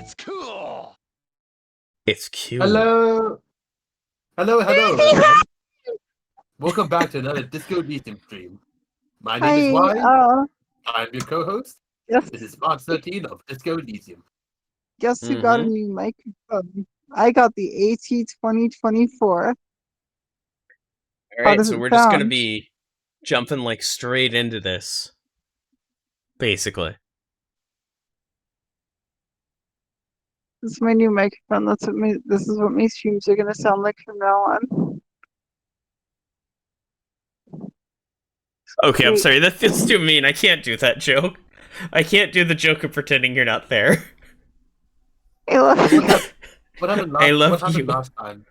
It's cool. It's cute. Hello, everyone. Welcome back to another Disco Elysium stream. My name is Hi, Y. I'm your co-host. yes, This is part 13 of Disco Elysium. guess who got a new microphone? I got the AT 2024. All How right, does so it we're just gonna sound? be jumping like straight into this, basically. This is my new microphone. This is what my streams are gonna sound like from now on. Okay, I'm Wait, sorry. That feels too mean. I can't do that joke. I can't do the joke of pretending you're not there. I love What happened I love what happened you. last time?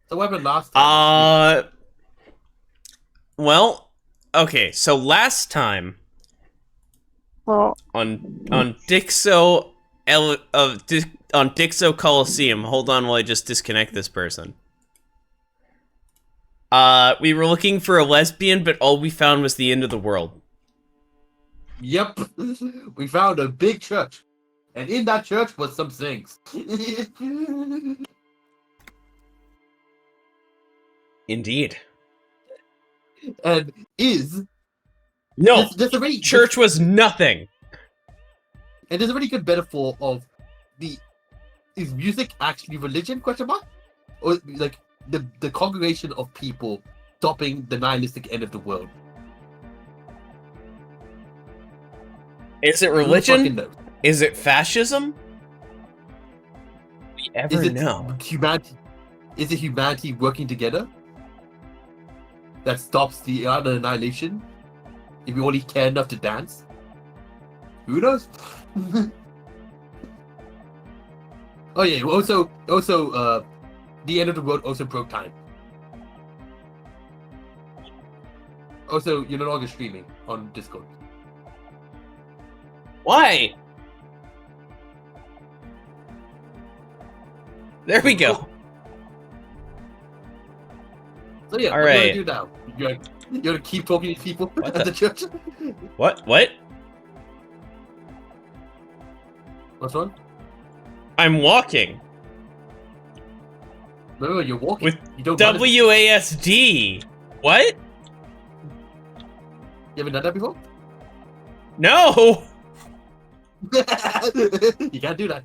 So what happened last time? Well, okay. So last time well, on Dixo on Dixo Coliseum. Hold on while I just disconnect this person. We were looking for a lesbian, but all we found was the end of the world. Yep. We found a big church. And in that church was some things. Indeed. And is No, there's a very church was nothing. and there's a very good metaphor of is music actually religion, question mark? Or like the congregation of people stopping the nihilistic end of the world. Is it Who fucking religion? knows? Is it fascism? We ever Is it know? humanity? Is it humanity working together that stops the art of annihilation? If we only care enough to dance, who knows? Oh yeah. Also, the end of the world also broke time. Also, you're no longer streaming on Discord. Why? There we go. So yeah, All what right. do you do now? You're gonna keep talking to people What at the- the church? What? What? What's wrong? I'm walking No, you're walking. with You don't run it. WASD. What? You haven't done that before? No. You can't do that.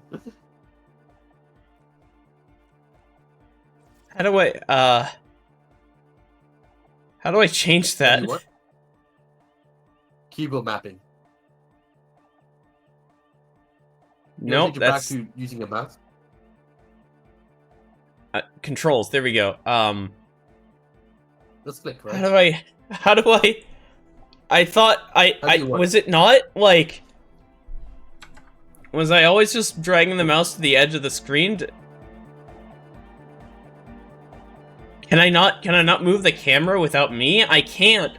How do I change that? You what? Keyboard mapping. You wanna Nope, take it back that's to using a mouse. controls. There we go. Let's click, How right? do I? I thought How do you want was it not like? Was I always just dragging the mouse to the edge of the screen? Can I not move the camera without me? I can't.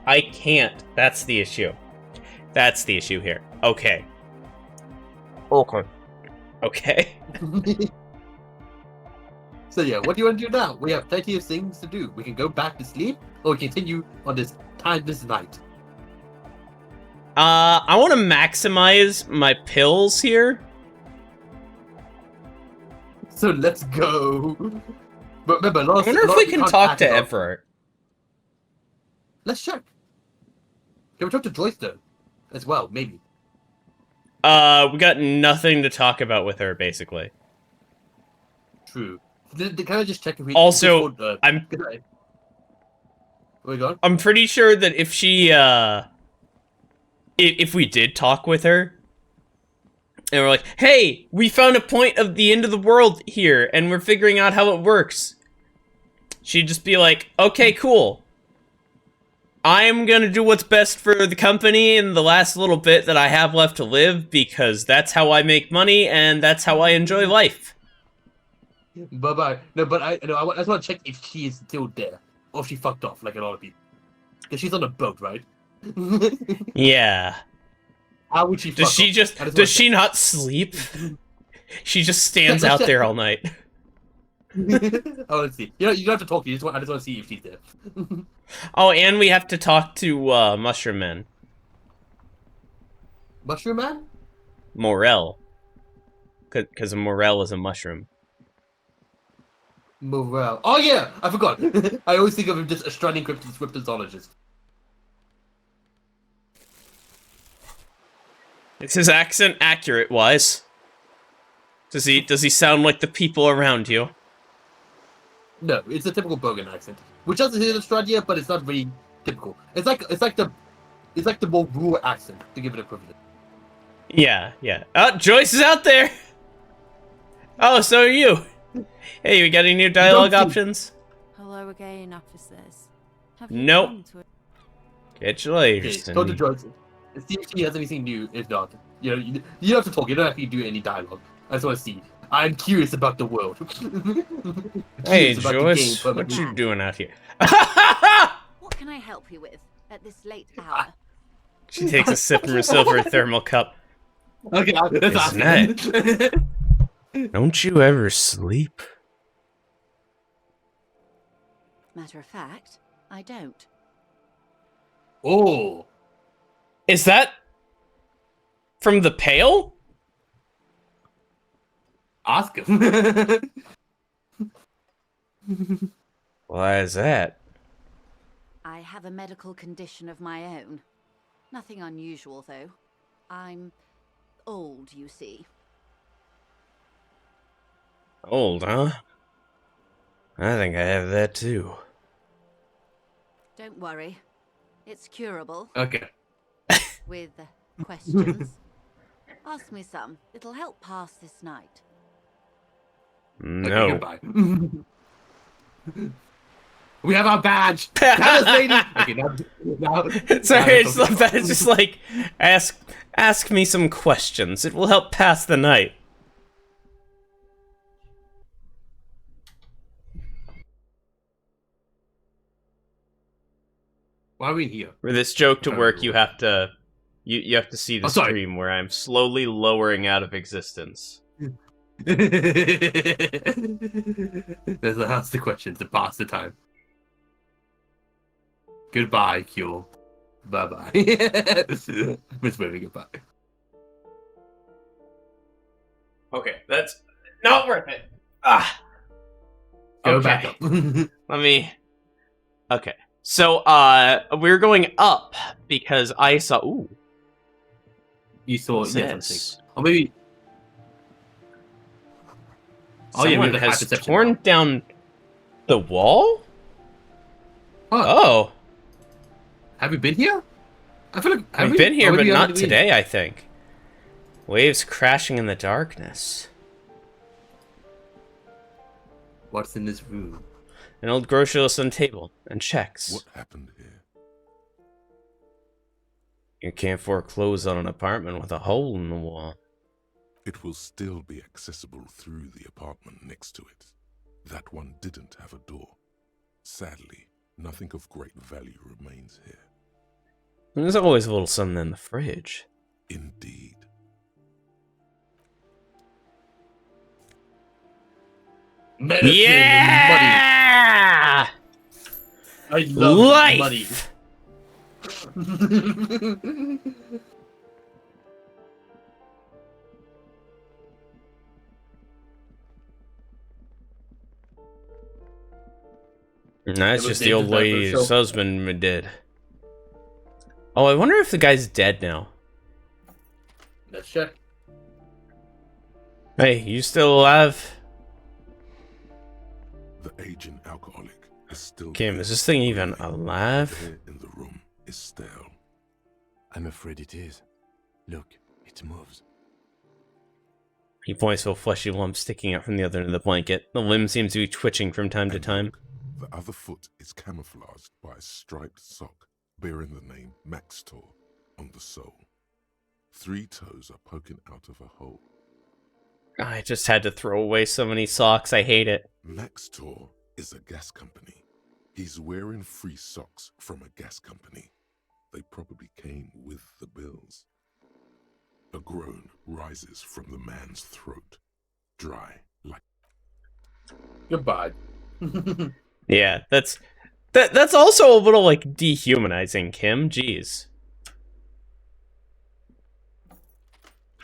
That's the issue. That's the issue here. Okay. Okay. Okay. So yeah, what do you want to do now? We have plenty of things to do. We can go back to sleep, or we continue on this timeless night. I want to maximize my pills here. So let's go. But remember, I wonder if we can talk to Everett. Let's check. Can we talk to Joyce though? As well, maybe. We got nothing to talk about with her, basically. True. Can I just check if we Also, Discord, I'm Good night. Where we going? I'm pretty sure that if she if we did talk with her and we're like, "Hey, we found a point of the end of the world here and we're figuring out how it works." She'd just be like, "Okay, cool. I'm going to do what's best for the company in the last little bit that I have left to live because that's how I make money and that's how I enjoy life." Bye bye. No, but I just want to check if she is still there or if she fucked off like a lot of people. Because she's on a boat, right? Yeah. How would she? Does fuck she off? just I wanna does she check. not sleep? She just stands Let's out check. there all night. Oh, let's see. You don't have to talk. I just want to see if she's there. Oh, and we have to talk to Mushroom Man. Mushroom Man? Morel. because morel is a mushroom. Morale. Oh yeah, I forgot. I always think of him just Australian cryptozoologist. Is his accent accurate, Wise? Does he sound like the people around you? No, it's a typical Bogan accent, which doesn't hit Australia, but it's not very typical. It's like the more rural accent to give it equivalent. Yeah, yeah. Oh, Joyce is out there! Oh, so are you. Hey, we got any new dialogue options? Hello again, officers. Have Nope. come to Catch you later, Okay, go to Cindy. Joyce. See if she has anything new. If not, you don't have to talk. You don't have to do any dialogue. I just want to see. I'm curious about the world. Hey, Curious about the Joyce, game, what you doing out here? What can I help you with at this late hour? She takes a sip from her silver thermal cup. Okay, that's Isn't awesome. Don't you ever sleep? Matter of fact, I don't. Oh, Is that from the pail? ask him. Why is that? I have a medical condition of my own. Nothing unusual, though. I'm old, you see. Old, huh? I think I have that too. Don't worry. It's curable Okay. with questions. Ask me some. It'll help pass this night. No. Okay, goodbye. We have our badge. Tell us, lady. Okay, now Sorry, I just love that. It's just like, ask me some questions. It will help pass the night. Why are we here? For this joke to work, you have to, you have to see the sorry. stream where I'm slowly lowering out of existence. That's the question to pass the time. Goodbye, Cure. Bye-bye. Miss Movie, goodbye. Okay, that's not worth it. Ah. Go Okay. back up. Let me. Okay, so we're going up because I saw. Ooh, You saw what's yeah, this? something. Or maybe. Oh, yeah, we Someone have the high has perception torn now. down the wall. Huh. Oh, Have we been here? I feel like have we've we? been here, Or but maybe we not haven't been. today. I think. Waves crashing in the darkness. What's in this room? An old grocery list on the table and checks. What happened here? You can't foreclose on an apartment with a hole in the wall. It will still be accessible through the apartment next to it. That one didn't have a door. Sadly, nothing of great value remains here. There's always a little something in the fridge. Indeed. Medicine Yeah! and money. I love Life! money. That's It was just the old dangerous after the lady's show. husband did. Oh, I wonder if the guy's dead now. Let's check. Hey, you still alive? The aging alcoholic is still Kim, there. is this thing even The alive? air in the room is stale. I'm afraid it is. Look, it moves. He points to a fleshy lump sticking out from the other end of the blanket. The limb seems to be twitching from time to And time. look, the other foot is camouflaged by a striped sock bearing the name Maxtor on the sole. 3 toes are poking out of a hole. I just had to throw away so many socks. I hate it. Maxtor is a gas company. He's wearing free socks from a gas company. They probably came with the bills. A groan rises from the man's throat, dry like Goodbye. Yeah, that's also a little like dehumanizing, Kim. Jeez.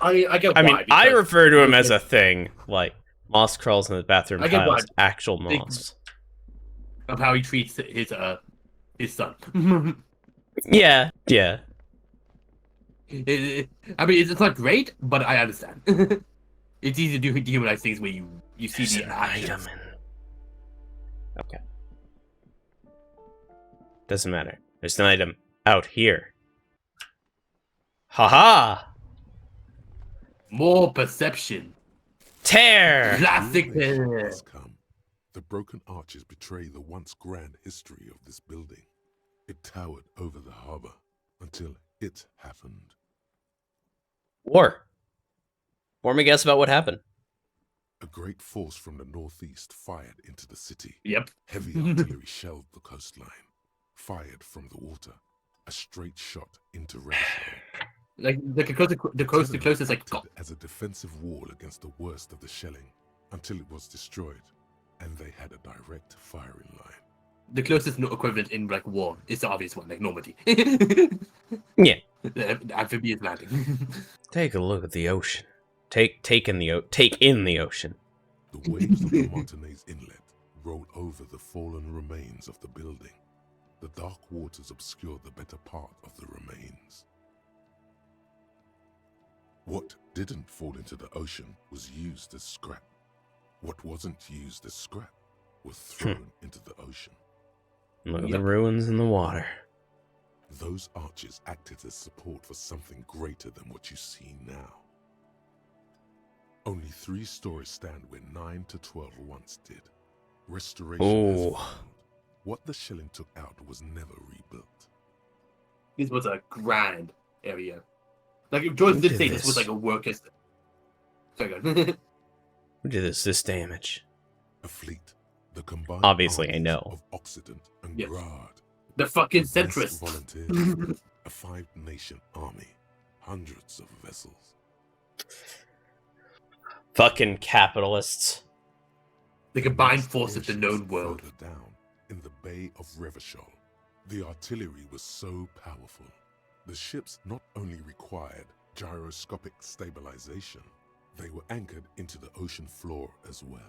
I get I why. mean, I because refer to him they as get- a thing. Like, moss crawls in the bathroom I get why. tiles. Actual They- moss. of how he treats his son. Yeah, yeah. I mean, it's not great, but I understand. It's easy to dehumanize things when you see There's the an actions. item in... Okay. Doesn't matter. There's an item out here. Haha! More perception. Tear! Classic. Realization has come. The broken arches betray the once grand history of this building. It towered over the harbor until it happened. War. Form a guess about what happened. A great force from the northeast fired into the city. Yep. Heavy artillery shelled the coastline. Fired from the water. A straight shot into Redstone. Like the closest like acted as a defensive wall against the worst of the shelling until it was destroyed, and they had a direct firing line. the closest equivalent in like war is the obvious one, like Normandy. Yeah. The amphibious landing. Take a look at the ocean. Take in the ocean. The waves of the Martinez Inlet rolled over the fallen remains of the building. The dark waters obscured the better part of the remains. What didn't fall into the ocean was used as scrap. What wasn't used as scrap was thrown into the ocean. Look at the ruins in the water. Those arches acted as support for something greater than what you see now. Only 3 stories stand where 9 to 12 once did. Restoration has Ooh. failed. What the shelling took out was never rebuilt. This was a grand area. Like if George Look did at say this was this. like a worker's. Sorry, good. Who did this damage? A fleet, the combined Obviously, I armies know. of Occident and Yes. Grad. The fucking With less centrists. volunteers, a 5-nation army, hundreds of vessels. Fucking capitalists. The combined Next force of the airships known world. further down, in the Bay of Revachol, the artillery was so powerful. The ships not only required gyroscopic stabilization, they were anchored into the ocean floor as well.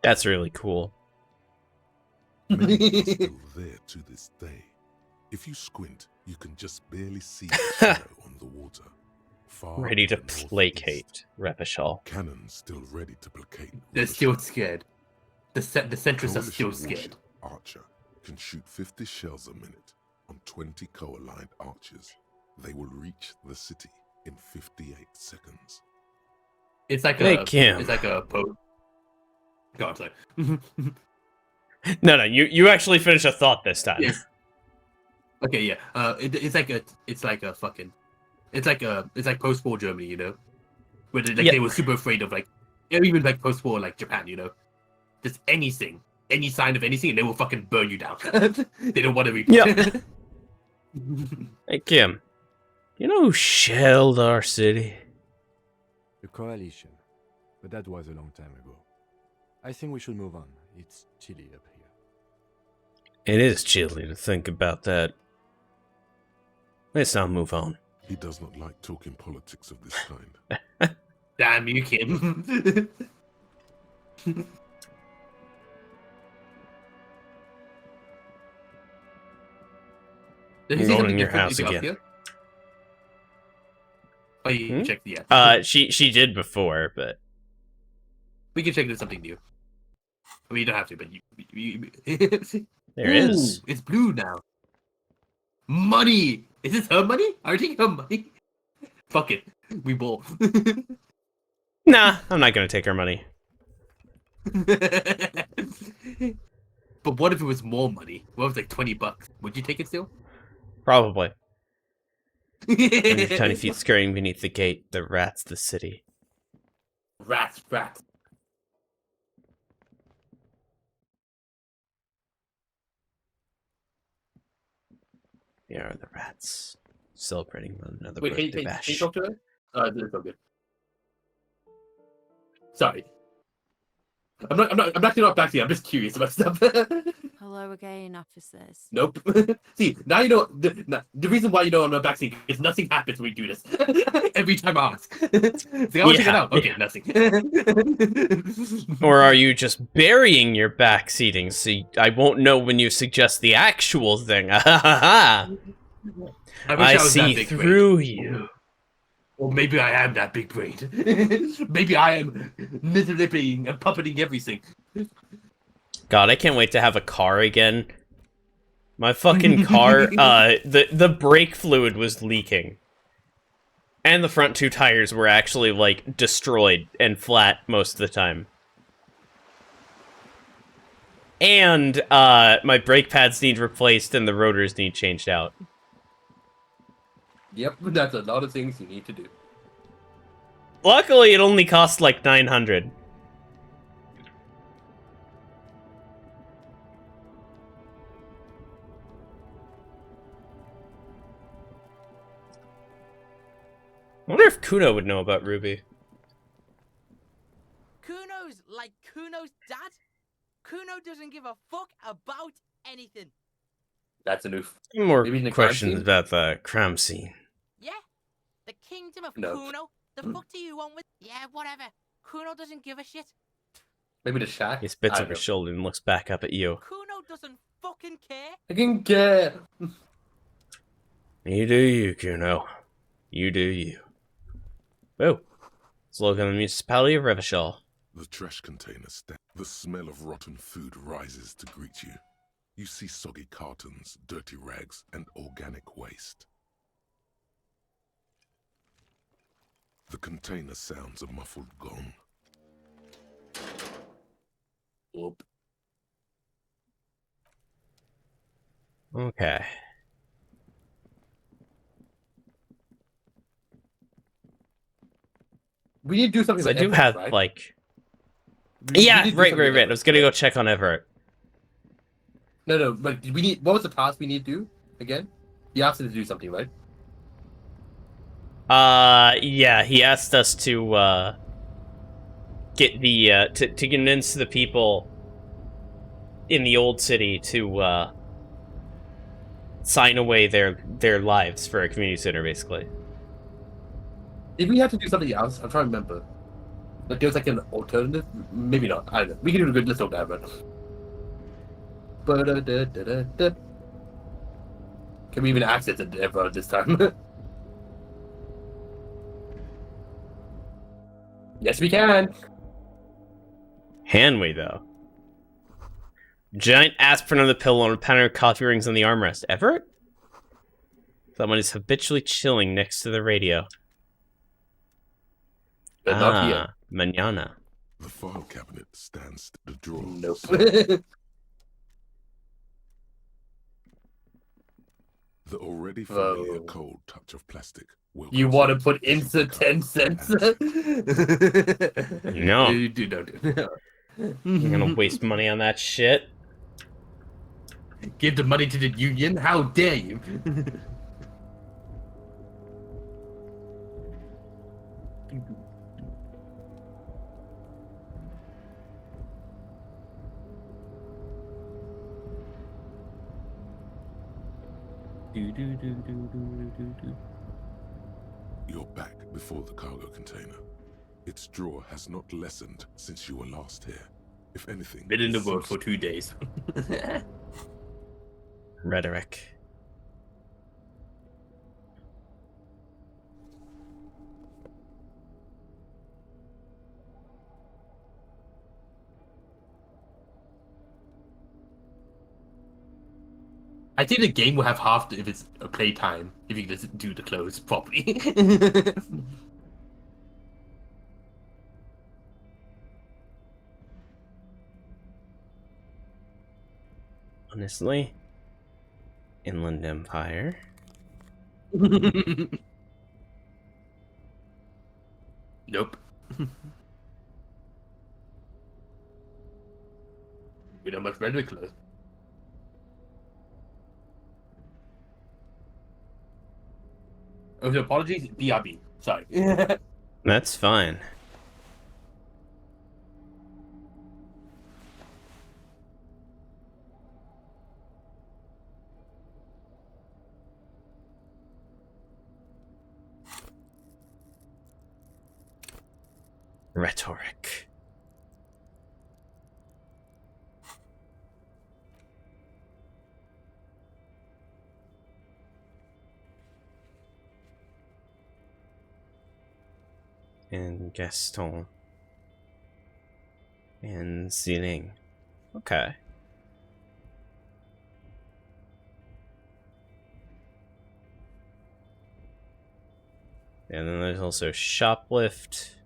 That's really cool. Many are still there to this day. If you squint, you can just barely see the shadow on the water. Far Ready to in the northeast, placate Revachol. cannons still ready to placate. They're Revachol. still scared. The centrists are Coalition still scared. warship Archer can shoot 50 shells a minute on 20 co-aligned archers. They will reach the city in 58 seconds. It's like Hey, a. Kim. It's like a. God, sorry. No, you actually finish a thought this time. Yeah. Okay, yeah. It's like post-war Germany, you know, where they were super afraid of like, even like post-war like Japan, you know, just anything, any sign of anything, and they will fucking burn you down. They don't want to be. Yep. Hey, Kim. You know who shelled our city? The coalition. But that was a long time ago. I think we should move on. It's chilly up here. It is chilly to think about that. Let's not move on. He does not like talking politics of this kind. Damn you, Kim. Did he I'm say going something in your different house up again. here? Oh, you Hmm? checked, yeah. She did before, but We can check there's something new. I mean, you don't have to, but you there is. It's blue now. Money! Is this her money? Are you taking her money? Fuck it. We both. Nah, I'm not gonna take her money. But what if it was more money? What if it was like $20? Would you take it still? Probably. 100 tiny feet scurrying beneath the gate, the rats the city. Rats. They are the rats, celebrating one another Wait, birthday can you bash. talk to her? It's all good. Sorry. I'm not back to you. I'm just curious about stuff. Hello again, officers. Nope. See, now you know the reason why you know I'm a backseat is nothing happens when we do this. Every time I ask. See, I want to check it out. Okay, nothing. Or are you just burying your backseating so I won't know when you suggest the actual thing? I wish I I was that see big through brained. you. Or maybe I am that big brained. Maybe I am manipulating and puppeting everything. God, I can't wait to have a car again. My fucking car, the brake fluid was leaking. And the front 2 tires were actually, like, destroyed and flat most of the time. And, my brake pads need replaced and the rotors need changed out. Yep, that's a lot of things you need to do. Luckily, it only cost, like, 900. I wonder if Kuno would know about Ruby. Kuno's like Kuno's dad. Kuno doesn't give a fuck about anything. That's a new. More Maybe in the crime questions scene? about the crime scene. Yeah? The kingdom of No. Kuno? The fuck do you want with? Yeah, whatever. Kuno doesn't give a shit. Maybe the shack? He spits I don't over his know. shoulder and looks back up at you. Kuno doesn't fucking care. I can get. You do you, Kuno. You do you. Oh, let's look at the municipality of Revachol. The trash container The smell of rotten food rises to greet you. You see soggy cartons, dirty rags, and organic waste. The container sounds a muffled gong. Whoop. Okay. We need to do something So I like do Everett, have, right? like... We Yeah, need to do right. something I Everett. was gonna go check on Everett. No, but we need. What was the task we need to do again? You asked us to do something, right? Yeah, he asked us to, get the, to convince the people in the old city to, sign away their lives for a community center, basically. Did we have to do something else? I'm trying to remember. Like there was like an alternative. Maybe not. I don't know. We can do a good list of that, but. Can we even access it ever this time? Yes, we can. Hanway, though. Giant aspirin on the pillow and a pattern of coffee rings on the armrest. Everett? Someone is habitually chilling next to the radio. But not here. Manana. The file cabinet stands the drawers. Nope. The already familiar Whoa. cold touch of plastic. You want to put instant 10 cents? No. You do not. You're gonna waste money on that shit. Give the money to the union? How dare you? You're back before the cargo container. Its drawer has not lessened since you were last here. If anything, Been in the it world seems for 2 days. Rhetoric. I think the game will have half if it's a playtime if you just do the clothes properly. Honestly, Inland Empire. Nope. We don't much better clothes. Oh, so apologies, BRB. Sorry. That's fine. Rhetoric. And Gaston. And Xining. Okay. And then there's also shoplift.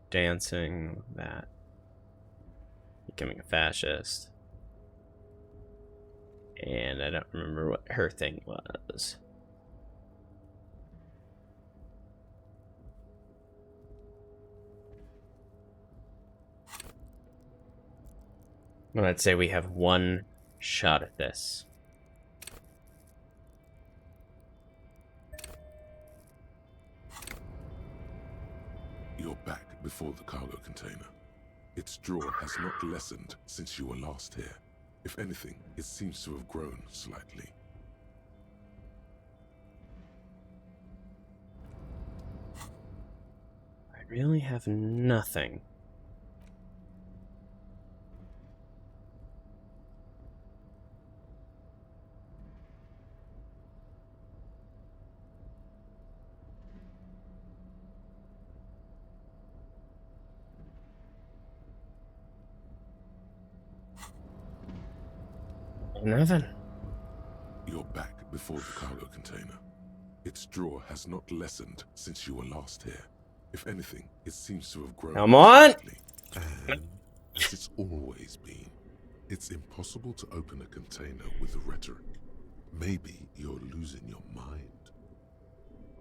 Dancing, that. Becoming a fascist. And I don't remember what her thing was. Well, I'd say we have one shot at this. You're back before the cargo container. Its draw has not lessened since you were last here. If anything, it seems to have grown slightly. I really have nothing. Nothing. You're back before the cargo container. Its draw has not lessened since you were last here. If anything, it seems to have grown Come on! slightly. And as it's always been, it's impossible to open a container with a rhetoric. Maybe you're losing your mind.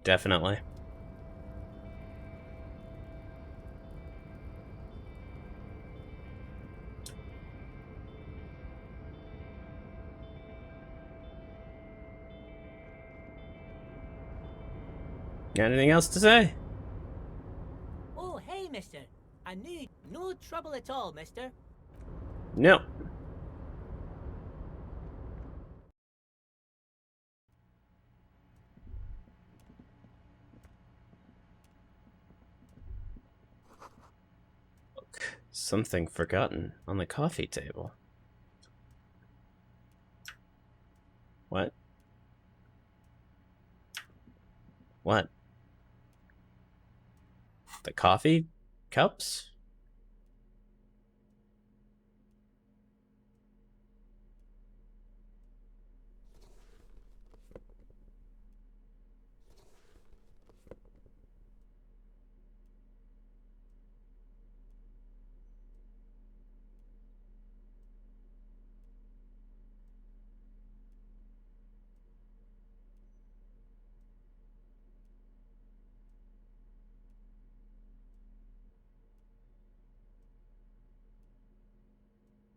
Definitely. Got anything else to say? Oh, hey, mister. I knew no trouble at all, mister. No. Something forgotten on the coffee table. What? What? The coffee cups?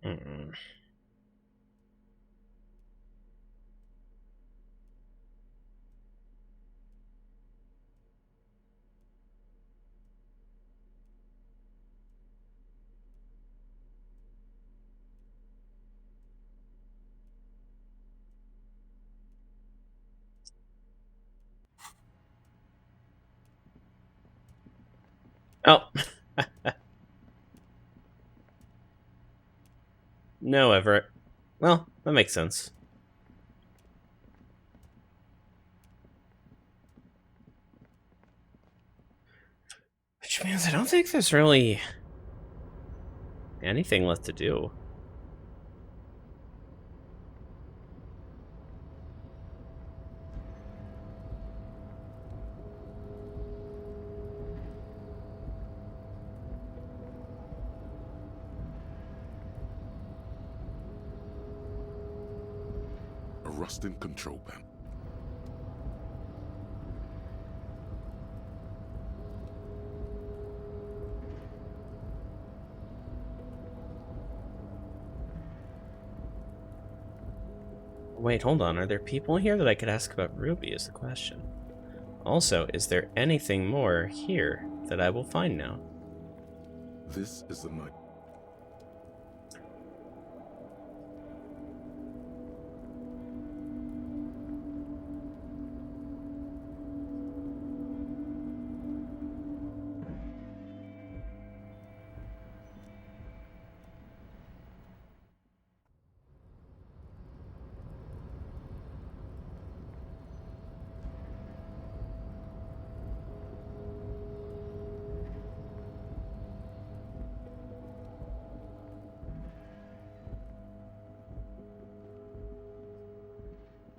Mm-mm. Oh. No, Everett. Well, that makes sense. Which means I don't think there's really anything left to do. A rusting control panel. Wait, hold on. Are there people here that I could ask about Ruby is the question. Also, is there anything more here that I will find now? This is the night.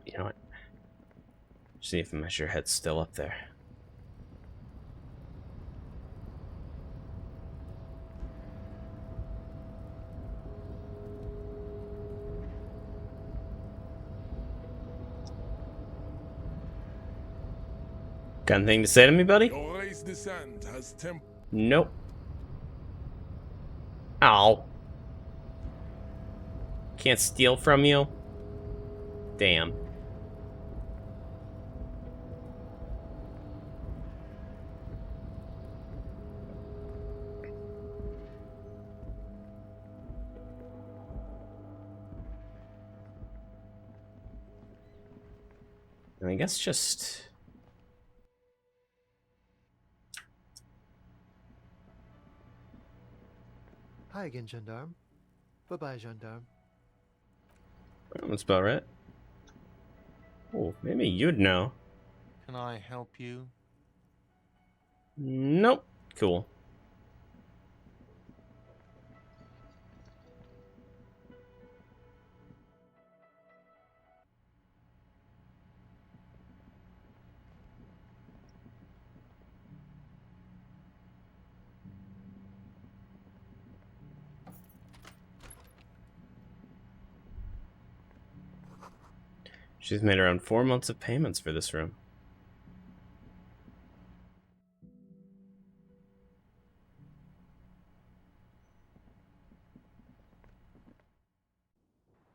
You know what? See if the measure head's still up there. Got anything to say to me, buddy? Your race descent has Nope. Ow. Can't steal from you? Damn. I guess just... Hi again, Gendarme. Bye-bye, Gendarme. That's about right. Oh, maybe you'd know. Can I help you? Nope. Cool. She's made around 4 months of payments for this room.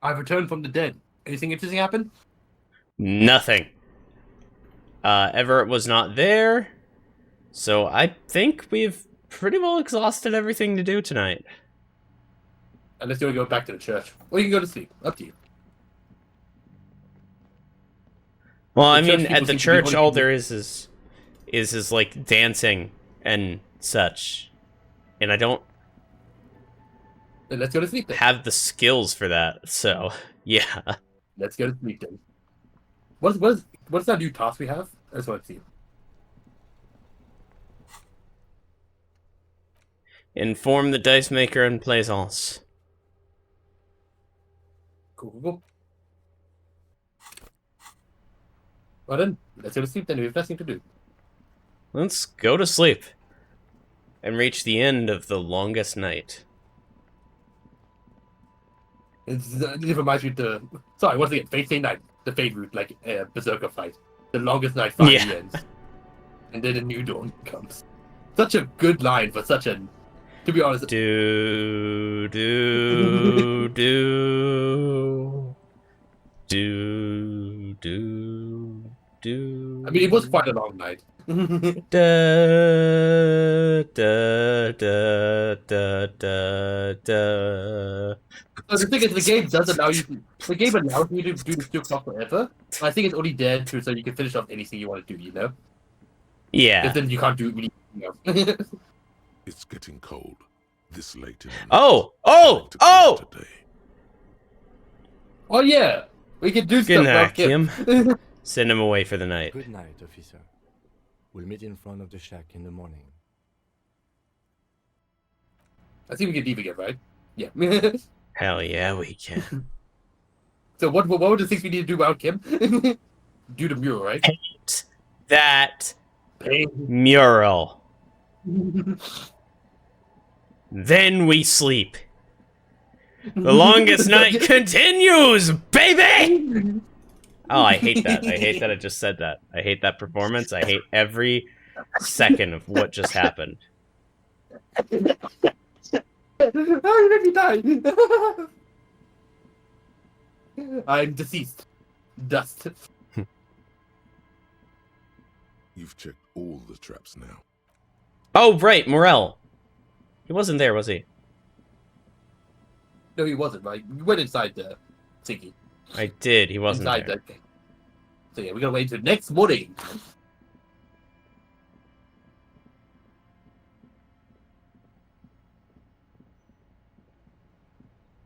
I've returned from the dead. Anything interesting happen? Nothing. Everett was not there, so I think we've pretty well exhausted everything to do tonight. Unless you want to go back to the church. Or you can go to sleep. Up to you. Well, I The church mean, people at the seem to be church, wanting all to- there is like dancing and such, and I don't Then let's go to sleep then. have the skills for that. So yeah. Let's go to sleep then. What's that new task we have? I just want to see. Inform the dice maker and plaisance. Cool. Well then, let's go to sleep then. We have nothing to do. Let's go to sleep and reach the end of the longest night. It reminds me of the... Sorry, once again, Fate Stay Night. The Fate route, like Berserker fight. The longest night finally Yeah. ends. And then a new dawn comes. Such a good line for such a... To be honest... Do. I mean, it was quite a long night. Da, da, da, da, da, da. So the thing is, the game does allow you to... The game allows you to do the 2 o'clock forever. But I think it's only there to so you can finish off anything you want to do, you know? Yeah. Because then you can't do really anything else. It's getting cold. This late in the night. Oh! Going to bed today. Oh yeah! We can do Good stuff night, about Kim. Send him away for the night. Good night, officer. We'll meet in front of the shack in the morning. I think we can leave again, right? Yeah. Hell yeah, we can. So what were the things we need to do about Kim? Do the mural, right? Paint that Paint. mural. Then we sleep. The longest night continues, baby! Oh, I hate that. I hate that I just said that. I hate that performance. I hate every second of what just happened. Oh, you made me die! I'm deceased. Dust. You've checked all the traps now. Oh, right, Morel. He wasn't there, was he? No, he wasn't, right? We went inside the thingy. I did. He wasn't Inside there. that thing. So yeah, we're gonna wait until next morning.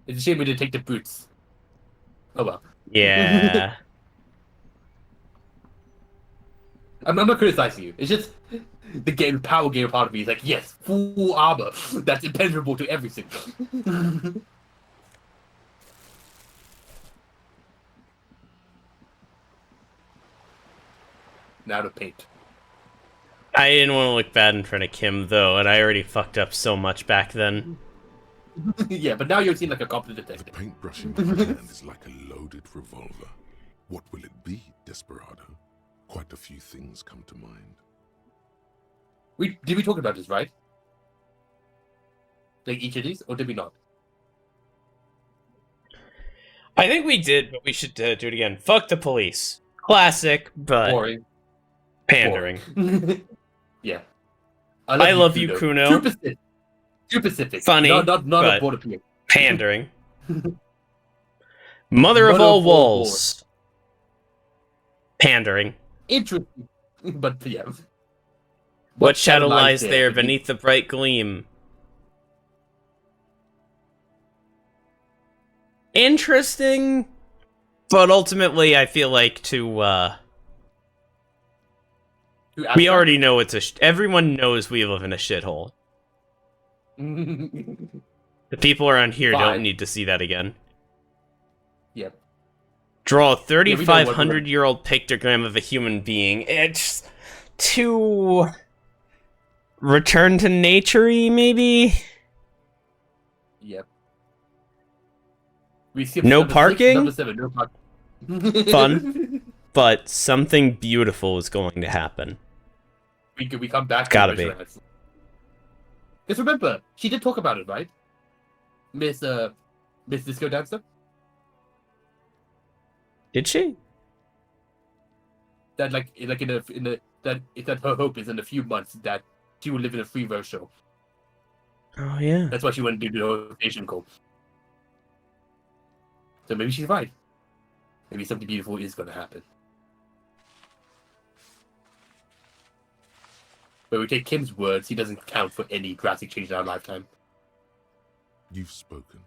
It's a shame we didn't take the boots. Oh well. Yeah. I'm not criticizing you. It's just the game, power game part of me is like, yes, full armor. That's impenetrable to everything. out of paint. I didn't want to look bad in front of Kim, though, and I already fucked up so much back then. Yeah, but now you're seen like a competent The detective. paintbrush in my hand is like a loaded revolver. What will it be, Desperado? Quite a few things come to mind. Did we talk about this, right? Like each of these, or did we not? I think we did, but we should do it again. Fuck the police. Classic, but Boring. pandering. Boring. Yeah. I love you, Kuno. Too specific. Funny, Not but a border appeal. pandering. Mother of all walls. Pandering. Interesting. But yeah. What shadow lies there beneath the bright gleam? Interesting, but ultimately I feel like we already know it's everyone knows we live in a shithole. The people around here don't need to see that again. Yep. Draw a 3,500-year-old pictogram of a human being. It's too return to nature-y, maybe? Yep. We skip no number parking? 6, number 7, no parking. Fun, but something beautiful is going to happen. We come back. Gotta be. Because remember, she did talk about it, right? Miss Disco Dancer? Did she? That that her hope is in a few months that she will live in a free verse show. Oh yeah. That's why she went to do the Asian call. So maybe she's right. Maybe something beautiful is going to happen. But we take Kim's words, he doesn't count for any drastic change in our lifetime. You've spoken.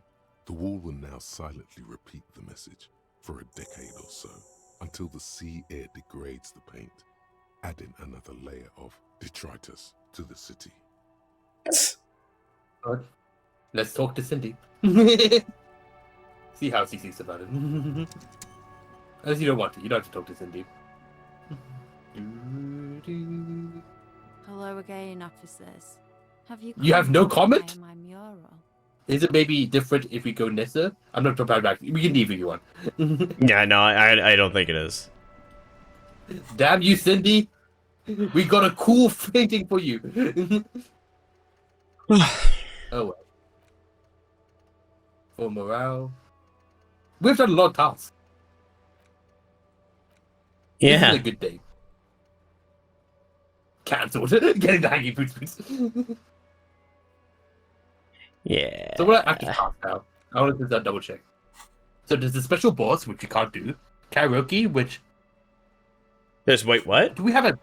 The wall will now silently repeat the message for a decade or so, until the sea air degrades the paint, adding another layer of detritus to the city. Good. Let's talk to Cindy. See how she thinks about it. Unless you don't want to. You don't have to talk to Cindy. Hello again, officers. You have no comment? My mural? Is it maybe different if we go Nissa? I'm not talking back. We can leave if you want. Yeah, no, I don't think it is. Damn you, Cindy! We got a cool painting for you. Oh well. For morale, we've done a lot of tasks. Yeah. This is a good day. Cancelled. Getting the hanging boots. Yeah. So what are active tasks now? I want to do that double check. So there's the special boss, which you can't do. Karaoke, which... Wait, what? Do we have a...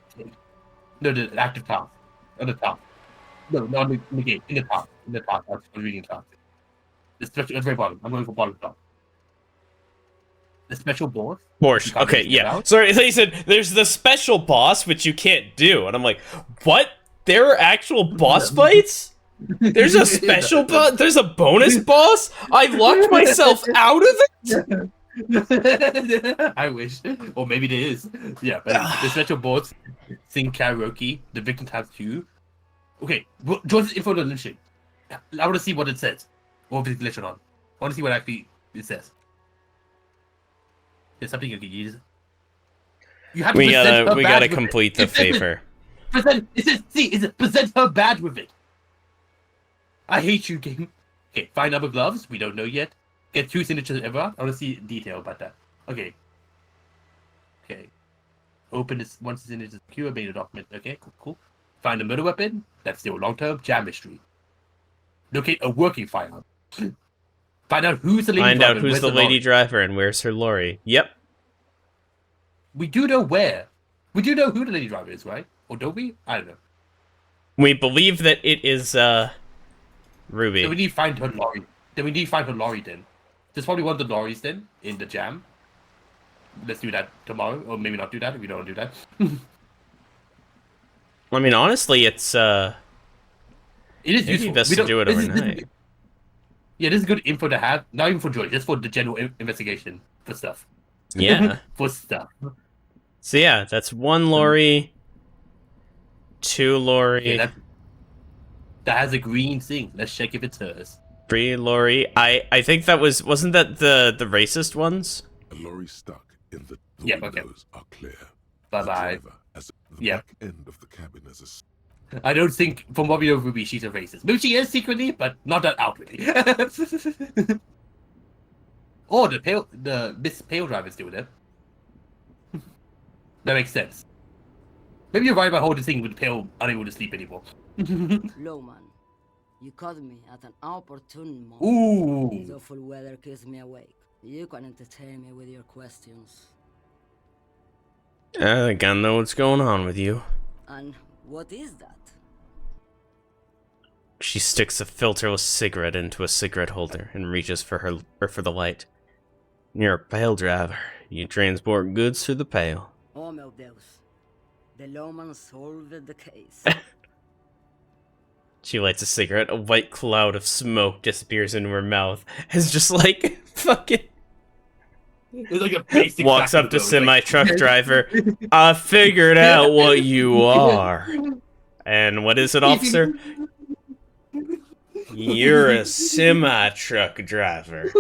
No, the active task. On the top. No, not in the game. In the top. In the top. I was reading the top. The special... At the very bottom. I'm going for bottom top. The special boss? Porsche. Okay, yeah. Sorry, they said there's the special boss, which you can't do. And I'm like, what? There are actual boss fights? There's a special boss? There's a bonus boss? I locked myself out of it? I wish. Or maybe there is. Yeah, but the special boss, sing karaoke, the victim tabs too. Okay, join this info lynching. I want to see what it says. What is glitching on? I want to see what actually it says. There's something you can use. You have to we gotta complete the favor. Present her badge with it. I hate you, game. Okay, find number gloves. We don't know yet. Get 2 signatures ever. I want to see detail about that. Okay. Okay. Open this once the signature is secure. Made a document. Okay, cool. Find a murder weapon. That's still long term. Jam mystery. Locate a working firearm. Find out who's the lady driver. Find out who's the lady driver and where's her lorry. Yep. We do know where. We do know who the lady driver is, right? Or don't we? I don't know. We believe that it is, Ruby. Then we need to find her lorry. Then. There's probably one of the lorries then, in the jam. Let's do that tomorrow. Or maybe not do that if we don't do that. I mean, honestly, it's, It is useful. Best to do it overnight. Yeah, this is good info to have. Not even for Joy, just for the general investigation for stuff. Yeah. For stuff. So yeah, that's 1 lorry, 2 lorry, Okay, that has a green thing. Let's check if it's hers. 3 lorry. I think that wasn't that the racist ones? A lorry stuck in the Yep, okay. windows are clear. Bye The bye. driver has the Yep. back end of the cabin as a I don't think, from what we know of Ruby, she's a racist. Maybe she is secretly, but not that outwardly. Oh, the Miss Pale driver's doing it. That makes sense. Maybe you're right about holding thing with Pale unable to sleep anymore. Lowman, you caught me at an opportune moment. Ooh. The awful weather keeps me awake. You can entertain me with your questions. I think I know what's going on with you. And what is that? She sticks a filterless cigarette into a cigarette holder and reaches for the light. You're a pail driver. You transport goods through the pail. Oh meu Deus. The lawman solved the case. She lights a cigarette. A white cloud of smoke disappears into her mouth. It's just like fucking. It's like a basic Walks up to fact, though. semi-truck driver. I figured out what you are. And what is it, officer? You're a semi-truck driver.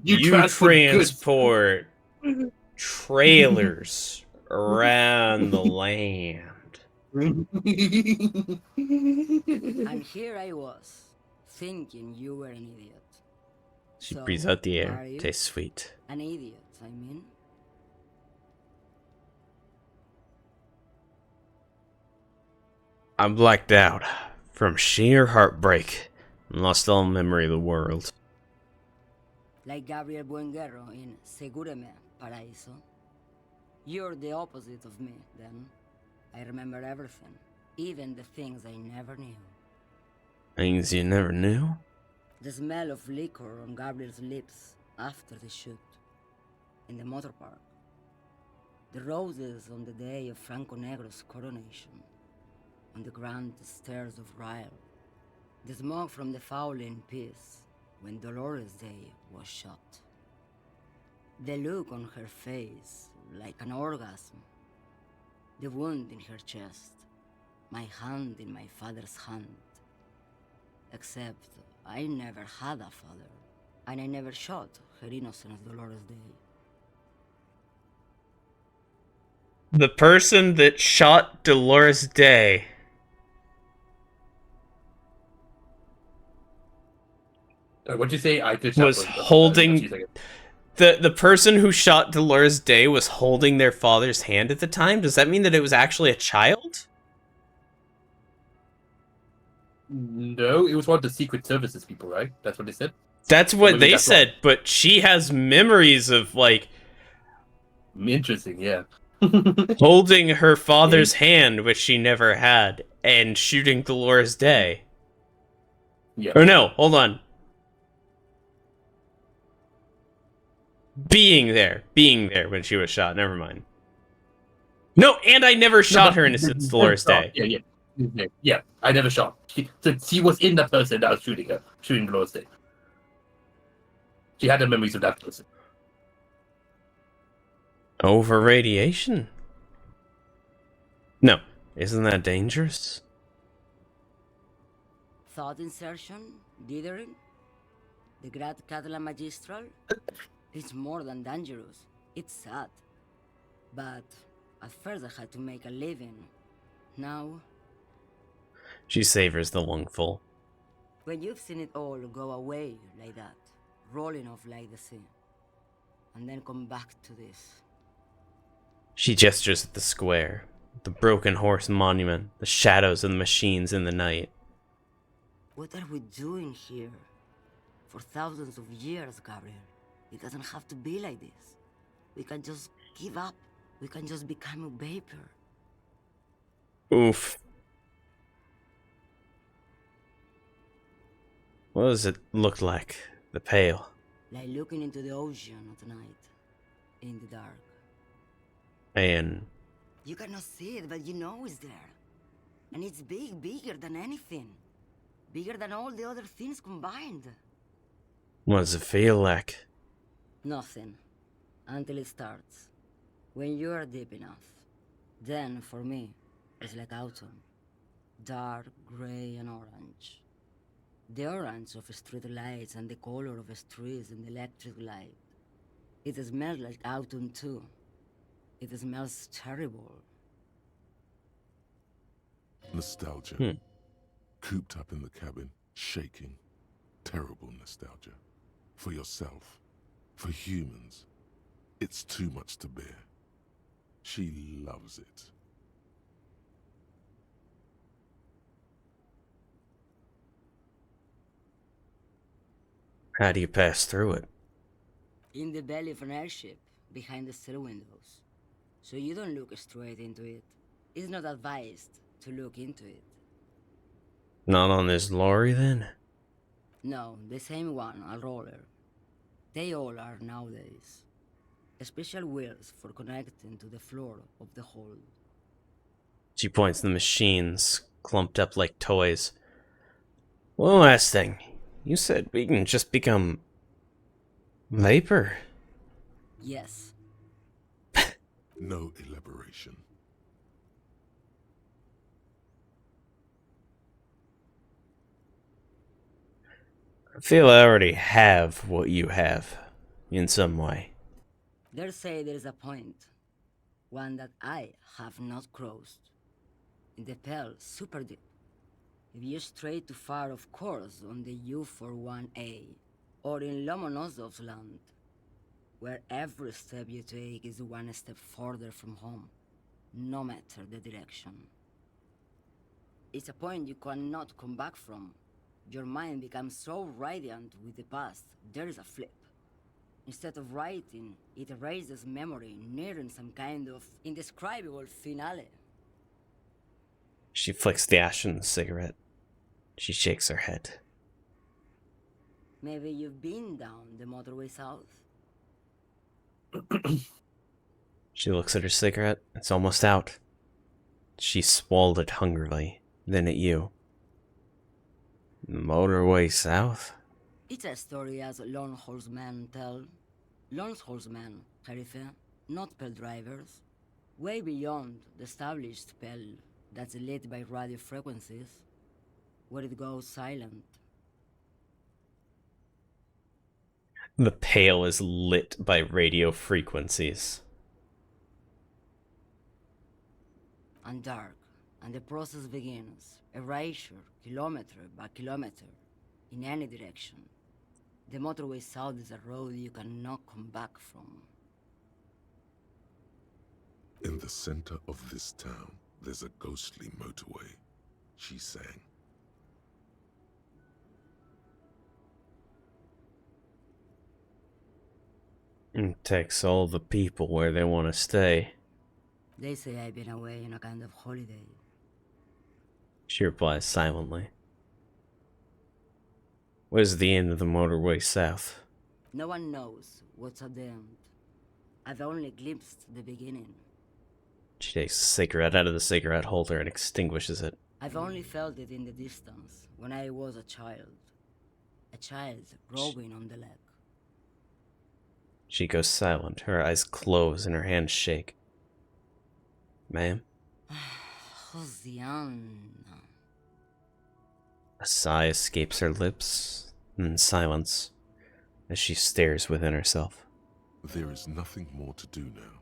You transport trailers around the land. And here I was, thinking you were an idiot. She So, breathes out the are air. you? Tastes sweet. An idiot, I mean. I'm blacked out from sheer heartbreak and lost all memory of the world. Like Gabriel Buenguerro in Segúreme, Paraíso. You're the opposite of me, then. I remember everything, even the things I never knew. Things you never knew? The smell of liquor on Gabriel's lips after the shoot. In the motor park. The roses on the day of Franco Negro's coronation. On the grand stairs of Ryle. The smoke from the Fowling piece when Dolores Day was shot. The look on her face, like an orgasm. The wound in her chest. My hand in my father's hand. Except I never had a father, and I never shot her innocent as Dolores Day. The person that shot Dolores Day. What'd you say? I just Was holding the person who shot Dolores Day was holding their father's hand at the time. Does that mean that it was actually a child? No, it was one of the Secret Services people, right? That's what they said. That's what they that's said, but she has memories of like Interesting, yeah. holding her father's hand, which she never had, and shooting Dolores Day. Yeah. Or no, hold on. Being there when she was shot. Never mind. No, and I never shot her since Dolores Day. Yeah. I never shot. She was in that person that was shooting Dolores Day. She had the memories of that person. Over radiation? No, isn't that dangerous? Thought insertion? Dithering? The Grad Catalan Magistral? It's more than dangerous. It's sad. But at first I had to make a living. Now... She savors the lungful. When you've seen it all go away like that, rolling off like the sea, and then come back to this. She gestures at the square, the broken horse monument, the shadows of the machines in the night. What are we doing here? For thousands of years, Gabriel. It doesn't have to be like this. We can just give up. We can just become a vapor. Oof. What does it look like? The pail. Like looking into the ocean at night. In the dark. And... You cannot see it, but you know it's there. And it's big, bigger than anything. Bigger than all the other things combined. what does it feel like? Nothing. Until it starts. When you are deep enough, then for me, it's like autumn. Dark, gray, and orange. The orange of street lights and the color of streets in the electric light. It smells like autumn too. It smells terrible. Nostalgia. Cooped up in the cabin, shaking. Terrible nostalgia. For yourself. For humans. It's too much to bear. She loves it. How do you pass through it? In the belly of an airship, behind the steel windows. So you don't look straight into it. It's not advised to look into it. Not on this lorry, then? No, the same one, a roller. They all are nowadays. Special wheels for connecting to the floor of the hold. She points to the machines, clumped up like toys. One last thing. You said we can just become... vapor? Yes. No elaboration. I feel I already have what you have, in some way. They say there is a point. One that I have not crossed. In the Pale, super deep. If you stray too far, of course, on the U41A, or in Lomonosov's land, where every step you take is one step further from home, no matter the direction. It's a point you cannot come back from. Your mind becomes so radiant with the past, there is a flip. Instead of writing, it erases memory, nearing some kind of indescribable finale. She flicks the ash in the cigarette. She shakes her head. Maybe you've been down the motorway south? She looks at her cigarette. It's almost out. She swallowed it hungrily, then at you. Motorway south? It's a story as lone horsemen tell. Lone horsemen, Sheriff, not Pell drivers. Way beyond the established Pell that's lit by radio frequencies, where it goes silent. The Pale is lit by radio frequencies. And dark, and the process begins. Erasure, kilometer by kilometer, in any direction. The motorway south is a road you cannot come back from. In the center of this town, there's a ghostly motorway, she sang. It takes all the people where they want to stay. They say I've been away on a kind of holiday. She replies silently. Where's the end of the motorway south? No one knows what's at the end. I've only glimpsed the beginning. She takes a cigarette out of the cigarette holder and extinguishes it. I've only felt it in the distance, when I was a child. A child rowing on the lake. She goes silent, her eyes close and her hands shake. Ma'am? Josiana. A sigh escapes her lips, and silence, as she stares within herself. There is nothing more to do now.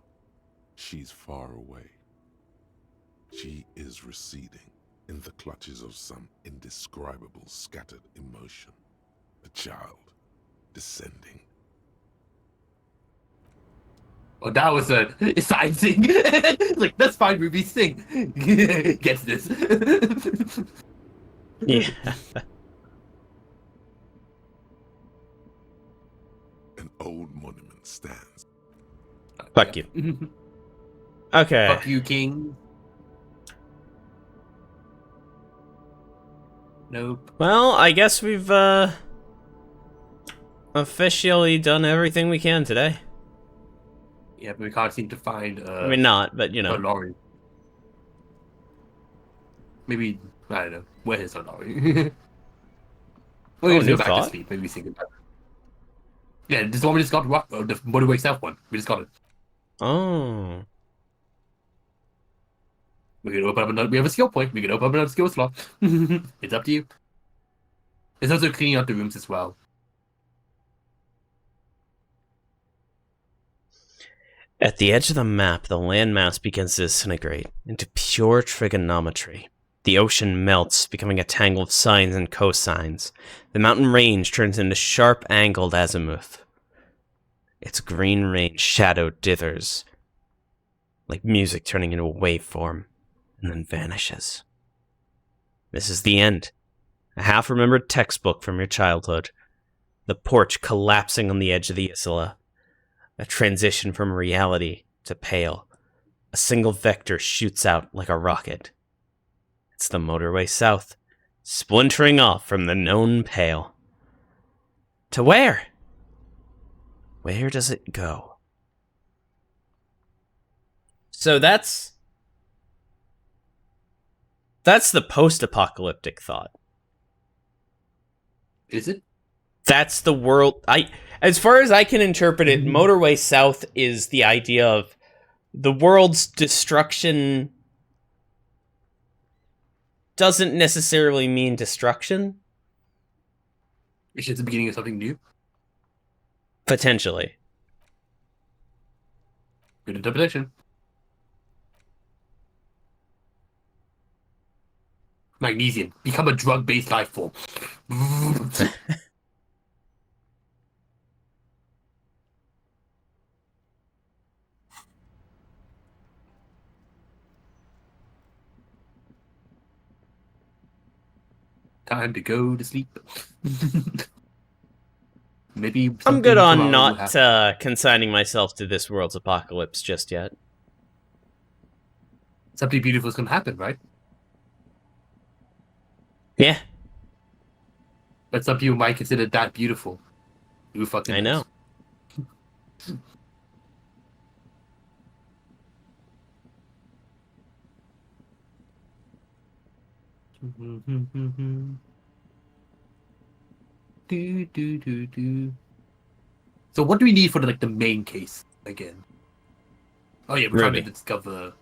She's far away. She is receding in the clutches of some indescribable scattered emotion. A child descending. Oh, that was a side thing. Like, that's fine, Ruby, sing. Gets this. Yeah. An old monument stands. Fuck you. Okay. Fuck you, King. Nope. Well, I guess we've, officially done everything we can today. Yeah, but we can't seem to find, I mean, not, but, you know. a lorry. Maybe, I don't know. Where is our lorry? We're gonna go back to sleep. Maybe we think about it. Yeah, this one we just got, the motorway south one. We just got it. Oh. We can open up another. We have a skill point. We can open up another skill slot. It's up to you. It's also cleaning out the rooms as well. At the edge of the map, the landmass begins to disintegrate into pure trigonometry. The ocean melts, becoming a tangle of sines and cosines. The mountain range turns into sharp-angled azimuth. Its green range shadow dithers, like music turning into a waveform, and then vanishes. This is the end. A half-remembered textbook from your childhood. The porch collapsing on the edge of the Isla. A transition from reality to pale. A single vector shoots out like a rocket. It's the motorway south, splintering off from the known pale. To where? Where does it go? So that's the post-apocalyptic thought. Is it? That's the world. As far as I can interpret it, motorway south is the idea of the world's destruction doesn't necessarily mean destruction. It's just the beginning of something new. Potentially. Good interpretation. Magnesium. Become a drug-based life form. Time to go to sleep. Maybe I'm good something on tomorrow will not happen. consigning myself to this world's apocalypse just yet. Something beautiful is going to happen, right? Yeah, But some people might consider that beautiful. Who fucking I know. Do. So what do we need for the main case again? Oh yeah, we're trying Ruby. to discover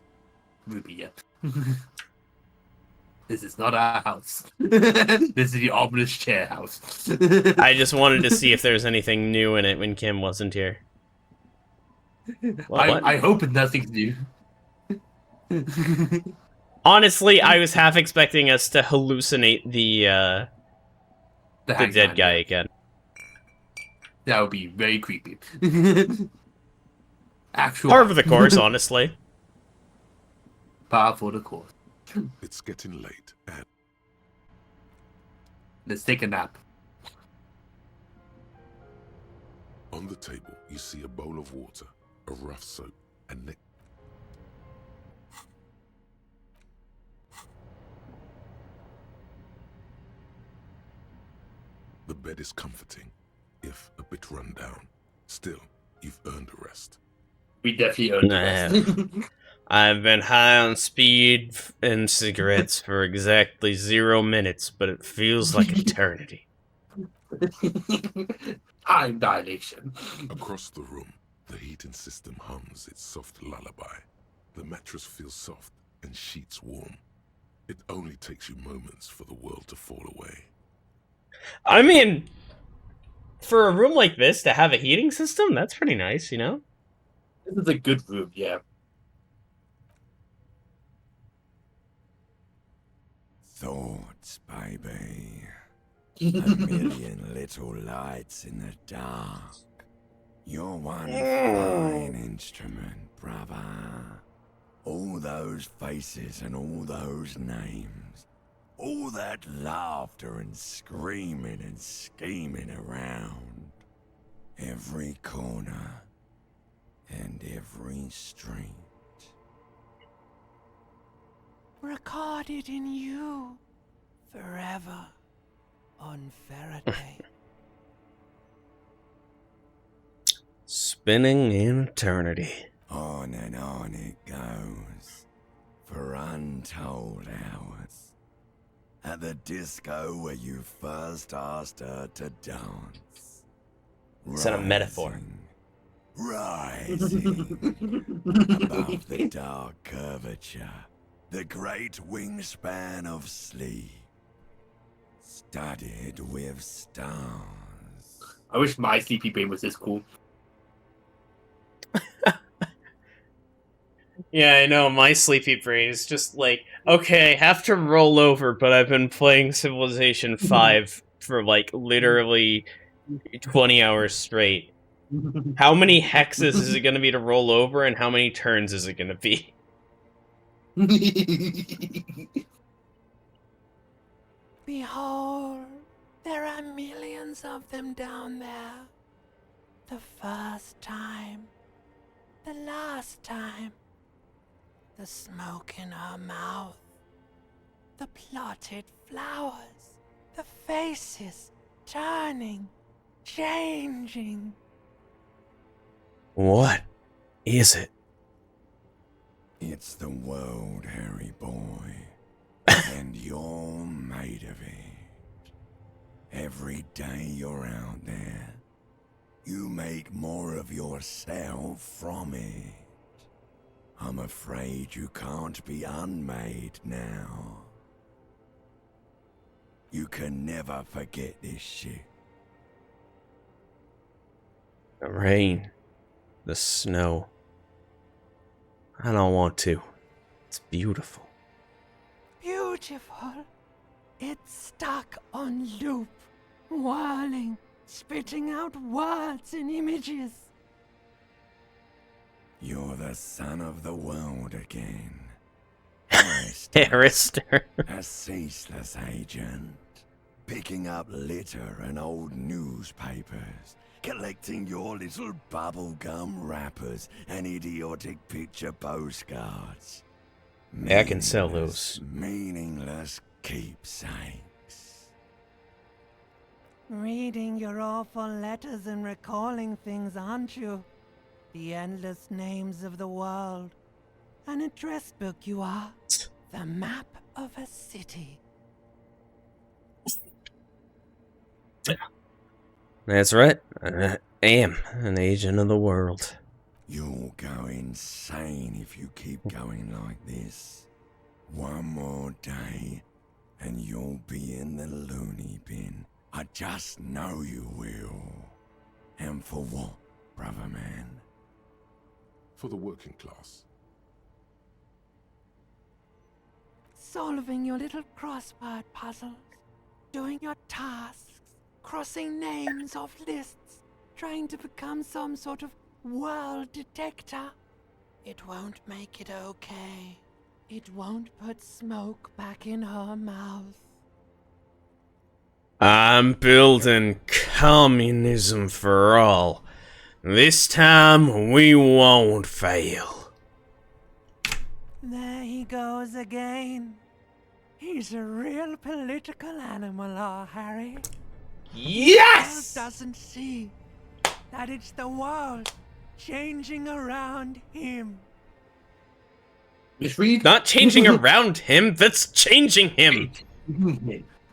Ruby. Yeah. This is not our house. This is the ominous chair house. I just wanted to see if there's anything new in it when Kim wasn't here. What? I hope nothing's new. Honestly, I was half expecting us to hallucinate the dead guy again. That would be very creepy. Actual. Par for the course, honestly. Par for the course. It's getting late, and Let's take a nap. on the table you see a bowl of water, a rough soap, and neck. The bed is comforting, if a bit run down. Still, you've earned a rest. We definitely earned the rest. I've been high on speed and cigarettes for exactly 0 minutes, but it feels like eternity. Time dilation. Across the room, the heating system hums its soft lullaby. The mattress feels soft and sheets warm. It only takes you moments for the world to fall away. I mean, for a room like this to have a heating system, that's pretty nice, you know? This is a good room, yeah. Thoughts, baby. A million little lights in the dark. You're one fine instrument, brother. All those faces and all those names. All that laughter and screaming and scheming around. Every corner and every street. Recorded in you forever on Faraday. Spinning in eternity. On and on it goes for untold hours. At the disco where you first asked her to dance. Is that a metaphor? Rising, Rising above the dark curvature, the great wingspan of sleep, studded with stars. I wish my sleepy brain was this cool. Yeah, I know, my sleepy brain is just like, okay, have to roll over, but I've been playing Civilization 5 for, like, literally 20 hours straight. How many hexes is it gonna be to roll over, and how many turns is it gonna be? Behold, there are millions of them down there. The first time, the last time. The smoke in her mouth, the plotted flowers, the faces turning, changing. What is it? It's the world, Harry boy, and you're made of it. Every day you're out there, you make more of yourself from it. I'm afraid you can't be unmade now. You can never forget this shit. The rain. The snow. I don't want to. It's beautiful. Beautiful. It's stuck on loop, whirling, spitting out words and images. You're the son of the world again. Harrister. A ceaseless agent. Picking up litter and old newspapers. Collecting your little bubblegum wrappers and idiotic picture postcards. Yeah, I can sell those. Meaningless keepsakes. Reading your awful letters and recalling things, aren't you? The endless names of the world. An address book you are. The map of a city. That's right. I am an agent of the world. You'll go insane if you keep going like this. One more day, and you'll be in the loony bin. I just know you will. And for what, brother man? For the working class. Solving your little crossword puzzles. Doing your tasks. Crossing names off lists. Trying to become some sort of world detector. It won't make it okay. It won't put smoke back in her mouth. I'm building communism for all. This time we won't fail. There he goes again. He's a real political animal, our Harry. Yes! The world doesn't see that it's the world changing around him. Miss Reed? Not changing around him, that's changing him.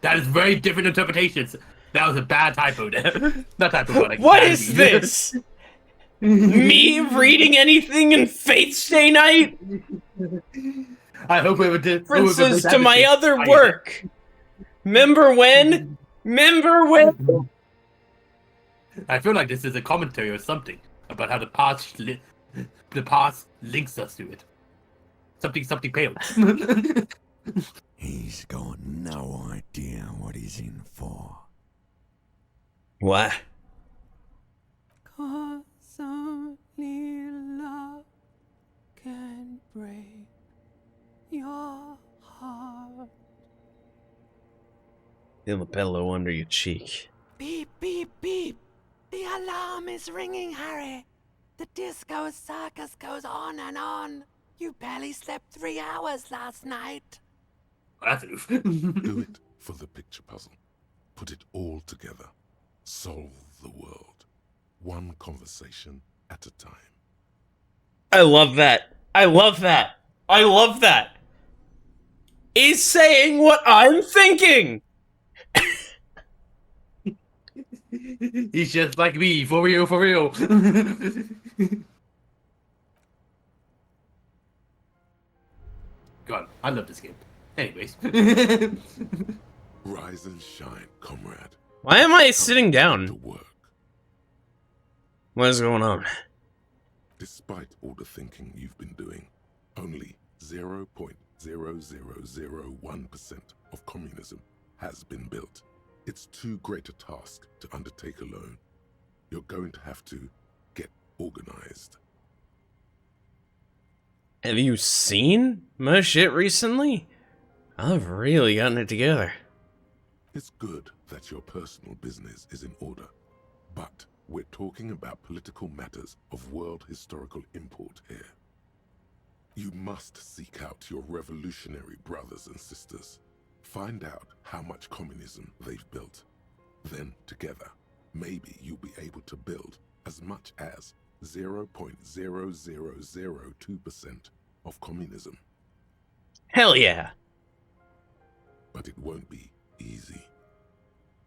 That is very different interpretations. That was a bad typo there. Not typo, but like What is this? Me reading anything in Fate's Day Night? I hope we did References to my other work. Remember when? Remember when? I feel like this is a commentary or something about how the past links us to it. Something pale. He's got no idea what he's in for. What? 'Cause only love can break your heart. Feel the pillow under your cheek. Beep, beep, beep. The alarm is ringing, Harry. The disco circus goes on and on. You barely slept 3 hours last night. That's enough. Do it for the picture puzzle. Put it all together. Solve the world. One conversation at a time. I love that. I love that. I love that. He's saying what I'm thinking. He's just like me, for real, for real. God, I love this game. Anyways. Rise and shine, comrade. Why am I sitting down? To work. What is going on? Despite all the thinking you've been doing, only 0.0001% of communism has been built. It's too great a task to undertake alone. You're going to have to get organized. Have you seen my shit recently? I've really gotten it together. It's good that your personal business is in order, but we're talking about political matters of world historical import here. You must seek out your revolutionary brothers and sisters. Find out how much communism they've built. Then, together, maybe you'll be able to build as much as 0.0002% of communism. Hell yeah! But it won't be easy.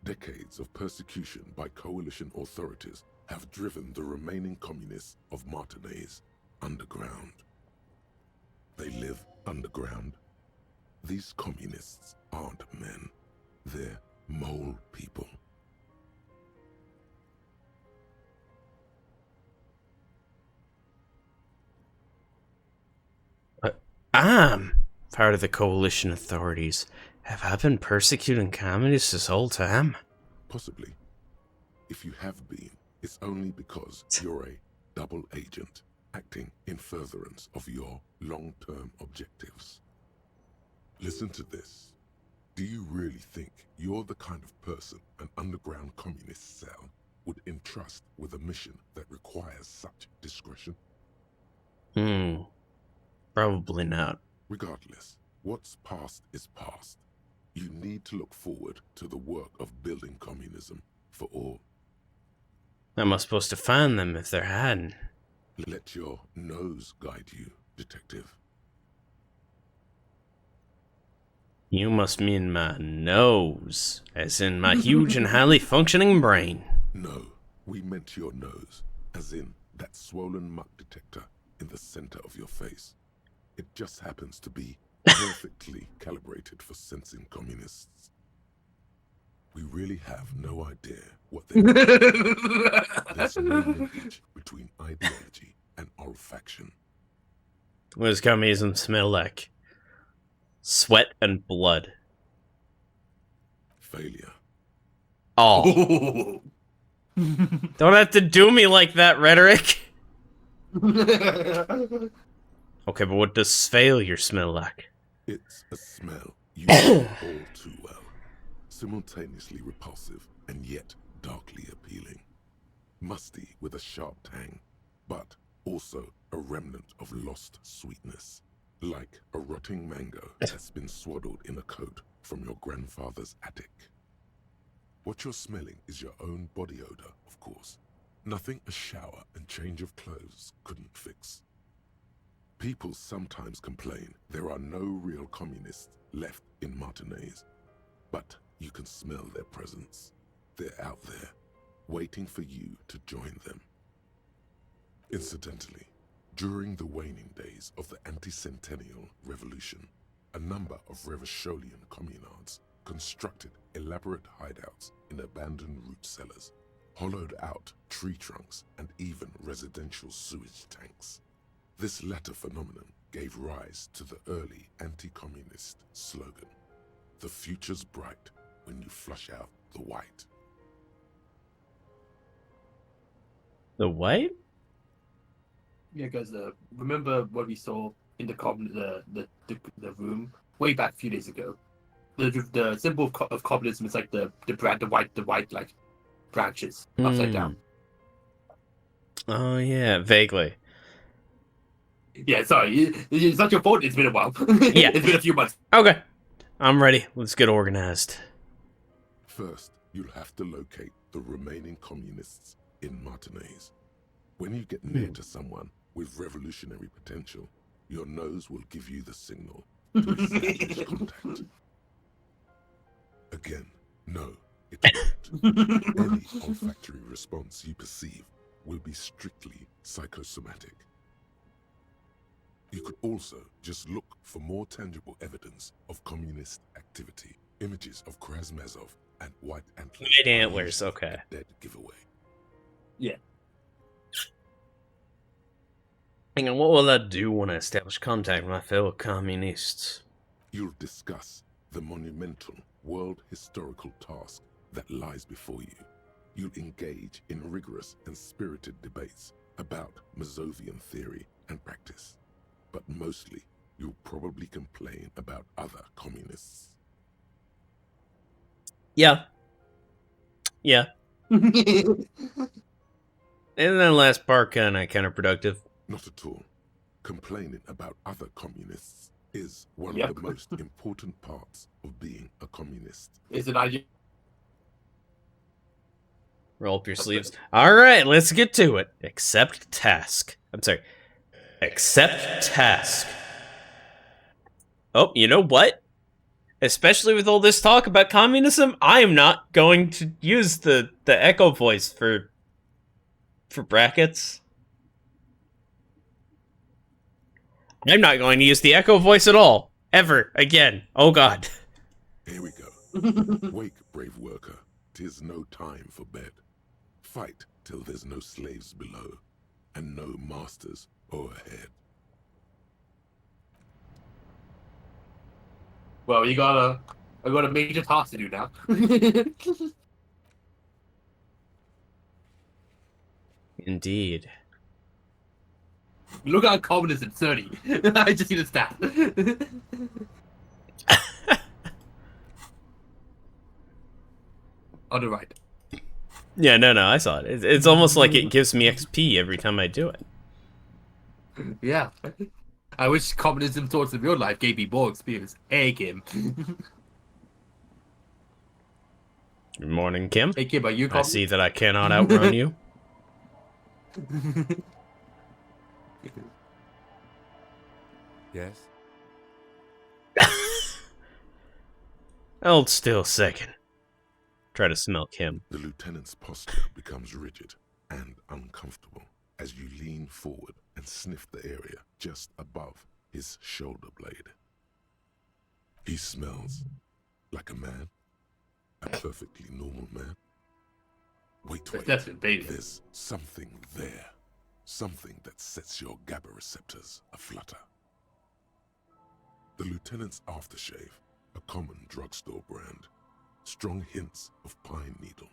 Decades of persecution by coalition authorities have driven the remaining communists of Martinaise underground. They live underground. These communists aren't men. They're mole people. I'm part of the coalition authorities. Have I been persecuting communists this whole time? Possibly. If you have been, it's only because you're a double agent acting in furtherance of your long-term objectives. Listen to this. Do you really think you're the kind of person an underground communist cell would entrust with a mission that requires such discretion? Probably not. Regardless, what's past is past. You need to look forward to the work of building communism for all. How am I supposed to find them if they're hiding? Let your nose guide you, detective. You must mean my nose, as in my huge and highly functioning brain. No, we meant your nose, as in that swollen muck detector in the center of your face. It just happens to be perfectly calibrated for sensing communists. We really have no idea what they do. There's no linkage between ideology and olfaction. What does communism smell like? Sweat and blood. Failure. Oh. Don't have to do me like that, rhetoric. Okay, but what does failure smell like? It's a smell you know all too well. Simultaneously repulsive and yet darkly appealing. Musty with a sharp tang, but also a remnant of lost sweetness. Like a rotting mango that's been swaddled in a coat from your grandfather's attic. What you're smelling is your own body odor, of course. Nothing a shower and change of clothes couldn't fix. People sometimes complain there are no real communists left in Martinaise, but you can smell their presence. They're out there, waiting for you to join them. Incidentally, during the waning days of the anti-centennial revolution, a number of Revacholian communards constructed elaborate hideouts in abandoned root cellars, hollowed out tree trunks, and even residential sewage tanks. This latter phenomenon gave rise to the early anti-communist slogan, "The future's bright when you flush out the white." The white? Yeah, guys. Remember what we saw in the room way back a few days ago? The symbol of communism is like the white like branches upside down. Oh yeah, vaguely. Yeah, sorry, it's not your fault. It's been a while. Yeah, it's been a few months. Okay, I'm ready. Let's get organized. First, you'll have to locate the remaining communists in Martinaise. When you get near to someone with revolutionary potential, your nose will give you the signal to establish contact. Again, no, it won't. Any olfactory response you perceive will be strictly psychosomatic. You could also just look for more tangible evidence of communist activity. Images of Krasmazov and white antlers. White antlers, okay. A dead giveaway. Yeah. Hang on, what will that do when I establish contact with my fellow communists? You'll discuss the monumental world historical task that lies before you. You'll engage in rigorous and spirited debates about Mazovian theory and practice. But mostly, you'll probably complain about other communists. Yeah. Yeah. Isn't that last part kind of counterproductive? Not at all. Complaining about other communists is one of the most important parts of being a communist. Is it idea? Roll up your sleeves. Alright, let's get to it. Accept task. I'm sorry. Accept task. Oh, you know what? Especially with all this talk about communism, I am not going to use the echo voice for brackets. I'm not going to use the echo voice at all. Ever. Again. Oh god. Here we go. Wake, brave worker. 'Tis no time for bed. Fight till there's no slaves below, and no masters o'erhead. Well, I got a major task to do now. Indeed. Look how common is in 30. I just need a stat. On the right. Yeah, no, I saw it. It's almost like it gives me XP every time I do it. Yeah. I wish communism towards the real life gave me more experience. Hey, Kim. Good morning, Kim. Hey, Kim, are you I communist? see that I cannot outrun you. Yes? Hold still a second. Try to smell Kim. The lieutenant's posture becomes rigid and uncomfortable as you lean forward and sniff the area just above his shoulder blade. He smells like a man, a perfectly normal man. Wait. There's something there. Something that sets your GABA receptors aflutter. The lieutenant's aftershave, a common drugstore brand. Strong hints of pine needle.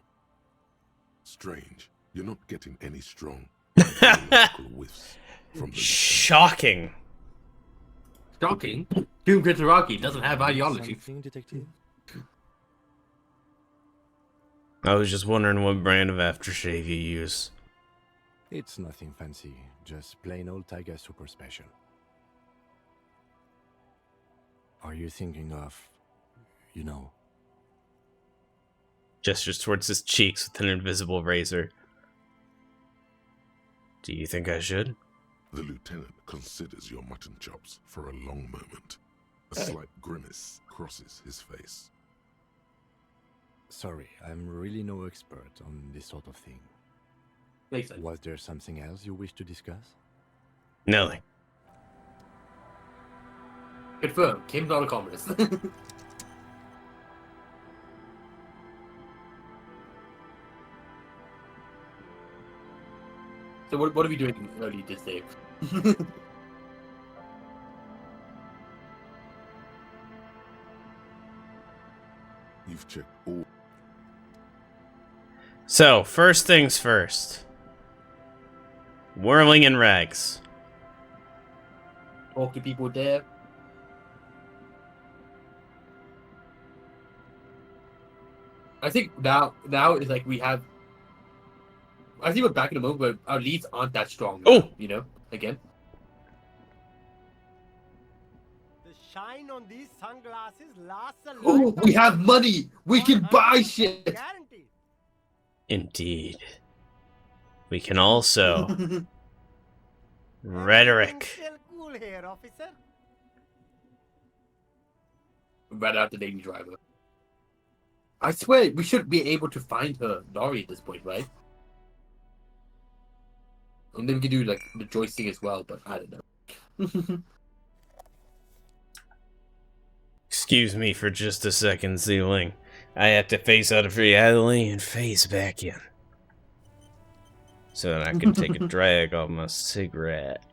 Strange, you're not getting any strong biological whiffs from the Shocking. Shocking? Doom Rocky doesn't have ideology. Detective? I was just wondering what brand of aftershave you use. It's nothing fancy, just plain old Tiger Super Special. Are you thinking of, you know... Gestures towards his cheeks with an invisible razor. Do you think I should? The lieutenant considers your mutton chops for a long moment. A slight grimace crosses his face. Sorry, I'm really no expert on this sort of thing. Makes sense. Was there something else you wish to discuss? Nothing. Confirm, Kim's not a communist. So what are we doing early this day? You've checked all. So, first things first. Whirling in rags. Talk to people there. I think now it's like we have. I think we're back in a moment where our leads aren't that strong. Now, you know, again. The shine on these sunglasses lasts a Oh, lifetime. we have money. We can buy shit. Guaranteed. Indeed. We can also... Rhetoric. Still cool here, officer. Right out the Navy driver. I swear we should be able to find her lorry at this point, right? And then we can do like the joystick as well, but I don't know. Excuse me for just a second, Zeeling. I have to face out of reality and face back in. So that I can take a drag on my cigarette.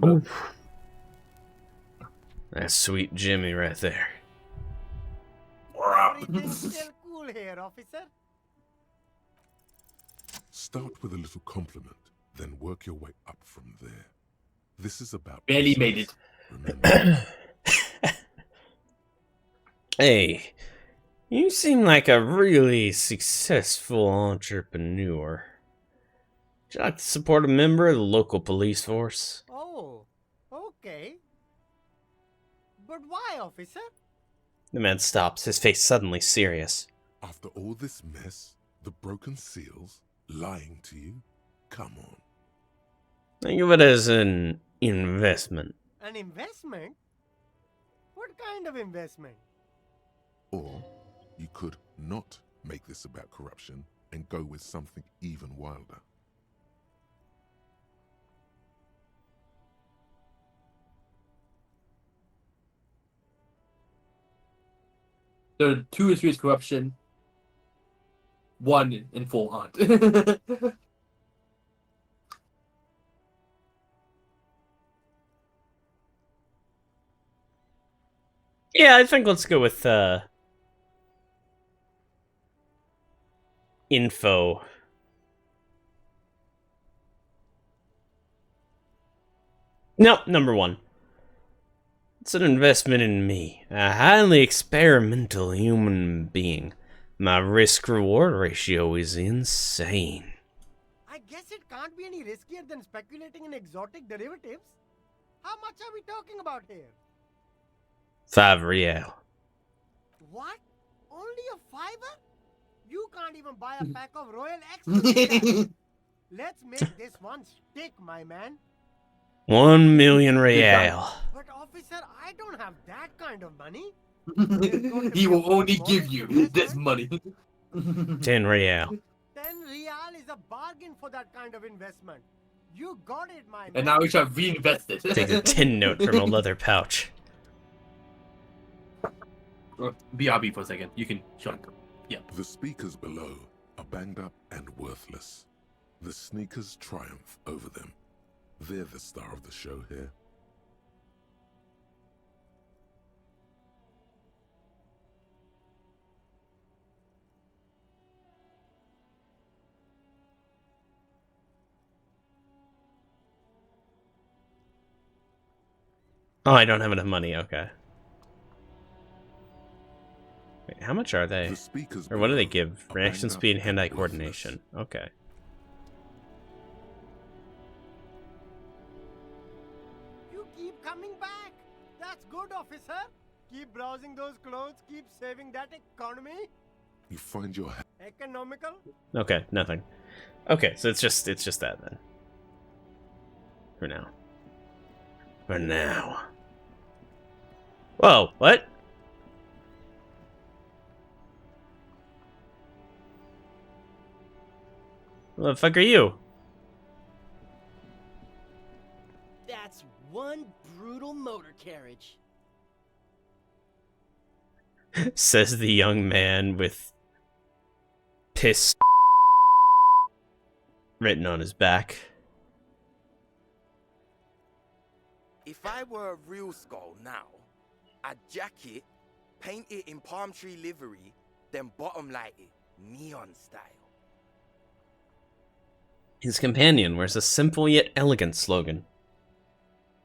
Oof. That's sweet Jimmy right there. Everything's still cool here, officer. Start with a little compliment, then work your way up from there. This is about Barely made it. Remember. Hey, you seem like a really successful entrepreneur. Would you like to support a member of the local police force? Oh, okay. But why, officer? The man stops, his face suddenly serious. After all this mess, the broken seals, lying to you, come on. Think of it as an investment. An investment? What kind of investment? Or you could not make this about corruption and go with something even wilder. There are 2 is serious corruption. 1 in 4 aren't. Yeah, I think let's go with info. No, number 1. It's an investment in me, a highly experimental human being. My risk-reward ratio is insane. I guess it can't be any riskier than speculating in exotic derivatives. How much are we talking about here? 5 real. What? Only a $5? You can't even buy a pack of Royal Extra with that. Let's make this one stick, my man. 1 million real. But officer, I don't have that kind of money. He will only give you this money. 10 real. 10 real is a bargain for that kind of investment. You got it, my man. And now we shall reinvest it. Takes a tin note from a leather pouch. BRB for a second. You can shut. Yeah. The speakers below are banged up and worthless. The sneakers triumph over them. They're the star of the show here. Oh, I don't have enough money, okay. Wait, how much are they? Or what do they give? Reaction speed and hand-eye coordination. Okay. You keep coming back. That's good, officer. Keep browsing those clothes. Keep saving that economy. You find your Economical. Okay, nothing. Okay, so it's just that then. For now. For now. Whoa, what? What the fuck are you? That's one brutal motor carriage. Says the young man with piss written on his back. If I were a real skull now, I'd jack it, paint it in palm tree livery, then bottom light it, neon style. His companion wears a simple yet elegant slogan.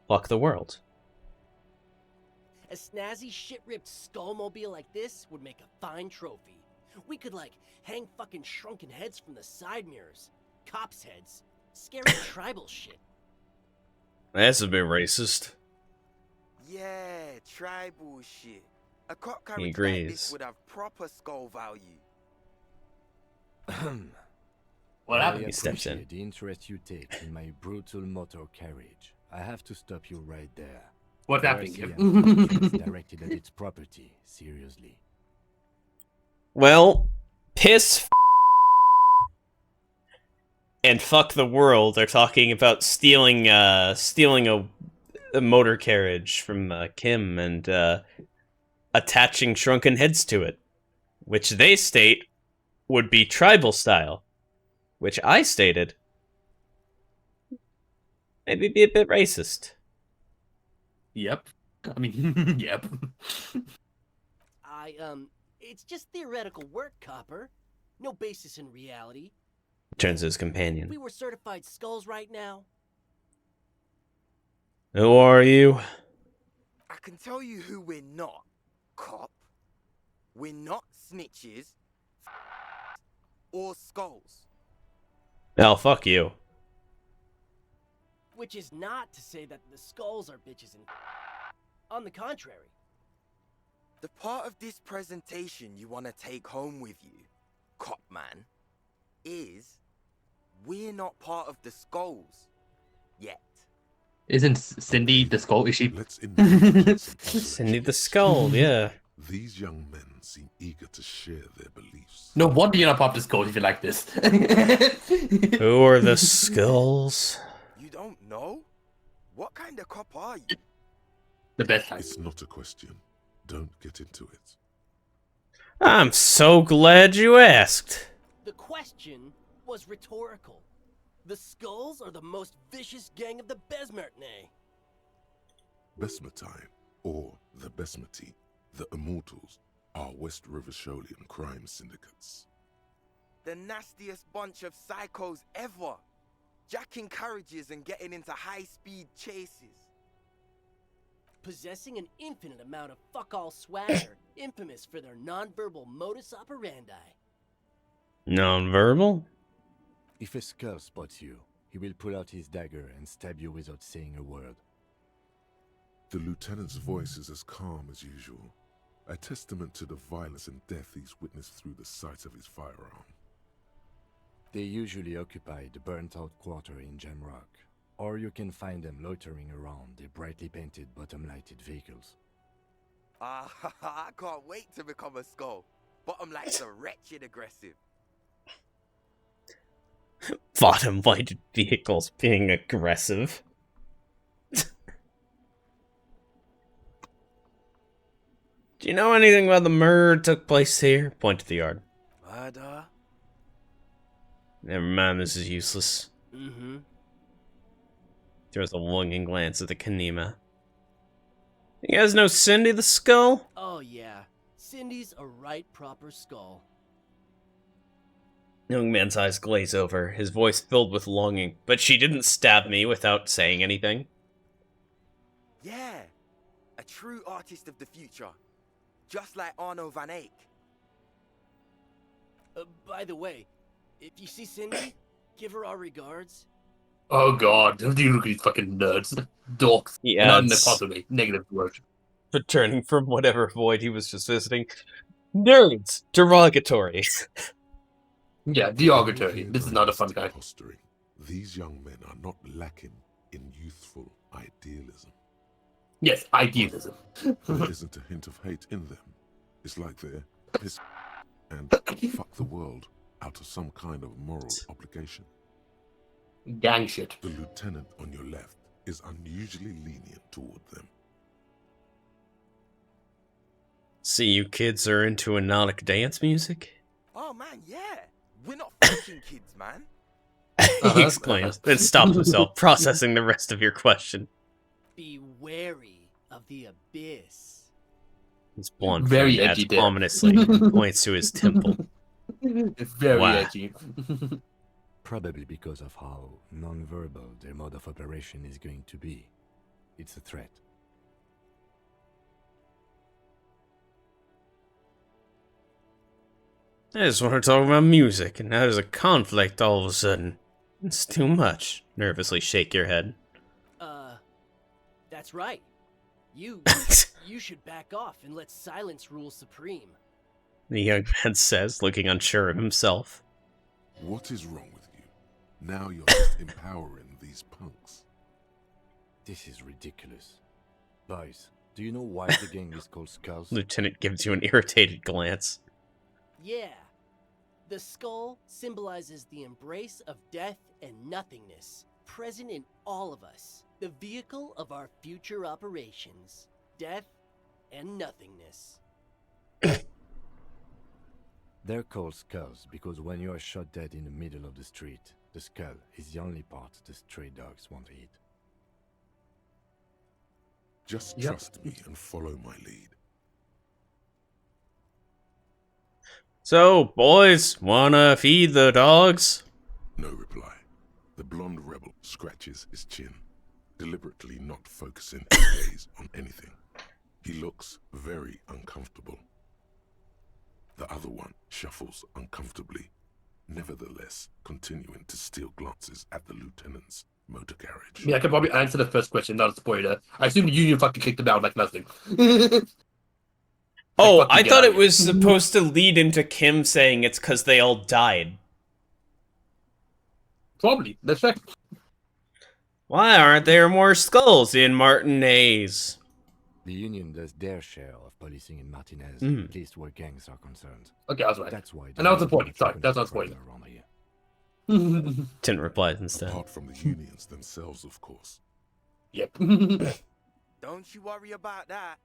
Fuck the world. A snazzy shit-ripped skullmobile like this would make a fine trophy. We could, like, hang fucking shrunken heads from the side mirrors. Cops' heads. Scary tribal shit. That's a bit racist. Yeah, tribal shit. A cop He carriage like agrees. this would have proper skull value. What I happened? He steps in. appreciate the interest you take in my brutal motor carriage. I have to stop you right there. What's happening? Mercy and vengeance directed at its property, seriously. Well, piss and fuck the world are talking about stealing a motor carriage from Kim and attaching shrunken heads to it, which they state would be tribal style, which I stated maybe be a bit racist. Yep. I mean, yep. It's just theoretical work, Copper. No basis in reality. Turns to his If companion. we were certified skulls right now. Who are you? I can tell you who we're not, cop. We're not snitches or skulls. Oh, fuck you. Which is not to say that the skulls are bitches and on the contrary. The part of this presentation you want to take home with you, cop man, is we're not part of the skulls yet. Isn't Cindy the skull? Is she? Cindy the skull, yeah. These young men seem eager to share their beliefs. No wonder you're not part of the skull if you like this. Who are the skulls? You don't know? What kind of cop are you? The best kind. It's not a question. Don't get into it. I'm so glad you asked. The question was rhetorical. The skulls are the most vicious gang of the Besmertne. Besmatine, or the Besmati, the Immortals, are West River Sholian crime syndicates. The nastiest bunch of psychos ever. Jacking carriages and getting into high-speed chases. Possessing an infinite amount of fuck-all swagger, infamous for their non-verbal modus operandi. Non-verbal? If a skull spots you, he will pull out his dagger and stab you without saying a word. The lieutenant's voice is as calm as usual, a testament to the violence and death he's witnessed through the sight of his firearm. They usually occupy the burnt-out quarter in Jamrock, or you can find them loitering around their brightly painted bottom-lighted vehicles. I can't wait to become a skull. Bottom light's a wretched aggressive. Bottom-lighted vehicles being aggressive. Do you know anything about the murder that took place here? Point to the yard. Murder? Never mind, this is useless. Mm-hmm. Throws a longing glance at the Kanema. You guys know Cindy the Skull? Oh yeah, Cindy's a right proper skull. Young man's eyes glaze over, his voice filled with longing. But she didn't stab me without saying anything. Yeah, a true artist of the future. Just like Arno van Eyck. By the way, if you see Cindy, give her our regards. Oh god, do you look at these fucking nerds? Dorks. Yeah, Not in a possibly negative word. Returning from whatever void he was just visiting. Nerds! Derogatory. Yeah, derogatory. This is not a fun guy. Posturing. These young men are not lacking in youthful idealism. Yes, idealism. There isn't a hint of hate in them. It's like they're piss and fuck the world out of some kind of moral obligation. Gang shit. The lieutenant on your left is unusually lenient toward them. See, you kids are into hypnotic dance music? Oh man, yeah. We're not fucking kids, man. He exclaims, then stops himself, processing the rest of your question. Be wary of the abyss. His blonde Very friend edgy adds there. ominously and points to his temple. Very edgy. Probably because of how non-verbal their mode of operation is going to be. It's a threat. I just want to talk about music, and now there's a conflict all of a sudden. It's too much. Nervously shake your head. That's right. You should back off and let silence rule supreme. The young man says, looking unsure of himself. What is wrong with you? Now you're just empowering these punks. This is ridiculous. Boys, do you know why the gang is called Skulls? Lieutenant gives you an irritated glance. Yeah. The skull symbolizes the embrace of death and nothingness, present in all of us. The vehicle of our future operations. Death and nothingness. They're called skulls because when you are shot dead in the middle of the street, the skull is the only part the stray dogs want to eat. Just trust me and follow my lead. So, boys, wanna feed the dogs? No reply. The blonde rebel scratches his chin, deliberately not focusing his gaze on anything. He looks very uncomfortable. The other one shuffles uncomfortably, nevertheless continuing to steal glances at the lieutenant's motor carriage. Yeah, I can probably answer the first question, not a spoiler. I assume the Union fucking kicked him out like nothing. Oh, I thought it was supposed to lead into Kim saying it's because they all died. Probably. That's right. Why aren't there more skulls in Martinez? The Union does their share of policing in Martinez, at least where gangs are concerned. Okay, I was right. That's why. And that was the point. Sorry, that's not spoiler. Didn't reply instead. Apart from the unions themselves, of course. Yep. Don't you worry about that.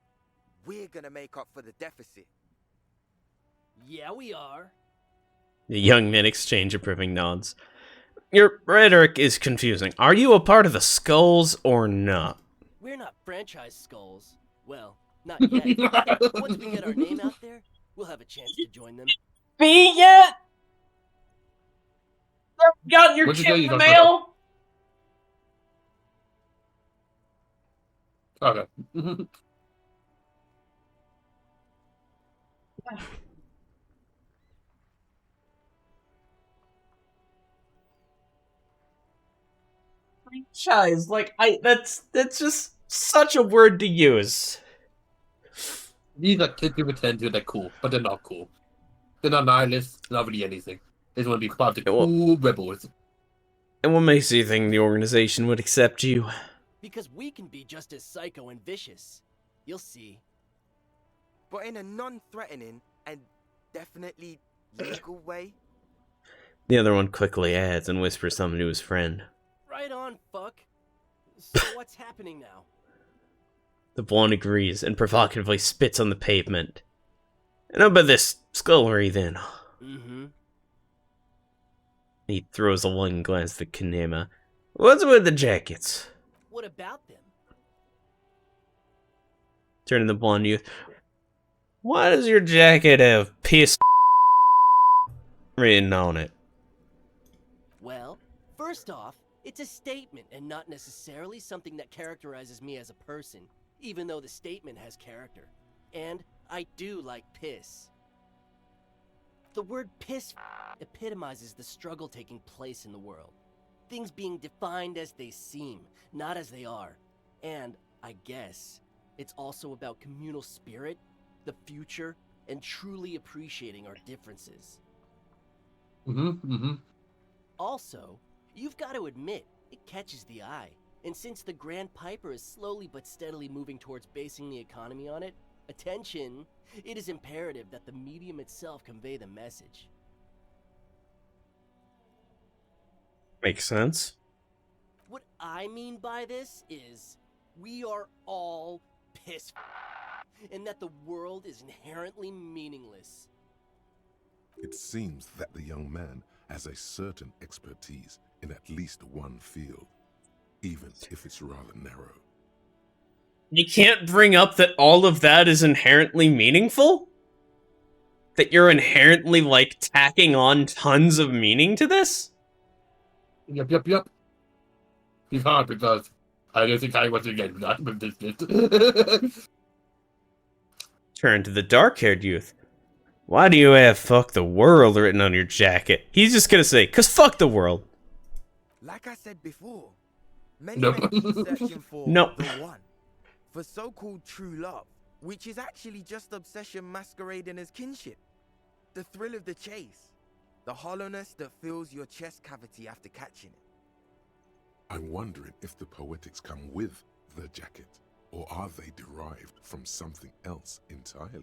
We're gonna make up for the deficit. Yeah, we are. The young men exchange approving nods. Your rhetoric is confusing. Are you a part of the Skulls or not? We're not franchise skulls. Well, not yet. Once we get our name out there, we'll have a chance to join them. Me yet? Got your What'd you kid say in you the got mail? Okay. Franchise, like that's just such a word to use. These are kids who pretend to they're cool, but they're not cool. They're not nihilists, not really anything. They just want to be part of the cool rebels. And what makes you think the organization would accept you? Because we can be just as psycho and vicious. You'll see. But in a non-threatening and definitely legal way. The other one quickly adds and whispers something to his friend. Right on, fuck. So what's happening now? The blonde agrees and provocatively spits on the pavement. And how about this scullery then? Mm-hmm. He throws a longing glance at Kanema. What's with the jackets? What about them? Turning the blonde youth. Why does your jacket have piss written on it? Well, first off, it's a statement and not necessarily something that characterizes me as a person, even though the statement has character. And I do like piss. The word piss epitomizes the struggle taking place in the world. Things being defined as they seem, not as they are. And, I guess, it's also about communal spirit, the future, and truly appreciating our differences. Also, you've got to admit, it catches the eye. And since the Grand Piper is slowly but steadily moving towards basing the economy on it, attention, it is imperative that the medium itself convey the message. Makes sense. What I mean by this is, we are all piss and that the world is inherently meaningless. It seems that the young man has a certain expertise in at least one field, even if it's rather narrow. You can't bring up that all of that is inherently meaningful? That you're inherently, like, tacking on tons of meaning to this? Yep. He's hard because I don't think I was to get that with this bit. Turn to the dark-haired youth. Why do you have "fuck the world" written on your jacket? He's just gonna say, "'cause fuck the world." Like I said before, many Nope. may be searching for Nope. the one, for so-called true love, which is actually just obsession masquerading as kinship. The thrill of the chase, the hollowness that fills your chest cavity after catching it. I'm wondering if the poetics come with the jacket, or are they derived from something else entirely?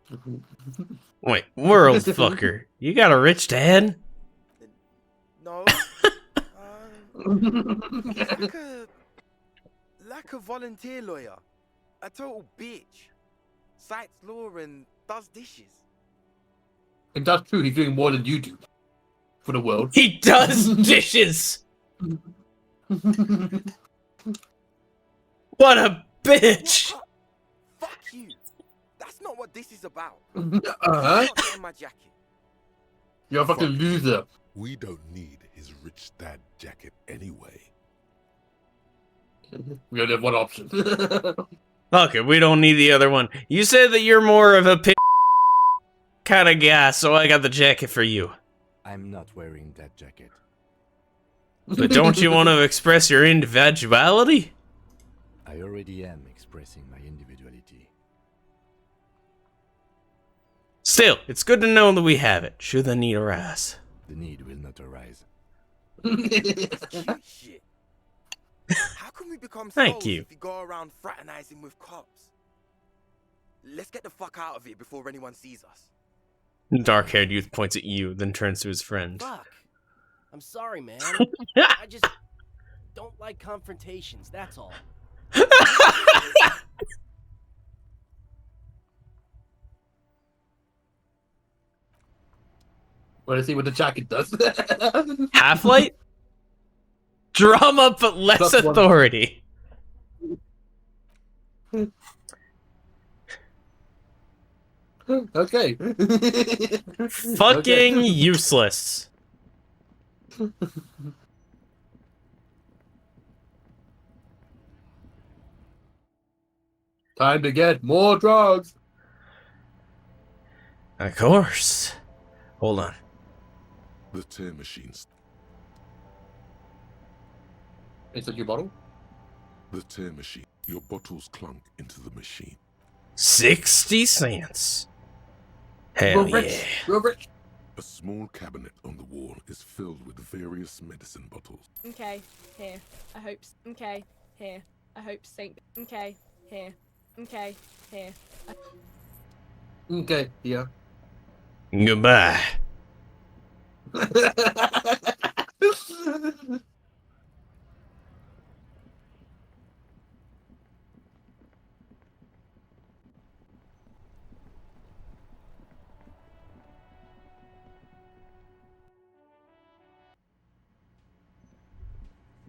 Wait, world fucker. You got a rich dad? No. He's like a volunteer lawyer. A total bitch. Cites law and does dishes. And that's true, he's doing more than you do for the world. He does dishes! What a bitch! Fuck you. That's not what this is about. Uh-huh. I'm not getting my jacket. You're a fucking loser. We don't need his rich dad jacket anyway. We only have one option. Okay, we don't need the other one. You said that you're more of a kind of guy, so I got the jacket for you. I'm not wearing that jacket. But don't you want to express your individuality? I already am expressing my individuality. Still, it's good to know that we have it, should the need arise. The need will not arise. Cute shit. How can we become Thank souls you. if we go around fraternizing with cops? Let's get the fuck out of here before anyone sees us. Dark-haired youth points at you, then turns to his friend. Fuck. I'm sorry, man. I just don't like confrontations, that's all. Wanna see what the jacket does? Half-light? Drama, but less Plus one. authority. Okay. Fucking Okay. useless. Time to get more drugs. Of course. Hold on. The tear machines. Insert your bottle? The tear machine. Your bottles clunk into the machine. 60 cents. Hell We're rich. yeah. We're rich. A small cabinet on the wall is filled with various medicine bottles. Okay, here. I hope. Okay, here. I hope Saint. Okay, here. Okay, here. Okay, yeah. Goodbye.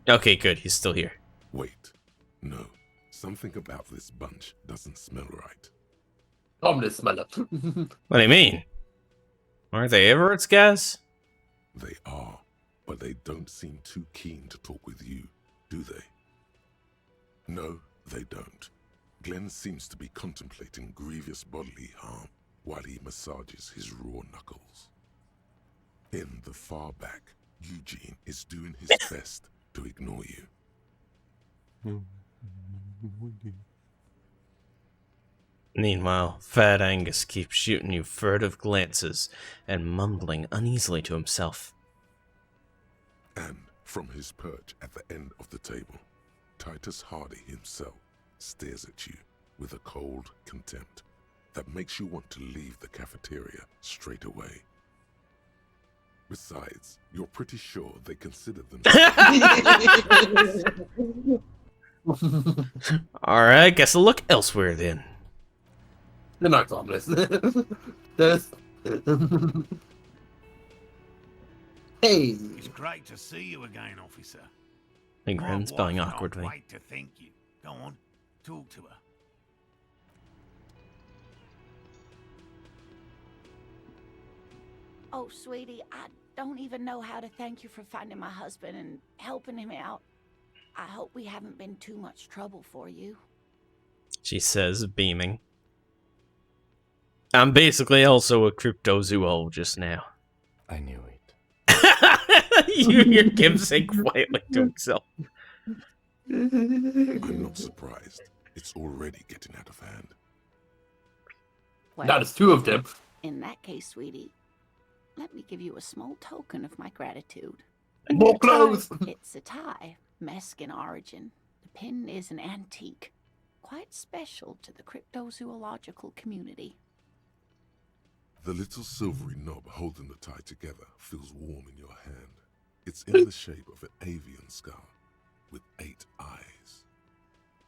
Okay, good. He's still here. Wait. No. Something about this bunch doesn't smell right. Ominous smeller. What do you mean? Aren't they Everett's guys? They are, but they don't seem too keen to talk with you, do they? No, they don't. Glenn seems to be contemplating grievous bodily harm while he massages his raw knuckles. In the far back, Eugene is doing his best to ignore you. Meanwhile, Fat Angus keeps shooting you furtive glances and mumbling uneasily to himself. And from his perch at the end of the table, Titus Hardy himself stares at you with a cold contempt that makes you want to leave the cafeteria straight away. Besides, you're pretty sure they consider themselves. Alright, guess I'll look elsewhere then. They're not harmless. There's... Hey. It's great to see you again, officer. He My grins, wife spelling can't awkwardly. wait to thank you. Go on, talk to her. Oh, sweetie, I don't even know how to thank you for finding my husband and helping him out. I hope we haven't been too much trouble for you. She says, beaming. I'm basically also a cryptozoologist now. I knew it. You hear Kim say quietly to himself. I'm not surprised. It's already getting out of hand. Well, Now there's two of them. In that case, sweetie, let me give you a small token of my gratitude. More clothes! It's a tie, Mesk in origin. The pin is an antique, quite special to the cryptozoological community. The little silvery knob holding the tie together feels warm in your hand. It's in the shape of an avian skull with 8 eyes.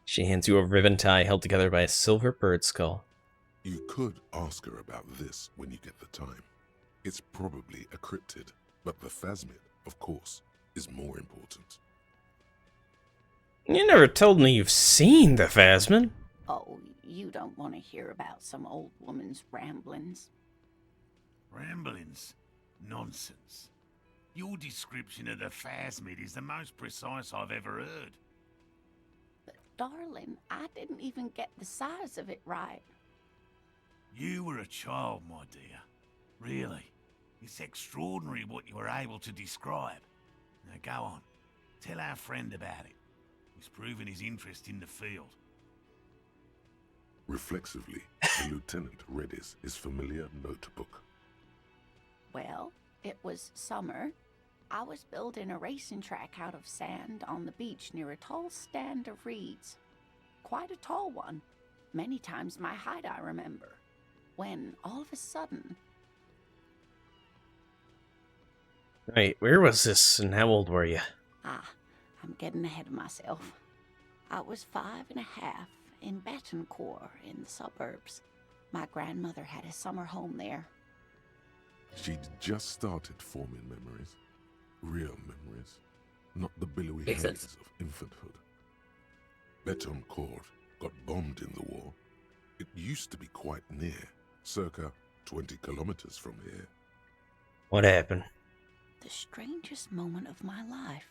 She hands you a ribbon tie held together by a silver bird skull. You could ask her about this when you get the time. It's probably a cryptid, but the phasmid, of course, is more important. You never told me you've seen the phasmid. Oh, you don't want to hear about some old woman's ramblings. Ramblings? Nonsense. Your description of the phasmid is the most precise I've ever heard. But darling, I didn't even get the size of it right. You were a child, my dear. Really. It's extraordinary what you were able to describe. Now go on. Tell our friend about it. He's proven his interest in the field. Reflexively, the lieutenant read his familiar notebook. Well, it was summer. I was building a racing track out of sand on the beach near a tall stand of reeds. Quite a tall one. Many times my height, I remember. When, all of a sudden... Right, where was this and how old were you? I'm getting ahead of myself. I was 5 and a half in Betancourt in the suburbs. My grandmother had a summer home there. She'd just started forming memories. Real memories. Not the billowy Makes haze sense. of infanthood. Betancourt got bombed in the war. It used to be quite near, circa 20 kilometers from here. What happened? The strangest moment of my life.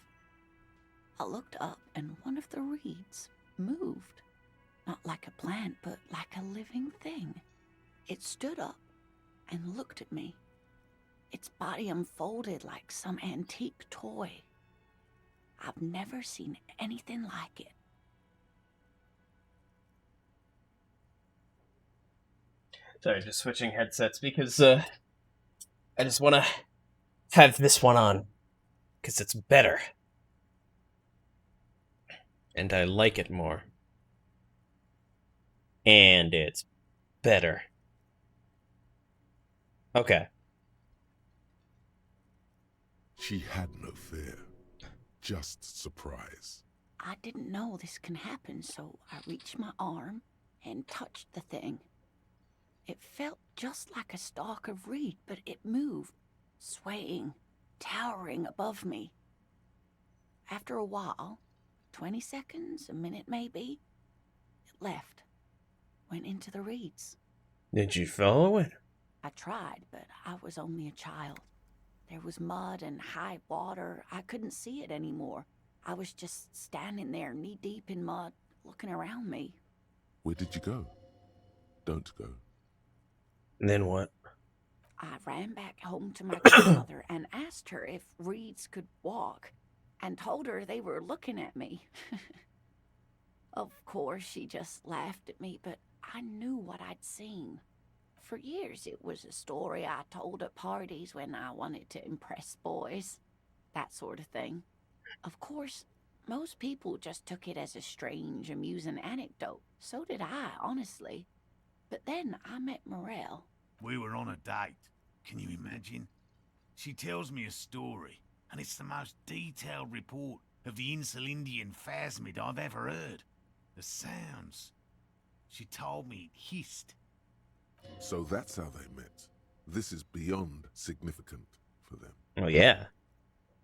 I looked up and one of the reeds moved. Not like a plant, but like a living thing. It stood up and looked at me. Its body unfolded like some antique toy. I've never seen anything like it. Sorry, just switching headsets because I just want to have this one on because it's better. And I like it more. And it's better. Okay. She had no fear, just surprise. I didn't know this can happen, so I reached my arm and touched the thing. It felt just like a stalk of reed, but it moved, swaying, towering above me. After a while, 20 seconds, a minute maybe, it left, went into the reeds. Did you follow it? I tried, but I was only a child. There was mud and high water. I couldn't see it anymore. I was just standing there, knee-deep in mud, looking around me. Where did you go? Don't go. And then what? I ran back home to my grandmother and asked her if reeds could walk, and told her they were looking at me. Of course, she just laughed at me, but I knew what I'd seen. For years, it was a story I told at parties when I wanted to impress boys. That sort of thing. Of course, most people just took it as a strange, amusing anecdote. So did I, honestly. But then I met Morel. We were on a date. Can you imagine? She tells me a story, and it's the most detailed report of the Insulindian phasmid I've ever heard. The sounds. She told me it hissed. So that's how they met. This is beyond significant for them. Oh, yeah.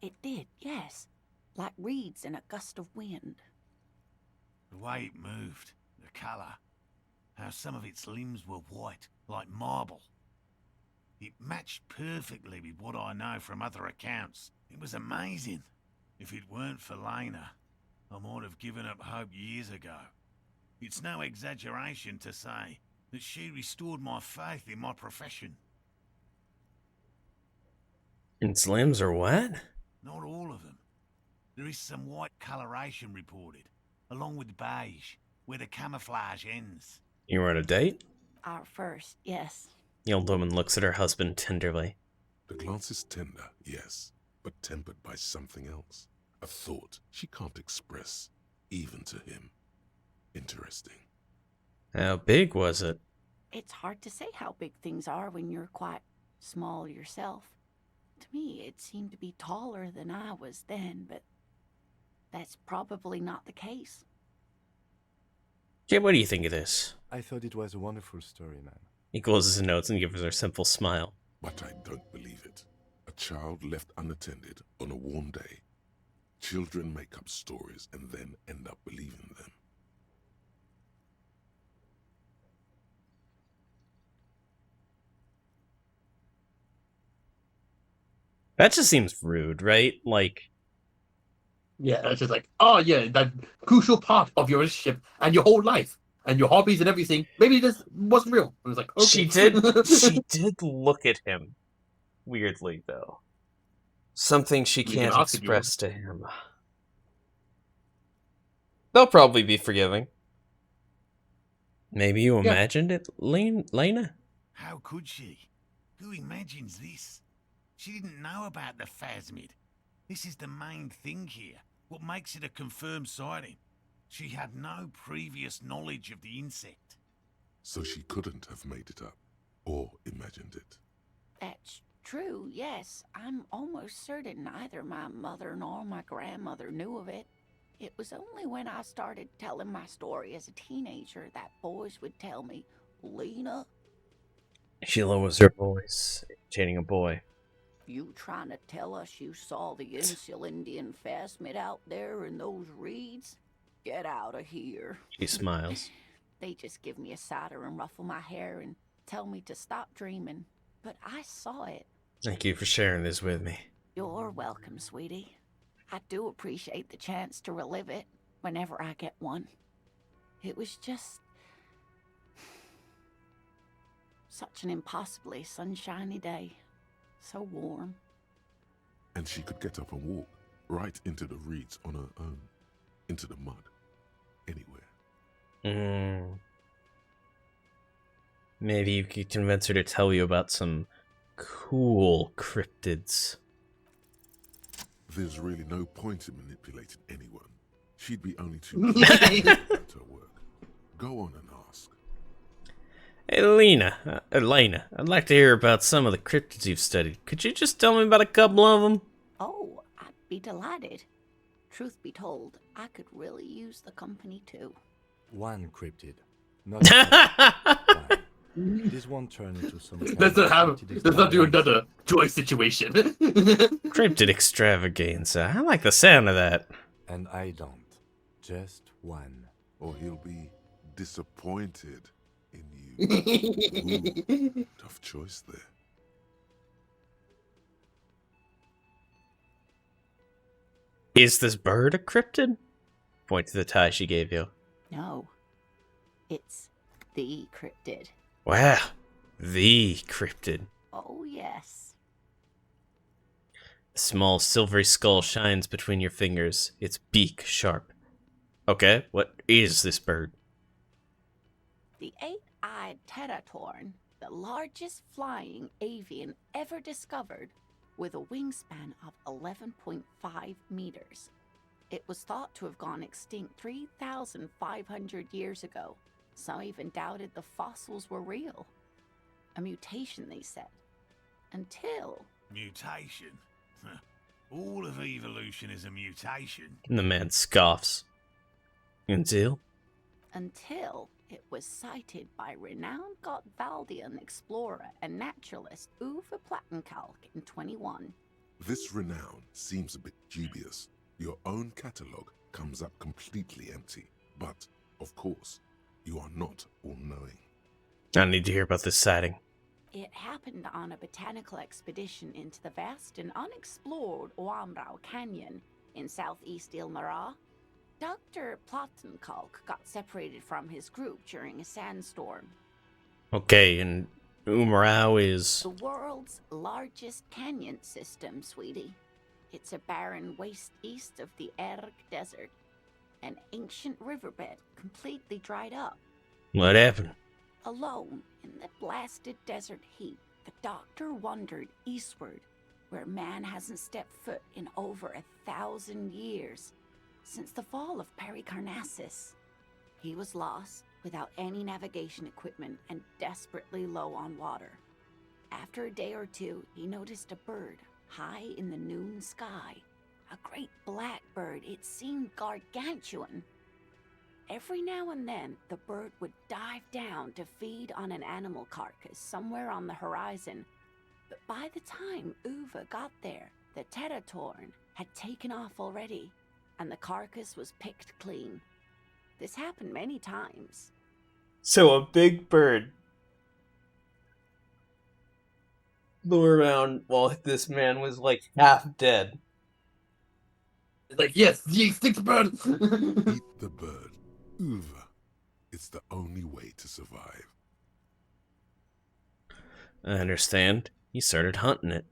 It did, yes. Like reeds in a gust of wind. The way it moved, the colour, how some of its limbs were white, like marble. It matched perfectly with what I know from other accounts. It was amazing. If it weren't for Lena, I might have given up hope years ago. It's no exaggeration to say that she restored my faith in my profession. Its limbs are what? Not all of them. There is some white coloration reported, along with beige, where the camouflage ends. You were on a date? Our first, yes. The old woman looks at her husband tenderly. The glance is tender, yes, but tempered by something else. A thought she can't express, even to him. Interesting. How big was it? It's hard to say how big things are when you're quite small yourself. To me, it seemed to be taller than I was then, but that's probably not the case. Jay, what do you think of this? I thought it was a wonderful story, man. He closes his notes and gives her a simple smile. But I don't believe it. A child left unattended on a warm day. Children make up stories and then end up believing them. That just seems rude, right? Like, Yeah, it's just like, oh yeah, that crucial part of your relationship and your whole life and your hobbies and everything. Maybe this wasn't real. It was like, okay. she did look at him weirdly, though. Something she You can can't ask if you want. express to him. They'll probably be forgiving. Maybe you imagined it, Lena? How could she? Who imagines this? She didn't know about the phasmid. This is the main thing here. What makes it a confirmed sighting? She had no previous knowledge of the insect. So she couldn't have made it up or imagined it. That's true, yes. I'm almost certain neither my mother nor my grandmother knew of it. It was only when I started telling my story as a teenager that boys would tell me, Lena, She lowers her voice, imitating a boy. you trying to tell us you saw the Insulindian phasmid out there in those reeds? Get out of here. She smiles. They just give me a cider and ruffle my hair and tell me to stop dreaming. But I saw it. Thank you for sharing this with me. You're welcome, sweetie. I do appreciate the chance to relive it whenever I get one. It was just such an impossibly sunshiny day. So warm. And she could get up and walk right into the reeds on her own. Into the mud. Anywhere. Maybe you could convince her to tell you about some cool cryptids. There's really no point in manipulating anyone. She'd be only too keen to her work. Go on and ask. Hey, Elena, I'd like to hear about some of the cryptids you've studied. Could you just tell me about a couple of them? Oh, I'd be delighted. Truth be told, I could really use the company too. One cryptid. Not this won't turn into some kind Let's not do another joy situation. Cryptid extravaganza. I like the sound of that. And I don't. Just one. Or he'll be disappointed in you. Ooh, tough choice there. Is this bird a cryptid? Point to the tie she gave you. No. It's the cryptid. Wow. The cryptid. Oh, yes. A small silvery skull shines between your fingers, its beak sharp. Okay, what is this bird? The eight-eyed teratorn, the largest flying avian ever discovered, with a wingspan of 11.5 meters. It was thought to have gone extinct 3,500 years ago. Some even doubted the fossils were real. A mutation, they said. Until... Mutation? All of evolution is a mutation. And the man scoffs. Until it was sighted by renowned Gotvaldian explorer and naturalist Uwe Plattenkalk in 21. This renown seems a bit dubious. Your own catalogue comes up completely empty. But, of course, you are not all-knowing. I need to hear about this sighting. It happened on a botanical expedition into the vast and unexplored Oamrau Canyon in southeast Ilmara. Dr. Plattenkalk got separated from his group during a sandstorm. Okay, and Umarau is... The world's largest canyon system, sweetie. It's a barren waste east of the Erg Desert. An ancient riverbed completely dried up. What happened? Alone in the blasted desert heat, the doctor wandered eastward, where man hasn't stepped foot in over 1,000 years, since the fall of Pericarnassus. He was lost, without any navigation equipment and desperately low on water. After a day or two, he noticed a bird high in the noon sky. A great black bird. It seemed gargantuan. Every now and then, the bird would dive down to feed on an animal carcass somewhere on the horizon. But by the time Uwe got there, the Teratorn had taken off already, and the carcass was picked clean. This happened many times. So a big bird flew around while this man was like half dead. Like, yes, the extinct bird. Eat the bird. Uwe. It's the only way to survive. I understand. He started hunting it.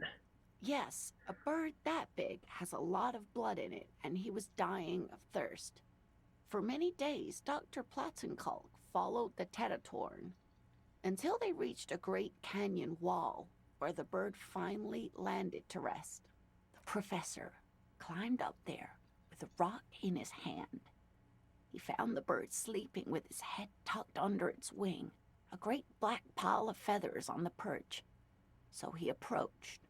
Yes, a bird that big has a lot of blood in it, and he was dying of thirst. For many days, Dr. Platzenkalk followed the Teratorn until they reached a great canyon wall where the bird finally landed to rest. The professor climbed up there with a rock in his hand. He found the bird sleeping with his head tucked under its wing, a great black pile of feathers on the perch. So he approached,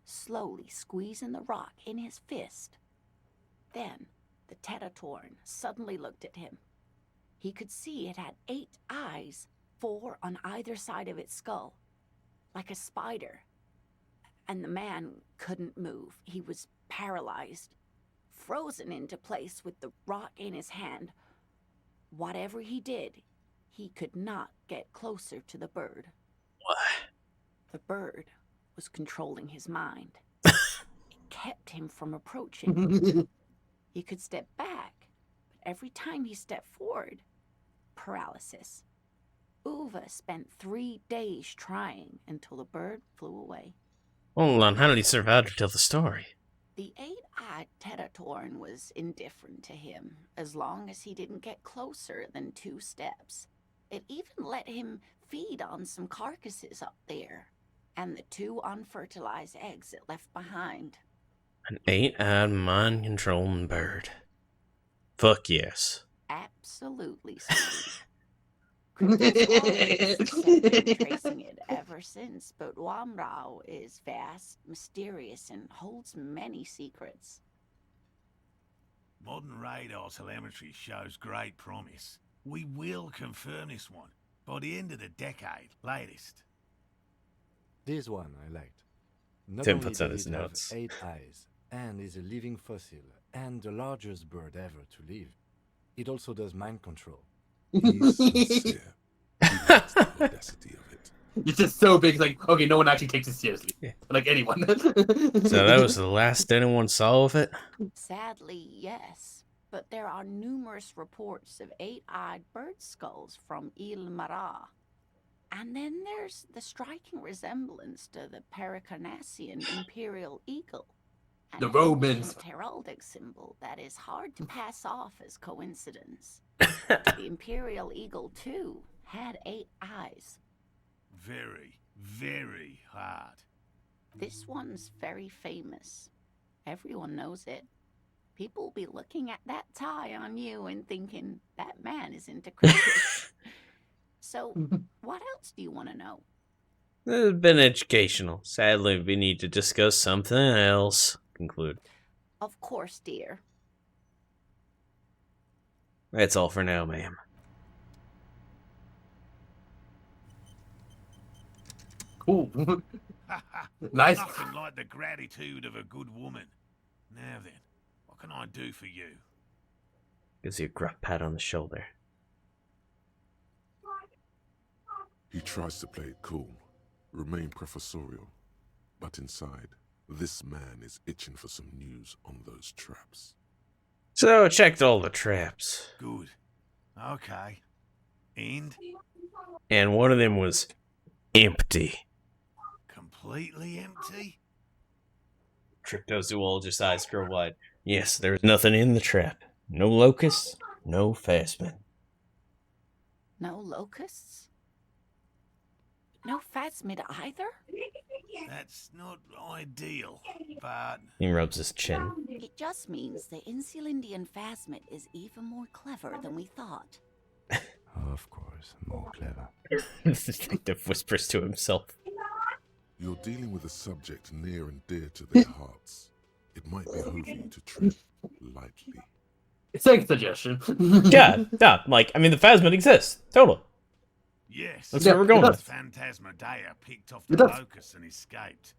slowly squeezing the rock in his fist. Then the Teratorn suddenly looked at him. He could see it had 8 eyes, 4 on either side of its skull, like a spider. And the man couldn't move. He was paralyzed, frozen into place with the rock in his hand. Whatever he did, he could not get closer to the bird. What? The bird was controlling his mind. It kept him from approaching. He could step back, but every time he stepped forward, paralysis. Uwe spent 3 days trying until the bird flew away. Hold on, how did he survive to tell the story? The 8-eyed Teratorn was indifferent to him, as long as he didn't get closer than 2 steps. It even let him feed on some carcasses up there, and the 2 unfertilized eggs it left behind. An 8-eyed mind-controlling bird. Fuck yes. Absolutely, sweetie. Been tracing it ever since, but Wamrau is vast, mysterious, and holds many secrets. Modern radar telemetry shows great promise. We will confirm this one by the end of the decade, latest. This one I liked. Not Tim only puts on does his it have notes. 8 eyes and is a living fossil and the largest bird ever to live, it also does mind control. He's sincere. He likes the audacity of it. It's just so big, it's like, okay, no one actually takes it seriously. Yeah. Like anyone. So that was the last anyone saw of it? Sadly, yes. But there are numerous reports of 8-eyed bird skulls from Ilmara. And then there's the striking resemblance to the Pericarnassian imperial eagle. The Romans. A heraldic symbol that is hard to pass off as coincidence. The imperial eagle, too, had 8 eyes. Very, very hard. This one's very famous. Everyone knows it. People will be looking at that tie on you and thinking, that man is into cricket. So, what else do you want to know? It's been educational. Sadly, we need to discuss something else. Conclude. Of course, dear. That's all for now, ma'am. Cool. Nice. Nothing like the gratitude of a good woman. Now then, what can I do for you? Gives you a gruff pat on the shoulder. He tries to play it cool, remain professorial, but inside, this man is itching for some news on those traps. So, checked all the traps. Good. Okay. And one of them was empty. Completely empty? Cryptozoologist's eyes grow wide. Yes, there's nothing in the trap. No locusts, no phasmin. No locusts? No phasmid either? That's not ideal, but... He rubs his chin. It just means the Insulindian phasmid is even more clever than we thought. Of course, more clever. The detective whispers to himself. You're dealing with a subject near and dear to their hearts. It might behoove you to tread lightly. Thanks, suggestion. Yeah, like, I mean, the Phasmid exists. Totally. Yes, That's where we're going with. Phantasmadea picked off It the does. locust and escaped.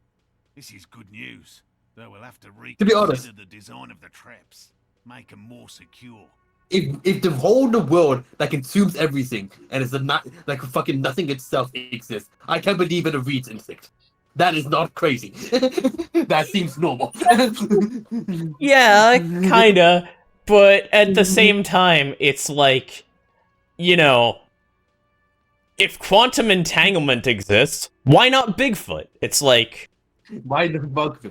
This is good news, though we'll have to be honest- reconsider the design of the traps, make them more secure. If the whole the world that consumes everything and is not like fucking nothing itself exists, I can't believe in a Reed's instinct. That is not crazy. That seems normal. Yeah, kinda. But at the same time, it's like, you know, if quantum entanglement exists, why not Bigfoot? It's like... Why the fuck?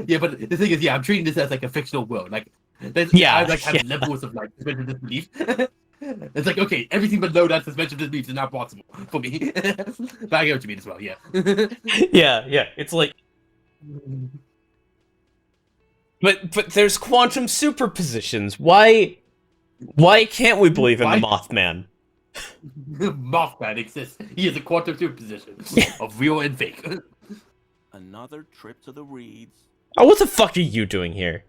Yeah, but the thing is, I'm treating this as like a fictional world. Like, Yeah, I like have levels of like suspension of disbelief. It's like, okay, everything below that suspension of disbelief is not possible for me. But I get what you mean as well. Yeah. yeah, it's like... But there's quantum superpositions. Why can't we believe in the Mothman? Mothman exists. He is a quantum superposition of real and fake. Another trip to the Reeds. Oh, what the fuck are you doing here?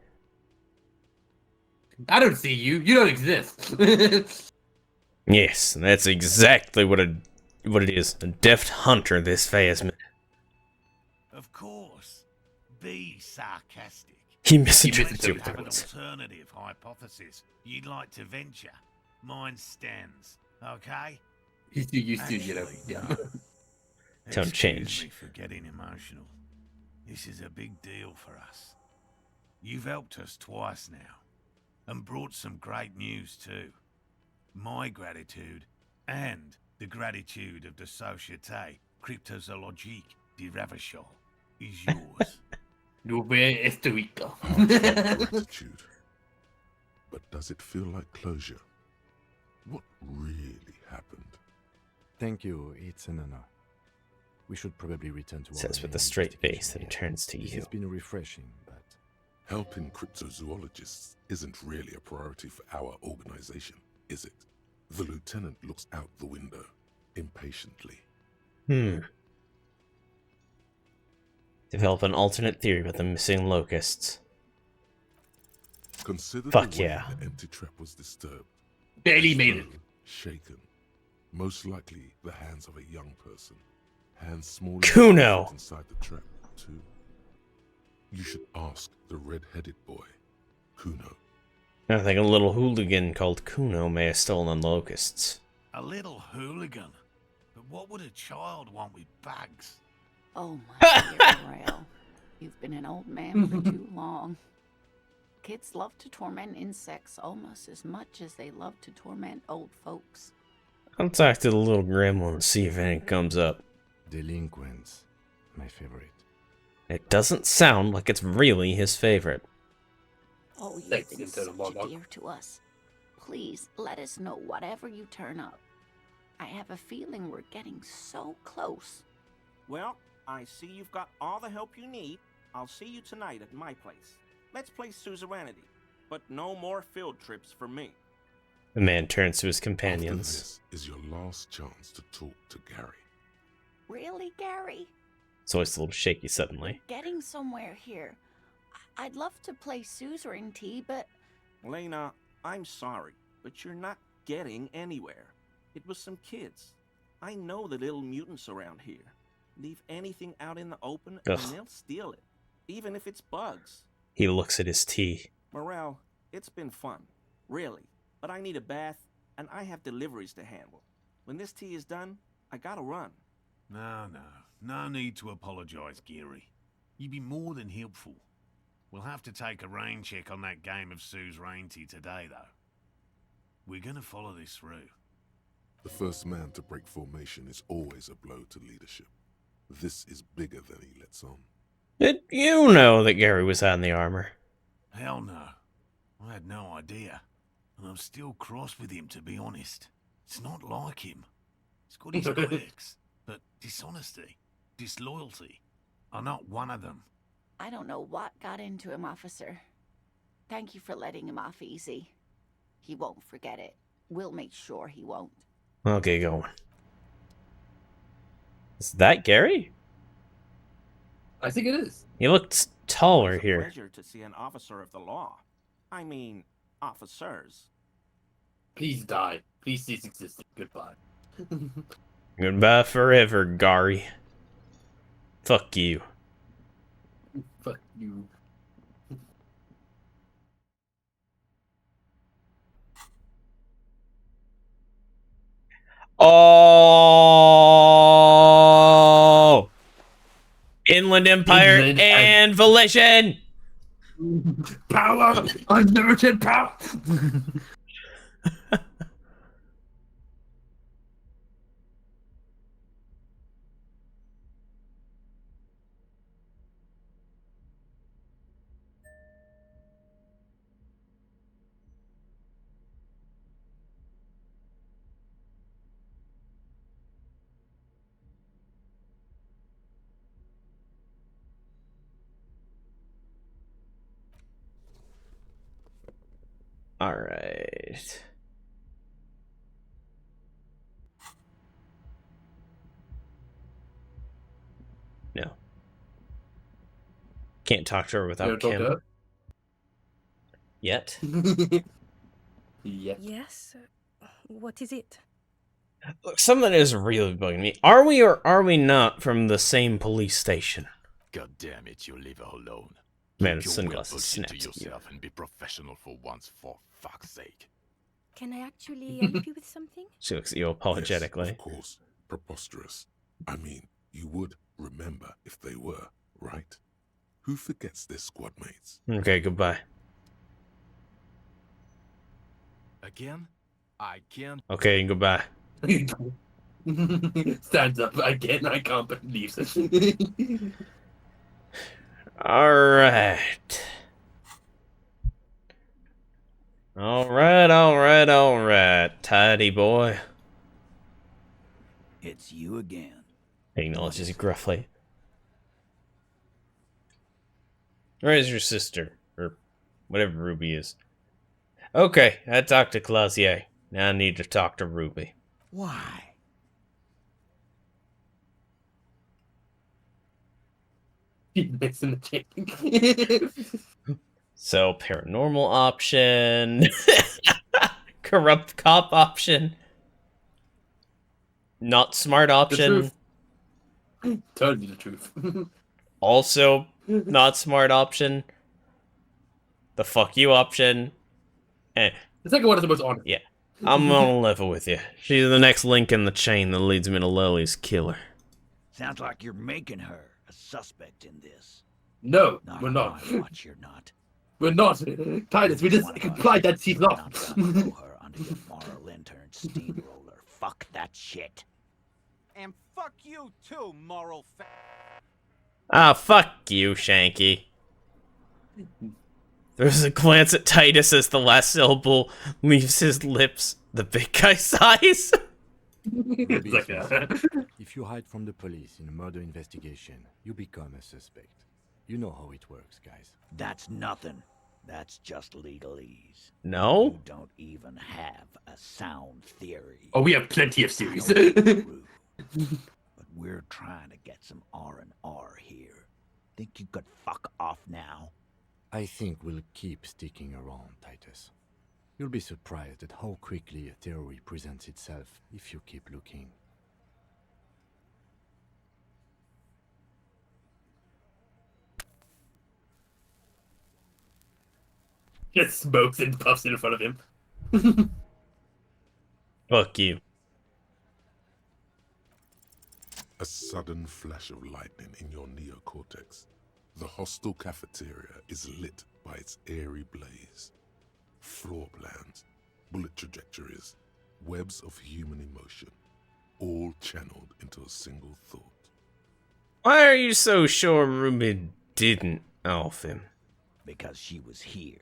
I don't see you. You don't exist. Yes, that's exactly what it is. A deft hunter, this Phasmid. Of course. Be sarcastic. He misinterpreted Unless you have an words. alternative hypothesis you'd like to venture. Mine stands, okay? He's too used to, you know. Yeah. Don't Excuse change. me for getting emotional. This is a big deal for us. You've helped us twice now, and brought some great news too. My gratitude, and the gratitude of the Société Cryptozoologique de Ravachol, is yours. Nube estoico. Gratitude. But does it feel like closure? What really happened? Thank you, it's an honor. We should probably return to Says our with main a straight investigation face and here. turns to This you. has been refreshing, but Helping cryptozoologists isn't really a priority for our organization, is it? The lieutenant looks out the window, impatiently. Develop an alternate theory about the missing locusts. Consider Fuck the way yeah. the empty trap was disturbed. Barely As made it. though Shaken. Most likely the hands of a young person. Hands smaller Kuno. than the foot inside the trap, too. You should ask the red-headed boy, Kuno. I think a little hooligan called Kuno may have stolen the locusts. A little hooligan? But what would a child want with bags? Oh my dear Rail, you've been an old man for too long. Kids love to torment insects almost as much as they love to torment old folks. I'll talk to the little gremlin and see if anything comes up. delinquents, my favorite. It doesn't sound like it's really his favorite. Oh, you've Thanks, been Lieutenant such a Warlock. dear to us. Please, let us know whatever you turn up. I have a feeling we're getting so close. Well, I see you've got all the help you need. I'll see you tonight at my place. Let's play suzerainty, but no more field trips for me. The man turns to his After companions. this is your last chance to talk to Gary. Really, Gary? His voice a little shaky suddenly. Getting somewhere here. I'd love to play suzerainty, but Lena, I'm sorry, but you're not getting anywhere. It was some kids. I know the little mutants around here. Leave anything out in the open Ugh. and they'll steal it, even if it's bugs. He looks at his tea. Morale, it's been fun, really, but I need a bath and I have deliveries to handle. When this tea is done, I gotta run. No need to apologize, Geary. You'd be more than helpful. We'll have to take a rain check on that game of suzerainty today, though. We're gonna follow this through. The first man to break formation is always a blow to leadership. This is bigger than he lets on. Did you know that Gary was out in the armor? Hell no. I had no idea. And I'm still cross with him, to be honest. It's not like him. He's got his quirks. But dishonesty, disloyalty are not one of them. I don't know what got into him, officer. Thank you for letting him off easy. He won't forget it. We'll make sure he won't. Okay, go on. Is that Gary? I think it is. He looked taller It's a here. pleasure to see an officer of the law. I mean, officers. Please die. Please cease existing. Goodbye. Goodbye forever, Gary. Fuck you. Fuck you. Oh! Inland Empire Inland and Volition! Power! Unlimited power! Alright. No. Can't talk to her without Talk to Kim. her? Yet. Yeah. Yes? What is it? Look, something is really bugging me. Are we or are we not from the same police station? God damn it, you leave her alone. Man, Keep his your weird sunglasses bullshit snaps to at you. yourself and be professional for once, for fuck's sake. Can I actually help you with something? She looks at you apologetically. Yes, of course. Preposterous. I mean, you would remember if they were, right? Who forgets their squad mates? Okay, goodbye. Again? I can't. Okay, goodbye. Stands up again. I can't believe it. Alright. Alright. Tidy boy. It's you again. He acknowledges you gruffly. Where is your sister? Or whatever Ruby is. Okay, I talked to Clausier. Now I need to talk to Ruby. Why? Mixing the chicken. So, paranormal option. Corrupt cop option. Not smart option. Totally the truth. Also, not smart option. The fuck you option. The second one is the most honest. Yeah. I'm on a level with you. She's the next link in the chain that leads me to Lily's killer. Sounds like you're making her a suspect in this. No, Not we're on not. my watch, you're not. We're not. Titus, we just implied that she's not. Not gonna throw her under your moral intern steamroller. Fuck that shit. And fuck you too, moral Ah, fuck you, Shanky. There's a glance at Titus as the last syllable leaves his lips. The big guy sighs. If you hide from the police in a murder investigation, you become a suspect. You know how it works, guys. That's nothing. That's just legalese. No? You don't even have a sound theory. Oh, we have plenty of series. But we're trying to get some R&R here. Think you could fuck off now? I think we'll keep sticking around, Titus. You'll be surprised at how quickly a theory presents itself if you keep looking. Just smokes and puffs in front of him. Fuck you. A sudden flash of lightning in your neocortex. The hostel cafeteria is lit by its airy blaze. Floor plans, bullet trajectories, webs of human emotion, all channeled into a single thought. Why are you so sure Ruby didn't off him? Because she was here,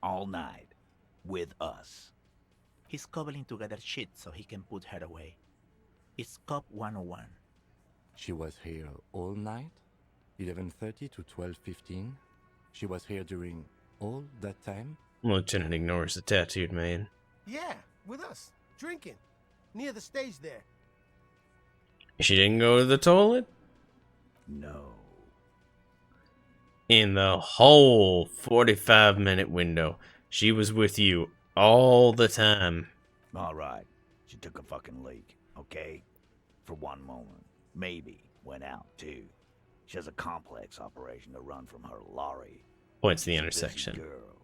all night, with us. He's cobbling together shit so he can put her away. It's Cop 101. She was here all night? 11:30 to 12:15? She was here during all that time? Lieutenant ignores the tattooed man. Yeah, with us, drinking. near the stage there. She didn't go to the toilet? No. In the whole 45-minute window, she was with you all the time. All right. She took a fucking leak, okay? For one moment. Maybe went out, too. She has a complex operation to run from her lorry. Points to the She's a busy intersection. girl.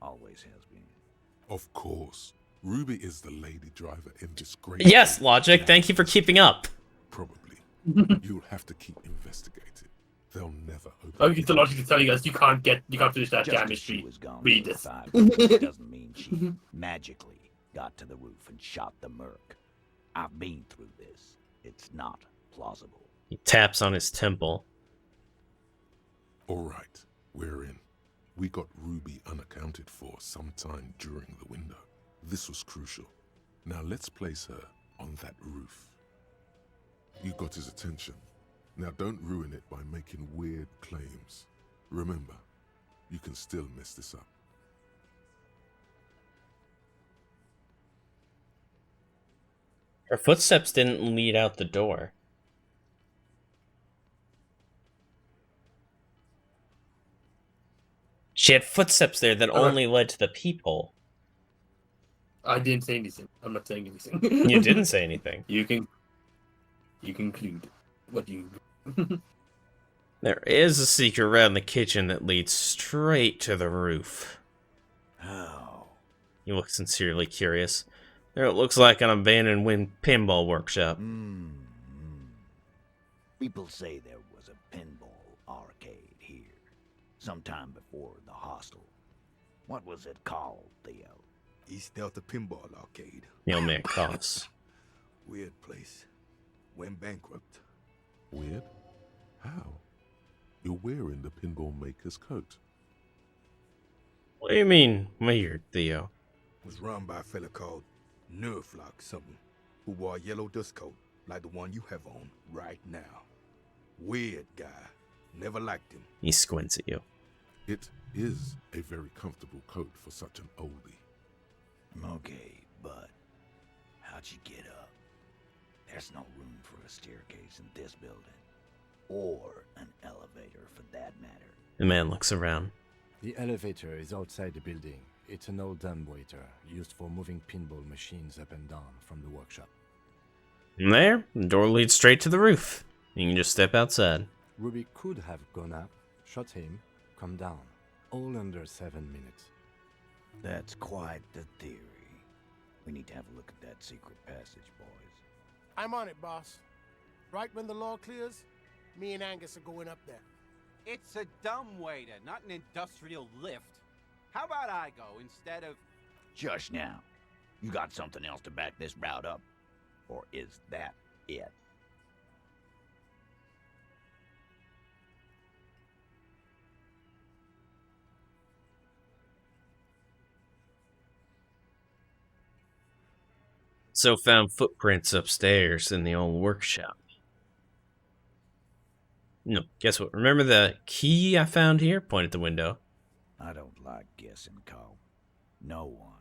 Always has been. Of course. Ruby is the lady driver in disgrace. Yes, Logic, thank you for keeping up. Probably. You'll have to keep investigating. They'll never open. I think the logic is telling us you can't finish that Just damn 'cause she mystery. was gone Read for this. 5 minutes doesn't mean she magically got to the roof and shot the merc. I've been through this. It's not plausible. He taps on his temple. All right, we're in. We got Ruby unaccounted for sometime during the window. This was crucial. Now let's place her on that roof. You got his attention. Now don't ruin it by making weird claims. Remember, you can still mess this up. Her footsteps didn't lead out the door. She had footsteps there that only led to the peephole. I didn't say anything. I'm not saying anything. You didn't say anything. You conclude what you. There is a secret around the kitchen that leads straight to the roof. How? You look sincerely curious. There it looks like an abandoned pinball workshop. People say there was a pinball arcade here, sometime before the hostel. What was it called, Theo? East Delta Pinball Arcade. The old man coughs. Weird place. Went bankrupt. Weird? How? You're wearing the pinball maker's coat. What do you mean, weird, Theo? Was run by a fella called Nerflock something, who wore a yellow dust coat like the one you have on right now. Weird guy. Never liked him. He squints at you. It is a very comfortable coat for such an oldie. Okay, but how'd you get up? There's no room for a staircase in this building. Or an elevator, for that matter. The man looks around. The elevator is outside the building. It's an old dumbwaiter used for moving pinball machines up and down from the workshop. From there, the door leads straight to the roof. You can just step outside. Ruby could have gone up, shot him, come down. All under 7 minutes. That's quite the theory. We need to have a look at that secret passage, boys. I'm on it, boss. Right when the law clears, me and Angus are going up there. It's a dumbwaiter, not an industrial lift. How about I go instead of... Just now. You got something else to back this route up? Or is that it? So found footprints upstairs in the old workshop. No, guess what? Remember the key I found here? Point at the window. I don't like guessing, Cole. No one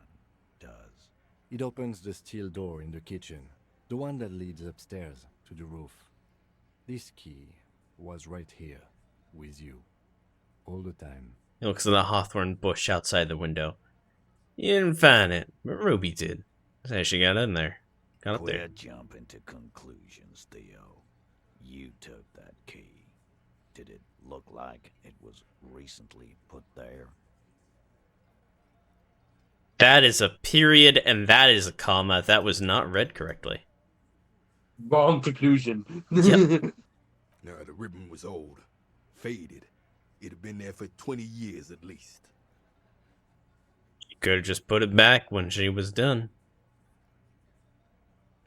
does. It opens the steel door in the kitchen, the one that leads upstairs to the roof. This key was right here, with you, all the time. He looks at the hawthorn bush outside the window. You didn't find it, but Ruby did. That's how she got in there. Got up there. Quit jumping to conclusions, Theo. You took that key. Did it look like it was recently put there? That is a period and that is a comma. That was not read correctly. Wrong conclusion. Yep. Now, the ribbon was old, faded. It had been there for 20 years at least. You could have just put it back when she was done.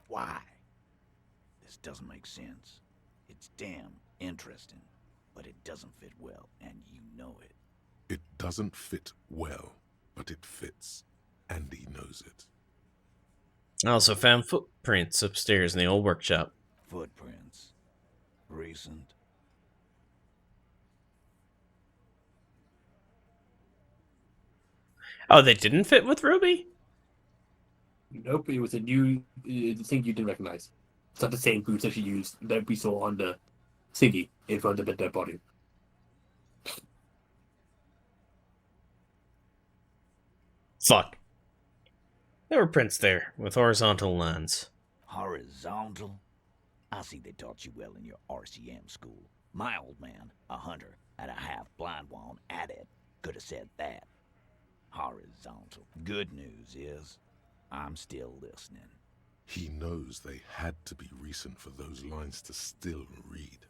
Why? This doesn't make sense. It's damn interesting, but it doesn't fit well, and you know it. It doesn't fit well, but it fits. Andy knows it. I also found footprints upstairs in the old workshop. Footprints. Recent. Oh, they didn't fit with Ruby? Nope, it was a new thing you didn't recognize. It's not the same boots that she used that we saw on the thingy in front of the dead body. Fuck. There were prints there, with horizontal lines. Horizontal? I see they taught you well in your RCM school. My old man, a hunter, and a half-blind one at it, could have said that. Horizontal. Good news is, I'm still listening. He knows they had to be recent for those lines to still read.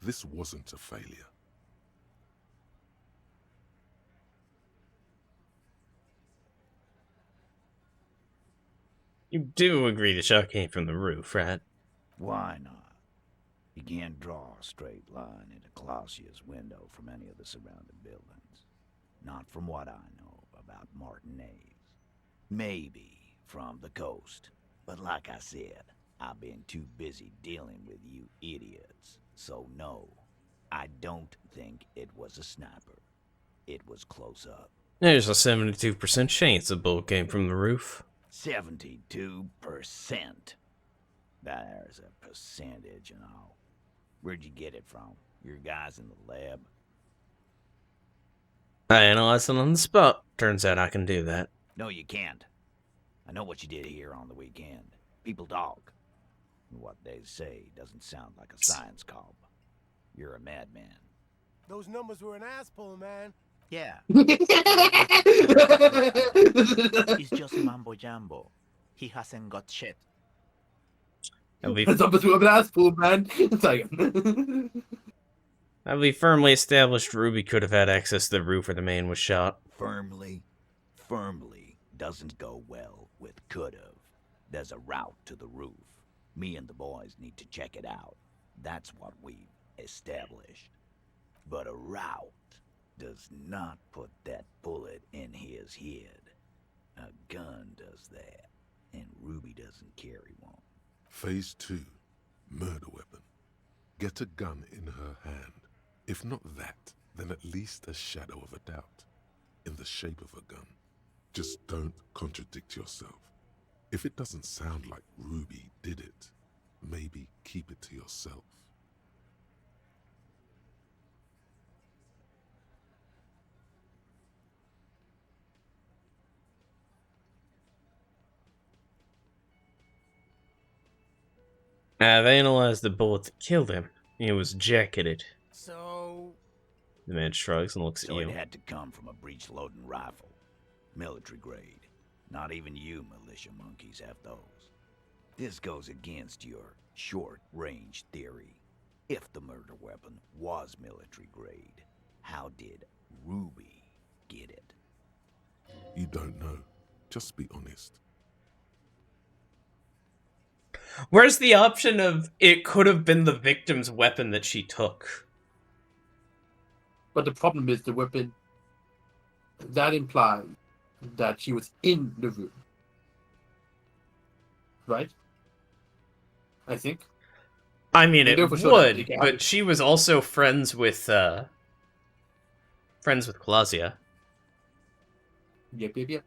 This wasn't a failure. You do agree the shot came from the roof, right? Why not? You can't draw a straight line into Clausia's window from any of the surrounding buildings. Not from what I know about Martinez. Maybe from the coast. But like I said, I've been too busy dealing with you idiots. So no, I don't think it was a sniper. It was close up. There's a 72% chance the bullet came from the roof. 72%. There's a percentage and all. Where'd you get it from? Your guys in the lab? I analyzed it on the spot. Turns out I can do that. No, you can't. I know what you did here on the weekend. People talk. And what they say doesn't sound like a science cob. You're a madman. Those numbers were an asshole, man. Yeah. It's just mambo jumbo. He hasn't got shit. And we firmly established Ruby could have had access to the roof where the man was shot. Firmly doesn't go well with could've. There's a route to the roof. Me and the boys need to check it out. That's what we've established. But a route does not put that bullet in his head. A gun does that, and Ruby doesn't carry one. Phase 2. Murder weapon. Get a gun in her hand. If not that, then at least a shadow of a doubt. In the shape of a gun. Just don't contradict yourself. If it doesn't sound like Ruby did it, maybe keep it to yourself. I've analyzed the bullet that killed him. It was jacketed. So... The man shrugs and looks at So you. it had to come from a breech-loading rifle. Military grade. Not even you militia monkeys have those. This goes against your short-range theory. If the murder weapon was military grade, how did Ruby get it? You don't know. Just be honest. Where's the option of it could have been the victim's weapon that she took? But the problem is the weapon. That implies that she was in the room. Right? I think. I mean, it would, sure but she was also friends with Clausia. Yep.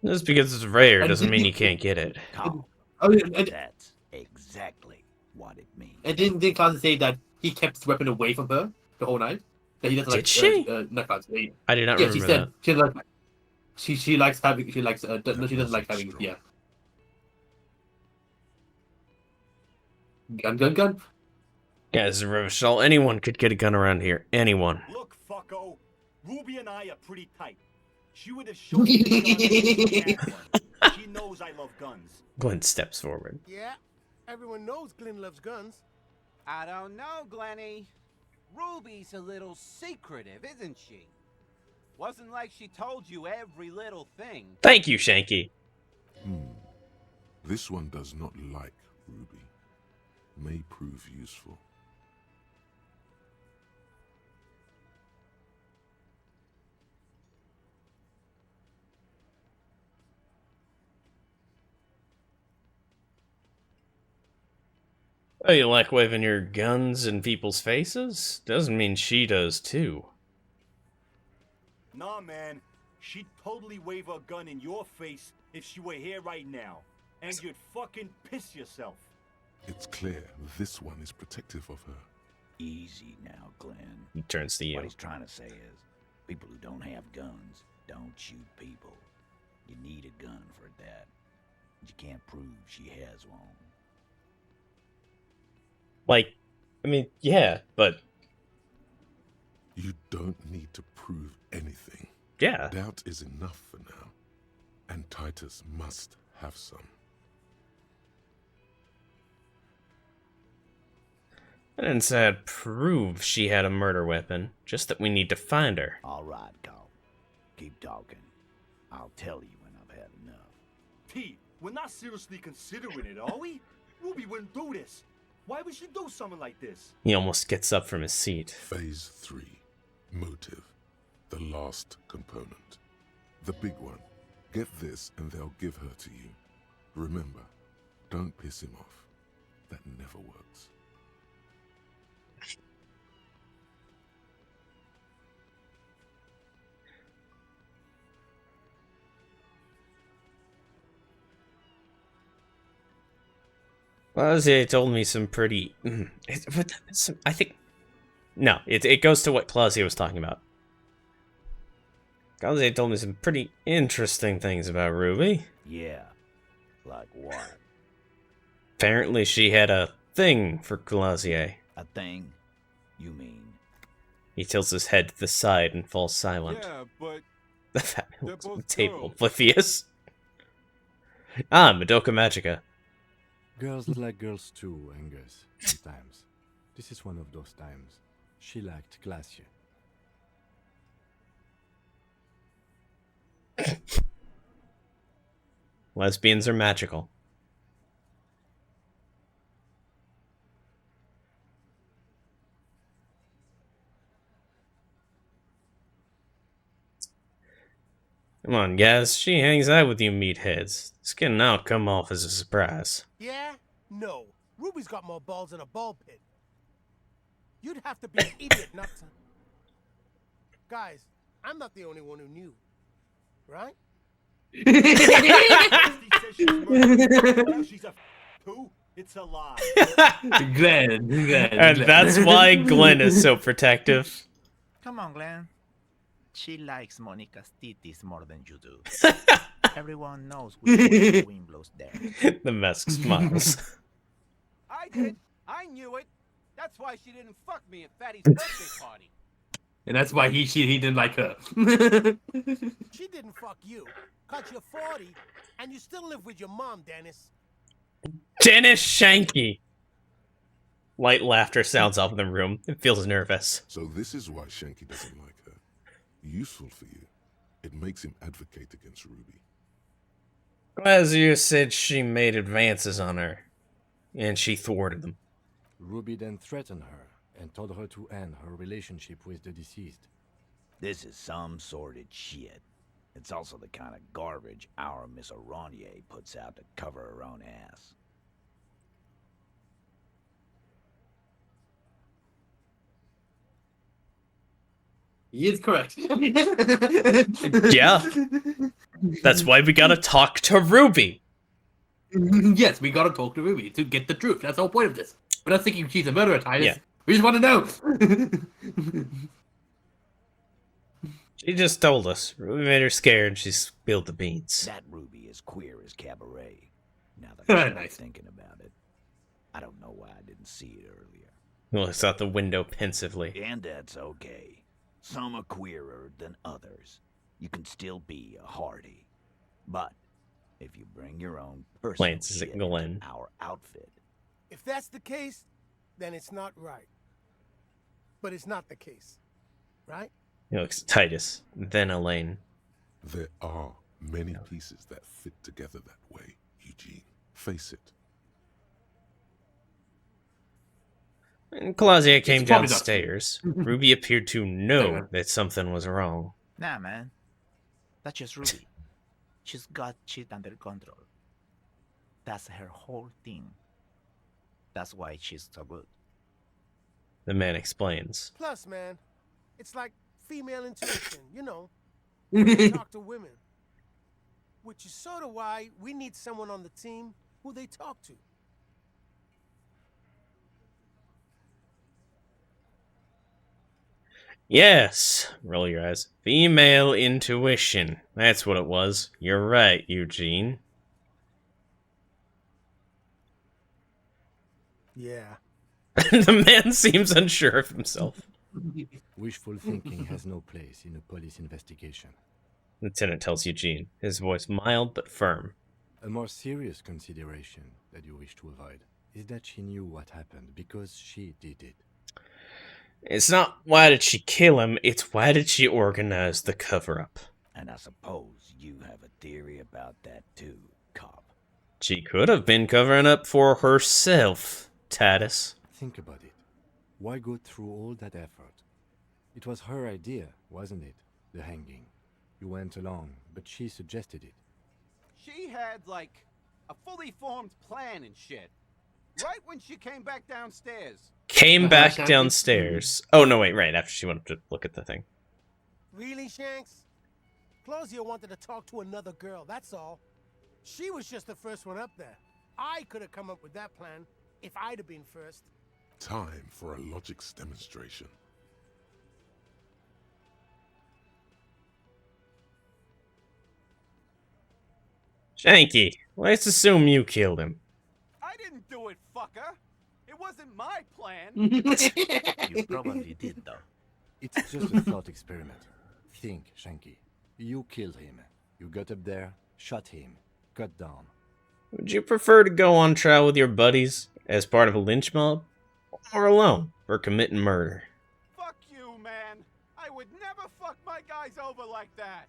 Just because it's rare And doesn't mean didn't you can't get it. That's exactly what it means. And didn't Claudia say that he kept his weapon away from her the whole night? That he doesn't Did she? Not Claudia. I did not yeah, remember she said that. she likes having she doesn't like having gun. Yeah, this is Revachol. Anyone could get a gun around here. Anyone. Look, fucko. Ruby and I are pretty tight. She would have shown me the gun if she had one. She knows I love guns. Glenn steps forward. Yeah, everyone knows Glenn loves guns. I don't know, Glenny. Ruby's a little secretive, isn't she? Wasn't like she told you every little thing. Thank you, Shanky. This one does not like Ruby. May prove useful. Oh, you like waving your guns in people's faces? Doesn't mean she does too. Nah, man. She'd totally wave her gun in your face if she were here right now. And you'd fucking piss yourself. It's clear this one is protective of her. Easy now, Glenn. He turns to you. What he's trying to say is, people who don't have guns don't shoot people. You need a gun for that. You can't prove she has one. Like, I mean, yeah, but... You don't need to prove anything. Yeah. Doubt is enough for now. And Titus must have some. I didn't say I'd prove she had a murder weapon, just that we need to find her. All right, Carl. Keep talking. I'll tell you when I've had enough. T, we're not seriously considering it, are we? Ruby wouldn't do this. Why would she do something like this? He almost gets up from his seat. Phase 3. Motive. The last component. The big one. Get this and they'll give her to you. Remember, don't piss him off. That never works. Clausier told me some pretty... I think... No, it goes to what Clausier was talking about. Clausier told me some pretty interesting things about Ruby. Yeah. Like what? Apparently she had a thing for Clausier. A thing? You mean? He tilts his head to the side and falls silent. Yeah, but The fat man they're looks at the both table, girls. oblivious. Ah, Madoka Magica. Girls like girls too, Angus, sometimes. This is one of those times. She liked Glacier. Lesbians are magical. Come on, guys. She hangs out with you meatheads. This can now come off as a surprise. Yeah? No. Ruby's got more balls than a ball pit. You'd have to be an idiot not to. Guys, I'm not the only one who knew. Right? She's a who? It's a lie. Glenn. And that's why Glenn is so protective. Come on, Glenn. She likes Monica's titties more than you do. Everyone knows which way the wind blows there. The mask smiles. I did. I knew it. That's why she didn't fuck me at Fatty's birthday party. And that's why he didn't like her. She didn't fuck you. Cause you're 40 and you still live with your mom, Dennis. Dennis Shanky. Light laughter sounds off in the room. It feels nervous. So this is why Shanky doesn't like her. Useful for you. It makes him advocate against Ruby. As you said, she made advances on her, and she thwarted them. Ruby then threatened her and told her to end her relationship with the deceased. This is some sordid shit. It's also the kind of garbage our Miss Aronier puts out to cover her own ass. He is correct. Yeah. That's why we gotta talk to Ruby. Yes, we gotta talk to Ruby to get the truth. That's the whole point of this. We're not thinking she's a murderer, Titus. Yeah. We just want to know. She just told us. Ruby made her scared, she spilled the beans. That Ruby is queer as cabaret. Now that I'm Nice. thinking about it. I don't know why I didn't see it earlier. He looks out the window pensively. And that's okay. Some are queerer than others. You can still be a hardy. But if you bring your own personal Lance, is shit it Glenn? into our outfit, If that's the case, then it's not right. But it's not the case. Right? He looks at Titus, then Elaine. There are many pieces that fit together that way, Eugene. Face it. When Clausier came probably not downstairs, Ruby appeared to know that something was wrong. Nah, man. That's just Ruby. She's got shit under control. That's her whole thing. That's why she's so good. The man explains. Plus, man, it's like female intuition, you know. They talk to women. Which is sort of why we need someone on the team who they talk to. Yes. Roll your eyes. Female intuition. That's what it was. You're right, Eugene. Yeah. The man seems unsure of himself. Wishful thinking has no place in a police investigation. Lieutenant tells Eugene, his voice mild but firm. A more serious consideration that you wish to avoid is that she knew what happened because she did it. It's not why did she kill him, it's why did she organize the cover-up. And I suppose you have a theory about that too, cop. She could have been covering up for herself, Titus. Think about it. Why go through all that effort? It was her idea, wasn't it? The hanging. You went along, but she suggested it. She had, like, a fully formed plan and shit. Right when she came back downstairs. Came back downstairs. Oh, no, wait, right, after she went up to look at the thing. Really, Shanks? Claudia wanted to talk to another girl, that's all. She was just the first one up there. I could have come up with that plan if I'd have been first. Time for a logics demonstration. Shanky, let's assume you killed him. I didn't do it, fucker. It wasn't my plan. You probably did, though. It's just a thought experiment. Think, Shanky. You killed him. You got up there, shot him, cut down. Would you prefer to go on trial with your buddies as part of a lynch mob, or alone for committing murder? Fuck you, man. I would never fuck my guys over like that.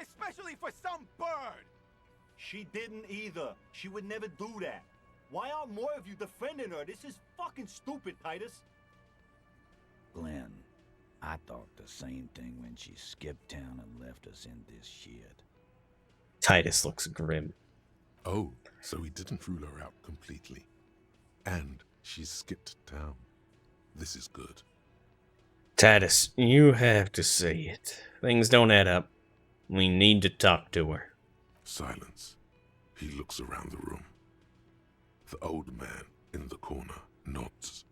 Especially for some bird. She didn't either. She would never do that. Why aren't more of you defending her? This is fucking stupid, Titus. Glenn, I thought the same thing when she skipped town and left us in this shit. Titus looks grim. Oh, so he didn't rule her out completely. And she skipped town. This is good. Titus, you have to say it. Things don't add up. We need to talk to her. Silence. He looks around the room. The old man in the corner nods.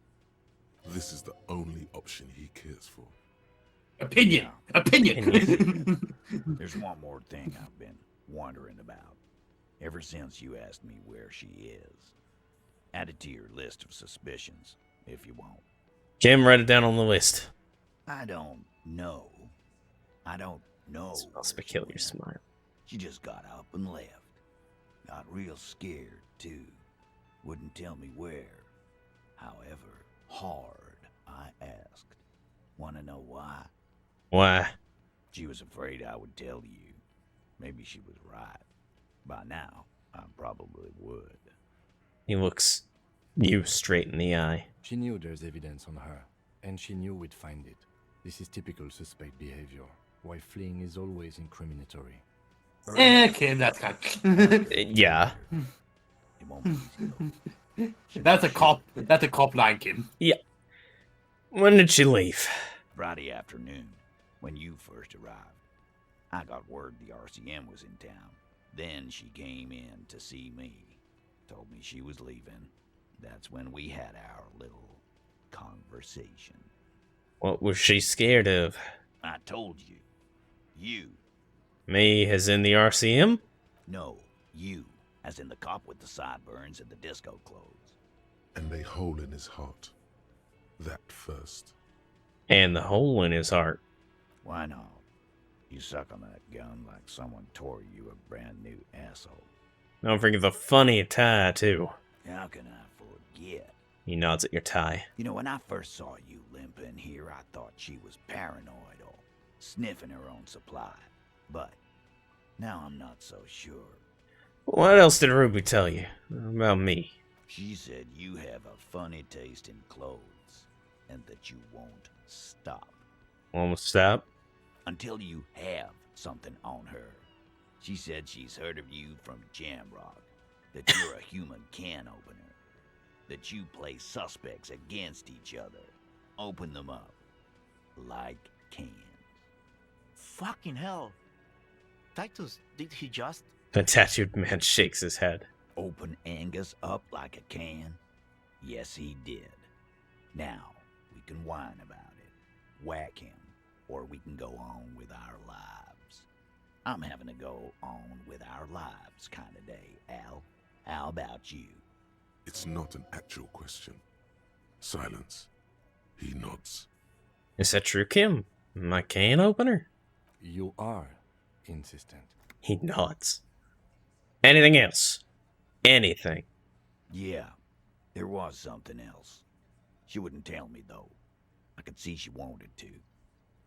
This is the only option he cares for. Opinion. There's one more thing I've been wondering about. Ever since you asked me where she is. Add it to your list of suspicions, if you want. Jim, write it down on the list. I don't know. Smells peculiar smile. She just got up and left. Got real scared, too. Wouldn't tell me where. However, hard, I asked. Wanna know why? Why? She was afraid I would tell you. Maybe she was right. By now, I probably would. He looks you straight in the eye. She knew there's evidence on her, and she knew we'd find it. This is typical suspect behavior. Why fleeing is always incriminatory. Okay, that's kind of... Yeah. That's a cop line, Kim. Yeah. When did she leave? Friday afternoon, when you first arrived. I got word the RCM was in town. Then she came in to see me. Told me she was leaving. That's when we had our little conversation. What was she scared of? I told you. You. Me as in the RCM? No, you. As in the cop with the sideburns and the disco clothes. And a hole in his heart. That first. And the hole in his heart. Why not? You suck on that gun like someone tore you a brand new asshole. Don't forget the funny tie, too. How can I forget? He nods at your tie. You know, when I first saw you limping here, I thought she was paranoid or sniffing her own supply. But now I'm not so sure. What else did Ruby tell you about me? She said you have a funny taste in clothes and that you won't stop. Won't stop? Until you have something on her. She said she's heard of you from Jamrock, that you're a human can opener, that you play suspects against each other, open them up like cans. Fucking hell. Titus, did he just The tattooed man shakes his head. open Angus up like a can? Yes, he did. Now, we can whine about it, whack him, or we can go on with our lives. I'm having to go on with our lives kind of day, Al. How about you? It's not an actual question. Silence. He nods. Is that true, Kim? My can opener? You are insistent. He nods. Anything else? Anything. Yeah, there was something else. She wouldn't tell me, though. I could see she wanted to.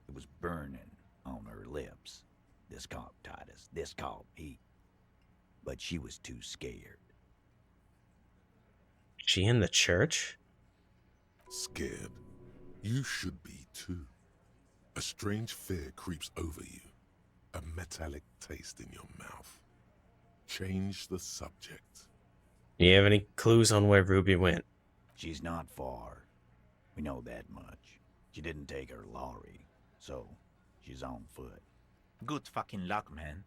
It was burning on her lips. This caught Titus. This caught me. But she was too scared. She in the church? Scared. You should be too. A strange fear creeps over you. A metallic taste in your mouth. Change the subject. Do you have any clues on where Ruby went? She's not far. We know that much. She didn't take her lorry, so she's on foot. Good fucking luck, man.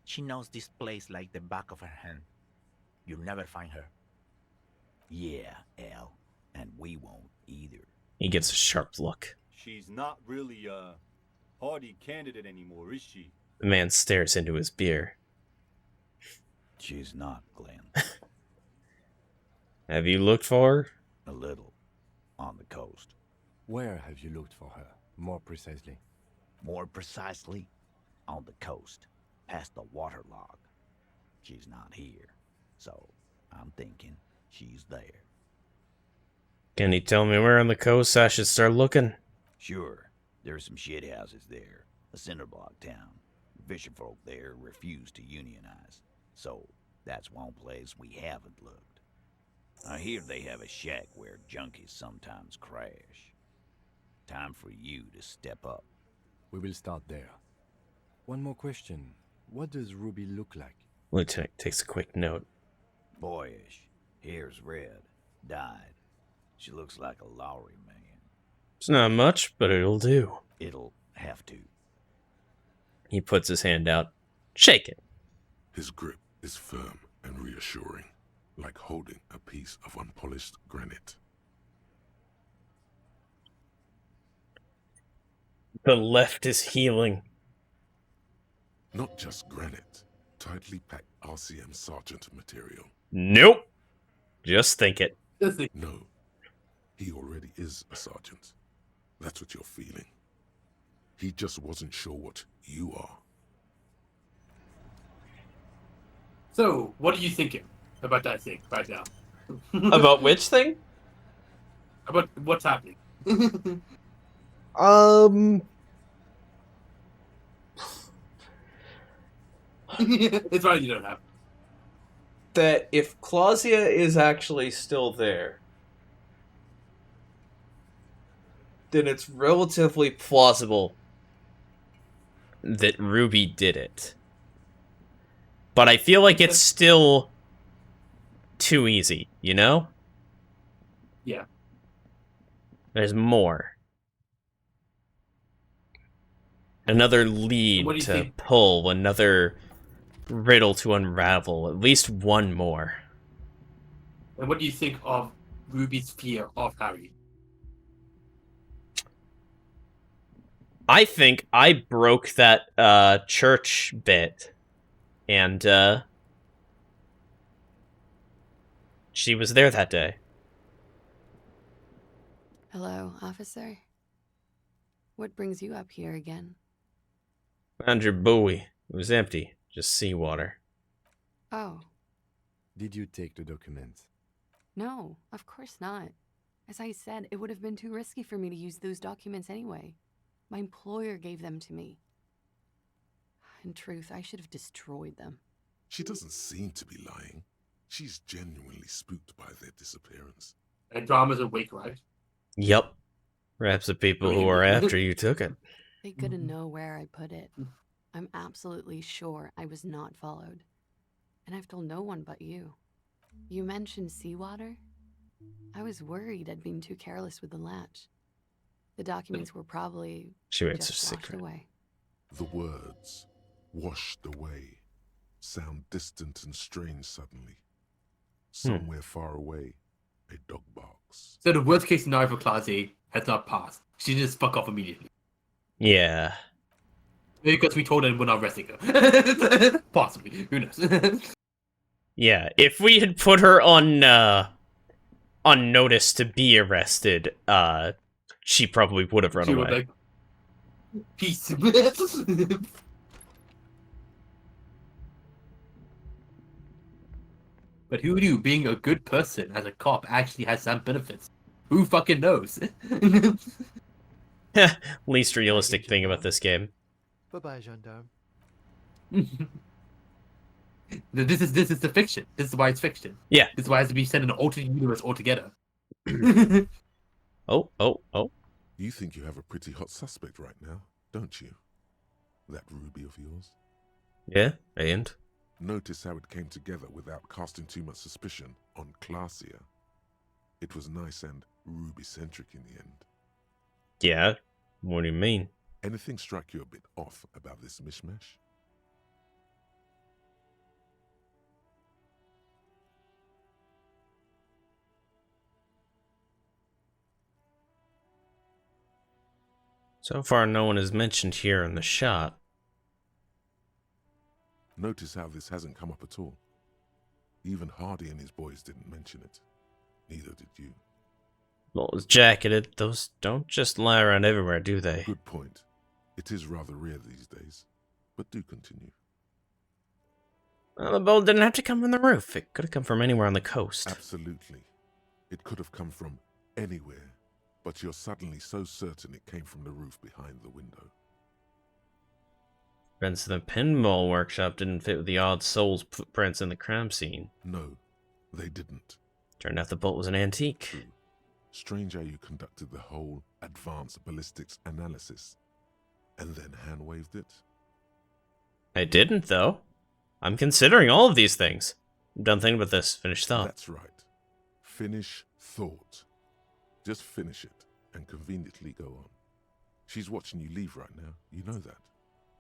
She knows this place like the back of her hand. You'll never find her. Yeah, Al. And we won't either. He gets a sharp look. She's not really a hardy candidate anymore, is she? The man stares into his beer. She's not, Glenn. Have you looked for her? A little. On the coast. Where have you looked for her, more precisely? More precisely, on the coast, past the waterlock. She's not here, so I'm thinking she's there. Can you tell me where on the coast I should start looking? Sure, there's some shit houses there, a cinder block town. Fisherfolk there refuse to unionize, so that's one place we haven't looked. I hear they have a shack where junkies sometimes crash. Time for you to step up. We will start there. One more question. What does Ruby look like? Lieutenant takes a quick note. Boyish, hair's red, dyed. She looks like a Lowry man. It's not much, but it'll do. It'll have to. He puts his hand out. Shake it. His grip is firm and reassuring, like holding a piece of unpolished granite. The left is healing. Not just granite, tightly packed RCM sergeant material. Nope. Just think it. No, he already is a sergeant. That's what you're feeling. He just wasn't sure what you are. So, what are you thinking about that thing right now? About which thing? About what's happening. It's fine, you don't have. That if Clausia is actually still there, then it's relatively plausible that Ruby did it. But I feel like it's still too easy, you know? Yeah. There's more. Another lead What do you to think? pull, another riddle to unravel, at least one more. And what do you think of Ruby's fear of Harry? I think I broke that church bit, and she was there that day. Hello, officer. What brings you up here again? Found your buoy. It was empty, just seawater. Oh, Did you take the documents? no, of course not. As I said, it would have been too risky for me to use those documents anyway. My employer gave them to me. In truth, I should have destroyed them. She doesn't seem to be lying. She's genuinely spooked by their disappearance. And Drama's awake, right? Yep. Perhaps the people who are after you took it. They couldn't know where I put it. I'm absolutely sure I was not followed. And I've told no one but you. You mentioned seawater? I was worried I'd been too careless with the latch. The documents were probably She waits just her washed secret. away. The words, washed away, sound distant and strange suddenly. Somewhere far away, a dog barks. So the worst case scenario for Class A has not passed. She just fuck off immediately. Yeah. Because we told her we're not arresting her. Possibly. Who knows? Yeah, if we had put her on notice to be arrested, she probably would have run She away. would like, peace. But who knew being a good person as a cop actually has some benefits? Who fucking knows? Least realistic thing about this game. Bye-bye, gendarme. This is the fiction. This is why it's fiction. Yeah. This is why it has to be set in an alternate universe altogether. Oh. You think you have a pretty hot suspect right now, don't you? That Ruby of yours? Yeah, and? Notice how it came together without casting too much suspicion on Clasia. It was nice and Ruby-centric in the end. Yeah? What do you mean? Anything struck you a bit off about this mishmash? So far, no one is mentioned here in the shot. Notice how this hasn't come up at all. Even Hardy and his boys didn't mention it. Neither did you. Well, it's jacketed. Those don't just lie around everywhere, do they? Good point. It is rather rare these days. But do continue. Well, the bolt didn't have to come from the roof. It could have come from anywhere on the coast. Absolutely. It could have come from anywhere. But you're suddenly so certain it came from the roof behind the window. Friends of the pinball workshop didn't fit with the odd soul's footprints in the crime scene. No, they didn't. Turned out the bolt was an antique. True. Strange how you conducted the whole advanced ballistics analysis and then hand-waved it. I didn't, though. I'm considering all of these things. I'm done thinking about this. Finish thought. That's right. Finish thought. Just finish it and conveniently go on. She's watching you leave right now. You know that.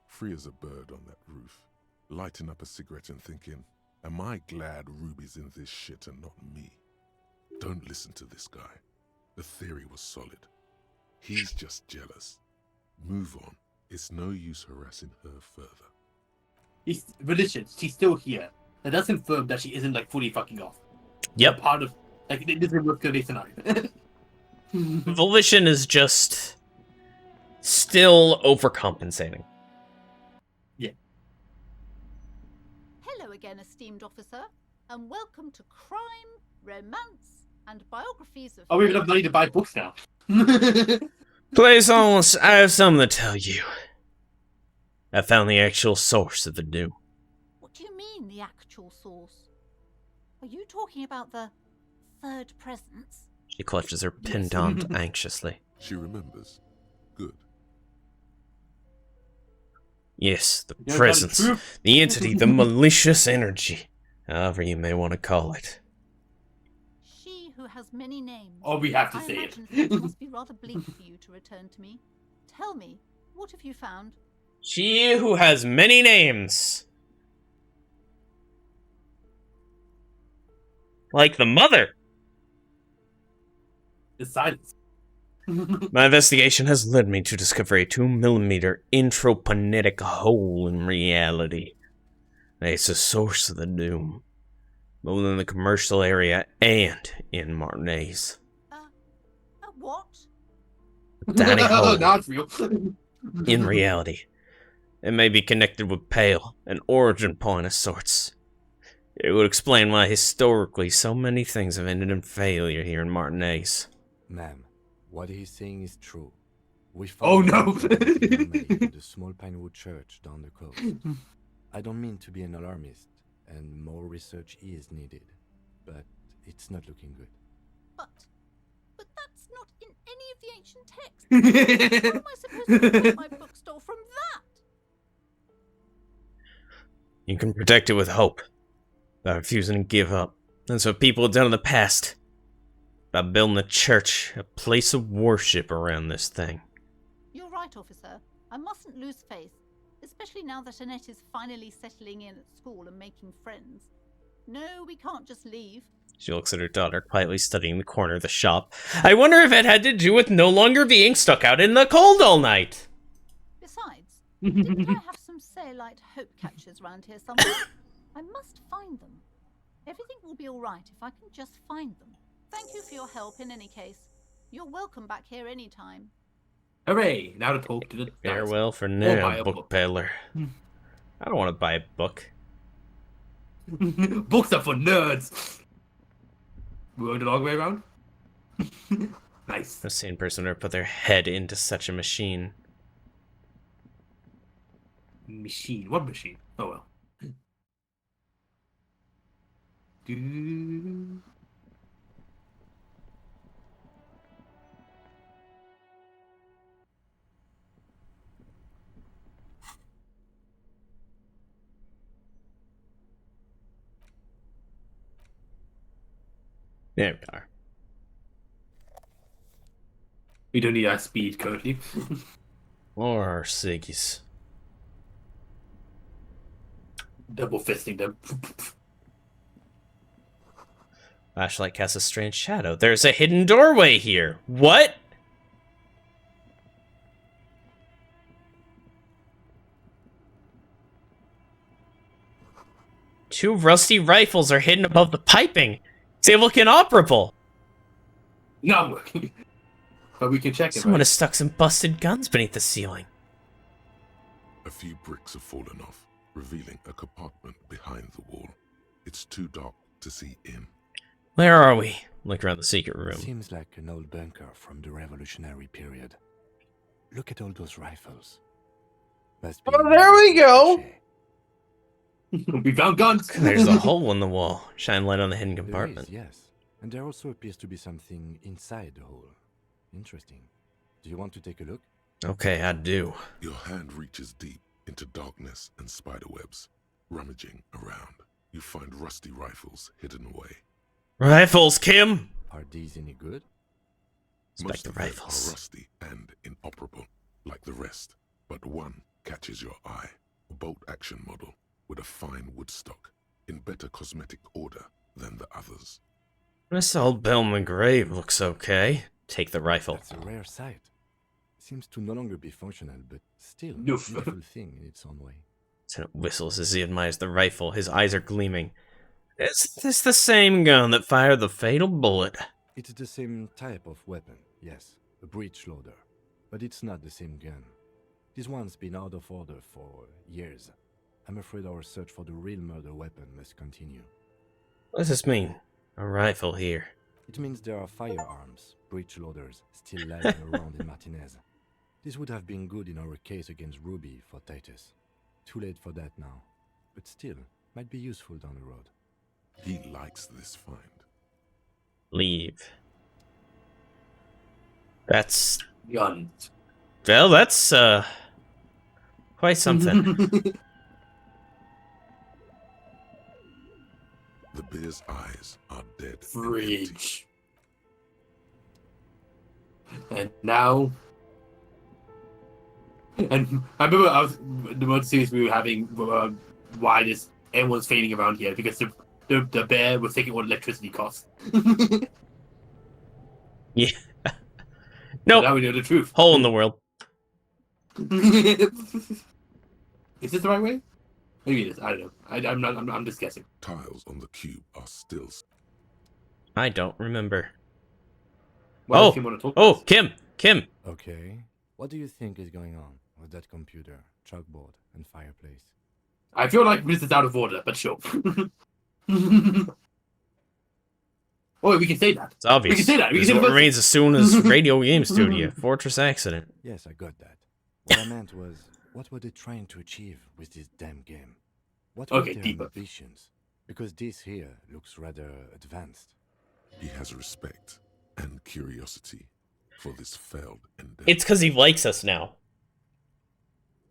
Free as a bird on that roof, lighting up a cigarette and thinking, am I glad Ruby's in this shit and not me? Don't listen to this guy. The theory was solid. He's just jealous. Move on. It's no use harassing her further. He's malicious. She's still here. That does confirm that she isn't like fully fucking off. Yep. Part of like this is work case scenario. Volition is just still overcompensating. Yeah. Hello again, esteemed officer, and welcome to Crime, Romance, and Biographies of... Oh, we have enough money to buy books now. Please, almost, I have something to tell you. I found the actual source of the doom. What do you mean, the actual source? Are you talking about the third presence? She clutches her pendant anxiously. She remembers. Good. Yes, the presence, the entity, the malicious energy, however you may want to call it. She who has many names. Oh, we have to say it. It must be rather bleak for you to return to me. Tell me, what have you found? She who has many names. Like the mother. The silence. My investigation has led me to discover a 2mm intraplanetic hole in reality. It's the source of the doom, both in the commercial area and in Martinez. What? A tiny hole. Now it's real. In reality, it may be connected with Pale, an origin point of sorts. It would explain why historically so many things have ended in failure here in Martinez. Ma'am, what he's saying is true. We Oh, found no. the small Pinewood Church down the coast. I don't mean to be an alarmist, and more research is needed, but it's not looking good. But that's not in any of the ancient texts. How am I supposed to protect my bookstore from that? You can protect it with hope, by refusing to give up. That's what people have done in the past. By building a church, a place of worship around this thing. You're right, officer. I mustn't lose faith. especially now that Annette is finally settling in at school and making friends. No, we can't just leave. She looks at her daughter, quietly studying the corner of the shop. I wonder if it had to do with no longer being stuck out in the cold all night. Besides, didn't I have some Sailite hope catchers round here somewhere? I must find them. Everything will be all right if I can just find them. Thank you for your help in any case. You're welcome back here anytime. Hooray! Now to talk to the Farewell for buy now, a book book. peddler. I don't want to buy a book. Books are for nerds. We're going the long way around. Nice. No sane person would put their head into such a machine. Machine. What machine? Oh well. Do. There we are. We don't need our speed currently. Or our Siggies. Double fisting them. Flashlight casts a strange shadow. There's a hidden doorway here. What? Two rusty rifles are hidden above the piping. They look inoperable. Not working. But we can check it. Someone Right? has stuck some busted guns beneath the ceiling. A few bricks have fallen off, revealing a compartment behind the wall. It's too dark to see in. Where are we? Look around the secret room. Seems like an old bunker from the revolutionary period. Look at all those rifles. Must be Oh, there we go. We found guns. There's a hole in the wall. Shine light on the hidden There compartment. is, yes. And there also appears to be something inside the hole. Interesting. Do you want to take a look? Okay, I do. Your hand reaches deep into darkness and spiderwebs. Rummaging around, you find rusty rifles hidden away. Rifles, Kim! Are these any good? Inspect the Most of them rifles. are rusty and inoperable, like the rest. But one catches your eye. A bolt-action model with a fine wood stock, in better cosmetic order than the others. This old Bill McGrave looks okay. Take the rifle. That's a rare sight. Seems to no longer be functional, but still a Noof. beautiful thing in its own way. Lieutenant whistles as he admires the rifle. His eyes are gleaming. Is this the same gun that fired the fatal bullet? It's the same type of weapon, yes, a breech loader. But it's not the same gun. This one's been out of order for years. I'm afraid our search for the real murder weapon must continue. What does this mean? A rifle here. It means there are firearms, breech loaders, still lying around in Martinez. This would have been good in our case against Ruby for Titus. Too late for that now. But still, might be useful down the road. He likes this find. Leave. That's... Guns. Well, that's, quite something. The bear's eyes are dead. Fridge. And now. And I remember the one series we were having why this everyone's fainting around here because the bear was taking what electricity costs. Yeah. No. Now we know the truth. Hole in the world. Is this the right way? Maybe it is. I don't know. I'm just guessing. Tiles on the cube are still. I don't remember. Well, if you want to talk Oh, about Kim! Okay. What do you think is going on with that computer, chalkboard, and fireplace? I feel like this is out of order, but sure. Oh, we can say that. It's obvious. We can say that. We This can is say what remains as soon as Radio Game Studio. Fortress Accident. Yes, I got that. What I meant was, what were they trying to achieve with this damn game? What were Okay, their deeper. ambitions? Because this here looks rather advanced. He has respect and curiosity for this failed endeavor. It's because he likes us now.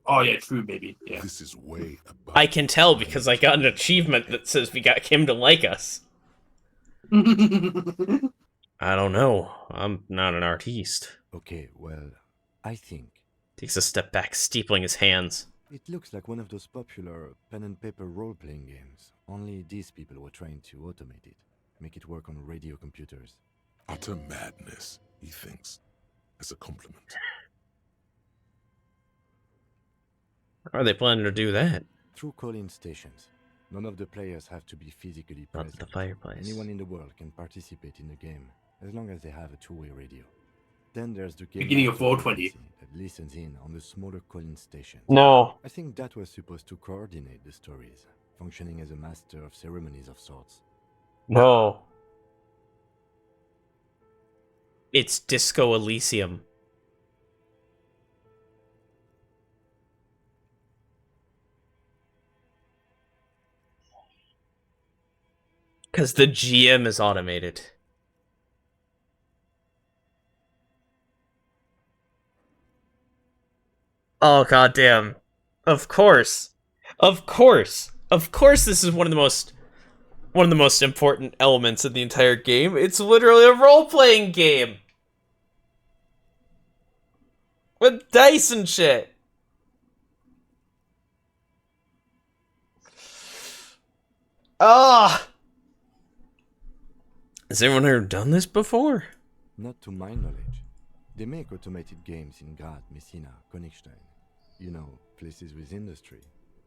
Oh yeah, true, maybe. Yeah. This is way above. I can tell because I got an achievement that says we got Kim to like us. I don't know. I'm not an artiste. Okay, well, I think. Takes a step back, steepling his hands. It looks like one of those popular pen and paper role-playing games. Only these people were trying to automate it, make it work on radio computers. Utter madness, he thinks, as a compliment. How are they planning to do that? Through call-in stations. None of the players have to be physically Not present. the fireplace. Anyone in the world can participate in the game, as long as they have a two-way radio. Then there's the game Beginning of master 420. frequency that listens in on the smaller call-in stations. No. I think that was supposed to coordinate the stories, functioning as a master of ceremonies of sorts. No. It's Disco Elysium. Because the GM is automated. Oh, goddamn. Of course. Of course. Of course this is one of the most important elements of the entire game. It's literally a role-playing game. With dice and shit. Ah! Has anyone ever done this before? Not to my knowledge. They make automated games in Grad, Messina, Königstein. You know, places with industry.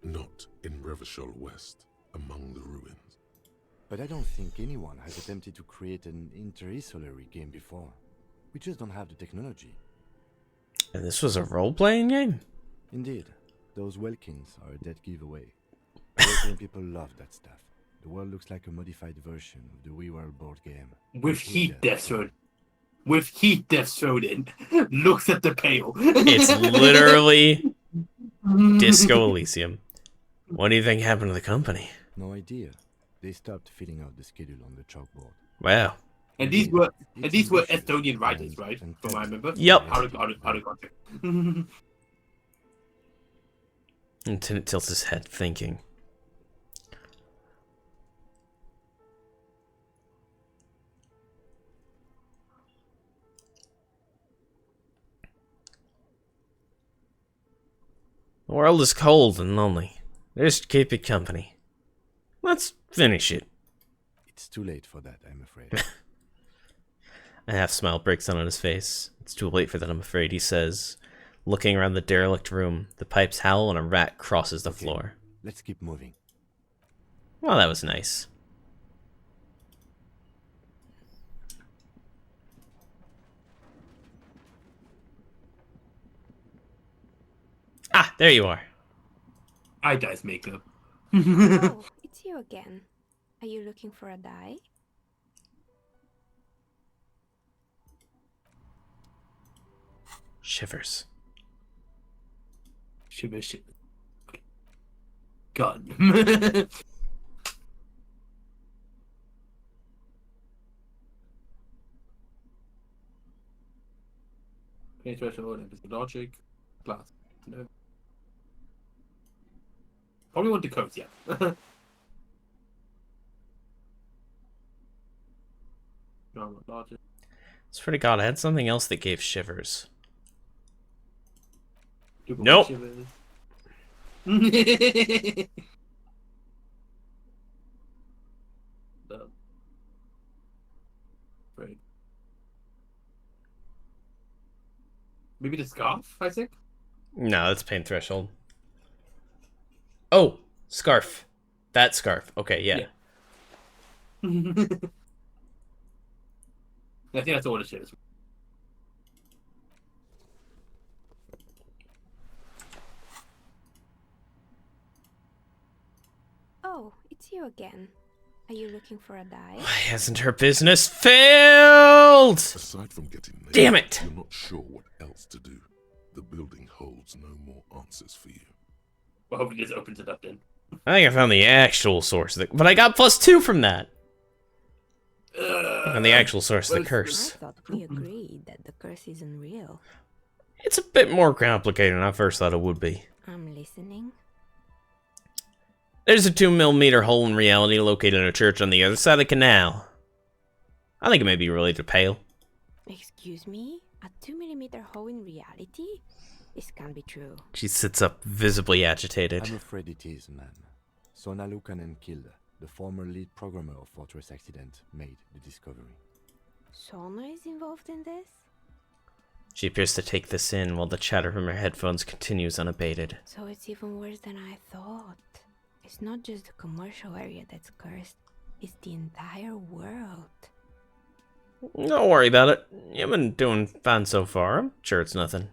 Not in Revachol West, among the ruins. But I don't think anyone has attempted to create an interisolary game before. We just don't have the technology. And this was a role-playing game? Indeed. Those Welkins are a dead giveaway. European people love that stuff. The world looks like a modified version of the WeWorld board game. With heat death thrown. With heat death thrown in. Looks at the pail. It's literally Disco Elysium. What do you think happened to the company? No idea. They stopped filling out the schedule on the chalkboard. Wow. And these were Estonian writers, right? From what I remember. Yep. Out of context. And Tennant tilts his head, thinking. The world is cold and lonely. Just keep it company. Let's finish it. It's too late for that, I'm afraid. A half smile breaks out on his face. It's too late for that, I'm afraid, he says. Looking around the derelict room, the pipes howl and a rat crosses the floor. Let's keep moving. Well, that was nice. Ah, there you are. Dice makeup. Oh, it's you again. Are you looking for a die? Shivers. Shiver. God. Paint threshold, episode logic, glass. No. Probably want the codes, yeah. Logic. Swear to God, I had something else that gave shivers. Nope. Right. Maybe the scarf, I think? No, that's pain threshold. Oh, scarf. That scarf. Okay, yeah. I think that's all it is. Oh, it's you again. Are you looking for a die? Why hasn't her business failed? Aside from getting nailed, Damn it! You're not sure what else to do. The building holds no more answers for you. Well, hopefully this opens it up then. I think I found the actual source of the... But I got +2 from that. And the actual source of the curse. I thought we agreed that the curse isn't real. It's a bit more complicated than I first thought it would be. I'm listening. There's a 2mm hole in reality located in a church on the other side of the canal. I think it may be related to Pale. Excuse me? A 2mm hole in reality? This can't be true. She sits up, visibly agitated. I'm afraid it is, ma'am. Sona Lukanen killed the former lead programmer of Fortress Accident made the discovery. Sona is involved in this? She appears to take this in while the chatter from her headphones continues unabated. So it's even worse than I thought. It's not just the commercial area that's cursed, it's the entire world. Don't worry about it. You've been doing fine so far. I'm sure it's nothing.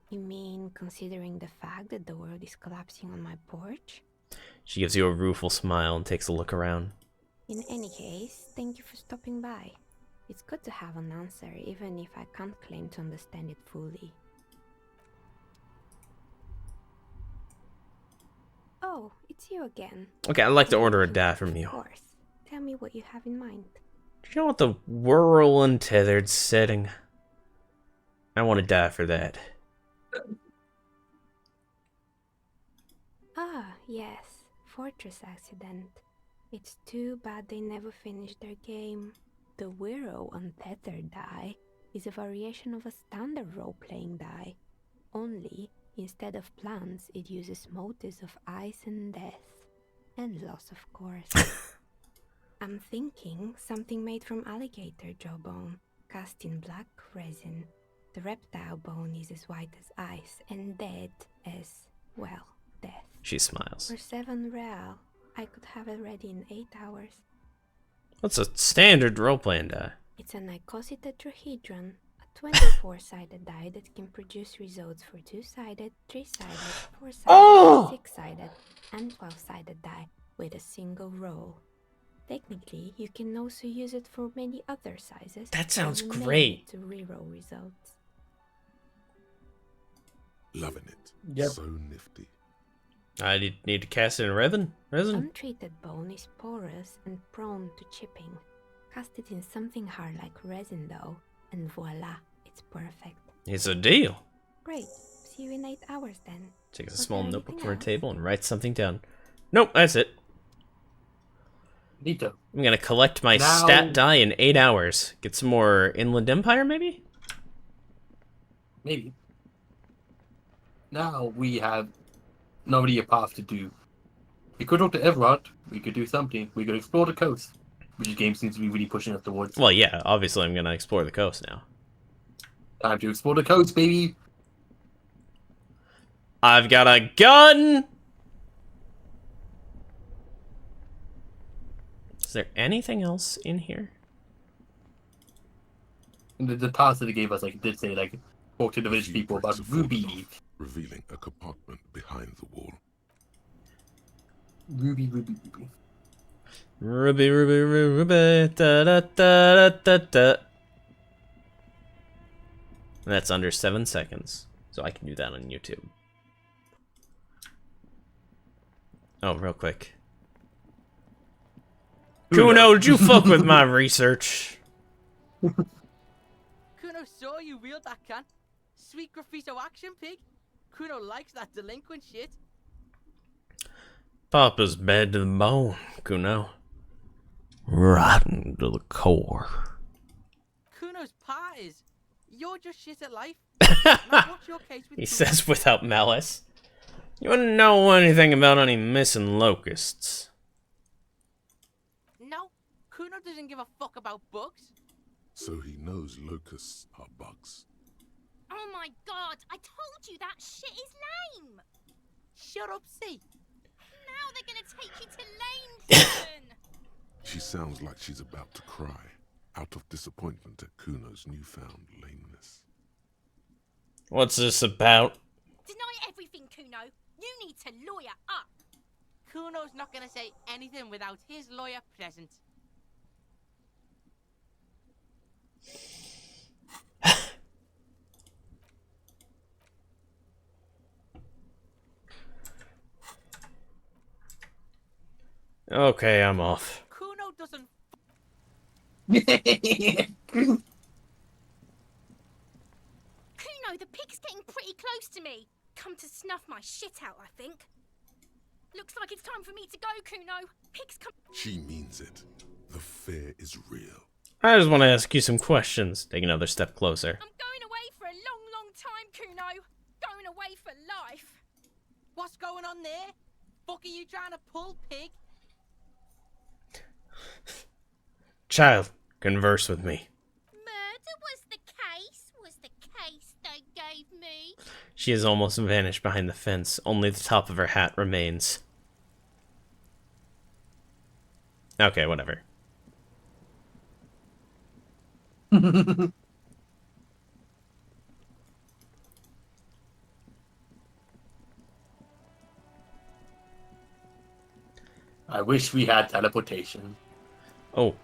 You mean considering the fact that the world is collapsing on my porch? She gives you a rueful smile and takes a look around. In any case, thank you for stopping by. It's good to have an answer, even if I can't claim to understand it fully. Oh, it's you again. Okay, I'd like to order a die from you. Of course. Tell me what you have in mind. Do you know what the whirl untethered setting? I want to die for that. Ah, yes. Fortress Accident. It's too bad they never finished their game. The Whirl Untethered die is a variation of a standard role-playing die. Only, instead of plants, it uses motives of ice and death. And loss, of course. I'm thinking something made from alligator jawbone, cast in black resin. The reptile bone is as white as ice, and dead as, well, death. She smiles. For 7 real, I could have it ready in 8 hours. What's a standard role-playing die? It's an icositetrahedron, a 24-sided die that can produce results for 2-sided, 3-sided, 4-sided, 6-sided, and 12-sided die with a single roll. Technically, you can also use it for many other sizes. That sounds and mainly great. To reroll results. Loving it. Yep. So nifty. I need to cast it in resin? Untreated bone is porous and prone to chipping. Cast it in something hard like resin though, and voila, it's perfect. It's a deal. Great. See you in 8 hours then. Takes a Was small there notebook anything from her else? table and writes something down. Nope, that's it. Neato. I'm gonna collect my Now- stat die in 8 hours. Get some more Inland Empire, maybe? Maybe. Now we have not really a path to do. We could talk to Everard. We could do something. We could explore the coast, which the game seems to be really pushing us towards. Well, yeah, obviously I'm gonna explore the coast now. Time to explore the coast, baby. I've got a gun! Is there anything else in here? And the paths that they gave us, like, did say, like, talk to the village people about Ruby. Revealing a compartment behind the wall. Ruby. Ruby, da da da da da. That's under 7 seconds, so I can do that on YouTube. Oh, real quick. Kuno, did you fuck with my research? Kuno saw you wield that can. Sweet graffito action pig. Kuno likes that delinquent shit. Papa's bad to the bone, Kuno. Rotten to the core. Kuno's part is, you're just shit at life. Now what's your case with He Kuno? says without malice. You wouldn't know anything about any missing locusts. No, Kuno doesn't give a fuck about bugs. So he knows locusts are bugs. Oh my god, I told you that shit is lame! Shut up, see. Now they're gonna take you to Lane. She sounds like she's about to cry, out of disappointment at Kuno's newfound lameness. What's this about? Deny everything, Kuno. You need to lawyer up. Kuno's not gonna say anything without his lawyer present. Okay, I'm off. Kuno doesn't. Kuno, the pig's getting pretty close to me. Come to snuff my shit out, I think. Looks like it's time for me to go, Kuno. Pig's come. She means it. The fear is real. I just want to ask you some questions. Take another step closer. I'm going away for a long, long time, Kuno. Go thrown away for life. What's going on there? Fuck are you trying to pull, pig? Child, converse with me. Murder was the case they gave me. She has almost vanished behind the fence. Only the top of her hat remains. Okay, whatever. I wish we had teleportation. Oh.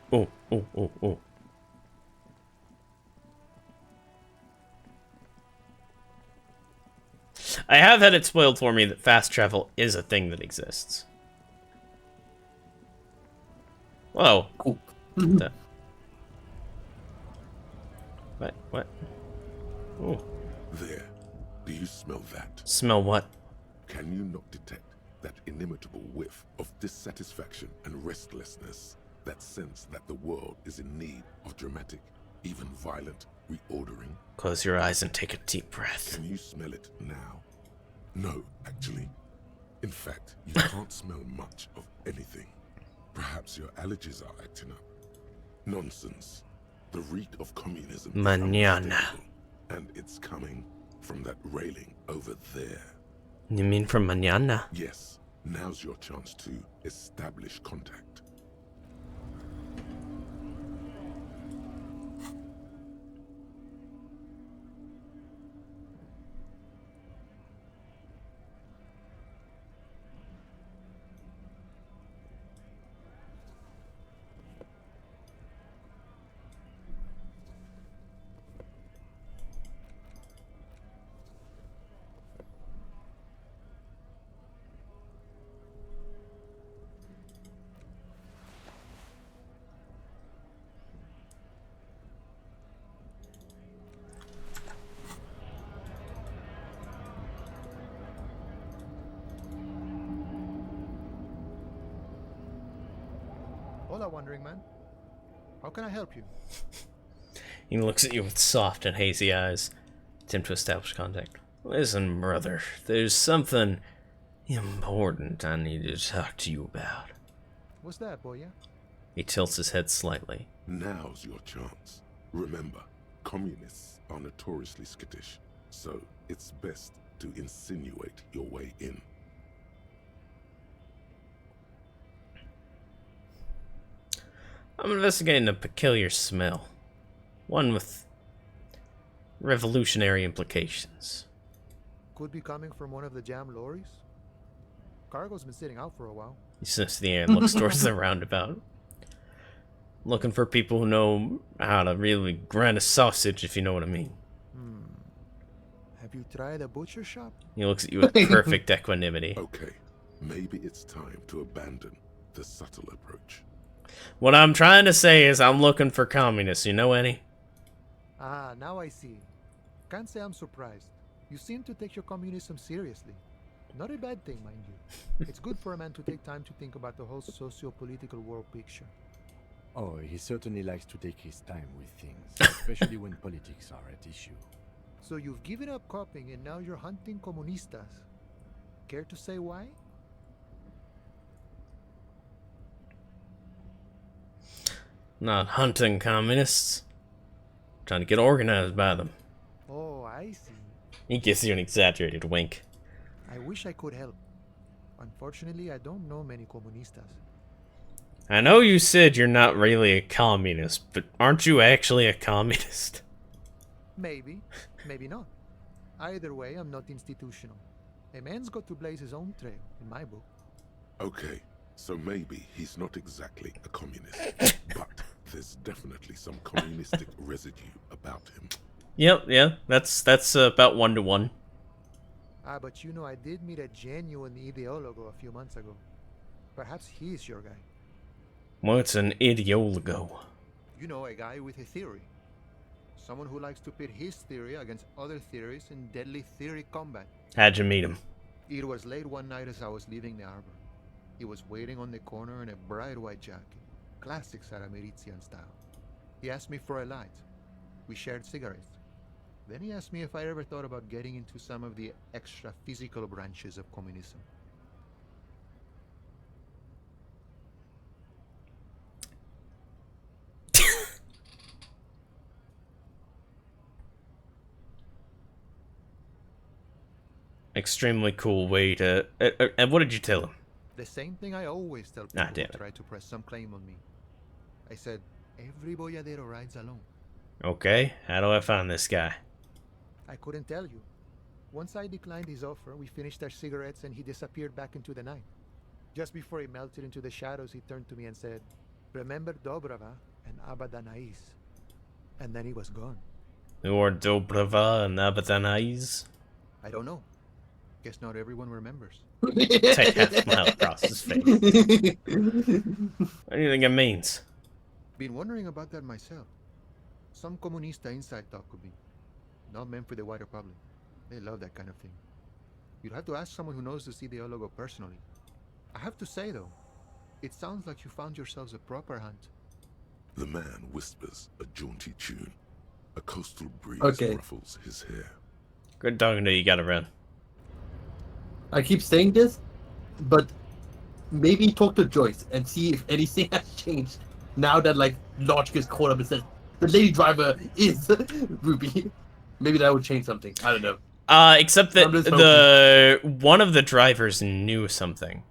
I have had it spoiled for me that fast travel is a thing that exists. Whoa. Cool. What? Oh. There. Do you smell that? Smell what? Can you not detect that inimitable whiff of dissatisfaction and restlessness? That sense that the world is in need of dramatic, even violent reordering? Close your eyes and take a deep breath. Can you smell it now? No, actually. In fact, you can't smell much of anything. Perhaps your allergies are acting up. Nonsense. The reek of communism is Mañana. unmistakable, and it's coming from that railing over there. You mean from mañana? Yes. Now's your chance to establish contact. Hola, Wandering Man. How can I help you? He looks at you with soft and hazy eyes. Attempt to establish contact. Listen, brother, there's something important I need to talk to you about. What's that, boy? He tilts his head slightly. Now's your chance. Remember, communists are notoriously skittish, so it's best to insinuate your way in. I'm investigating a peculiar smell. One with revolutionary implications. Could be coming from one of the jam lorries. Cargo's been sitting out for a while. He sniffs the air and looks towards the roundabout. Looking for people who know how to really grind a sausage, if you know what I mean. Have you tried a butcher shop? He looks at you with perfect equanimity. Okay, maybe it's time to abandon the subtle approach. What I'm trying to say is I'm looking for communists. You know any? Ah, now I see. Can't say I'm surprised. You seem to take your communism seriously. Not a bad thing, mind you. It's good for a man to take time to think about the whole socio-political world picture. Oh, he certainly likes to take his time with things, especially when politics are at issue. So you've given up copying and now you're hunting comunistas. Care to say why? Not hunting communists. Trying to get organized by them. Oh, I see. He gives you an exaggerated wink. I wish I could help. Unfortunately, I don't know many comunistas. I know you said you're not really a communist, but aren't you actually a communist? Maybe, maybe not. Either way, I'm not institutional. A man's got to blaze his own trail, in my book. Okay, so maybe he's not exactly a communist, but there's definitely some communistic residue about him. Yep, yeah, that's about 1 to 1. Ah, but you know, I did meet a genuine ideologo a few months ago. Perhaps he's your guy. What's an ideologo? You know, a guy with a theory. Someone who likes to pit his theory against other theories in deadly theory combat. How'd you meet him? It was late one night as I was leaving the arbor. He was waiting on the corner in a bright white jacket. Classic Sarameritian style. He asked me for a light. We shared cigarettes. Then he asked me if I ever thought about getting into some of the extra physical branches of communism. Extremely cool way to... and what did you tell him? The same thing I always tell people damn who it. try to press some claim on me. I said, every boyadero rides alone. Okay, how do I find this guy? I couldn't tell you. Once I declined his offer, we finished our cigarettes and he disappeared back into the night. Just before he melted into the shadows, he turned to me and said, "Remember Dobrava and Abadanais." And then he was gone. Who are Dobrava and Abadanais? I don't know. Guess not everyone remembers. Take half smile across his face. What do you think it means? Been wondering about that myself. Some comunista inside talk could be. Not meant for the wider public. They love that kind of thing. You'd have to ask someone who knows the ideologo personally. I have to say though, it sounds like you found yourselves a proper hunt. The man whispers a jaunty tune. A coastal breeze ruffles his hair. Good talking to you, gotta run. I keep saying this, but maybe talk to Joyce and see if anything has changed now that like logic is caught up and says the lady driver is Ruby. Maybe that would change something. I don't know. Except that one of the drivers knew something.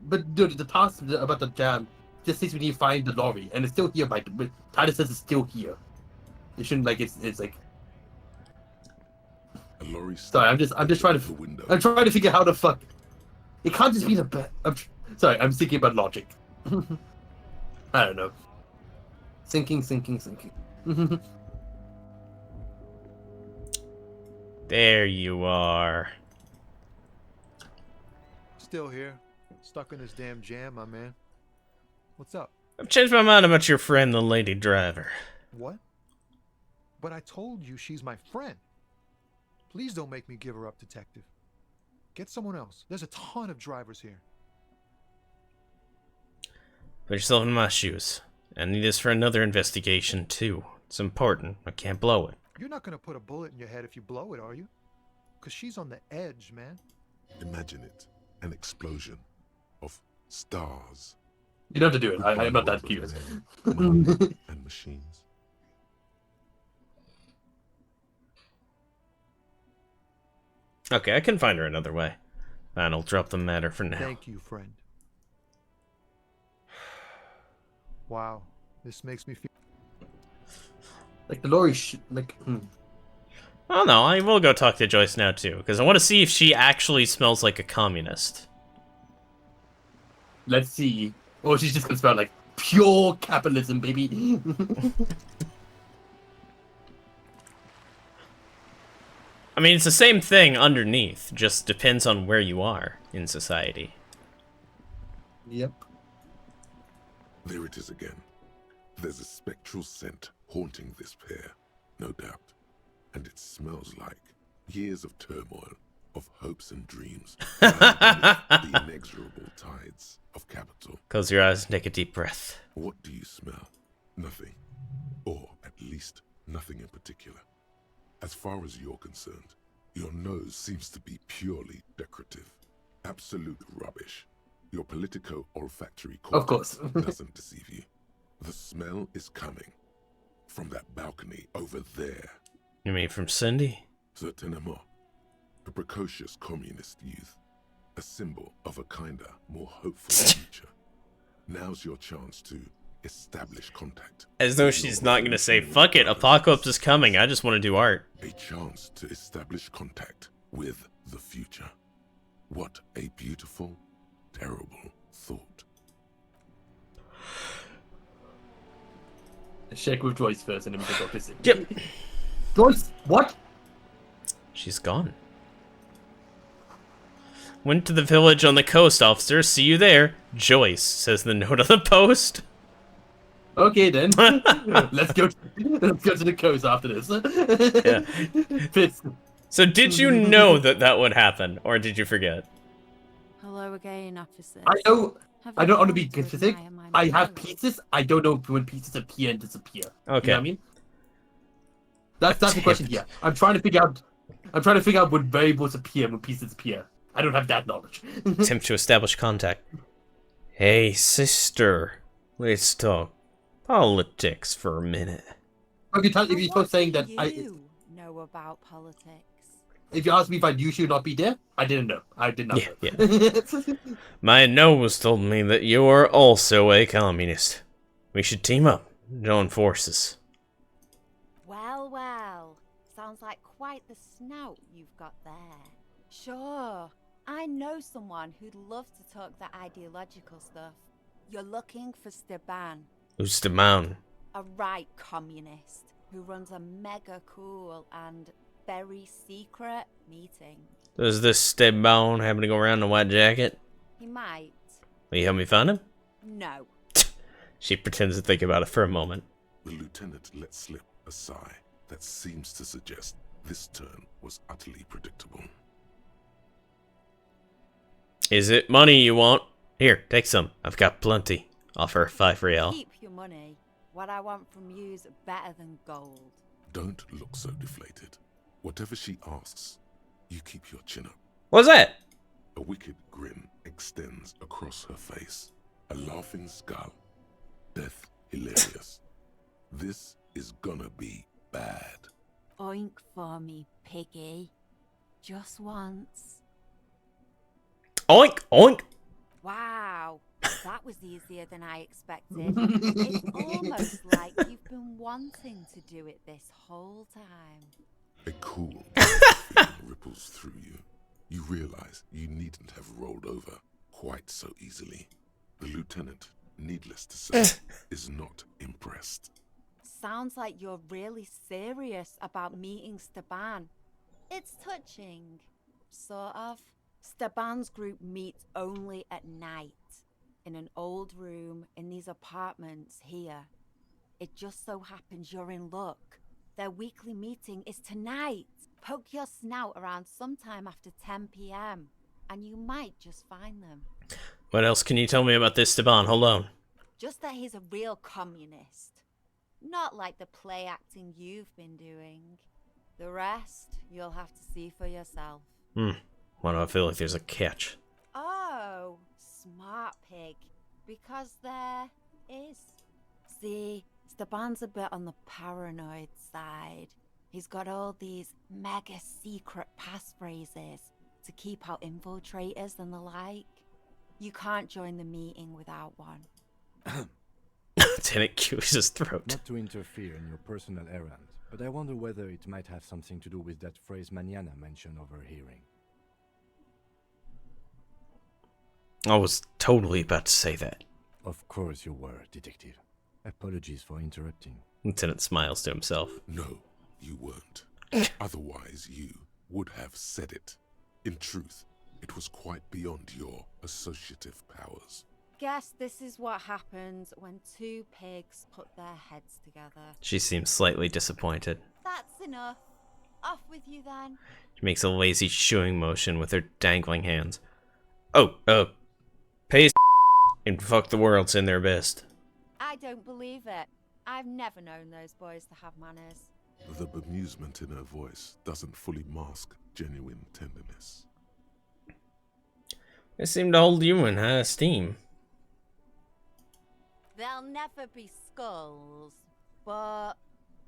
But dude, the task about the jam just says we need to find the lorry, and it's still here. But Titus says it's still here. It shouldn't like it's like. A lorry. Sorry, I'm just trying to. I'm trying to figure out how the fuck. It can't just be the. Sorry, I'm thinking about logic. I don't know. Thinking. There you are. Still here. Stuck in this damn jam, my man. What's up? I've changed my mind about your friend, the lady driver. What? But I told you she's my friend. Please don't make me give her up, detective. Get someone else. There's a ton of drivers here. Put yourself in my shoes. I need this for another investigation, too. It's important. I can't blow it. You're not gonna put a bullet in your head if you blow it, are you? Because she's on the edge, man. Imagine it. An explosion of stars. You don't have to do it. I'm not that cute. And machines. Okay, I can find her another way. Fine, I'll drop the matter for now. Thank you, friend. Wow, this makes me feel like the lorry Oh no, I will go talk to Joyce now too, because I want to see if she actually smells like a communist. Let's see. Oh, she's just gonna smell like pure capitalism, baby. I mean, it's the same thing underneath, just depends on where you are in society. Yep. There it is again. There's a spectral scent haunting this pair, no doubt. And it smells like years of turmoil, of hopes and dreams, the inexorable tides of capital. Close your eyes and take a deep breath. What do you smell? Nothing. Or at least nothing in particular. As far as you're concerned, your nose seems to be purely decorative. Absolute rubbish. Your politico-olfactory of course doesn't deceive you. The smell is coming from that balcony over there. You mean from Cindy? Certainement. A precocious communist youth. A symbol of a kinder, more hopeful future. Now's your chance to establish contact. As though she's not gonna say, fuck it, apocalypse is coming, I just want to do art. A chance to establish contact with the future. What a beautiful, terrible thought. Check with Joyce first and then we can talk to Cindy. Yep. Joyce, what? She's gone. Went to the village on the coast, officer. See you there. Joyce, says the note on the post. Okay then. let's go to the coast after this. Yeah. So did you know that would happen, or did you forget? Hello again, officer. I don't want to be specific. I have pieces. I don't know when pieces appear and disappear. Okay. You know what I mean? That's the Damn question it. here. I'm trying to figure out when variables appear, when pieces appear. I don't have that knowledge. Attempt to establish contact. Hey, sister. Let's talk politics for a minute. If you start saying that know about politics. if you ask me if I knew she would not be there, I didn't know. I did not know. Yeah. My nose told me that you are also a communist. We should team up, join forces. Well, well. Sounds like quite the snout you've got there. Sure. I know someone who'd love to talk the ideological stuff. You're looking for Steban. Who's the man? A right communist who runs a mega cool and very secret meeting. Does this Steban happen to go around in a white jacket? He might. Will you help me find him? No. She pretends to think about it for a moment. The lieutenant let slip a sigh that seems to suggest this turn was utterly predictable. Is it money you want? Here, take some. I've got plenty. Offer 5 real. Keep your money. What I want from you's better than gold. Don't look so deflated. Whatever she asks, you keep your chin up. What's that? A wicked grin extends across her face. A laughing skull. Death hilarious. This is gonna be bad. Oink for me, piggy. Just once. Oink, oink. Wow, that was easier than I expected. It's almost like you've been wanting to do it this whole time. A cool feeling ripples through you. You realize you needn't have rolled over quite so easily. The lieutenant, needless to say, is not impressed. Sounds like you're really serious about meeting Steban. It's touching, sort of. Steban's group meets only at night, in an old room in these apartments here. It just so happens you're in luck. Their weekly meeting is tonight. Poke your snout around sometime after 10 p.m. and you might just find them. What else can you tell me about this Steban? Hold on. Just that he's a real communist. Not like the play acting you've been doing. The rest, you'll have to see for yourself. Why do I feel like there's a catch? Oh, smart pig. Because there is. See, Steban's a bit on the paranoid side. He's got all these mega secret passphrases to keep out infiltrators and the like. You can't join the meeting without one. Lieutenant Q is his throat. Not to interfere in your personal errand, but I wonder whether it might have something to do with that phrase Mañana mentioned overhearing. I was totally about to say that. Of course you were, Detective. Apologies for interrupting. Lieutenant smiles to himself. No, you weren't. Otherwise you would have said it. In truth, it was quite beyond your associative powers. Guess this is what happens when two pigs put their heads together. She seems slightly disappointed. That's enough. Off with you then. She makes a lazy shooing motion with her dangling hands. Oh, pays and fuck the world's in their best. I don't believe it. I've never known those boys to have manners. The bemusement in her voice doesn't fully mask genuine tenderness. They seem to hold you in high esteem. They'll never be skulls, but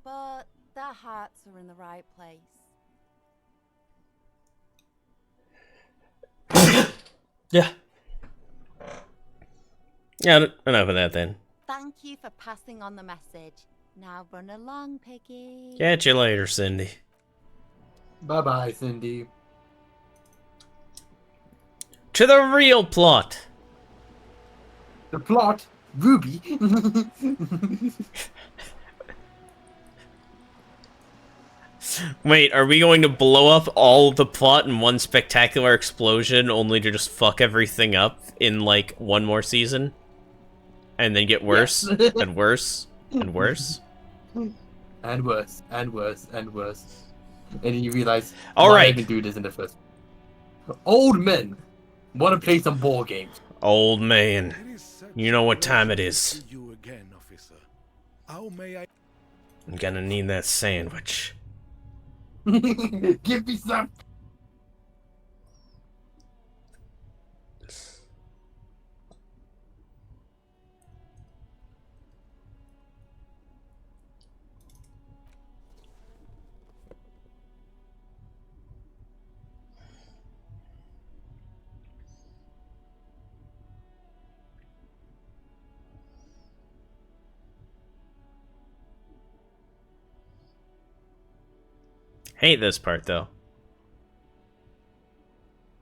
their hearts are in the right place. Yeah. Yeah, enough of that then. Thank you for passing on the message. Now run along, Piggy. Catch you later, Cindy. Bye-bye, Cindy. To the real plot. The plot? Ruby? Wait, are we going to blow up all the plot in one spectacular explosion only to just fuck everything up in, like, one more season? And then get worse, Yes. and worse, and worse? And worse, and worse, and worse. And then you realize, All why right. I even do this in the first place. Old men want to play some ball games. Old man, you know what time it is. You again, officer. How may I? I'm gonna need that sandwich. Give me some. Hate this part though.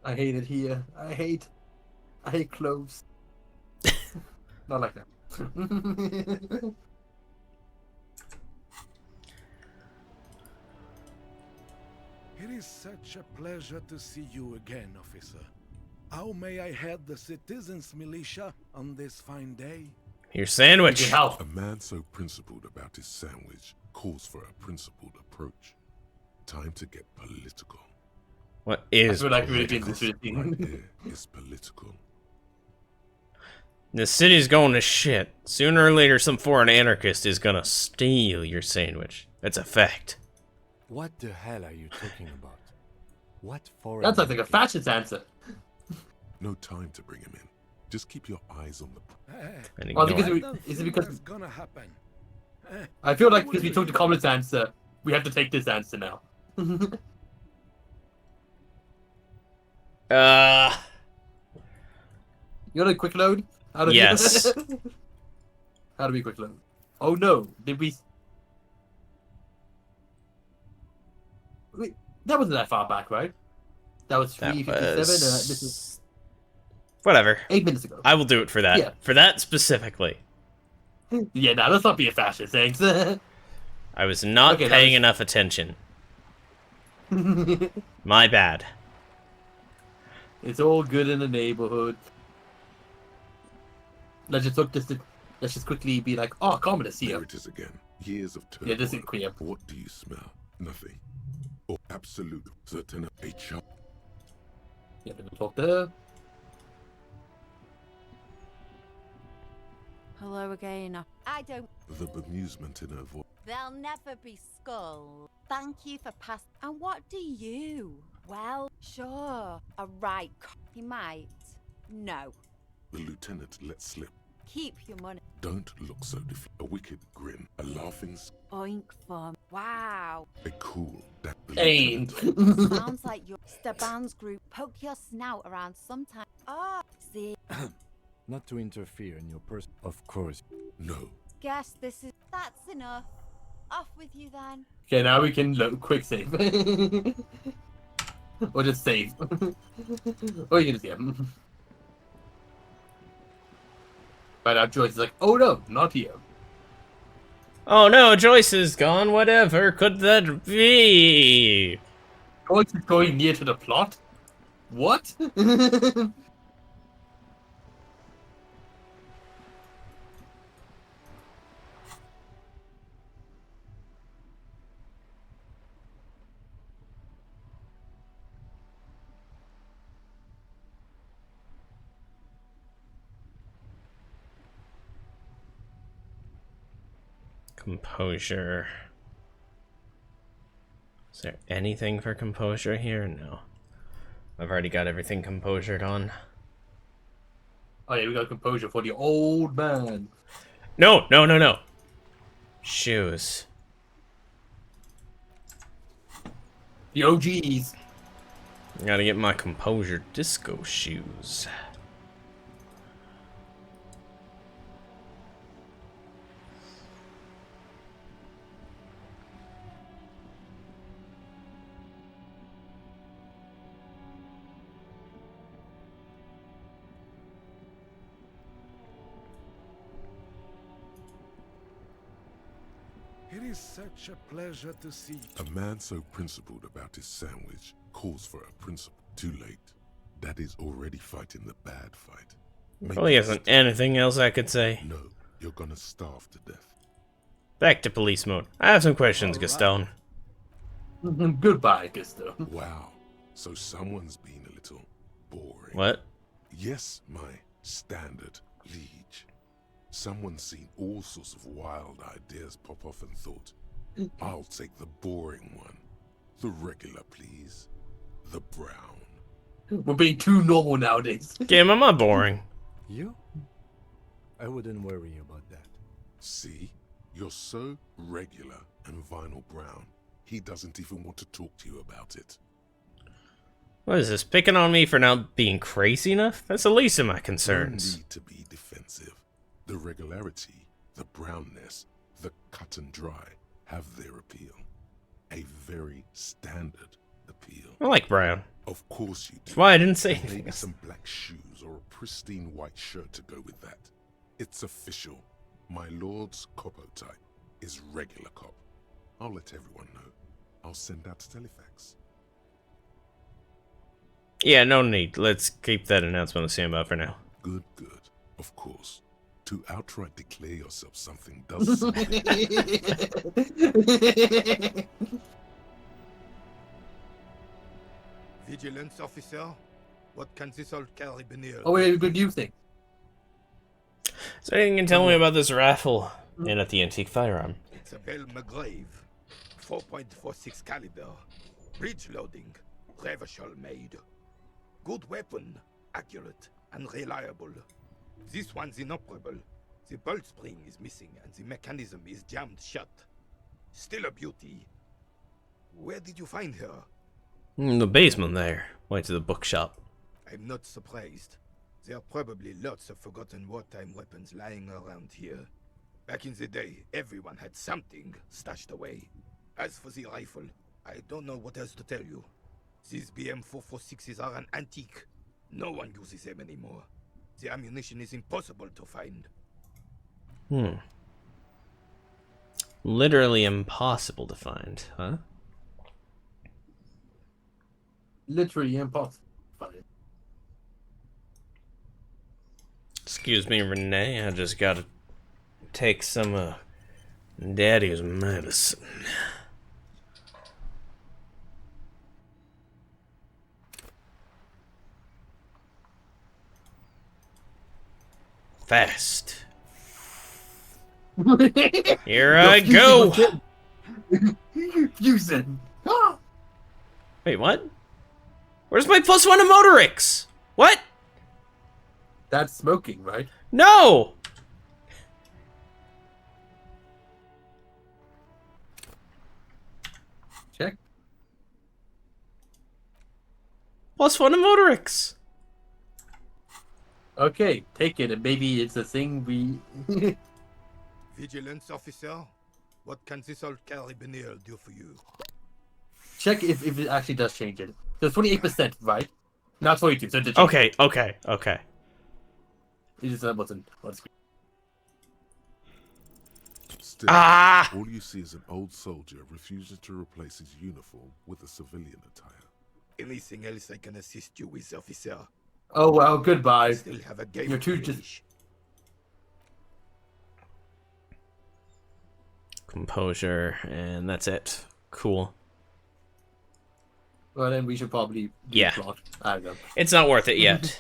I hate it here. I hate cloves. Not like that. It is such a pleasure to see you again, officer. How may I head the citizens' militia on this fine day? Your sandwich. A man so principled about his sandwich calls for a principled approach. Time to get political. What is I feel like political? Right here is political. The city's going to shit. Sooner or later, some foreign anarchist is gonna steal your sandwich. That's a fact. What the hell are you talking about? What foreign... That's like a fascist answer. No time to bring him in. Just keep your eyes on the... And Well, ignore because it. is it because... What's gonna happen? I feel like because we took the communist answer, we have to take this answer now. You want a quick load? Yes. How do we quick load? Oh no, did we... Wait, that wasn't that far back, right? That was 3:57. This is Whatever. 8 minutes ago. I will do it for that. Yeah. For that specifically. Yeah, now let's not be a fascist, thanks. I was not Okay, that paying was- enough attention. My bad. It's all good in the neighborhood. Let's just look this. Let's just quickly be like, oh, communists here. There it is again. Years of turmoil. Yeah, this is clear. What do you smell? Nothing. Or absolute certain HR. Yeah, we'll talk there. Hello again. I don't. The bemusement in her voice. They'll never be skull. Thank you for pass. And what do you? Well, sure. A right. He might. No. The lieutenant let slip. Keep your money. Don't look so a wicked grin. A laughing... Oink fun. Wow. A cool... That the Aim. lieutenant- Sounds like your Steban's group. Poke your snout around sometime. Oh, see. Not to interfere in your person. Of course. No. Guess this is. That's enough. Off with you then. Okay, now we can quick save. Or just save. Or you can just, yeah. Right now, Joyce is like, oh no, not here. Oh no, Joyce is gone. Whatever could that be? Joyce is going near to the plot? What? Composure. Is there anything for composure here? No. I've already got everything composured on. Oh yeah, we got composure for the old man. No, no, no, no. Shoes. The OGs. Gotta get my composure disco shoes. It is such a pleasure to see A man so principled about his sandwich calls for a principle. Too late. That is already fighting the bad fight. Probably isn't anything else I could say. No, you're gonna starve to death. Back to police mode. I have some questions, Gaston. Goodbye, Gusto. Wow. So someone's been a little boring. What? Yes, my standard liege. Someone's seen all sorts of wild ideas pop off and thought, I'll take the boring one. The regular, please. The brown. We're being too normal nowadays. Game, am I boring? You? I wouldn't worry about that. See? You're so regular and vinyl brown. He doesn't even want to talk to you about it. What is this, picking on me for not being crazy enough? That's the least of my concerns. No need to be defensive. The regularity, the brownness, the cut and dry have their appeal. A very standard appeal. I like brown. Of course you do. That's why I didn't say And anything maybe else. some black shoes or a pristine white shirt to go with that. It's official. My lord's Copo type is regular cop. I'll let everyone know. I'll send out telefax. Yeah, no need. Let's keep that announcement the same about for now. Good, good. Of course. To outright declare yourself something does something. Vigilance officer, what can this old carabiner? Oh, wait, good news thing. Is there anything you can tell me about this raffle in at the antique firearm? It's a Bell McGrave, 4.46 caliber, bridge loading, Revachol made. Good weapon, accurate and reliable. This one's inoperable. The bolt spring is missing and the mechanism is jammed shut. Still a beauty. Where did you find her? In the basement there. Went to the bookshop. I'm not surprised. There are probably lots of forgotten wartime weapons lying around here. Back in the day, everyone had something stashed away. As for the rifle, I don't know what else to tell you. These BM-446s are an antique. No one uses them anymore. The ammunition is impossible to find. Literally impossible to find, huh? Literally impossible. Excuse me, Renee. I just gotta take some Daddy's medicine. Fast. Here I go. Fusion. Wait, what? Where's my +1 to Motorix? What? That's smoking, right? No! Check. +1 to Motorix. Okay, take it, and maybe it's a thing we... Vigilance officer, what can this old carabiner do for you? Check if it actually does change it. So it's 28%, right? Not 22, so it did change. Okay. It just wasn't on screen. Still, Ah! all you see is an old soldier refusing to replace his uniform with a civilian attire. Anything else I can assist you with, officer? Oh, well, goodbye. Still have a game You're too to just... Composure, and that's it. Cool. Well, then we should probably do Yeah. plot. I don't know. It's not worth it yet.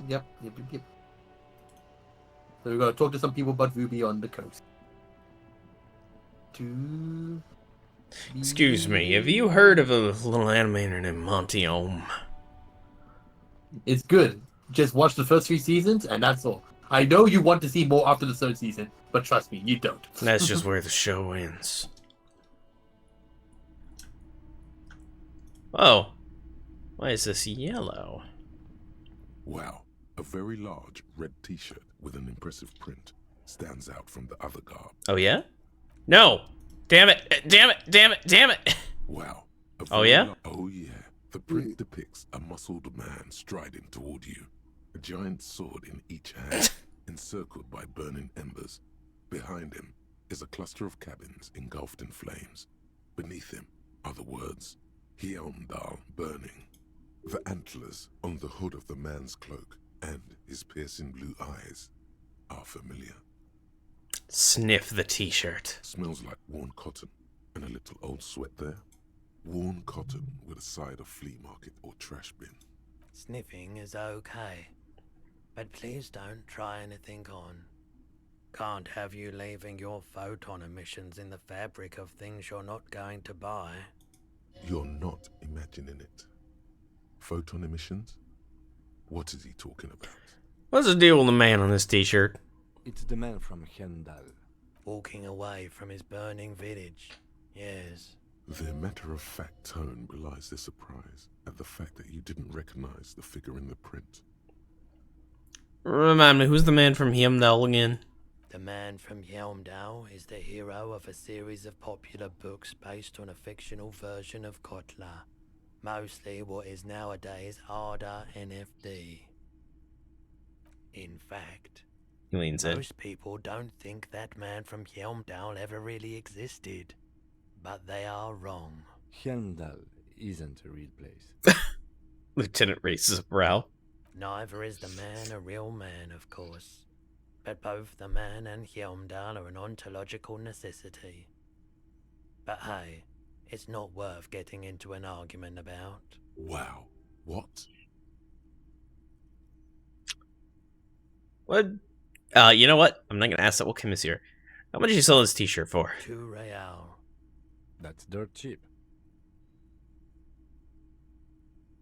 Yep. So we're gonna talk to some people about Ruby on the coast. Excuse me, have you heard of a little animator named Monty Ohm? It's good. Just watch the first 3 seasons, and that's all. I know you want to see more after the 3rd season, but trust me, you don't. That's just where the show ends. Oh. Why is this yellow? Wow, a very large red t-shirt with an impressive print stands out from the other garb. Oh, yeah? No! Damn it! Wow. Oh, yeah? Oh, yeah. The print depicts a muscled man striding toward you, a giant sword in each hand, encircled by burning embers. Behind him is a cluster of cabins engulfed in flames. Beneath him are the words, Hyundal burning. The antlers on the hood of the man's cloak and his piercing blue eyes are familiar. Sniff the t-shirt. Smells like worn cotton and a little old sweat there. Worn cotton with a side of flea market or trash bin. Sniffing is okay, but please don't try anything on. Can't have you leaving your photon emissions in the fabric of things you're not going to buy. You're not imagining it. Photon emissions? What is he talking about? What's the deal with the man on this t-shirt? It's the man from Hendal. Walking away from his burning village. Yes. Their matter-of-fact tone belies their surprise at the fact that you didn't recognize the figure in the print. Remind me, who's the man from Heimdall again? The man from Helmdall is the hero of a series of popular books based on a fictional version of Kotler. Mostly what is nowadays Arda NFD. In fact, He leans in. most people don't think that man from Helmdall ever really existed. But they are wrong. Hendal isn't a real place. Lieutenant raises a brow. Neither is the man a real man, of course. But both the man and Helmdall are an ontological necessity. But hey, it's not worth getting into an argument about. Wow. What? What? You know what? I'm not gonna ask that. What Kim is here? How much did you sell this t-shirt for? 2 real. That's dirt cheap.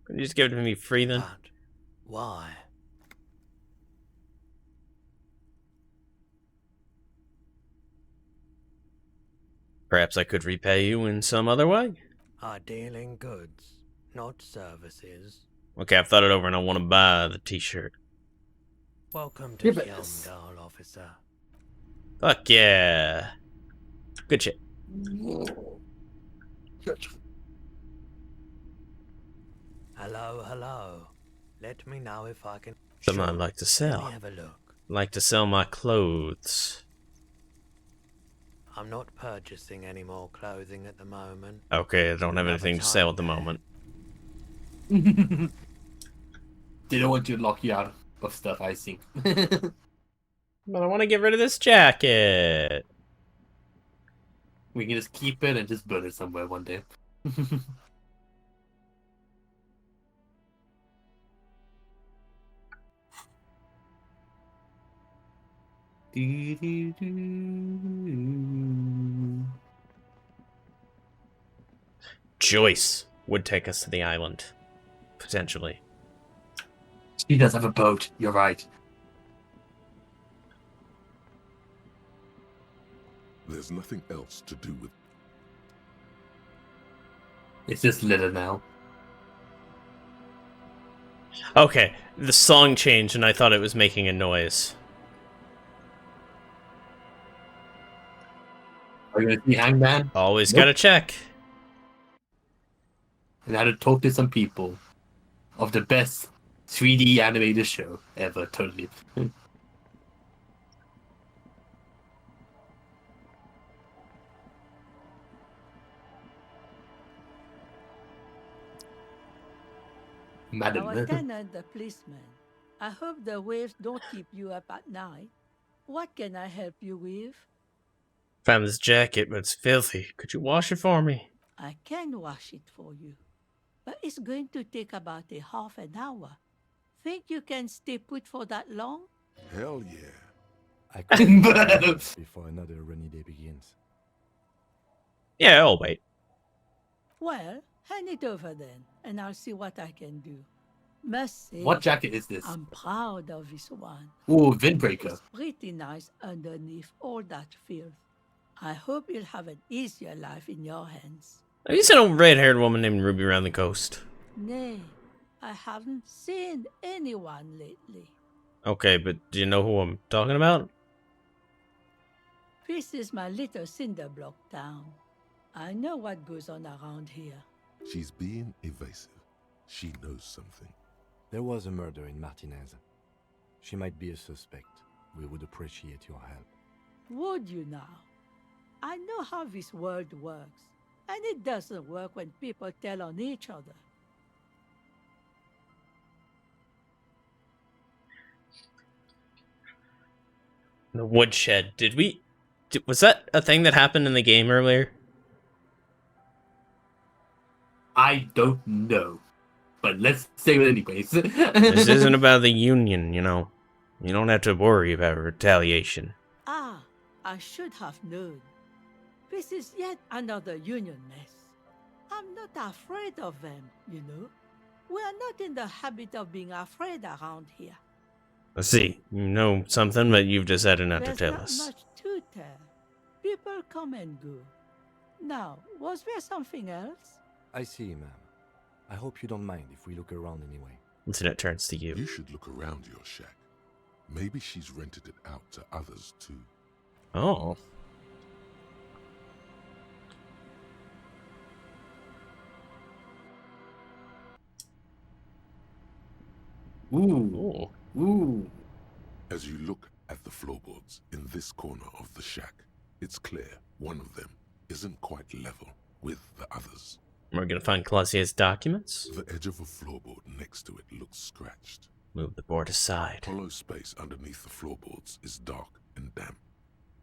Can you just give it to me free then? But why? Perhaps I could repay you in some other way? I deal in goods, not services. Okay, I've thought it over and I want to buy the t-shirt. Welcome to Yes. Helmdall, officer. Fuck yeah. Good shit. Hello, hello. Let me know if I can... Something I'd like to Let sell. me have a look. Like to sell my clothes. I'm not purchasing any more clothing at the moment. Okay, I don't have anything to sell at the moment. They don't want to lock you out of stuff, I think. But I want to get rid of this jacket. We can just keep it and just burn it somewhere one day. Joyce would take us to the island. Potentially. She does have a boat, you're right. There's nothing else to do with... It's just litter now. Okay, the song changed and I thought it was making a noise. Are you gonna see Hangman? Always Nope. gotta check. And I had to talk to some people of the best 3D animated show ever, totally. Madam. Our tenant, the policeman. I hope the waves don't keep you up at night. What can I help you with? Found this jacket, but it's filthy. Could you wash it for me? I can wash it for you, but it's going to take about a half an hour. Think you can stay put for that long? Hell yeah. I could before another rainy day begins. Yeah, I'll wait. Well, hand it over then, and I'll see what I can do. Must say, What jacket is this? I'm proud of this one. Ooh, Windbreaker. It's pretty nice underneath all that filth. I hope you'll have an easier life in your hands. Have you seen a red-haired woman named Ruby around the coast? Nay, I haven't seen anyone lately. Okay, but do you know who I'm talking about? This is my little cinder block town. I know what goes on around here. She's being evasive. She knows something. There was a murder in Martinez. She might be a suspect. We would appreciate your help. Would you now? I know how this world works, and it doesn't work when people tell on each other. The woodshed. Was that a thing that happened in the game earlier? I don't know. But let's say it anyways. This isn't about the Union, you know. You don't have to worry about retaliation. Ah, I should have known. This is yet another union mess. I'm not afraid of them, you know. We are not in the habit of being afraid around here. Let's see. You know something, but you've decided not to There's tell not us. much to tell. People come and go. Now, was there something else? I see, ma'am. I hope you don't mind if we look around anyway. Lieutenant turns to you. You should look around your shack. Maybe she's rented it out to others too. Oh. Ooh. Ooh. As you look at the floorboards in this corner of the shack, it's clear one of them isn't quite level with the others. We're gonna find Clausier's documents. The edge of a floorboard next to it looks scratched. Move the board aside. Hollow space underneath the floorboards is dark and damp.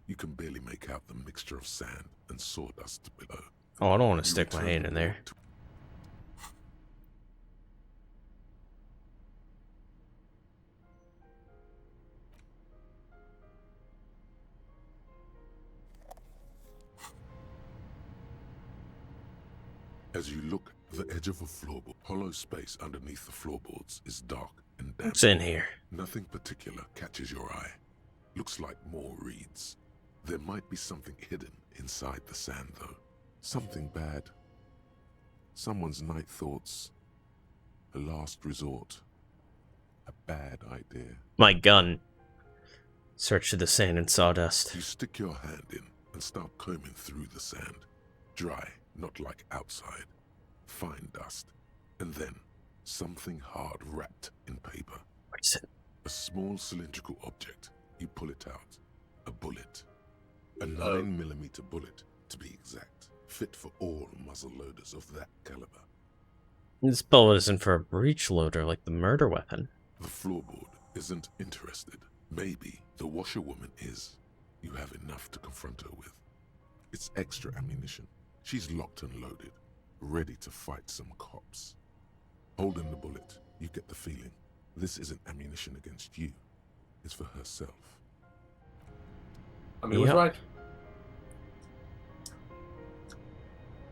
You can barely make out the mixture of sand and sawdust below. Oh, I don't want to stick my hand in there. As you look, the edge of a floorboard, hollow space underneath the floorboards is dark and damp. What's in here? Nothing particular catches your eye. Looks like more reeds. There might be something hidden inside the sand, though. Something bad. Someone's night thoughts. A last resort. A bad idea. My gun. Search through the sand and sawdust. You stick your hand in and start combing through the sand. Dry, not like outside. Fine dust. And then, something hard wrapped in paper. What is it? A small cylindrical object. You pull it out. A bullet. A 9mm bullet, to be exact. Fit for all muzzle loaders of that caliber. This bullet isn't for a breech loader like the murder weapon. The floorboard isn't interested. Maybe the washerwoman is. You have enough to confront her with. It's extra ammunition. She's locked and loaded, ready to fight some cops. Holding the bullet, you get the feeling this isn't ammunition against you. It's for herself. I mean, he was right.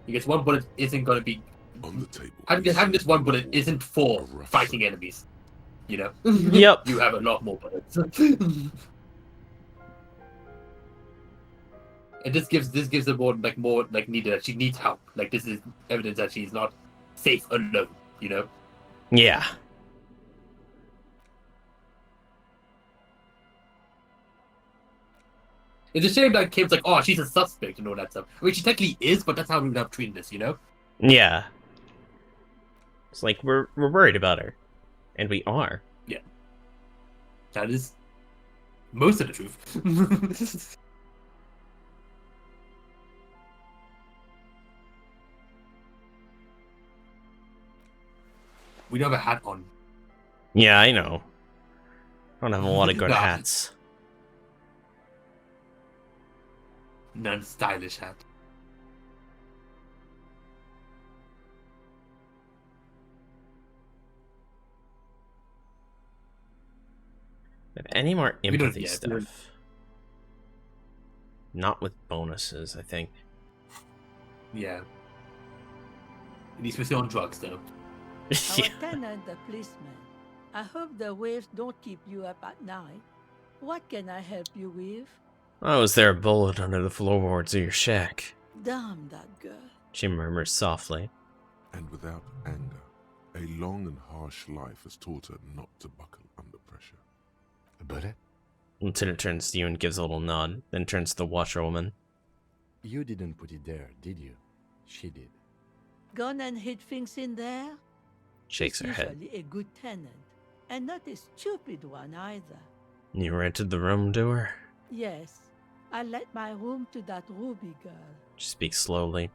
I guess one bullet isn't going to be... On the table. Having this one bullet isn't for fighting enemies. You know? Yep. You have a lot more bullets. And this gives her more needed that she needs help. Like, this is evidence that she's not safe alone, you know? Yeah. It's a shame that Kim's like, oh, she's a suspect and all that stuff. I mean, she technically is, but that's how we would have treated this, you know? Yeah. It's like we're worried about her. And we are. Yeah. That is most of the truth. We don't have a hat on. Yeah, I know. I don't have a lot of good Nah. hats. Non-stylish hat. Have any more We don't- empathy yeah, stuff? we don't- Not with bonuses, I think. Yeah. At least we're still on drugs, though. Our tenant, the policeman. I hope the waves don't keep you up at night. What can I help you with? Oh, is there a bullet under the floorboards of your shack? Damn that girl. She murmurs softly. And without anger, a long and harsh life has taught her not to buckle under pressure. A bullet? Lieutenant turns to you and gives a little nod, then turns to the washerwoman. You didn't put it there, did you? She did. Gone and hid things in there? Shakes She's her head. usually a good tenant, and not a stupid one either. You rented the room to her? Yes, I let my room to that Ruby girl. She speaks slowly,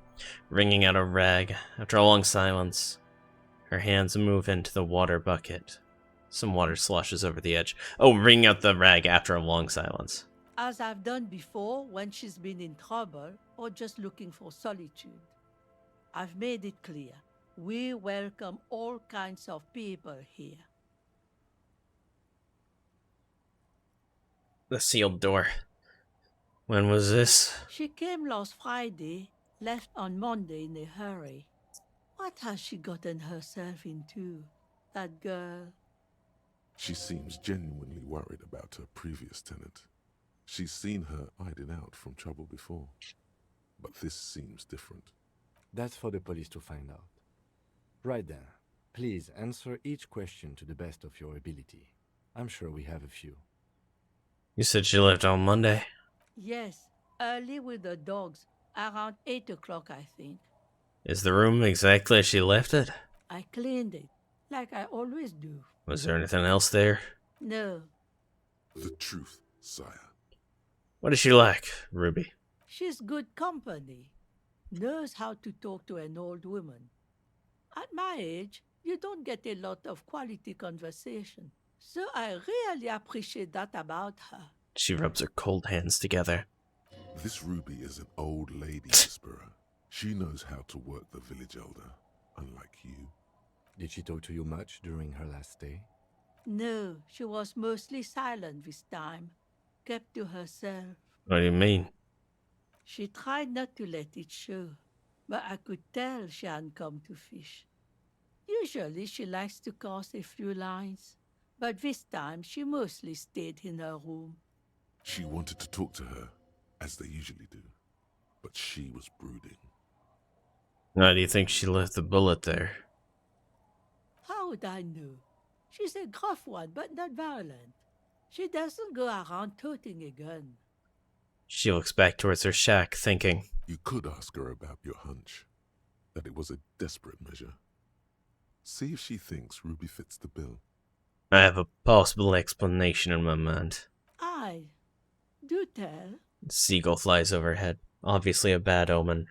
wringing out a rag. After a long silence, her hands move into the water bucket. Some water sloshes over the edge. Oh, wringing out the rag after a long silence. As I've done before when she's been in trouble or just looking for solitude. I've made it clear. We welcome all kinds of people here. The sealed door. When was this? She came last Friday, left on Monday in a hurry. What has she gotten herself into, that girl? She seems genuinely worried about her previous tenant. She's seen her hiding out from trouble before. But this seems different. That's for the police to find out. Right then, please answer each question to the best of your ability. I'm sure we have a few. You said she left on Monday. Yes, early with the dogs, around 8 o'clock, I think. Is the room exactly as she left it? I cleaned it, like I always do. Was there anything else there? No. The truth, sire. What is she like, Ruby? She's good company. Knows how to talk to an old woman. At my age, you don't get a lot of quality conversation. So I really appreciate that about her. She rubs her cold hands together. This Ruby is an old lady whisperer. She knows how to work the village elder, unlike you. Did she talk to you much during her last stay? No, she was mostly silent this time. Kept to herself. What do you mean? She tried not to let it show, but I could tell she hadn't come to fish. Usually she likes to cast a few lines, but this time she mostly stayed in her room. She wanted to talk to her, as they usually do, but she was brooding. Why do you think she left the bullet there? How would I know? She's a gruff one, but not violent. She doesn't go around toting a gun. She looks back towards her shack, thinking. You could ask her about your hunch, that it was a desperate measure. See if she thinks Ruby fits the bill. I have a possible explanation in my mind. Aye. Do tell. Seagull flies overhead. Obviously a bad omen.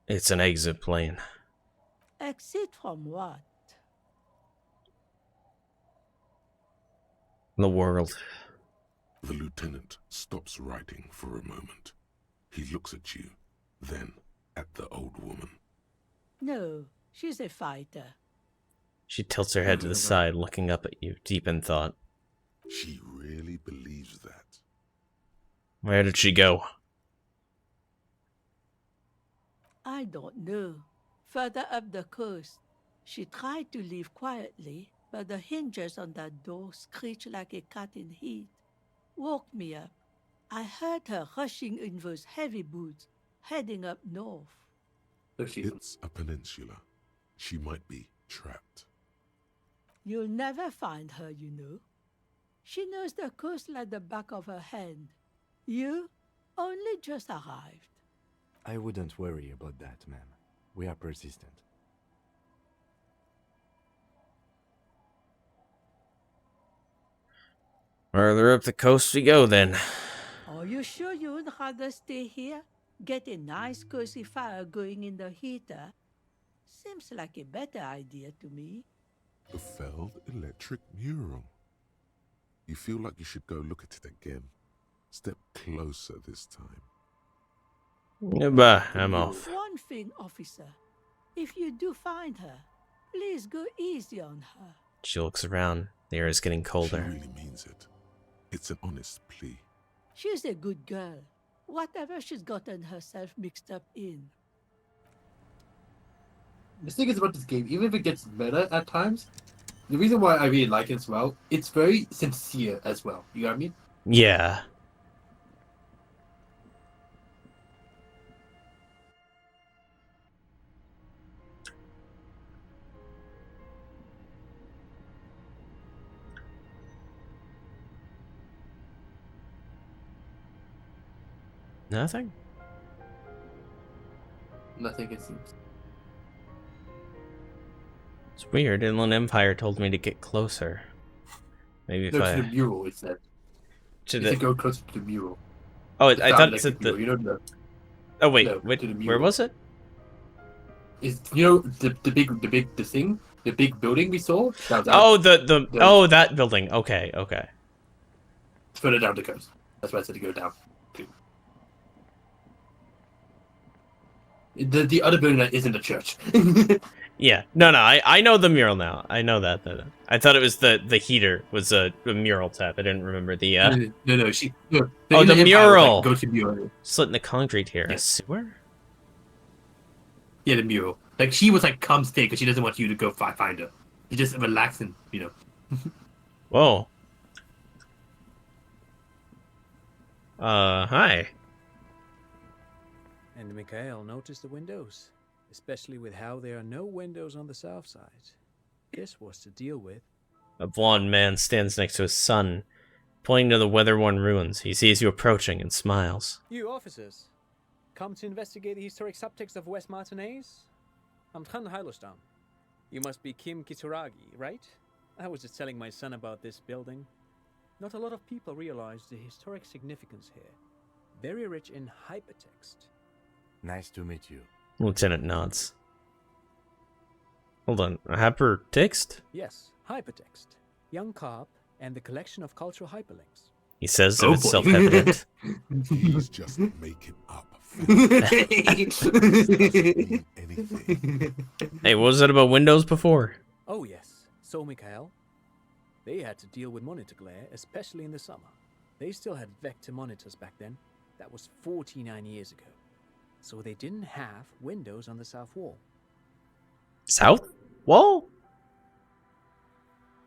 It's an exit plane. Exit from what? The world. The lieutenant stops writing for a moment. He looks at you, then at the old woman. No, she's a fighter. She tilts her head to the side, looking up at you, deep in thought. She really believes that. Where did she go? I don't know. Further up the coast. She tried to leave quietly, but the hinges on that door screeched like a cat in heat. Woke me up. I heard her rushing in those heavy boots, heading up north. It's a peninsula. She might be trapped. You'll never find her, you know. She knows the coast like the back of her hand. You only just arrived. I wouldn't worry about that, ma'am. We are persistent. Further up the coast we go, then. Are you sure you would rather stay here? Get a nice cozy fire going in the heater? Seems like a better idea to me. The Feld electric mural. You feel like you should go look at it again. Step closer this time. Goodbye, I'm off. One thing, officer. If you do find her, please go easy on her. She looks around. The air is getting colder. She really means it. It's an honest plea. She's a good girl. Whatever she's gotten herself mixed up in. The thing is about this game, even if it gets better at times, the reason why I really like it as well, it's very sincere as well. You know what I mean? Yeah. Nothing? Nothing, it seems. It's weird. Inland Empire told me to get closer. Maybe if No, I... to the mural, it said. To to go closer to the mural. Oh, The I thought it sound said mural, the... you know, the... Oh, wait. No, wait to the where mural. was it? Is the big building we saw? That was Oh, oh, that building. Okay, okay. It's further down the coast. That's why I said to go down. The other building that isn't a church. Yeah. No, I know the mural now. I know that. I thought it was the heater was a mural tab. I didn't remember the. No. Oh, the Empire was mural. go to mural. Slit in the concrete here. Yeah. A sewer? Yeah, the mural. Like she was like, "Come stay," because she doesn't want you to go find her. You just relax and Whoa. Hi. And Mikhail noticed the windows, especially with how there are no windows on the south side. This was to deal with. A blonde man stands next to his son, pointing to the weather-worn ruins. He sees you approaching and smiles. You officers, come to investigate the historic subtext of West Martinez? I'm Tran Heilostam. You must be Kim Kituragi, right? I was just telling my son about this building. Not a lot of people realize the historic significance here. Very rich in hypertext. Nice to meet you. Lieutenant nods. Hold on. Hypertext? Yes, hypertext. Young Carp and the collection of cultural hyperlinks. He says so it's self-evident. He's just making up. Hey, what was it about Windows before? Oh yes, so Mikhail. They had to deal with monitor glare, especially in the summer. They still had vector monitors back then. That was 49 years ago. So they didn't have windows on the south wall. South wall?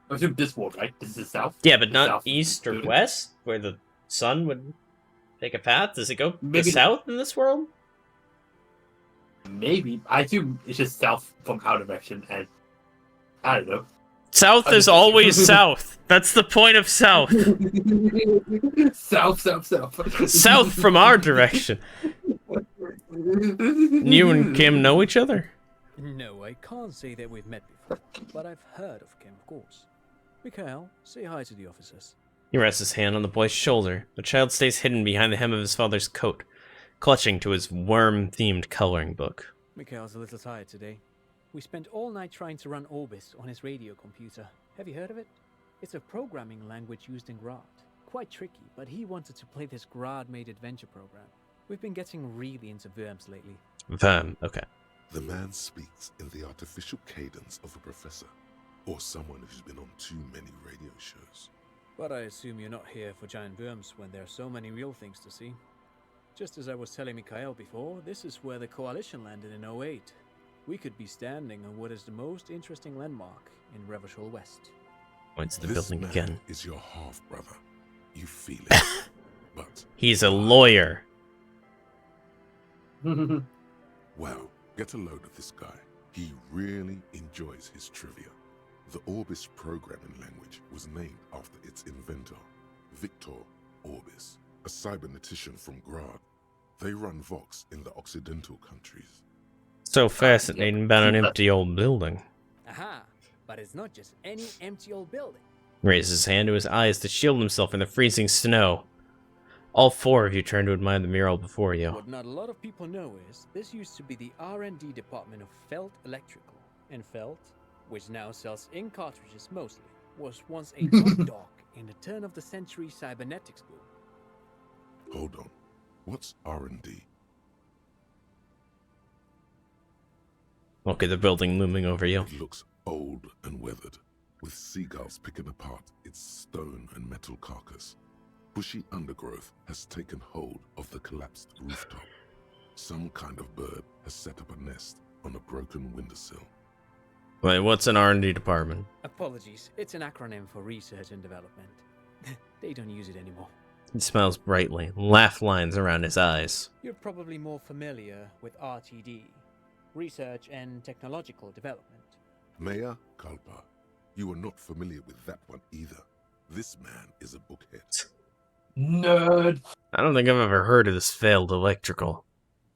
I assume this wall, right? This is south. Yeah, but not south east or building. west, where the sun would take a path. Does it go Maybe- south in this world? Maybe. I assume it's just south from our direction, and I don't know. South is always south. That's the point of south. South. South from our direction. You and Kim know each other? No, I can't say that we've met before, but I've heard of Kim, of course. Mikhail, say hi to the officers. He rests his hand on the boy's shoulder. The child stays hidden behind the hem of his father's coat, clutching to his worm-themed coloring book. Mikhail's a little tired today. We spent all night trying to run Orbis on his radio computer. Have you heard of it? It's a programming language used in Grad. Quite tricky, but he wanted to play this Grad-made adventure program. We've been getting really into Worms lately. Okay. The man speaks in the artificial cadence of a professor, or someone who's been on too many radio shows. But I assume you're not here for giant worms when there are so many real things to see. Just as I was telling Mikhail before, this is where the Coalition landed in 08. We could be standing on what is the most interesting landmark in Revachol West. Points to the This building man again. is your half-brother. You feel it, but... He's a lawyer. Well, get a load of this guy. He really enjoys his trivia. The Orbis programming language was named after its inventor, Victor Orbis, a cybernetician from Grad. They run Vox in the Occidental countries. So fascinating about an empty old building. Aha! But it's not just any empty old building. Raises his hand to his eyes to shield himself from the freezing snow. All four of you turn to admire the mural before you. What not a lot of people know is this used to be the R&D department of Felt Electrical. And Felt, which now sells ink cartridges mostly, was once a top dog in the turn-of-the-century cybernetics boom. Hold on. What's R&D? Look at the building looming over you. It looks old and weathered, with seagulls picking apart its stone and metal carcass. Bushy undergrowth has taken hold of the collapsed rooftop. Some kind of bird has set up a nest on a broken windowsill. Wait, what's an R&D department? Apologies, it's an acronym for research and development. They don't use it anymore. He smiles brightly, laugh lines around his eyes. You're probably more familiar with RTD, Research and Technological Development. Maya Kalpa, you are not familiar with that one either. This man is a bookhead. Nerd. I don't think I've ever heard of this failed electrical,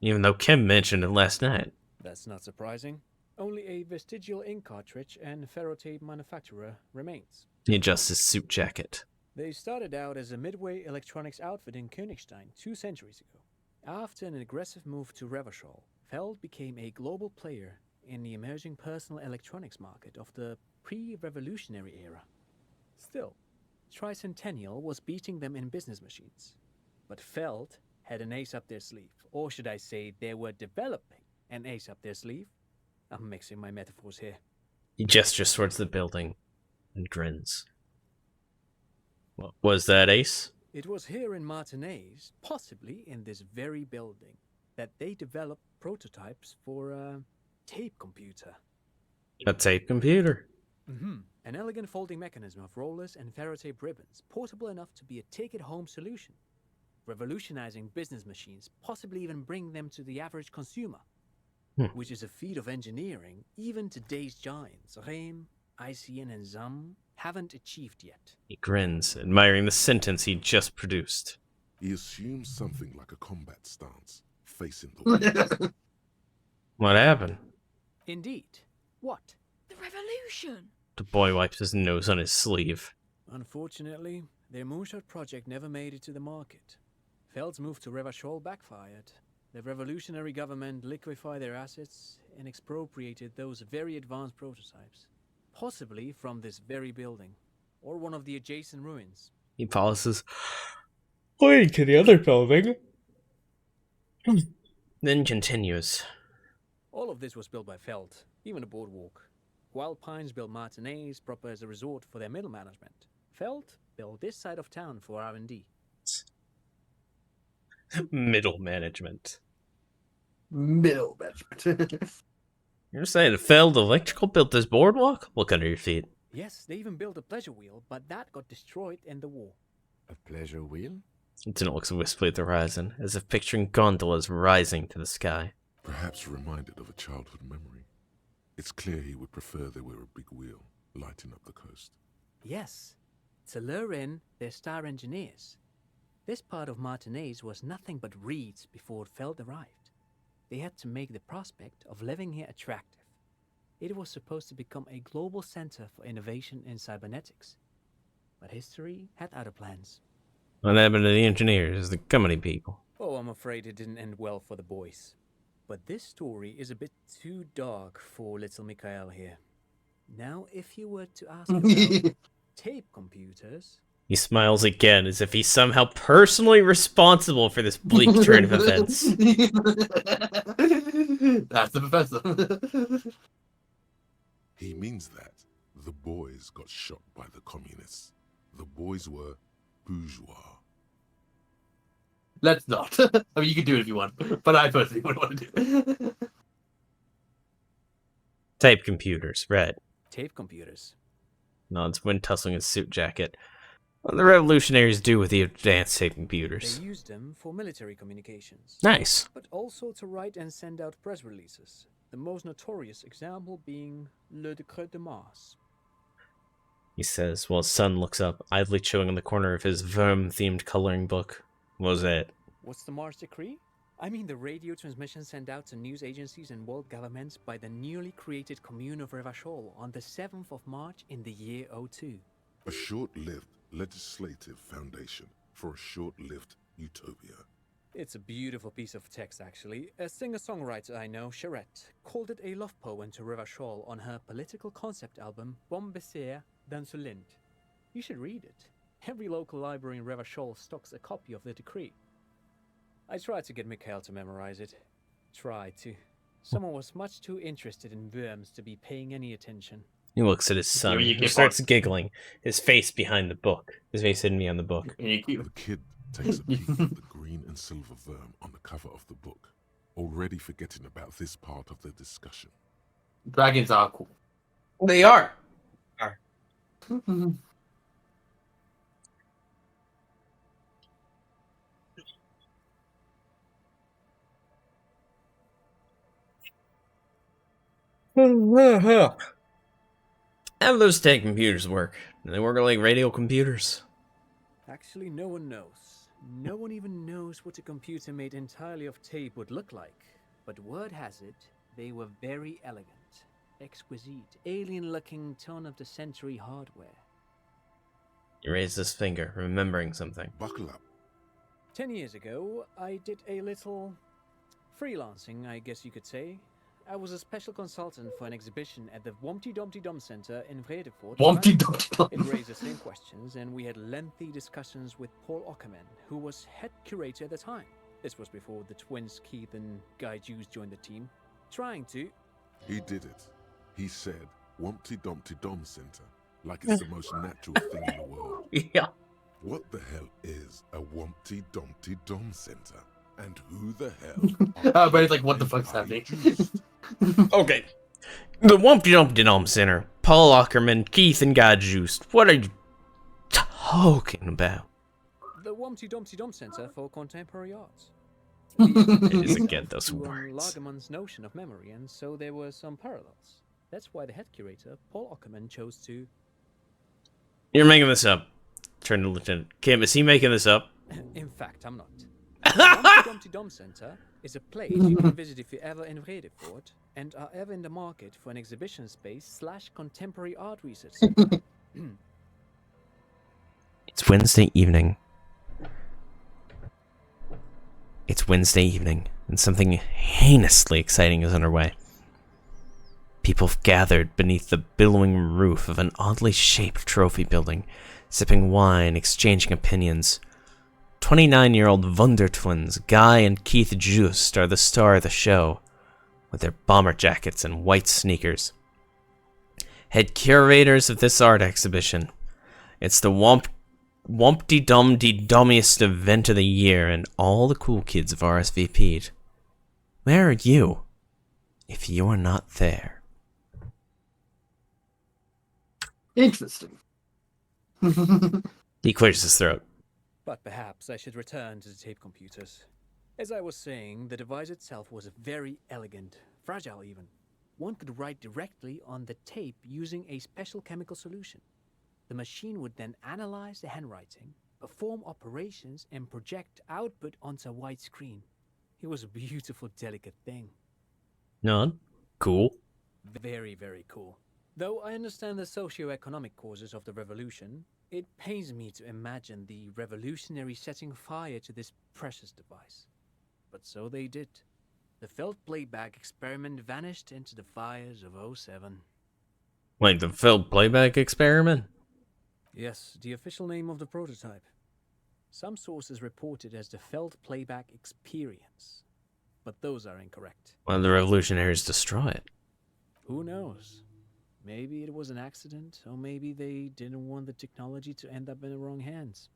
even though Kim mentioned it last night. That's not surprising. Only a vestigial ink cartridge and ferrotape manufacturer remains. He adjusts his suit jacket. They started out as a midway electronics outfit in Königstein 2 centuries ago. After an aggressive move to Revachol, Feld became a global player in the emerging personal electronics market of the pre-revolutionary era. Still, Tricentennial was beating them in business machines. But Feld had an ace up their sleeve, or should I say they were developing an ace up their sleeve. I'm mixing my metaphors here. He gestures towards the building and grins. What was that, Ace? It was here in Martinez, possibly in this very building, that they developed prototypes for a tape computer. A tape computer. An elegant folding mechanism of rollers and Ferrotape ribbons, portable enough to be a take-it-home solution, revolutionizing business machines, possibly even bring them to the average consumer, which is a feat of engineering even today's giants, Rehm, ICN, and ZAM, haven't achieved yet. He grins, admiring the sentence he just produced. He assumes something like a combat stance, facing the wall. What happened? Indeed. What? The revolution! The boy wipes his nose on his sleeve. Unfortunately, their moonshot project never made it to the market. Feld's move to Revachol backfired. The revolutionary government liquefied their assets and expropriated those very advanced prototypes. Possibly from this very building, or one of the adjacent ruins. He pauses. Going to the other building. Then continues. All of this was built by Feld, even the boardwalk. Wild Pines built Martinez proper as a resort for their middle management. Feld built this side of town for R&D. Middle management. Middle management. You're saying Feld Electrical built this boardwalk? Look under your feet. Yes, they even built a pleasure wheel, but that got destroyed in the war. A pleasure wheel? Lieutenant looks wistfully at the horizon, as if picturing gondolas rising to the sky. Perhaps reminded of a childhood memory. It's clear he would prefer there were a big wheel, lighting up the coast. Yes, to lure in their star engineers. This part of Martinez was nothing but reeds before Feld arrived. They had to make the prospect of living here attractive. It was supposed to become a global center for innovation in cybernetics. But history had other plans. What happened to the engineers, the company people? Oh, I'm afraid it didn't end well for the boys. But this story is a bit too dark for little Mikhail here. Now, if you were to ask about tape computers... He smiles again, as if he's somehow personally responsible for this bleak turn of events. That's the professor. He means that the boys got shot by the communists. The boys were bourgeois. Let's not. I mean, you can do it if you want, but I personally wouldn't want to do it. Tape computers, right. Tape computers. Nods, wind tussling his suit jacket. What do the revolutionaries do with the advanced tape computers? They used them for military communications. Nice. But also to write and send out press releases. The most notorious example being Le Decret de Mars. He says, while his son looks up, idly chewing on the corner of his Verm-themed coloring book. What was that? What's the Mars Decree? I mean the radio transmission sent out to news agencies and world governments by the newly created Commune of Revachol on the 7th of March in the year 02. A short-lived legislative foundation for a short-lived utopia. It's a beautiful piece of text, actually. A singer-songwriter I know, Charette, called it a love poem to Revachol on her political concept album, Bombessier d'Insolente. You should read it. Every local library in Revachol stocks a copy of the decree. I tried to get Mikhail to memorize it. Tried to. Someone was much too interested in worms to be paying any attention. He looks at his son, who starts giggling, his face behind the book. His face hidden behind the book. The kid takes a peek at the green and silver worm on the cover of the book, already forgetting about this part of the discussion. Dragons are cool. They are. How do those tape computers work? Do they work like radio computers? Actually, no one knows. No one even knows what a computer made entirely of tape would look like. But word has it, they were very elegant, exquisite, alien-looking turn-of-the-century hardware. He raised his finger, remembering something. Buckle up. 10 years ago, I did a little freelancing, I guess you could say. I was a special consultant for an exhibition at the Wompty Dumpty Dum Center in Vredefort. Wompty Dumpty Dum. It raised the same questions, and we had lengthy discussions with Paul Ockerman, who was head curator at the time. This was before the twins Keith and Guy Hughes joined the team. Trying to... He did it. He said, Wumpty Dumpty Dom Center, like it's the most natural thing in the world. Yeah. What the hell is a Wumpty Dumpty Dom Center? And who the hell? But it's like, what the fuck's happening? Okay. The Wumpty Dumpty Dom Center. Paul Ackerman, Keith, and God Juiced. What are you talking about? The Wumpty Dumpty Dom Center for Contemporary Arts. It is again those To, words. Lagerman's notion of memory, and so there were some parallels. That's why the head curator, Paul Ackerman, chose to... You're making this up. Turn to Lieutenant Kim. Is he making this up? In fact, I'm not. The Wumpty Dumpty Dom Center is a place you can visit if you're ever in Vredefort and are ever in the market for an exhibition space / contemporary art research center. It's Wednesday evening. It's Wednesday evening, and something heinously exciting is underway. People have gathered beneath the billowing roof of an oddly shaped trophy building, sipping wine, exchanging opinions. 29-year-old Wunder twins, Guy and Keith Just, are the star of the show, with their bomber jackets and white sneakers. Head curators of this art exhibition. It's the Wumpty Dumty Dummiest event of the year, and all the cool kids have RSVP'd. Where are you, if you are not there? Interesting. He clears his throat. But perhaps I should return to the tape computers. As I was saying, the device itself was very elegant, fragile even. One could write directly on the tape using a special chemical solution. The machine would then analyze the handwriting, perform operations, and project output onto a white screen. It was a beautiful, delicate thing. None? Cool. Very, very cool. Though I understand the socio-economic causes of the revolution, it pains me to imagine the revolutionary setting fire to this precious device. But so they did. The felt playback experiment vanished into the fires of '07. Wait, the failed playback experiment? Yes, the official name of the prototype. Some sources report it as the felt playback experience, but those are incorrect. Why did the revolutionaries destroy it? Who knows? Maybe it was an accident, or maybe they didn't want the technology to end up in the wrong hands.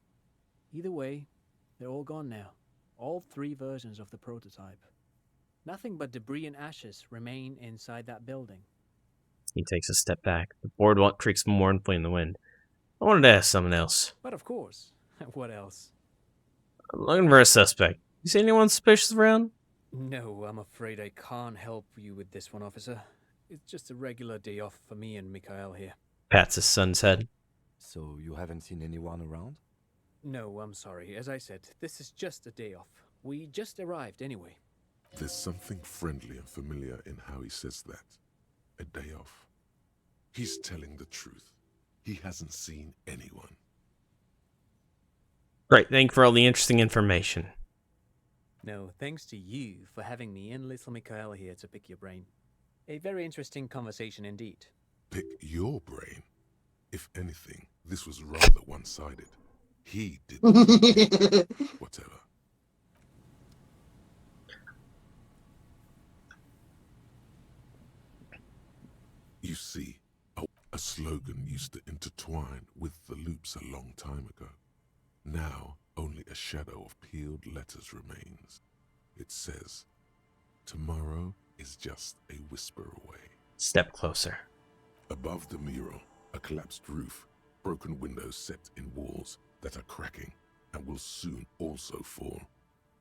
Either way, they're all gone now. All 3 versions of the prototype. Nothing but debris and ashes remain inside that building. He takes a step back. The boardwalk creaks mournfully in the wind. I wanted to ask something else. But of course, what else? I'm looking for a suspect. You see anyone suspicious around? No, I'm afraid I can't help you with this one, officer. It's just a regular day off for me and Mikhail here. Pats his son's head. So you haven't seen anyone around? No, I'm sorry. As I said, this is just a day off. We just arrived anyway. There's something friendly and familiar in how he says that. A day off. He's telling the truth. He hasn't seen anyone. Great, thank you for all the interesting information. No, thanks to you for having me and little Mikhail here to pick your brain. A very interesting conversation indeed. Pick your brain? If anything, this was rather one-sided. He didn't. Whatever. You see, a slogan used to intertwine with the loops a long time ago. Now, only a shadow of peeled letters remains. It says, tomorrow is just a whisper away. Step closer. Above the mural, a collapsed roof, broken windows set in walls that are cracking and will soon also fall,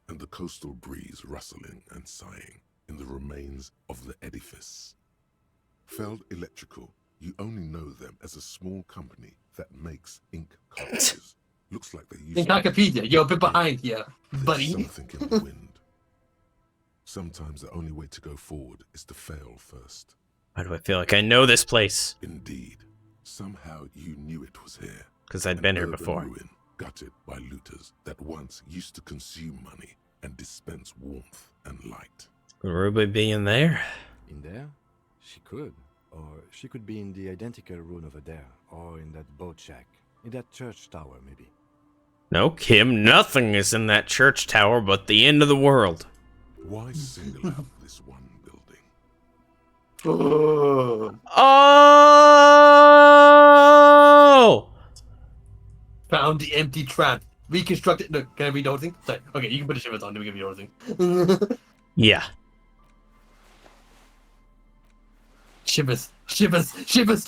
and the coastal breeze rustling and sighing in the remains of the edifice. Feld Electrical, you only know them as a small company that makes ink cartridges. Looks like they use... In Wikipedia, you're a bit behind here, buddy. There's something in the wind. Sometimes the only way to go forward is to fail first. Why do I feel like I know this place? Indeed. Somehow you knew it was here. Because I'd been here Urban before. Ruin, gutted by looters that once used to consume money and dispense warmth and light. Could Ruby be in there? In there? She could. Or she could be in the identical room over there. Or in that boat shack. In that church tower, maybe. No, Kim, nothing is in that church tower but the end of the world. Why single out this one building? Oh! Found the empty trap. Reconstructed. No, can I read the whole thing? Sorry. Okay, you can put the shivers on. Then we give you the whole thing. Yeah. Shivers. Shivers. Shivers.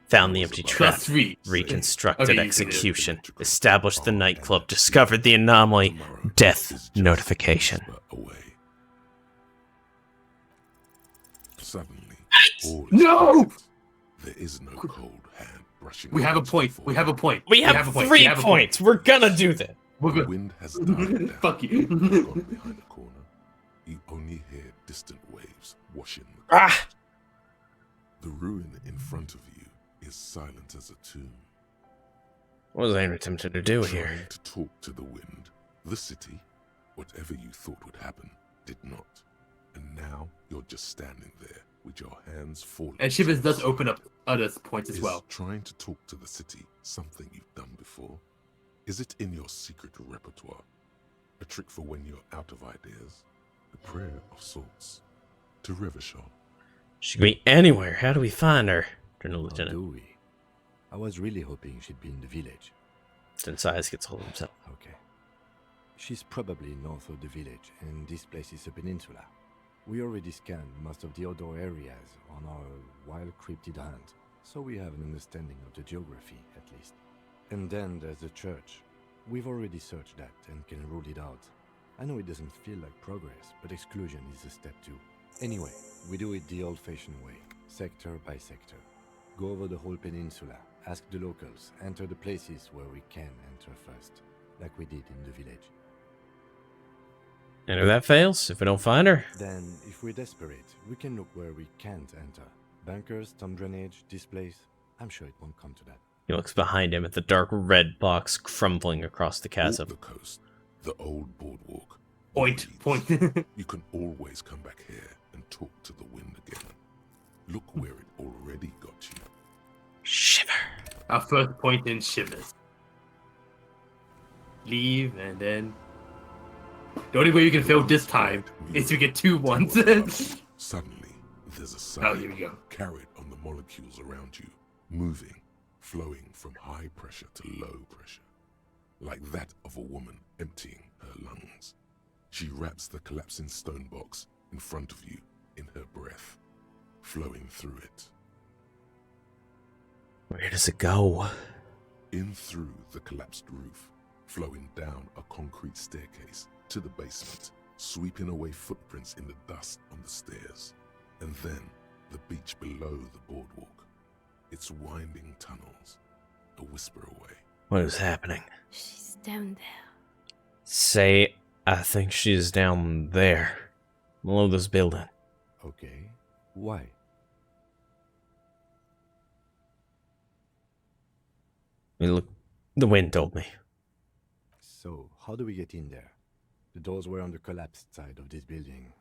Found the empty trap. +3. Reconstructed Okay, execution. Established the nightclub. Discovered the anomaly. Death notification. Suddenly, No! there is no cold hand brushing. We have a point. We have a point. We have a point. 3 We have a point. points. We're gonna do that. The wind has died down. Fuck you. Gone behind a corner. You only hear distant waves washing the Ah! coast. The ruin in front of you is silent as a tomb. What was I attempting to do here? Trying to talk to the wind, the city, whatever you thought would happen, did not. And now you're just standing there with your hands falling. And Shivers does open up other points as Is well. trying to talk to the city something you've done before? Is it in your secret repertoire? A trick for when you're out of ideas? A prayer of sorts? To Revachol? She could be anywhere. How do we find her? Colonel Lieutenant. Do we? I was really hoping she'd be in the village. Since Size gets hold of himself. Okay. She's probably north of the village, and this place is a peninsula. We already scanned most of the outdoor areas on our wild cryptid hunt, so we have an understanding of the geography, at least. And then there's the church. We've already searched that and can rule it out. I know it doesn't feel like progress, but exclusion is a step too. Anyway, we do it the old-fashioned way, sector by sector. Go over the whole peninsula, ask the locals, enter the places where we can enter first, like we did in the village. And if that fails, if we don't find her, Then, if we're desperate, we can look where we can't enter. Bunkers, storm drainage, this place. I'm sure it won't come to that. he looks behind him at the dark red box crumbling across the chasm. Walk the coast, the old boardwalk. Point. You can always come back here and talk to the wind again. Look where it already got you. Shiver. Our first point in Shivers. Leave, and then... The only way you can fail this time is to get 2 ones. Suddenly, there's a sign Oh, here we go. carried on the molecules around you, moving, flowing from high pressure to low pressure, like that of a woman emptying her lungs. She wraps the collapsing stone box in front of you in her breath, flowing through it. Where does it go? In through the collapsed roof, flowing down a concrete staircase to the basement, sweeping away footprints in the dust on the stairs, and then the beach below the boardwalk, its winding tunnels, a whisper away. What is happening? She's down there. Say, I think she's down there, below this building. Okay. Why? I mean, look, the wind told me. So, how do we get in there? The doors were on the collapsed side of this building.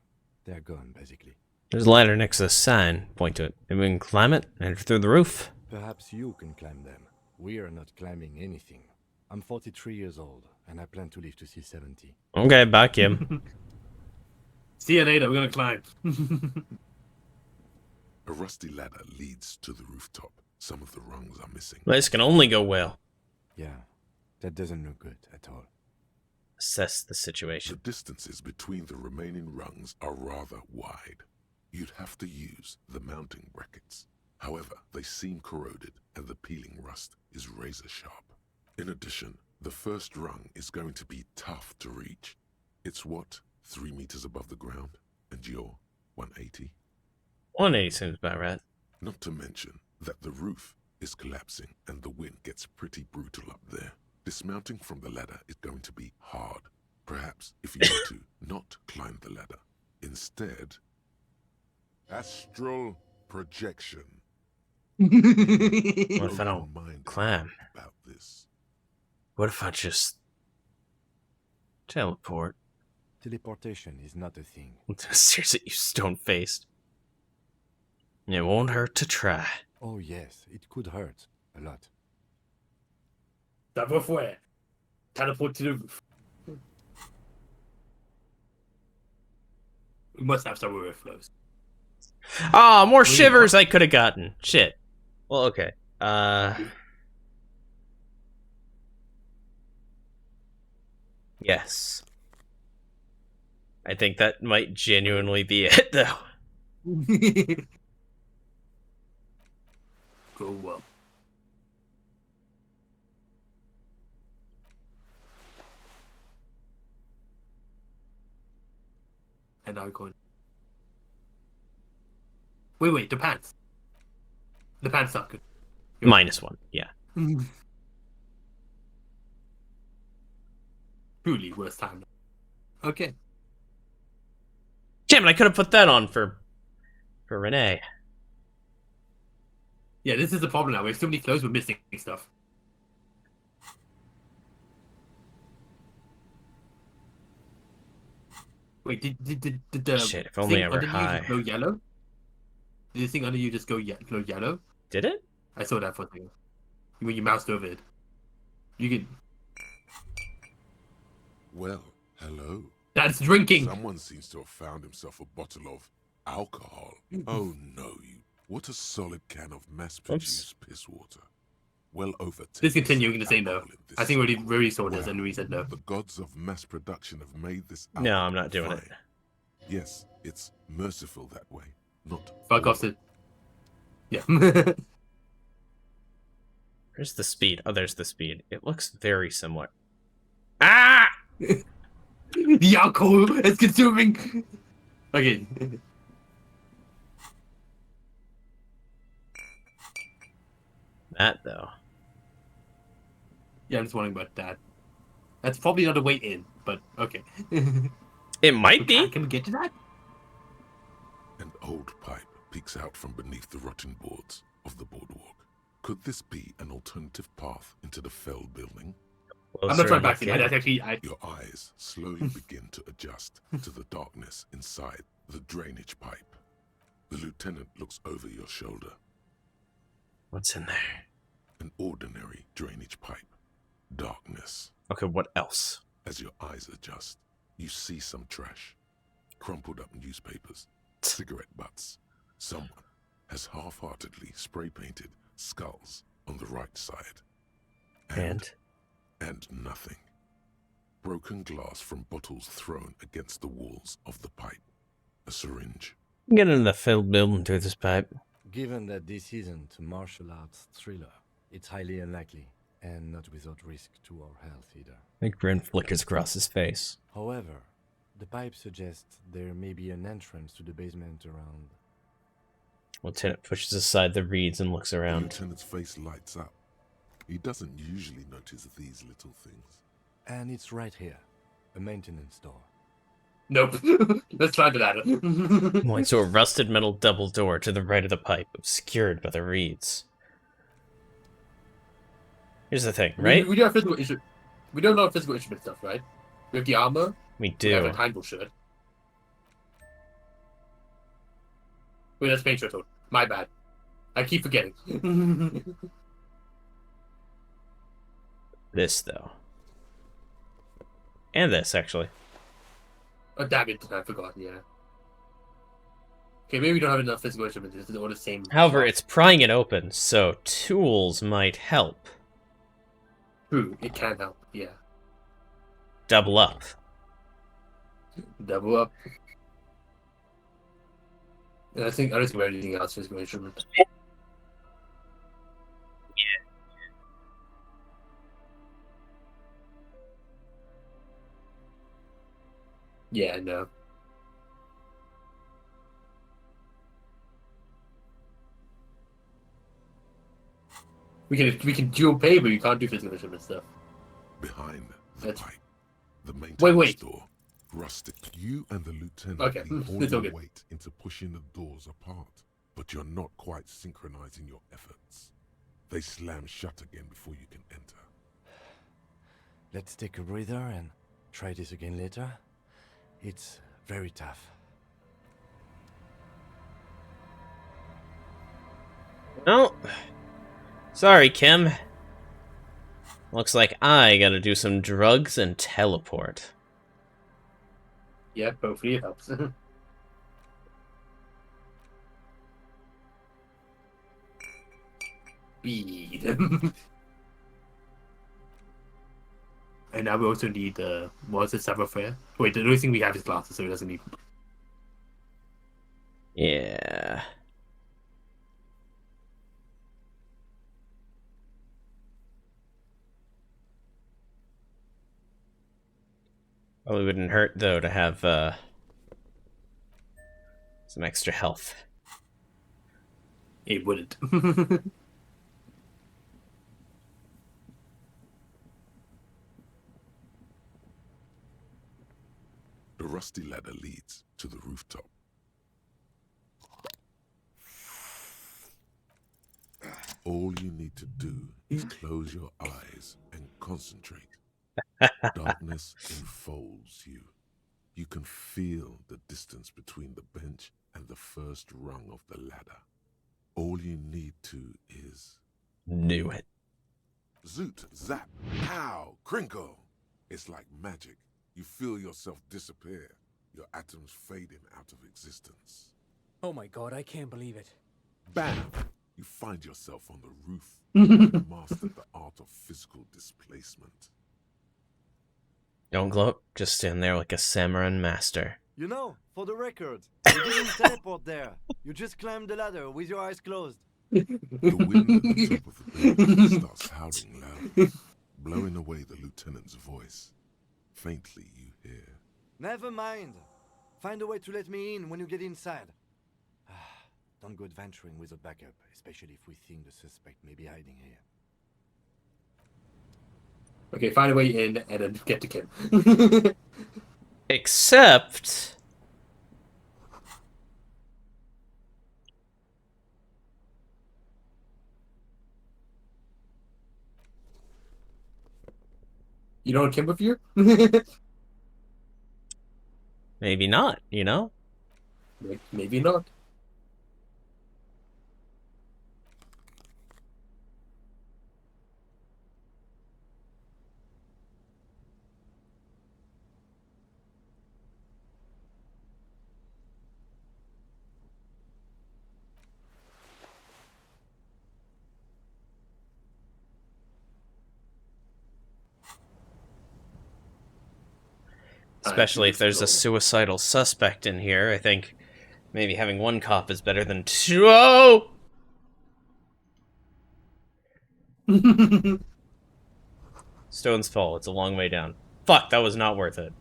They're gone, basically. There's a ladder next to the sign. Point to it. Maybe we can climb it, enter through the roof. Perhaps you can climb them. We are not climbing anything. I'm 43 years old, and I plan to live to see 70. Okay, back him. See you later, we're gonna climb. A rusty ladder leads to the rooftop. Some of the rungs are missing. This can only go well. Yeah, that doesn't look good at all. Assess the situation. The distances between the remaining rungs are rather wide. You'd have to use the mounting brackets. However, they seem corroded and the peeling rust is razor sharp. In addition, the first rung is going to be tough to reach. It's what, 3 meters above the ground? And you're 180? 180 seems about right. Not to mention that the roof is collapsing and the wind gets pretty brutal up there. Dismounting from the ladder is going to be hard. Perhaps if you want to not climb the ladder. Instead, astral projection. What if I don't climb? About this. What if I just teleport? Teleportation is not a thing. Seriously, you stone-faced. It won't hurt to try. Oh yes, it could hurt. A lot. Savoir where. Teleport to the roof. We must have some overflows. Ah, more Really shivers I could have gotten. Shit. Well, okay. Yes. I think that might genuinely be it, though. Go well. And now we're going. Wait, the pants. The pants are good. -1, yeah. Truly worst time. Okay. Damn it, I could have put that on for Renee. Yeah, this is the problem now. We have so many clothes, we're missing stuff. Wait, did the Shit, if only thing I were under you high. just go yellow? Did the thing under you just go glow yellow? Did it? I saw that for a second. When you moused over it. You could... Well, hello. That's drinking! Someone seems to have found himself a bottle of alcohol. Oh no, you. What a solid can of mass-produced piss water. Well over 10%. Discontinuing the same though. I think we already saw this and we said no. The gods of mass production have made this No, I'm not doing it. Yes, it's merciful that way. Not fuck off it. Yeah. Where's the speed? Oh, there's the speed. It looks very similar. Ah! The alcohol is consuming. Okay. That though. Yeah, I'm just wondering about that. That's probably not a way in, but okay. It might be. Can we get to that? An old pipe peeks out from beneath the rotten boards of the boardwalk. Could this be an alternative path into the fell building? I'm not trying back to that. Actually, Your eyes slowly begin to adjust to the darkness inside the drainage pipe. The lieutenant looks over your shoulder. What's in there? An ordinary drainage pipe. Darkness. Okay, what else? As your eyes adjust, you see some trash. Crumpled up newspapers, cigarette butts. Someone has half-heartedly spray-painted skulls on the right side. And nothing. Broken glass from bottles thrown against the walls of the pipe. A syringe. Get into the filled building through this pipe. Given that this isn't a martial arts thriller, it's highly unlikely, and not without risk to our health either. A grin flickers across his face. However, the pipe suggests there may be an entrance to the basement around. Lieutenant pushes aside the reeds and looks around. The lieutenant's face lights up. He doesn't usually notice these little things. And it's right here. A maintenance door. Nope. Let's try that. Points to a rusted metal double door to the right of the pipe, obscured by the reeds. Here's the thing, right? We do have physical issue. We don't know physical instrument stuff, right? We have the armor. We do. We have a Heimdall shirt. Wait, that's paint shirt. My bad. I keep forgetting. This, though. And this, actually. Oh, damn it. I forgot, yeah. Okay, maybe we don't have enough physical instruments. It's all the same. However, it's prying it open, so tools might help. True, it can help, yeah. Double up. Double up. And I don't think we have anything else physical instruments. Yeah, no. We can dual pay, but you can't do physical instrument stuff. Behind the pipe, the maintenance Wait. door. Rustic, you and the lieutenant Okay, lean all it's all your good. weight into pushing the doors apart, but you're not quite synchronizing your efforts. They slam shut again before you can enter. Let's take a breather and try this again later. It's very tough. Well, sorry, Kim. Looks like I gotta do some drugs and teleport. Yeah, hopefully it helps. speed. And now we also need what was it, Sabrofare? Wait, the only thing we have is glasses, so it doesn't need. Yeah. Well, it wouldn't hurt though to have some extra health. It wouldn't. The rusty ladder leads to the rooftop. All you need to do is close your eyes and concentrate. Darkness enfolds you. You can feel the distance between the bench and the first rung of the ladder. All you need to is... Knew it. Zoot, zap, pow, crinkle. It's like magic. You feel yourself disappear, your atoms fading out of existence. Oh my god, I can't believe it. Bam! You find yourself on the roof. You mastered the art of physical displacement. Don't gloat, just stand there like a Samaran master. You know, for the record, you didn't teleport there. You just climbed the ladder with your eyes closed. The wind at the top of the building starts howling loudly, blowing away the lieutenant's voice. Faintly you hear. Never mind. Find a way to let me in when you get inside. Don't go adventuring with a backup, especially if we think the suspect may be hiding here. Okay, find a way in and then get to Kim. Except... You know what Kim with you? Maybe not, you know? Maybe not. Especially if there's a suicidal suspect in here, I think maybe having one cop is better than two. Oh! Stones fall. It's a long way down. Fuck, that was not worth it.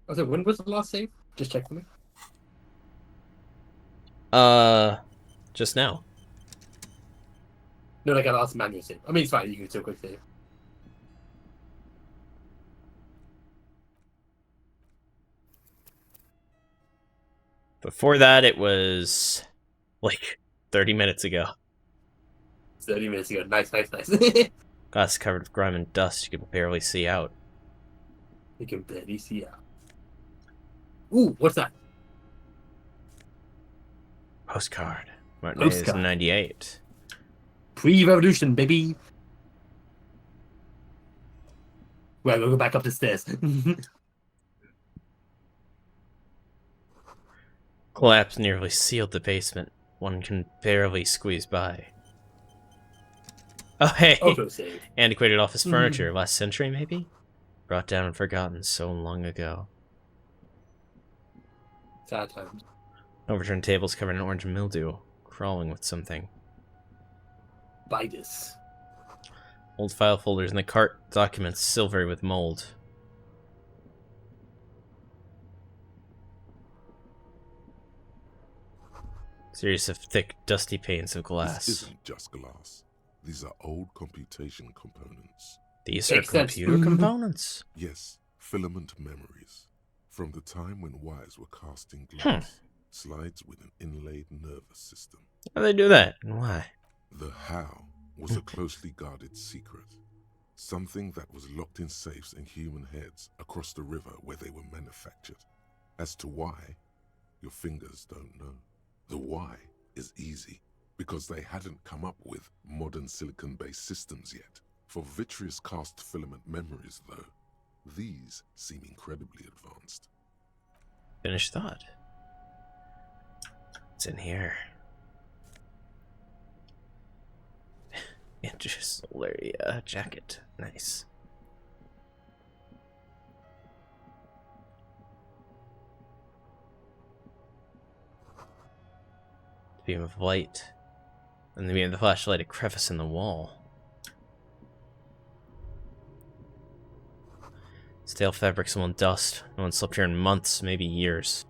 Also, when was the last save? Just check for me. Just now. No, like a last manual save. I mean, it's fine. You can still quick save. Before that, it was like 30 minutes ago. 30 minutes ago. Nice, nice, nice. Glass covered with grime and dust. You can barely see out. You can barely see out. Ooh, what's that? Postcard. Martinez Postcard. 98. Pre-revolution, baby. Well, we'll go back up the stairs. Collapse nearly sealed the basement. One can barely squeeze by. Oh, hey! Autosave. Antiquated office furniture. Last century, maybe? Brought down and forgotten so long ago. Sad times. Overturned tables covered in orange mildew. Crawling with something. Bitus. Old file folders in the cart. Documents silvery with mold. Series of thick, dusty panes of glass. This isn't just glass. These are old computation components. These are computer components? Yes, filament memories. From the time when wires were cast in glass. Slides with an inlaid nervous system. How do they do that, and why? The how was a closely guarded secret. Something that was locked in safes in human heads across the river where they were manufactured. As to why, your fingers don't know. The why is easy, because they hadn't come up with modern silicon-based systems yet. For vitreous cast filament memories, though, these seem incredibly advanced. Finished thought. It's in here. Interstellar jacket. Nice. Beam of light. And the beam of the flashlight, a crevice in the wall. Stale fabric, someone dust. No one slept here in months, maybe years.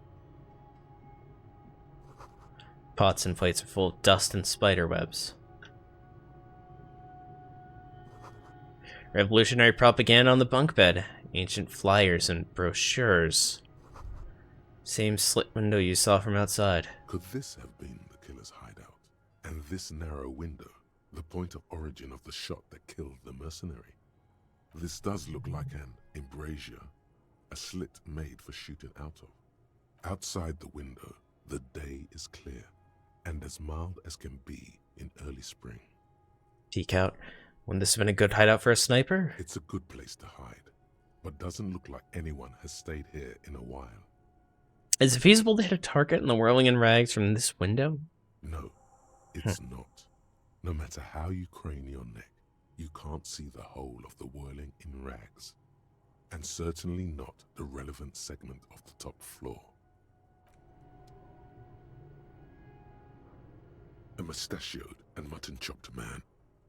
Pots and plates are full of dust and spider webs. Revolutionary propaganda on the bunk bed. Ancient flyers and brochures. Same slit window you saw from outside. Could this have been the killer's hideout? And this narrow window, the point of origin of the shot that killed the mercenary? This does look like an embrasure, a slit made for shooting out of. Outside the window, the day is clear, and as mild as can be in early spring. Peek out. Wouldn't this have been a good hideout for a sniper? It's a good place to hide, but doesn't look like anyone has stayed here in a while. Is it feasible to hit a target in the whirling in rags from this window? No, it's not. No matter how you crane your neck, you can't see the whole of the whirling in rags, and certainly not the relevant segment of the top floor. A mustachioed and mutton-chopped man,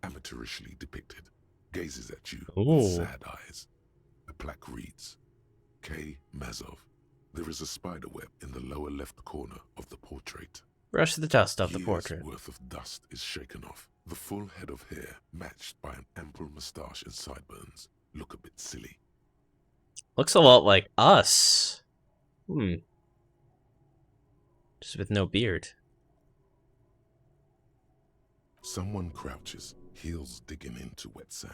amateurishly depicted, gazes at you with sad eyes. A plaque reads, K. Mazov. There is a spider web in the lower left corner of the portrait. Brush the dust off the portrait. Years' worth of dust is shaken off. The full head of hair, matched by an ample moustache and sideburns, look a bit silly. Looks a lot like us. Just with no beard. Someone crouches, heels digging into wet sand.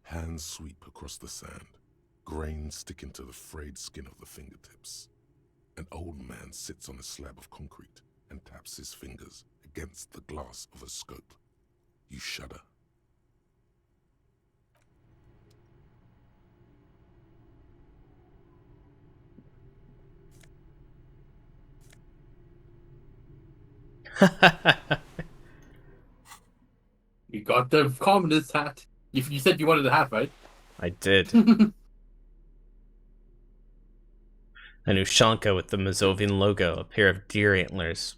Hands sweep across the sand. Grains sticking to the frayed skin of the fingertips. An old man sits on a slab of concrete and taps his fingers against the glass of a scope. You shudder. You got the communist hat. You said you wanted a hat, right? I did. An Ushanka with the Mazovian logo, a pair of deer antlers,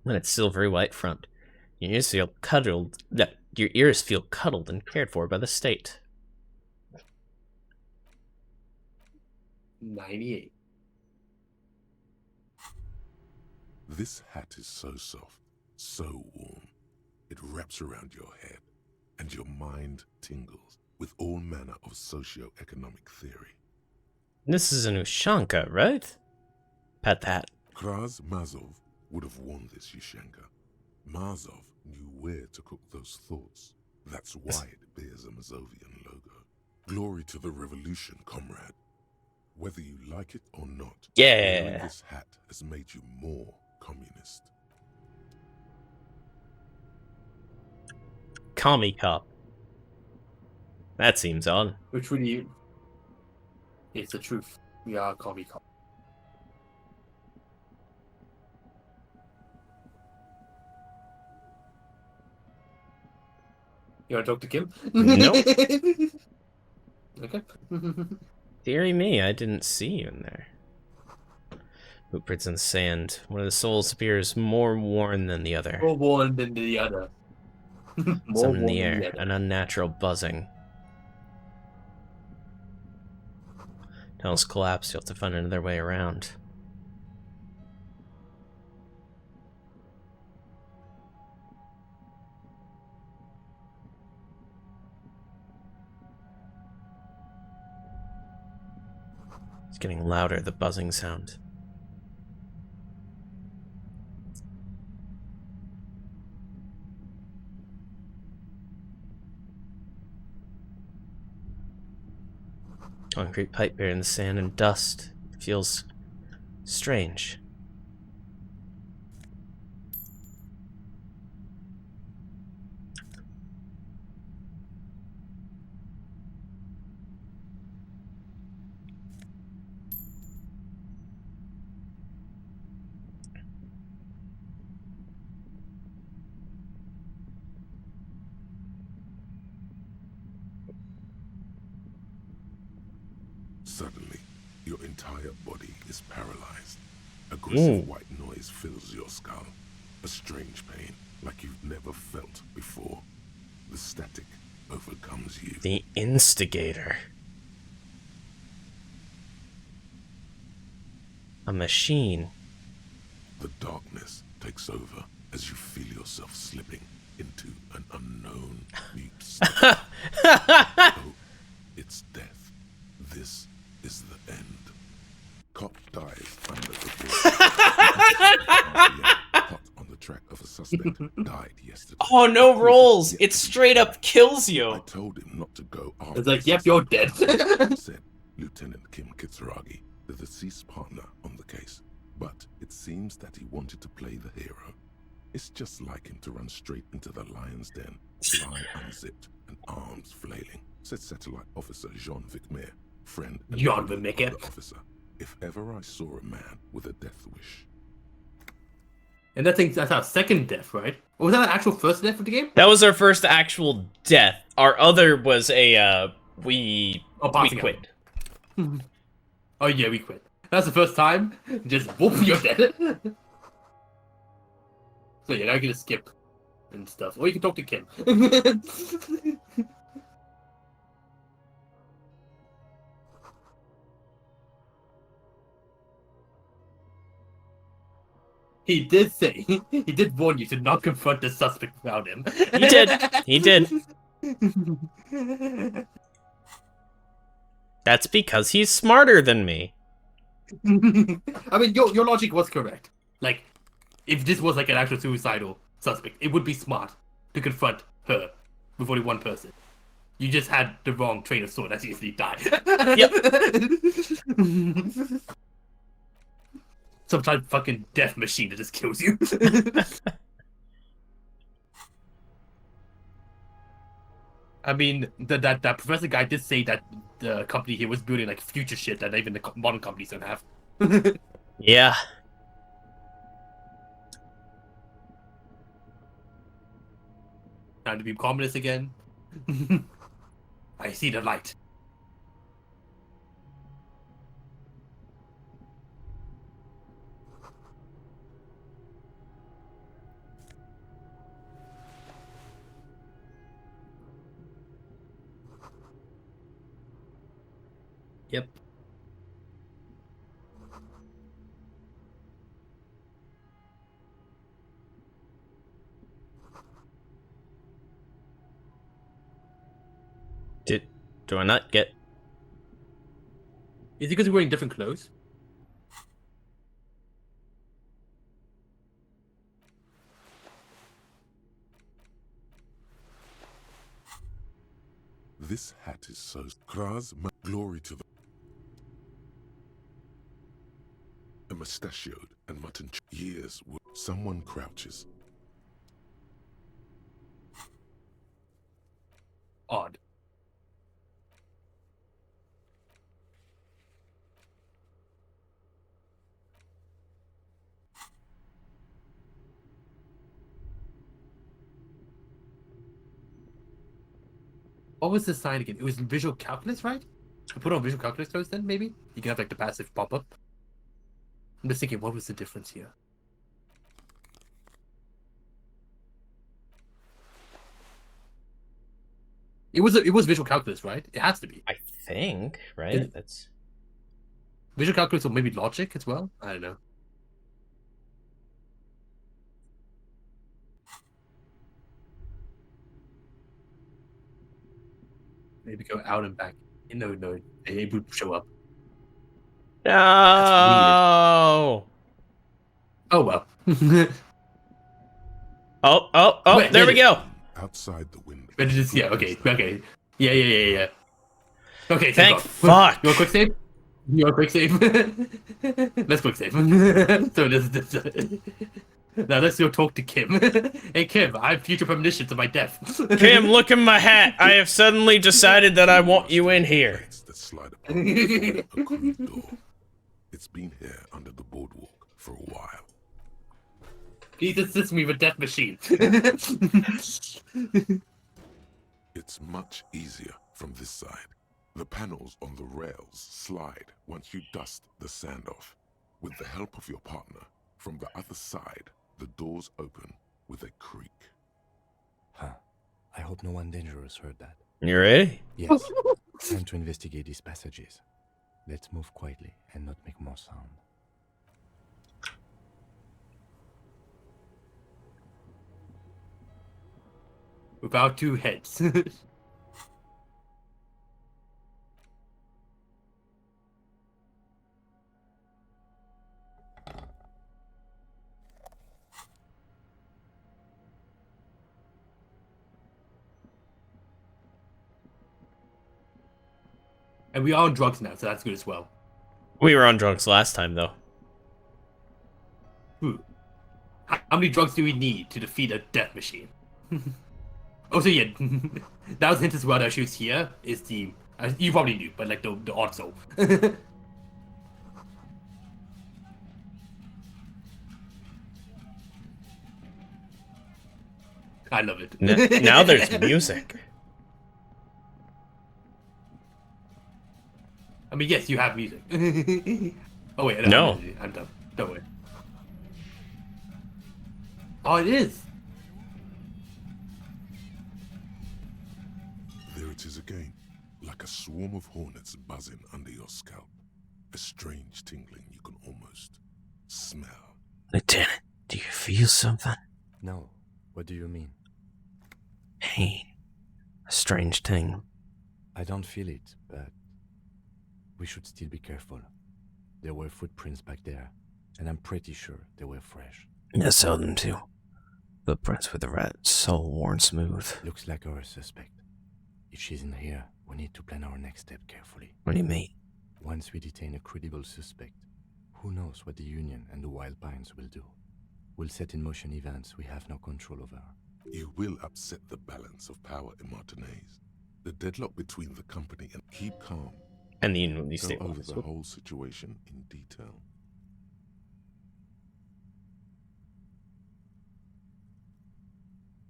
and its silvery white front. Your ears feel cuddled. Your ears feel cuddled and cared for by the state. 98. This hat is so soft, so warm. It wraps around your head, and your mind tingles with all manner of socio-economic theory. This is an Ushanka, right? Pat that. Kraz Mazov would have worn this Ushanka. Mazov knew where to cook those thoughts. That's why it bears a Mazovian logo. Glory to the revolution, comrade. Whether you like it or not, wearing this hat has made you more communist. Commie cop. That seems odd. Which would you? It's the truth. We are commie cop. You want to talk to Kim? Nope. Okay. Deary me, I didn't see you in there. Footprints in the sand. One of the souls appears more worn than the other. More worn than the other. Something in the air. An unnatural buzzing. Tunnels collapse. You'll have to find another way around. It's getting louder, the buzzing sound. Concrete pipe buried in the sand and dust. It feels Strange. Suddenly, your entire body is paralyzed. Aggressive Ooh. white noise fills your skull. A strange pain, like you've never felt before. The static overcomes you. The instigator. A machine. The darkness takes over as you feel yourself slipping into an unknown deep state. Oh, it's death. This is the end. Cop dies under the bridge. Hot on the track of a suspect died yesterday. Oh, no rolls. It straight up kills you. I told him not to go after. It's like, yep, you're dead. Said Lieutenant Kim Kitsuragi, the deceased partner on the case. But it seems that he wanted to play the hero. It's just like him to run straight into the lion's den, fly unzipped and arms flailing, said Satellite Officer Jean Vicmer, friend and Jean brother of Vicmer. the officer. If ever I saw a man with a death wish. And that's our second death, right? Or was that our actual first death of the game? That was our first actual death. Our other was a, we quit. Oh yeah, we quit. That's the first time. Just whoop, you're dead. So yeah, now you can just skip and stuff. Or you can talk to Kim. He did say, he did warn you to not confront the suspect without him. He did. He did. That's because he's smarter than me. I mean, your logic was correct. Like, if this was like an actual suicidal suspect, it would be smart to confront her with only one person. You just had the wrong train of thought. That's easily die. Yep. Some type of fucking death machine that just kills you. I mean, that professor guy did say that the company here was building like future shit that even the modern companies don't have. Yeah. Time to be communist again. I see the light. Yep. Do I not get? Is it because you're wearing different clothes? This hat is so Kraz, glory to the a mustachioed and mutton years. Someone crouches. Odd. What was the sign again? It was visual calculus, right? I put on visual calculus clothes then, maybe? You can have like the passive pop-up. I'm just thinking, what was the difference here? It was visual calculus, right? It has to be. I think, right? That's visual calculus or maybe logic as well? I don't know. Maybe go out and back. No, it would show up. no. Oh well. oh! Wait, there we go. Outside the window. But just, yeah, okay. Yeah. Okay, Thank fuck. You want a quick save? Your quick save. Let's quick save. So this. Now let's go talk to Kim. Hey Kim, I have future premonitions of my death. Kim, look in my hat. I have suddenly decided that I want you in here. That slide apart before a crude door. It's been here under the boardwalk for a while. Please assist me with Death Machine. It's much easier from this side. The panels on the rails slide once you dust the sand off. With the help of your partner, from the other side, the doors open with a creak. Huh. I hope no one dangerous heard that. You ready? Yes. Time to investigate these passages. Let's move quietly and not make more sound. Without two heads. And we are on drugs now, so that's good as well. We were on drugs last time, though. How many drugs do we need to defeat a death machine? Also, yeah, that was a hint as well that she was here. Is the you probably knew, but like the odd soul. I love it. Now there's music. I mean, yes, you have music. Oh wait, no. I'm done. Don't worry. Oh, it is. There it is again, like a swarm of hornets buzzing under your scalp. A strange tingling you can almost smell. Lieutenant, do you feel something? No. What do you mean? Pain. A strange thing. I don't feel it, but we should still be careful. There were footprints back there, and I'm pretty sure they were fresh. I saw them too. Footprints with the rat so worn smooth. Looks like our suspect. If she's in here, we need to plan our next step carefully. What do you mean? Once we detain a credible suspect, who knows what the Union and the Wild Pines will do? We'll set in motion events we have no control over. You will upset the balance of power in Martinez. The deadlock between the company and keep calm. And the Union Go State over Office. the whole situation in detail.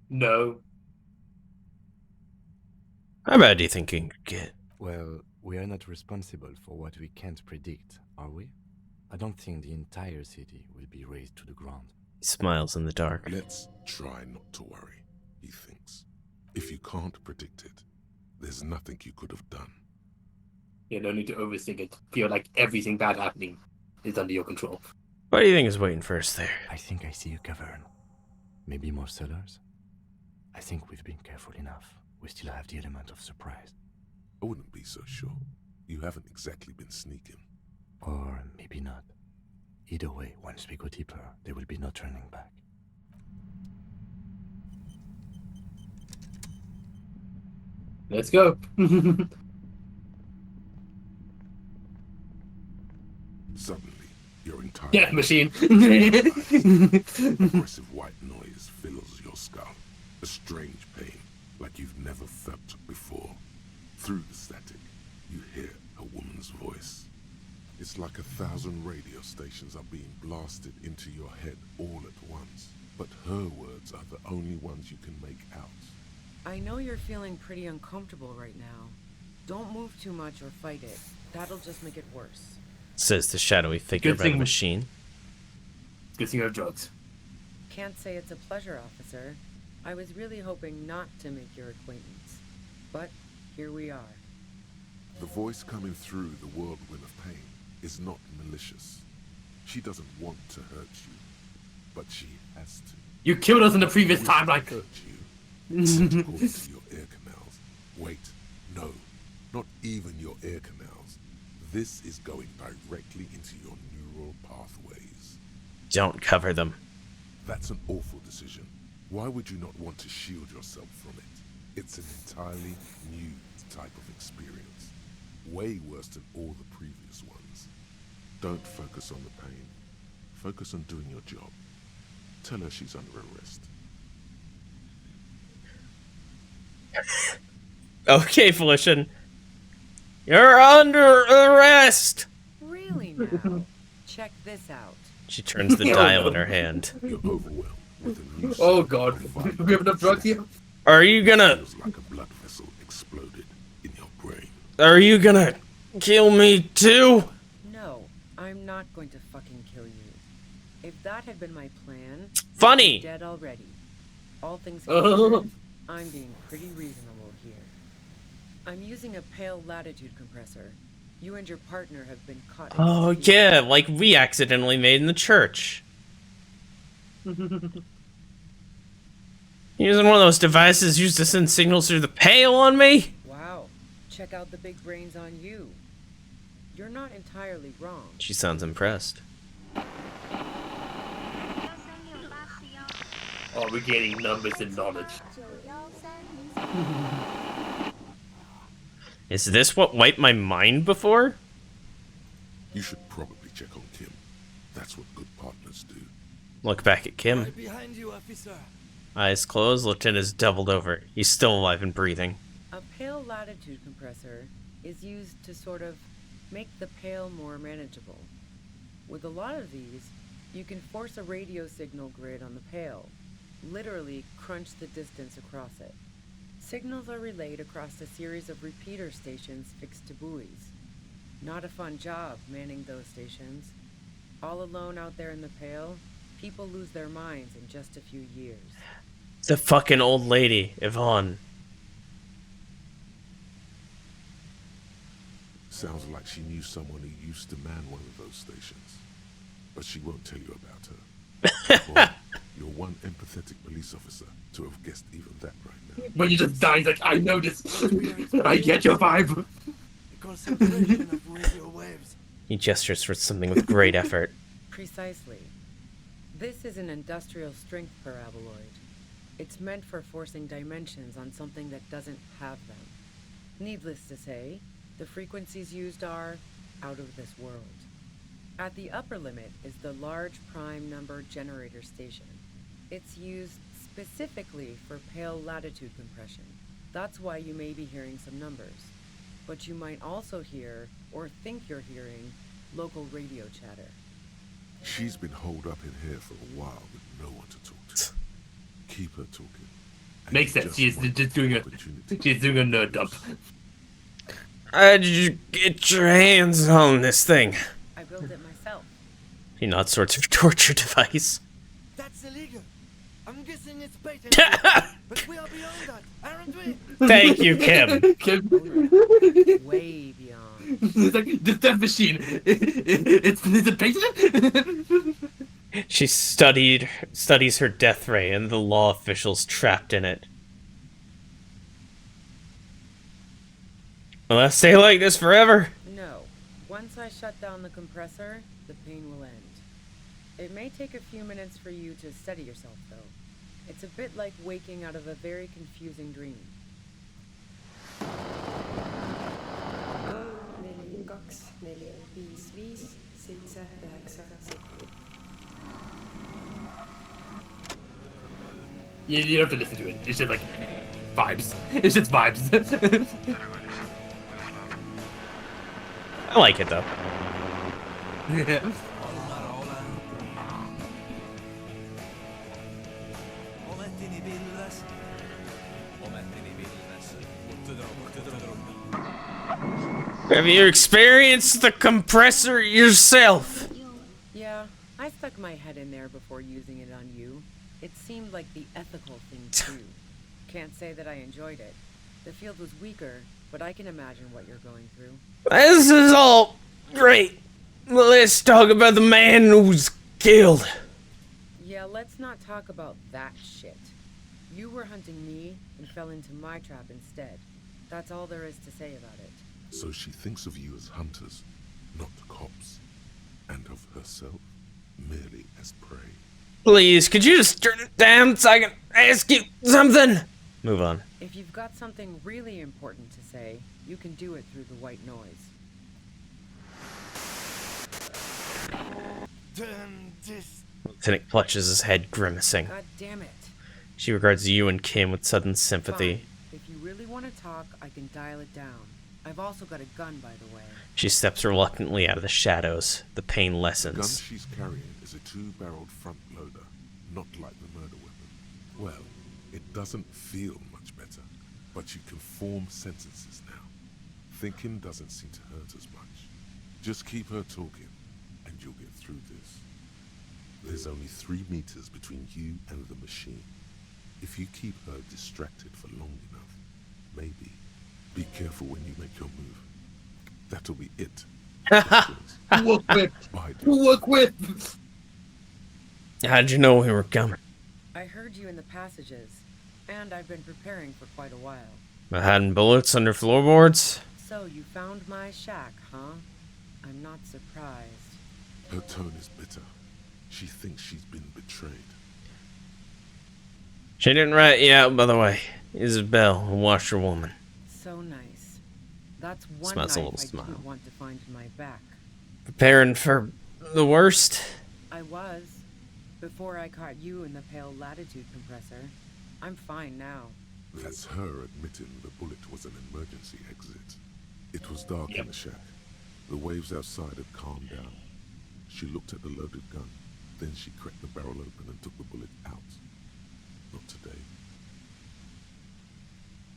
No. How bad do you think it could get? Well, we are not responsible for what we can't predict, are we? I don't think the entire city will be razed to the ground. He smiles in the dark. Let's try not to worry, he thinks. If you can't predict it, there's nothing you could have done. You don't need to overthink it. Feel like everything bad happening is under your control. What do you think is waiting for us there? I think I see a cavern. Maybe more cellars? I think we've been careful enough. We still have the element of surprise. I wouldn't be so sure. You haven't exactly been sneaking. Or maybe not. Either way, once we go deeper, there will be no turning back. Let's go. Suddenly, your entire Death machine. aggressive white noise fills your skull. A strange pain, like you've never felt before. Through the static, you hear a woman's voice. It's like 1,000 radio stations are being blasted into your head all at once. But her words are the only ones you can make out. I know you're feeling pretty uncomfortable right now. Don't move too much or fight it. That'll just make it worse. Says the shadowy figure by the machine. Good thing you have drugs. Can't say it's a pleasure, officer. I was really hoping not to make your acquaintance. But here we are. The voice coming through the whirlwind of pain is not malicious. She doesn't want to hurt you, but she has to. You killed us in the previous timeline. Hurt you. Sent all into your ear canals. Wait, no, not even your ear canals. This is going directly into your neural pathways. Don't cover them. That's an awful decision. Why would you not want to shield yourself from it? It's an entirely new type of experience. Way worse than all the previous ones. Don't focus on the pain. Focus on doing your job. Tell her she's under arrest. Okay, Felician. You're under arrest! Really now? Check this out. She turns the dial in her hand. You're overwhelmed with a new Oh god, we have enough drugs here? Are you gonna... Feels like a blood vessel exploded in your brain. Are you gonna kill me too? No, I'm not going to fucking kill you. If that had been my plan, Funny! I'd be dead already. All things considered, I'm being pretty reasonable here. I'm using a pale latitude compressor. You and your partner have been caught. Oh yeah, like we accidentally made in the church. Using one of those devices used to send signals through the pale on me? Wow, check out the big brains on you. You're not entirely wrong. She sounds impressed. Oh, we're gaining numbers and knowledge. Is this what wiped my mind before? You should probably check on Kim. That's what good partners do. Look back at Kim. Right behind you, officer. Eyes closed, Lieutenant is doubled over. He's still alive and breathing. A pale latitude compressor is used to sort of make the pale more manageable. With a lot of these, you can force a radio signal grid on the pale, literally crunch the distance across it. Signals are relayed across a series of repeater stations fixed to buoys. Not a fun job manning those stations. All alone out there in the pale, people lose their minds in just a few years. The fucking old lady, Yvonne. Sounds like she knew someone who used to man one of those stations. But she won't tell you about her. Boy, you're one empathetic police officer to have guessed even that right now. When you just die, like, I know this. I get your vibe. Concentration of radio waves. He gestures for something with great effort. Precisely. This is an industrial strength paraboloid. It's meant for forcing dimensions on something that doesn't have them. Needless to say, the frequencies used are out of this world. At the upper limit is the large prime number generator station. It's used specifically for pale latitude compression. That's why you may be hearing some numbers. But you might also hear, or think you're hearing, local radio chatter. She's been holed up in here for a while with no one to talk to. Keep her talking. Makes sense. She's just doing a nerd dump. How did you get your hands on this thing? I built it myself. He nods towards her torture device. That's illegal. I'm guessing it's patent. But we are beyond that, aren't we? Thank you, Kim. Kim. Way beyond. It's like, this death machine. It's a patent? She studies her death ray and the law officials trapped in it. Will I stay like this forever? No. Once I shut down the compressor, the pain will end. It may take a few minutes for you to steady yourself, though. It's a bit like waking out of a very confusing dream. You don't have to listen to it. It's just like vibes. It's just vibes. I like it though. Yeah. Have you experienced the compressor yourself? Yeah, I stuck my head in there before using it on you. It seemed like the ethical thing too. Can't say that I enjoyed it. The field was weaker, but I can imagine what you're going through. This is all great. Let's talk about the man who's killed. Yeah, let's not talk about that shit. You were hunting me and fell into my trap instead. That's all there is to say about it. So she thinks of you as hunters, not cops, and of herself merely as prey. Please, could you just turn it down so I can ask you something? Move on. If you've got something really important to say, you can do it through the white noise. Lieutenant clutches his head, grimacing. God damn it. She regards you and Kim with sudden sympathy. Fine. If you really want to talk, I can dial it down. I've also got a gun, by the way. She steps reluctantly out of the shadows. The pain The gun lessens. she's carrying is a 2-barreled front loader, not like the murder weapon. Well, it doesn't feel much better, but you can form sentences now. Thinking doesn't seem to hurt as much. Just keep her talking, and you'll get through this. There's only 3 meters between you and the machine. If you keep her distracted for long enough, maybe. Be careful when you make your move. That'll be it. Work with. Work with. How'd you know we were coming? I heard you in the passages, and I've been preparing for quite a while. Hiding bullets under floorboards? So you found my shack, huh? I'm not surprised. Her tone is bitter. She thinks she's been betrayed. She didn't rat you out, by the way. Isabel, a washerwoman. So nice. That's one Smiles a knife little I smile. didn't want to find in my back. Preparing for the worst? I was. Before I caught you in the pale latitude compressor. I'm fine now. That's her admitting the bullet was an emergency exit. It was dark in the shack. The waves outside had calmed down. She looked at the loaded gun. Then she cracked the barrel open and took the bullet out. Not today.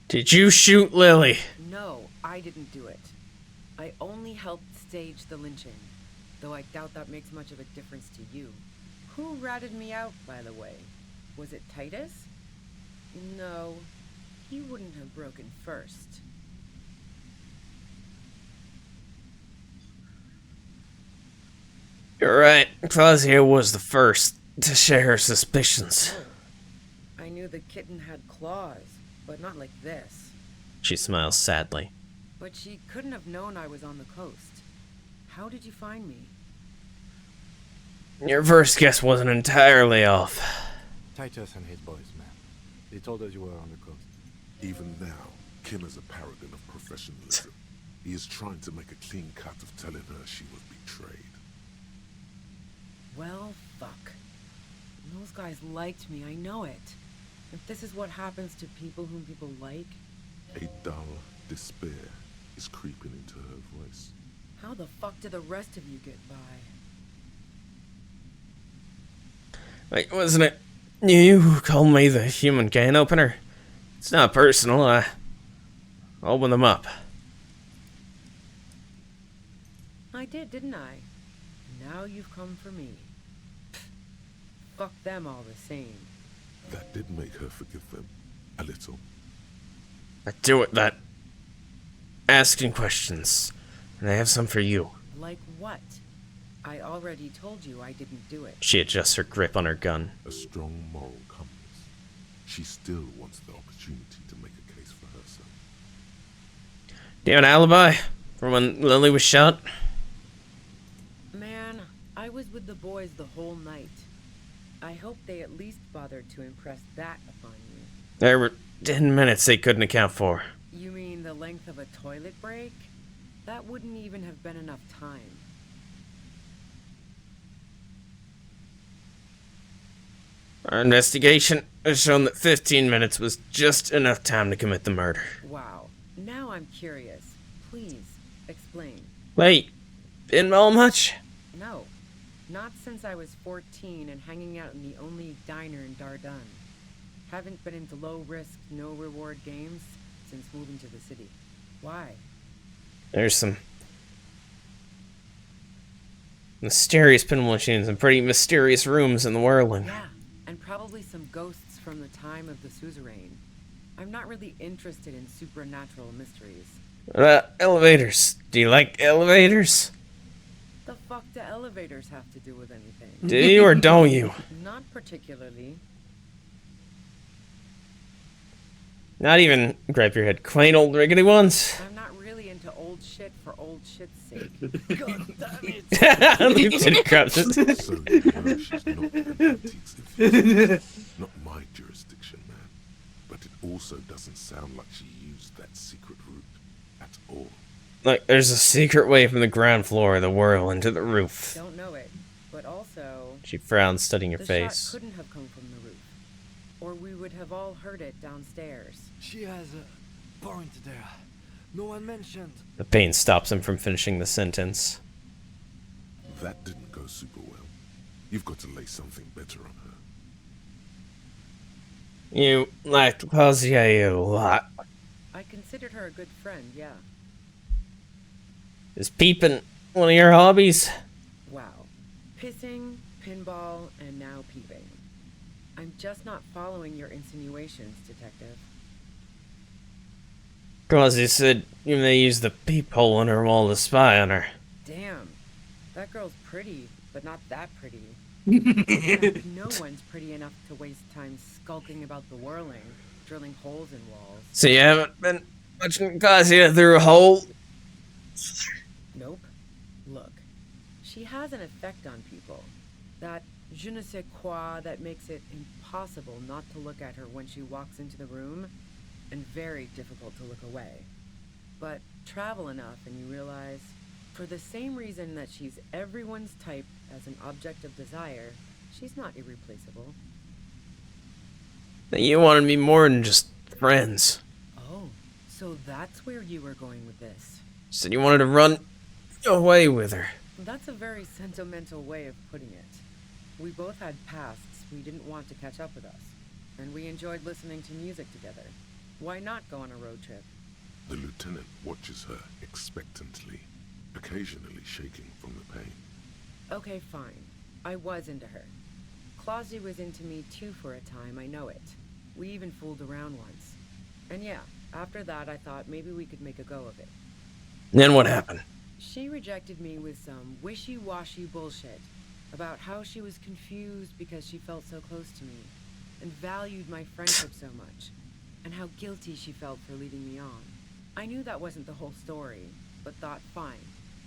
Did you shoot Lily? No, I didn't do it. I only helped stage the lynching, though I doubt that makes much of a difference to you. Who ratted me out, by the way? Was it Titus? No, he wouldn't have broken first. You're right. Fazia was the first to share her suspicions. I knew the kitten had claws, but not like this. She smiles sadly. But she couldn't have known I was on the coast. How did you find me? Your first guess wasn't entirely off. Titus and his boys, man. They told us you were on the coast. Even now, Kim is a paragon of professionalism. He is trying to make a clean cut of telling her she was betrayed. Well, fuck. Those guys liked me, I know it. If this is what happens to people whom people like... A dull despair is creeping into her voice. How the fuck do the rest of you get by? Wait, wasn't it you who called me the human can opener? It's not personal, I open them up. I did, didn't I? Now you've come for me. Pfft. Fuck them all the same. That did make her forgive them. A little. I do it that. Asking questions. And I have some for you. Like what? I already told you I didn't do it. She adjusts her grip on her gun. A strong moral compass. She still wants the opportunity to make a case for herself. Do you have an alibi for when Lily was shot? Man, I was with the boys the whole night. I hope they at least bothered to impress that upon you. There were 10 minutes they couldn't account for. You mean the length of a toilet break? That wouldn't even have been enough time. Our investigation has shown that 15 minutes was just enough time to commit the murder. Wow. Now I'm curious. Please, explain. Wait, pinball much? No. Not since I was 14 and hanging out in the only diner in Dardun. Haven't been into low-risk, no-reward games since moving to the city. Why? There's some mysterious pinball machines and pretty mysterious rooms in the whirling. Yeah, and probably some ghosts from the time of the suzerain. I'm not really interested in supernatural mysteries. Elevators. Do you like elevators? The fuck do elevators have to do with anything? Do you or don't you? Not particularly. Not even, grab your head, quaint old rickety ones? I'm not really into old shit for old shit's sake. God damn it! Lieutenant grabs it. So you know she's not an antiques enthusiast. Not my jurisdiction, man. But it also doesn't sound like she used that secret route at all. Like, there's a secret way from the ground floor of the whirlwind to the roof. Don't know it, but also... She frowned, studying her the face. shot couldn't have come from the roof, or we would have all heard it downstairs. She has a point there. No one mentioned. The pain stops him from finishing the sentence. That didn't go super well. You've got to lay something better on her. You liked Clausier a lot. I considered her a good friend, yeah. Is peeping one of your hobbies? Wow. Pissing, pinball, and now peeping. I'm just not following your insinuations, Detective. Clausier said you may use the peephole on her wall to spy on her. Damn. That girl's pretty, but not that pretty. No one's pretty enough to waste time skulking about the whirling, drilling holes in walls. So you haven't been watching Clausier through a hole? Nope. Look, she has an effect on people. That je ne sais quoi that makes it impossible not to look at her when she walks into the room, and very difficult to look away. But travel enough and you realize, for the same reason that she's everyone's type as an object of desire, she's not irreplaceable. You wanted me more than just friends. Oh, so that's where you were going with this. Said you wanted to run away with her. That's a very sentimental way of putting it. We both had pasts we didn't want to catch up with us, and we enjoyed listening to music together. Why not go on a road trip? The lieutenant watches her expectantly, occasionally shaking from the pain. Okay, fine. I was into her. Clausie was into me too for a time, I know it. We even fooled around once. And yeah, after that I thought maybe we could make a go of it. Then what happened? She rejected me with some wishy-washy bullshit about how she was confused because she felt so close to me and valued my friendship so much, and how guilty she felt for leading me on. I knew that wasn't the whole story, but thought, fine,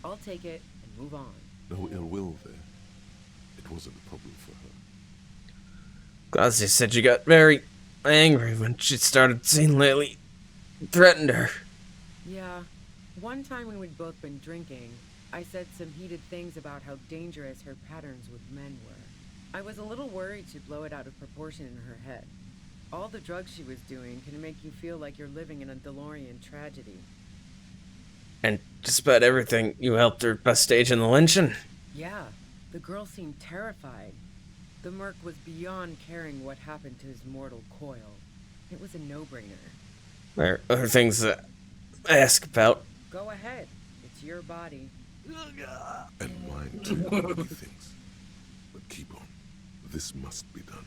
I'll take it and move on. No ill will there. It wasn't a problem for her. Clausier said you got very angry when she started seeing Lily. Threatened her. Yeah. One time when we'd both been drinking, I said some heated things about how dangerous her patterns with men were. I was a little worried she'd blow it out of proportion in her head. All the drugs she was doing can make you feel like you're living in a DeLorean tragedy. And despite everything, you helped her by staging the lynching? Yeah, the girl seemed terrified. The merc was beyond caring what happened to his mortal coil. It was a no-brainer. There are other things that I ask about. Go ahead. It's your body. And mine too, many things. But keep on. This must be done.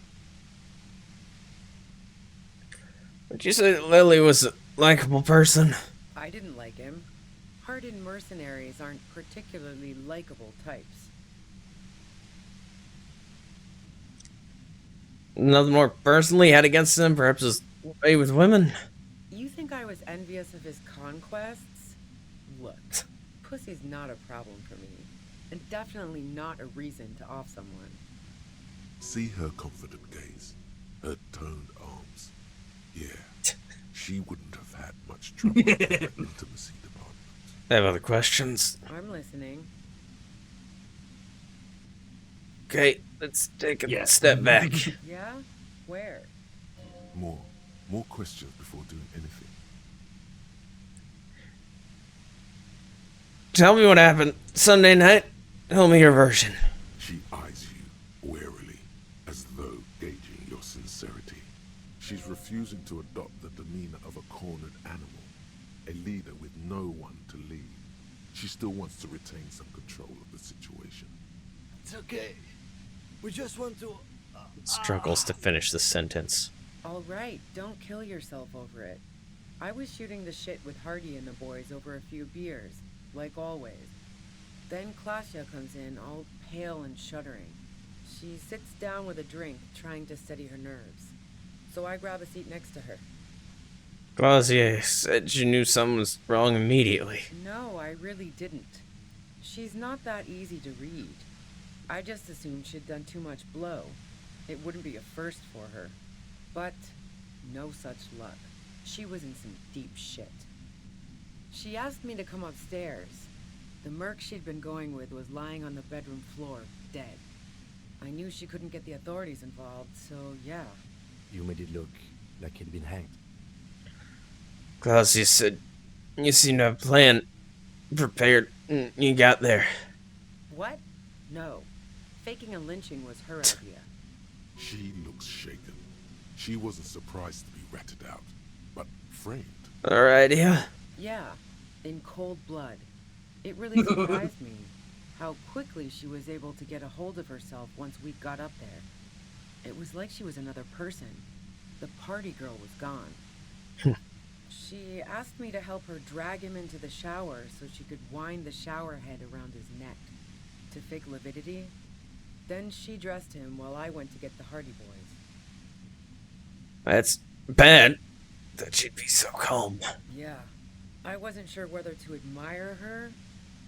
Would you say that Lily was a likable person? I didn't like him. Hardened mercenaries aren't particularly likable types. Nothing more personally had against him, perhaps his way with women? You think I was envious of his conquests? Look, pussy's not a problem for me, and definitely not a reason to off someone. See her confident gaze, her toned arms. Yeah, she wouldn't have had much trouble in the intimacy department. I have other questions. I'm listening. Okay, let's take a step back. Yeah? Where? More questions before doing anything. Tell me what happened Sunday night. Tell me your version. She eyes you warily, as though gauging your sincerity. She's refusing to adopt the demeanor of a cornered animal, a leader with no one to lead. She still wants to retain some control of the situation. It's okay. We just want to... Struggles to finish the sentence. All right, don't kill yourself over it. I was shooting the shit with Hardy and the boys over a few beers, like always. Then Klasia comes in, all pale and shuddering. She sits down with a drink, trying to steady her nerves. So I grab a seat next to her. Clausier said you knew something was wrong immediately. No, I really didn't. She's not that easy to read. I just assumed she'd done too much blow. It wouldn't be a first for her. But no such luck. She was in some deep shit. She asked me to come upstairs. The merc she'd been going with was lying on the bedroom floor, dead. I knew she couldn't get the authorities involved, so yeah. You made it look like he'd been hanged. Klaus, you said you seemed to have a plan prepared. You got there. What? No. Faking a lynching was her idea. She looks shaken. She wasn't surprised to be ratted out, but framed. Our idea? Yeah, in cold blood. It really surprised me how quickly she was able to get a hold of herself once we got up there. It was like she was another person. The party girl was gone. She asked me to help her drag him into the shower so she could wind the shower head around his neck to fake lividity. Then she dressed him while I went to get the Hardy Boys. That's bad that she'd be so calm. Yeah, I wasn't sure whether to admire her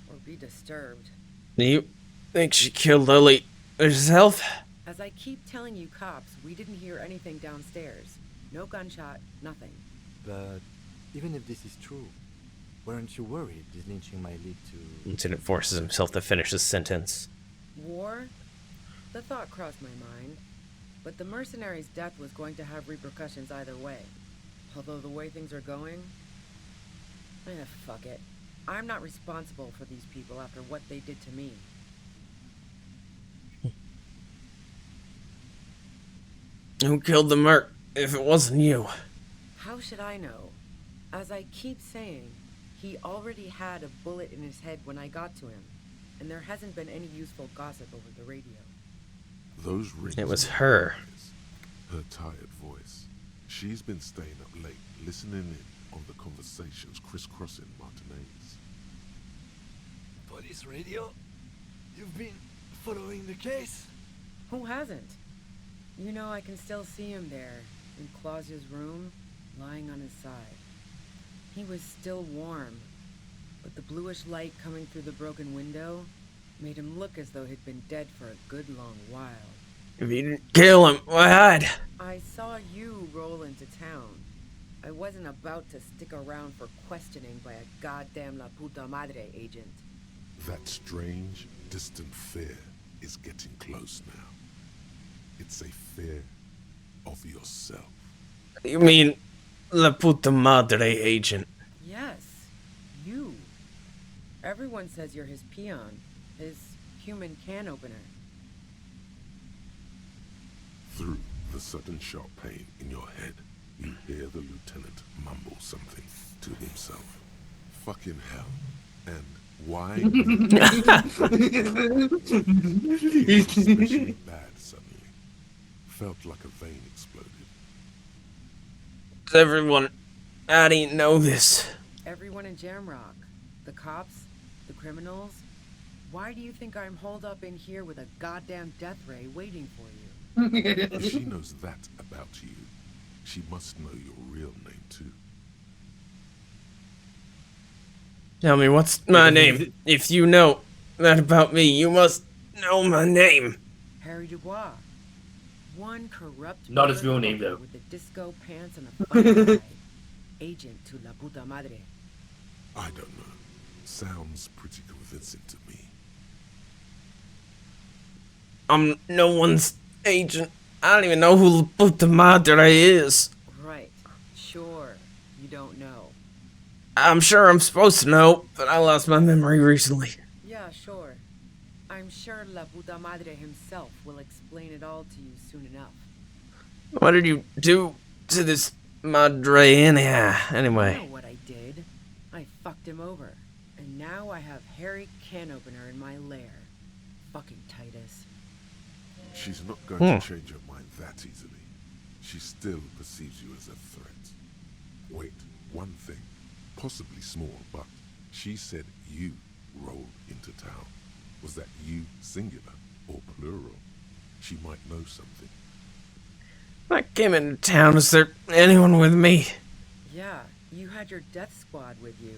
or be disturbed. Do you think she killed Lily herself? As I keep telling you cops, we didn't hear anything downstairs. No gunshot, nothing. But even if this is true, weren't you worried this lynching might lead to... Lieutenant forces himself to finish his sentence. War? The thought crossed my mind. But the mercenary's death was going to have repercussions either way. Although the way things are going... fuck it. I'm not responsible for these people after what they did to me. Who killed the merc if it wasn't you? How should I know? As I keep saying, he already had a bullet in his head when I got to him, and there hasn't been any useful gossip over the radio. Those rings. It was her. Her tired voice. She's been staying up late, listening in on the conversations crisscrossing Martinez. Police radio? You've been following the case? Who hasn't? You know, I can still see him there, in Clausia's room, lying on his side. He was still warm, but the bluish light coming through the broken window made him look as though he'd been dead for a good long while. If you didn't kill him, why hide? I saw you roll into town. I wasn't about to stick around for questioning by a goddamn La Puta Madre agent. That strange, distant fear is getting close now. It's a fear of yourself. You mean La Puta Madre agent? Yes, you. Everyone says you're his peon, his human can opener. Through the sudden sharp pain in your head, you hear the lieutenant mumble something to himself. Fucking hell. And why? Especially bad suddenly. Felt like a vein exploded. Does everyone already know this? Everyone in Jamrock. The cops, the criminals. Why do you think I'm holed up in here with a goddamn death ray waiting for you? If she knows that about you, she must know your real name too. Tell me, what's my name? If you know that about me, you must know my name. Harry Dubois. One corrupt Not his real name, though. with the disco pants and a fucking tie. Agent to La Puta Madre. I don't know. Sounds pretty convincing to me. I'm no one's agent. I don't even know who La Puta Madre is. Right. Sure. You don't know. I'm sure I'm supposed to know, but I lost my memory recently. Yeah, sure. I'm sure La Puta Madre himself will explain it all to you soon enough. What did you do to this Madre anyhow? Anyway. You know what I did. I fucked him over. And now I have Harry Can Opener in my lair. Fucking Titus. She's not going to change her mind that easily. She still perceives you as a threat. Wait, one thing. Possibly small, but she said you rolled into town. Was that you singular or plural? She might know something. I came into town. Is there anyone with me? Yeah, you had your death squad with you.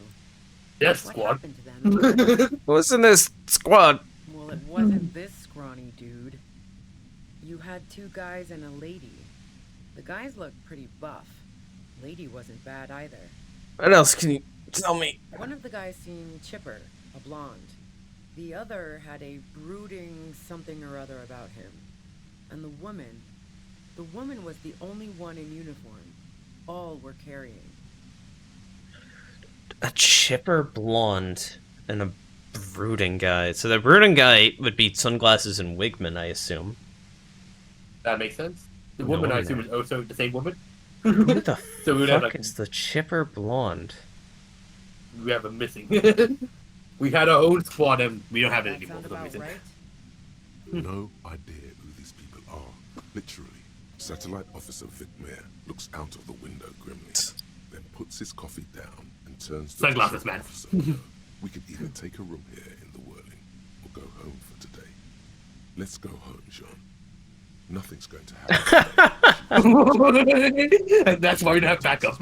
Death What squad? happened to them? What's in this squad? Well, it wasn't this scrawny dude. You had 2 guys and a lady. The guys looked pretty buff. lady wasn't bad either. What else can you tell me? One of the guys seemed chipper, a blonde. The other had a brooding something or other about him. And the woman was the only one in uniform. All were carrying. A chipper blonde and a brooding guy. So the brooding guy would be sunglasses and wigman, I assume. That makes sense. The woman, I assume, is also the same woman. Who the So we would fuck have, like, is the chipper blonde? we have a missing. We had our own squad and we don't have it anymore for some reason. No idea who these people are. Literally, Satellite Officer Vic Mayer looks out of the window grimly, then puts his coffee down and turns to Sunglasses, the man. officer. We could either take a room here in the Whirling or go home for today. Let's go home, Jean. Nothing's going to happen. And that's why we don't have backup.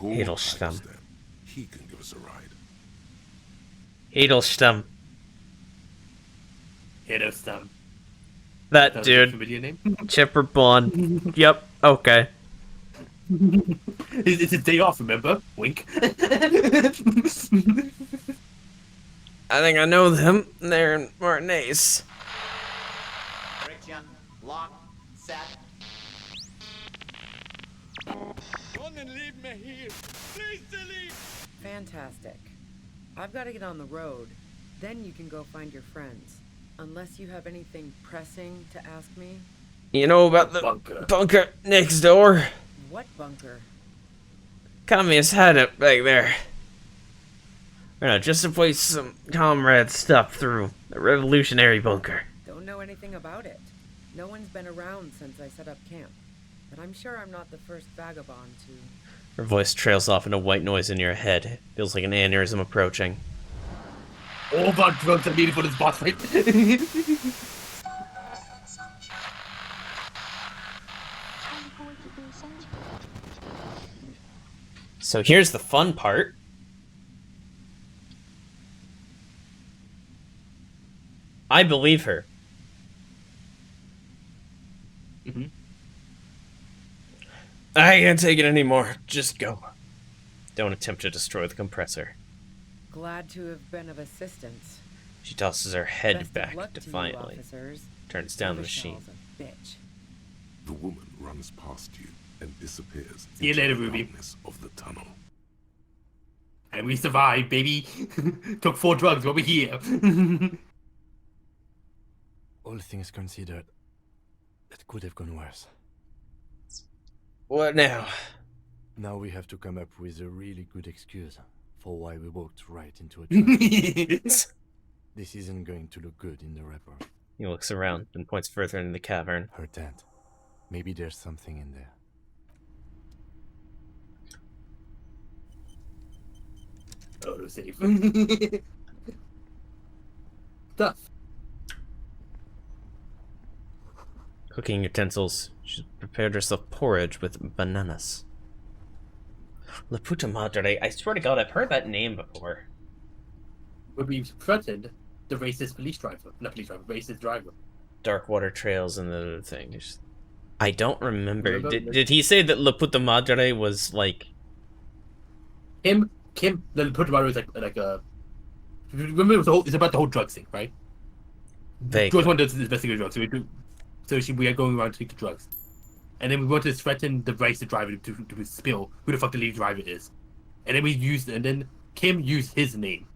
Edelstam. He can give us a ride. Edelstam. Edelstam. That That's dude. a familiar name. Chipper blonde. Yep. Okay. It's a day off, remember? Wink. I think I know them. They're in Martinez. Friction, lock, set. Don't leave me here. Please leave. Fantastic. I've got to get on the road. Then you can go find your friends. Unless you have anything pressing to ask me. You know about the bunker next door? What bunker? Communists had it back there. Just to place some comrade stuff through. The revolutionary bunker. Don't know anything about it. No one's been around since I set up camp. But I'm sure I'm not the first vagabond to... Her voice trails off into white noise in your head. Feels like an aneurysm approaching. All about drugs are needed for this boss fight. So here's the fun part. I believe her. I can't take it anymore. Just go. Don't attempt to destroy the compressor. Glad to have been of assistance. She tosses her head Best of back luck to you, defiantly. officers. Turns down the machine. Revichel's a bitch. The woman runs past you and disappears See you into later, the Ruby. darkness of the tunnel. And we survived, baby. Took 4 drugs, but we're here. All things considered, that could have gone worse. What now? Now we have to come up with a really good excuse for why we walked right into a trap. This isn't going to look good in the report. He looks around and points further into the cavern. Her tent. Maybe there's something in there. Autosave. Stuff. Cooking utensils. She's prepared herself porridge with bananas. La puta madre. I swear to God, I've heard that name before. But we threatened the racist police driver. Not police driver, racist driver. Dark water trails and the other thing. I don't remember. Remember? Did he say that La puta madre was like... Kim, the puta madre was like a... Remember, it's about the whole drugs thing, right? Vague. George wanted to investigate drugs, so we are going around to take the drugs. And then we wanted to threaten the racist driver to spill who the fuck the lead driver is. And then Kim used his name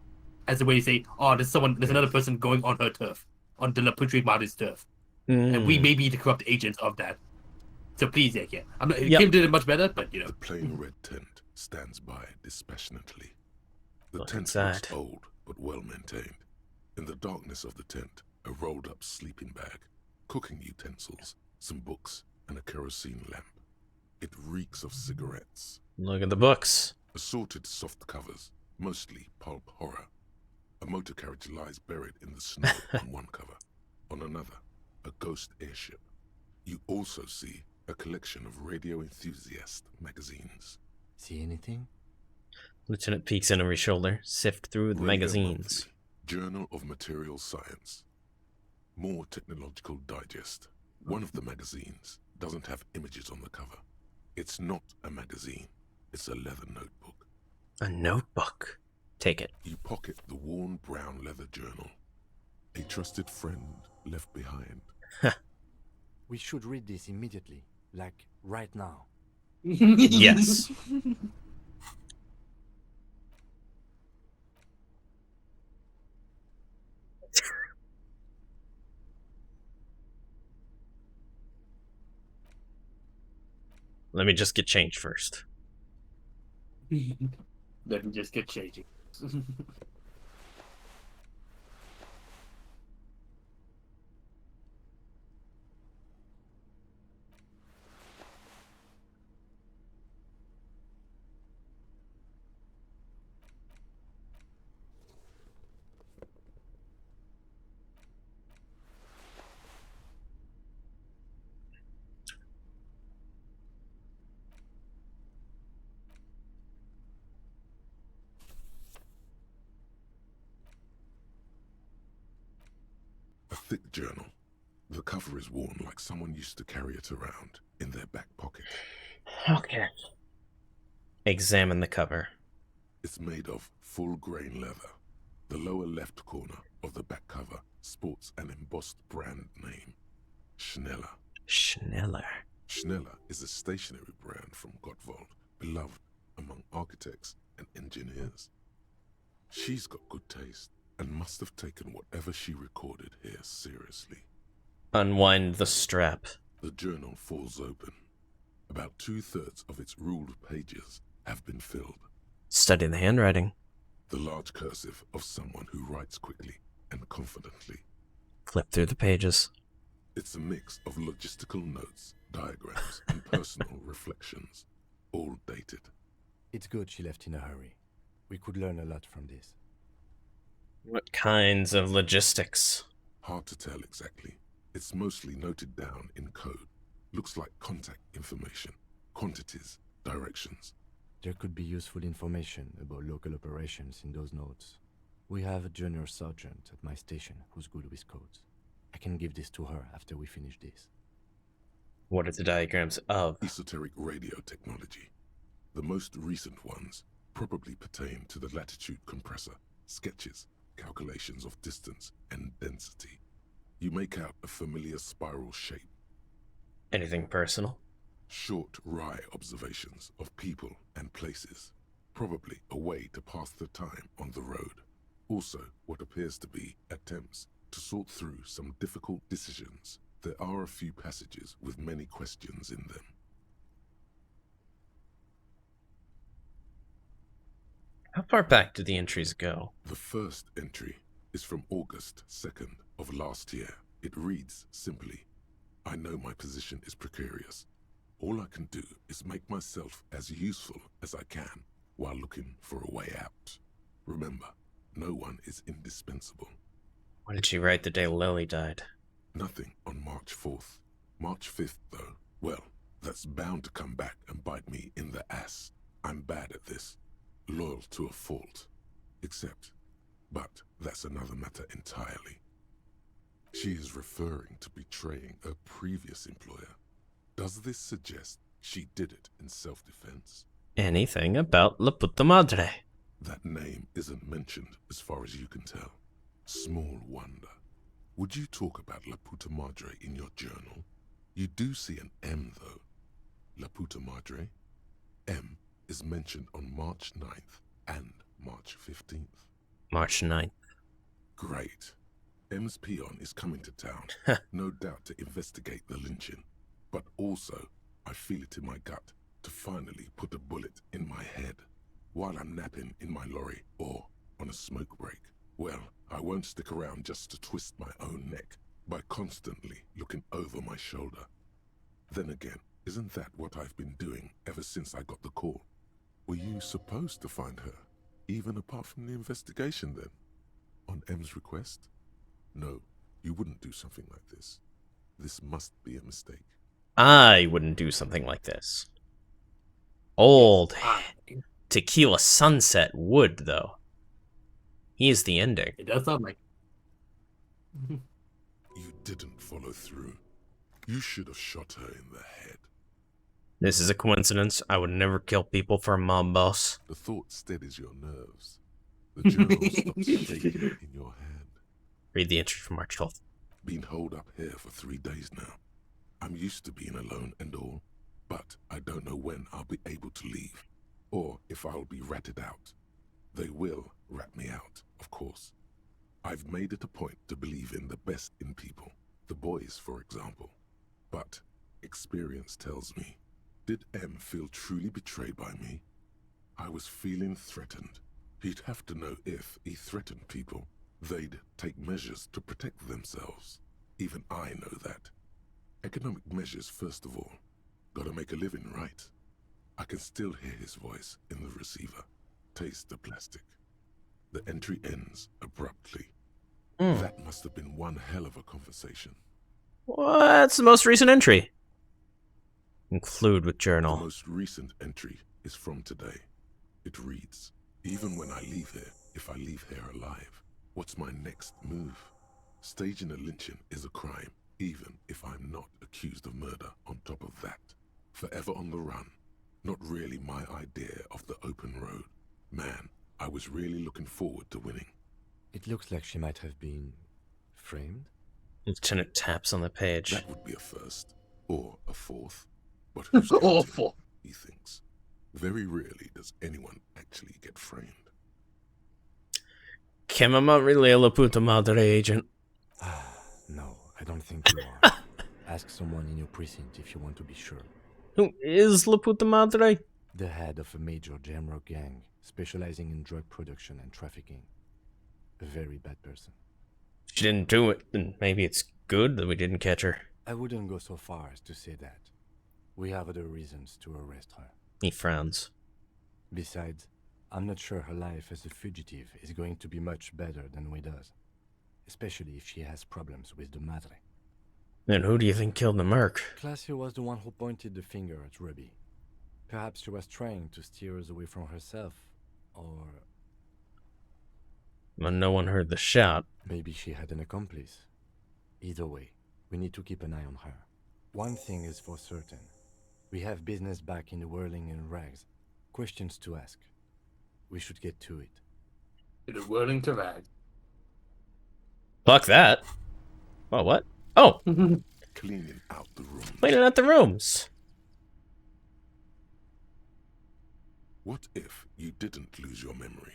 as a way to say, oh, there's another person going on her turf, on the La Puta Madre's turf. And we may be the corrupt agents of that. So please, yeah. Kim did it much better, but you know. The plain red tent stands by dispassionately. The Look tent inside. looks old but well maintained. In the darkness of the tent, a rolled up sleeping bag, cooking utensils, some books, and a kerosene lamp. It reeks of cigarettes. Look at the books. Assorted soft covers, mostly pulp horror. A motor carriage lies buried in the snow on one cover. On another, a ghost airship. You also see a collection of radio enthusiast magazines. See anything? Lieutenant peeks in over his shoulder, sift through the Radio magazines. Monthly, Journal of Material Science. More Technological Digest. One of the magazines doesn't have images on the cover. It's not a magazine. It's a leather notebook. A notebook. Take it. You pocket the worn brown leather journal. A trusted friend left behind. We should read this immediately, like right now. Yes. Let me just get changed first. Let me just get changing. A thick journal. The cover is worn like someone used to carry it around in their back pocket. Okay. Examine the cover. It's made of full-grain leather. The lower left corner of the back cover sports an embossed brand name. Schneller. Schneller. Schneller is a stationery brand from Gottwald, beloved among architects and engineers. She's got good taste and must have taken whatever she recorded here seriously. Unwind the strap. The journal falls open. About 2/3 of its ruled pages have been filled. Study the handwriting. The large cursive of someone who writes quickly and confidently. Flip through the pages. It's a mix of logistical notes, diagrams, and personal reflections, all dated. It's good she left in a hurry. We could learn a lot from this. What kinds of logistics? Hard to tell exactly. It's mostly noted down in code. Looks like contact information, quantities, directions. There could be useful information about local operations in those notes. We have a junior sergeant at my station who's good with codes. I can give this to her after we finish this. What are the diagrams of? Esoteric radio technology. The most recent ones probably pertain to the latitude compressor, sketches, calculations of distance and density. You make out a familiar spiral shape. Anything personal? Short, wry observations of people and places. Probably a way to pass the time on the road. Also, what appears to be attempts to sort through some difficult decisions. There are a few passages with many questions in them. How far back do the entries go? The first entry is from August 2nd of last year. It reads simply, I know my position is precarious. All I can do is make myself as useful as I can while looking for a way out. Remember, no one is indispensable. What did she write the day Lily died? Nothing on March 4th. March 5th, though, well, that's bound to come back and bite me in the ass. I'm bad at this. Loyal to a fault. But that's another matter entirely. She is referring to betraying a previous employer. Does this suggest she did it in self-defense? Anything about La Puta Madre? That name isn't mentioned as far as you can tell. Small wonder. Would you talk about La Puta Madre in your journal? You do see an M, though. La Puta Madre. M is mentioned on March 9th and March 15th. March 9th. Great. M's peon is coming to town, no doubt to investigate the lynching. But also, I feel it in my gut to finally put a bullet in my head while I'm napping in my lorry or on a smoke break. Well, I won't stick around just to twist my own neck by constantly looking over my shoulder. Then again, isn't that what I've been doing ever since I got the call? Were you supposed to find her, even apart from the investigation then? On M's request? No, you wouldn't do something like this. This must be a mistake. I wouldn't do something like this. Old Tequila Sunset would, though. He is the ending. It does sound like... You didn't follow through. You should have shot her in the head. This is a coincidence. I would never kill people for a mob boss. The thought steadies your nerves. The journal stops shaking in your hand. Read the entry from March 12th. Been holed up here for 3 days now. I'm used to being alone and all, but I don't know when I'll be able to leave, or if I'll be ratted out. They will rat me out, of course. I've made it a point to believe in the best in people, the boys, for example. But experience tells me, did M feel truly betrayed by me? I was feeling threatened. He'd have to know if he threatened people, they'd take measures to protect themselves. Even I know that. Economic measures, first of all. Gotta make a living, right? I can still hear his voice in the receiver. Taste the plastic. The entry ends abruptly. That must have been one hell of a conversation. What's the most recent entry? Include with journal. The most recent entry is from today. It reads, even when I leave here, if I leave here alive, what's my next move? Staging a lynching is a crime, even if I'm not accused of murder on top of that. Forever on the run. Not really my idea of the open road. Man, I was really looking forward to winning. It looks like she might have been framed. Lieutenant taps on the page. That would be a first, or a fourth. But who's counting, he thinks. Very rarely does anyone actually get framed. Chiamami really la puta madre, agent. No, I don't think you are. Ask someone in your precinct if you want to be sure. Who is la puta madre? The head of a major Jamrock gang, specializing in drug production and trafficking. A very bad person. She didn't do it, then maybe it's good that we didn't catch her. I wouldn't go so far as to say that. We have other reasons to arrest her. He frowns. Besides, I'm not sure her life as a fugitive is going to be much better than Weda's. Especially if she has problems with the Madre. Then who do you think killed the merc? Classio was the one who pointed the finger at Ruby. Perhaps she was trying to steer us away from herself, or... Well, no one heard the shot. Maybe she had an accomplice. Either way, we need to keep an eye on her. One thing is for certain. We have business back in the whirling and rags. Questions to ask. We should get to it. In the whirling to rags. Fuck that. Well, what? Oh! Cleaning out the rooms. Cleaning out the rooms. What if you didn't lose your memory?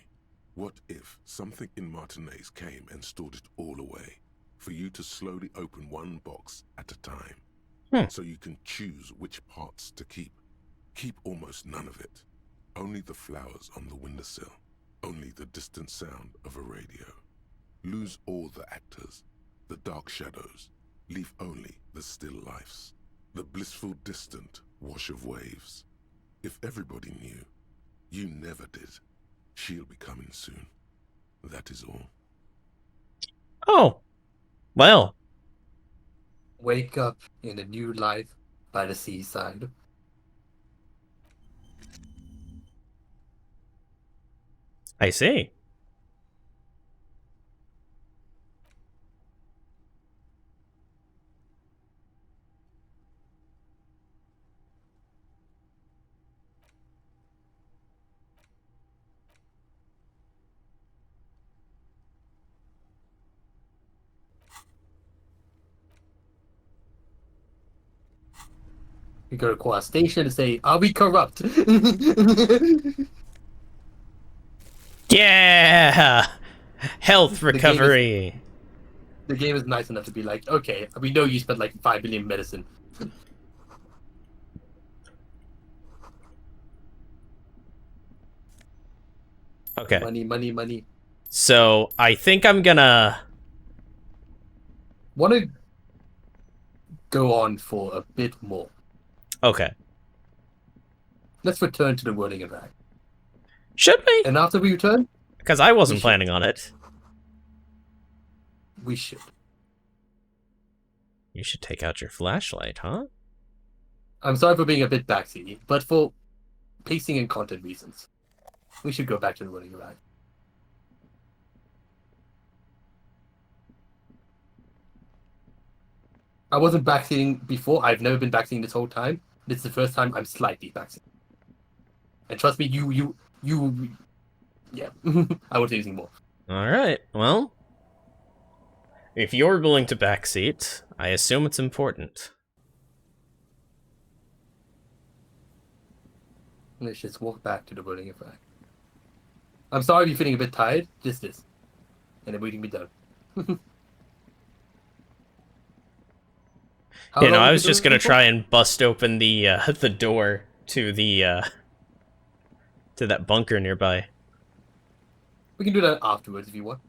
What if something in Martinez came and stored it all away, for you to slowly open one box at a time, so you can choose which parts to keep? Keep almost none of it. Only the flowers on the windowsill. Only the distant sound of a radio. Lose all the actors, the dark shadows. Leave only the still lifes, the blissful distant wash of waves. If everybody knew, you never did. She'll be coming soon. That is all. Oh. Well. Wake up in a new life by the seaside. I see. You go to Quad Station and say, "Are we corrupt?" Yeah! Health recovery. The game is nice enough to be like, okay, we know you spent like 5 million medicine. Okay. Money, money, money. So, I think I'm gonna... Want to go on for a bit more. Okay. Let's return to the whirling and rag. Should we? And after we return? Because I wasn't planning on it. We should. You should take out your flashlight, huh? I'm sorry for being a bit backseaty, but for pacing and content reasons, we should go back to the whirling and rag. I wasn't backseating before. I've never been backseating this whole time. This is the first time I'm slightly vaccinated. And trust me, yeah, I won't say anything more. Alright, well. If you're willing to backseat, I assume it's important. Let's just walk back to the building if I'm sorry if you're feeling a bit tired, just this. And then we can be done. You know, I was just gonna try and bust open the door to the to that bunker nearby. We can do that afterwards if you want.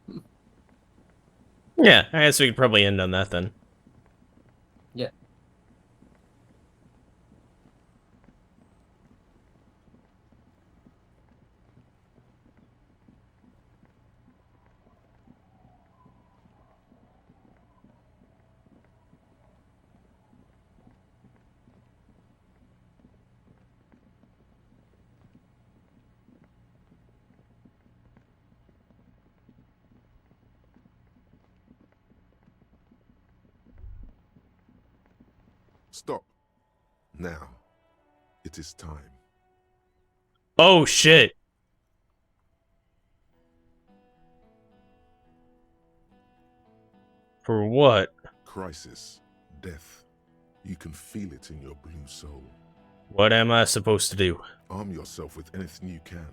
Yeah, I guess we could probably end on that then. Yeah. Stop. Now. It is time. Oh shit. For what? Crisis. Death. You can feel it in your blue soul. What am I supposed to do? Arm yourself with anything you can,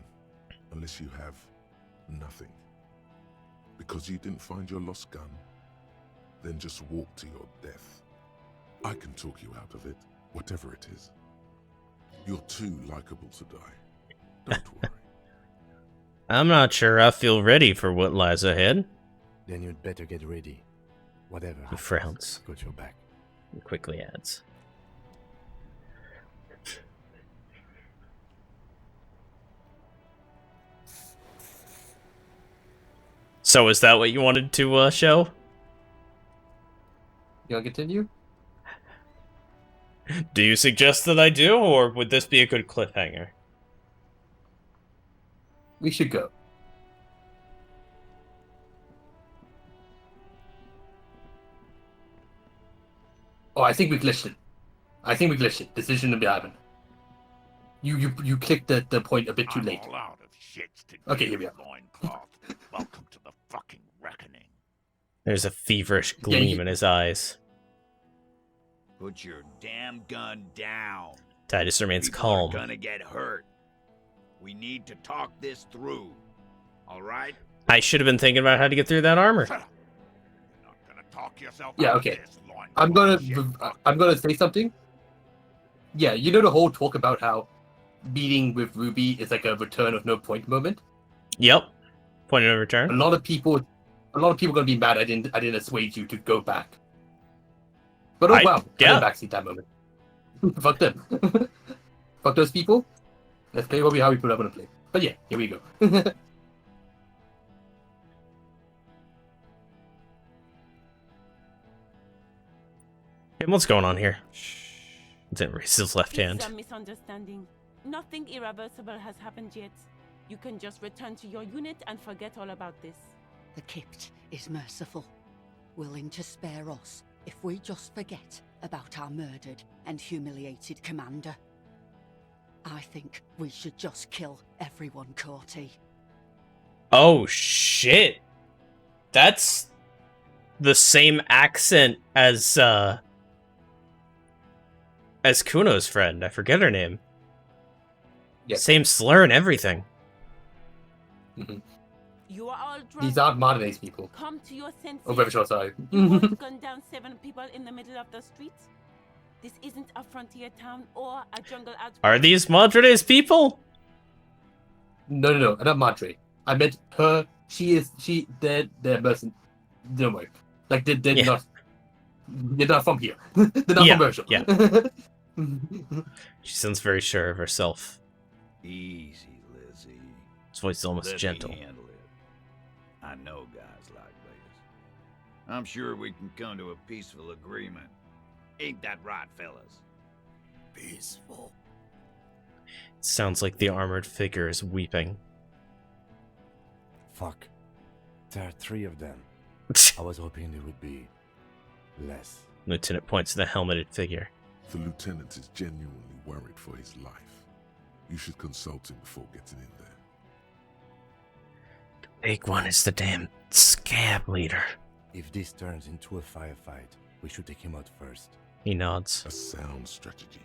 unless you have nothing. Because you didn't find your lost gun, then just walk to your death. I can talk you out of it, whatever it is. You're too likable to die. Don't worry. I'm not sure I feel ready for what lies ahead. Then you'd better get ready. Whatever He happens, frowns. got your back. He quickly adds. So is that what you wanted to show? You want to continue? Do you suggest that I do, or would this be a good cliffhanger? We should go. Oh, I think we glitched it. Decision to be happened. You clicked the point a bit too late. I'm all out of shits to Okay, do, here we are. loincloth. Welcome to the fucking reckoning. There's a feverish gleam in his eyes. Put your damn gun down. Titus remains People calm. are gonna get hurt. We need to talk this through. All right? I should have been thinking about how to get through that armor. You're not gonna talk yourself Yeah, out of okay. this, loincloth I'm gonna say something. Yeah, you know the whole talk about how beating with Ruby is like a return of no point moment. Yep. Point of no A return. lot of people are gonna be mad I didn't assuage you to go back. But oh wow, yeah. I didn't backseat that moment. Fuck them. Fuck those people. Let's play how we put up on a play. But yeah, here we go. Hey, what's going on here? Didn't raise his left hand. It's a misunderstanding. Nothing irreversible has happened yet. You can just return to your unit and forget all about this. The Kipt is merciful, willing to spare us if we just forget about our murdered and humiliated commander. I think we should just kill everyone, Corty. Oh shit. That's the same accent as Kuno's friend. I forget her name. Yep. Same slur and everything. Mm-hmm. You are all drunk. These aren't modern age people. Come to your senses. Oh, very short, sorry. You won't gun down 7 people in the middle of the street. This isn't a frontier town or a jungle outpost. Are these Madre's people? No, not Madre. I meant her. They're mercen. Don't worry. Like they're not. They're not from here. They're not from Mersham. Yeah. She sounds very sure of herself. Easy, Lizzie. His voice is almost Let gentle. me handle it. I know guys like this. I'm sure we can come to a peaceful agreement. Ain't that right, fellas? Peaceful. Sounds like the armored figure is weeping. Fuck. There are 3 of them. I was hoping there would be less. Lieutenant points to the helmeted figure. The lieutenant is genuinely worried for his life. You should consult him before getting in there. Big one is the damn scab leader. If this turns into a firefight, we should take him out first. He nods. A sound strategy.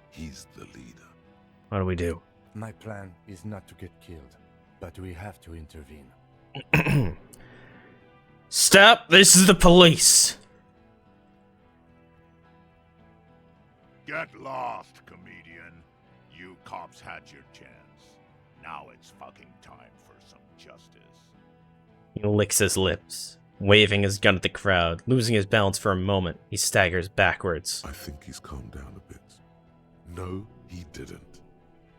He's the leader. What do we do? My plan is not to get killed, but we have to intervene. Stop! This is the police! Get lost, comedian. You cops had your chance. Now it's fucking time for some justice. He licks his lips, waving his gun at the crowd. Losing his balance for a moment, he staggers backwards. I think he's calmed down a bit. No, he didn't.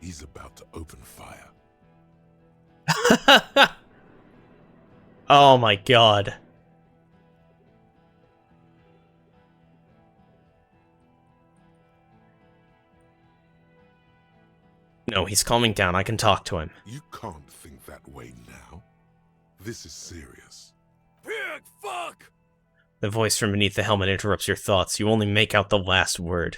He's about to open fire. Oh my god. No, he's calming down. I can talk to him. You can't think that way now. This is serious. Pig fuck! The voice from beneath the helmet interrupts your thoughts. You only make out the last word.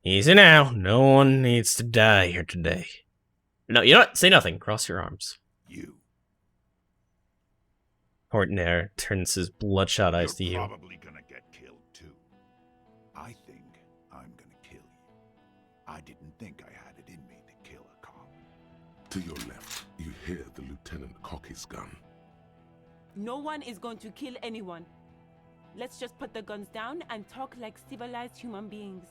Easy now. No one needs to die here today. No, you know what? Say nothing. Cross your arms. You. Hortner turns his bloodshot eyes to you. You're probably gonna get killed too. I think I'm gonna kill you. I didn't think I had it in me to kill a cop. To your left, you hear the lieutenant cock his gun. No one is going to kill anyone. Let's just put the guns down and talk like civilized human beings.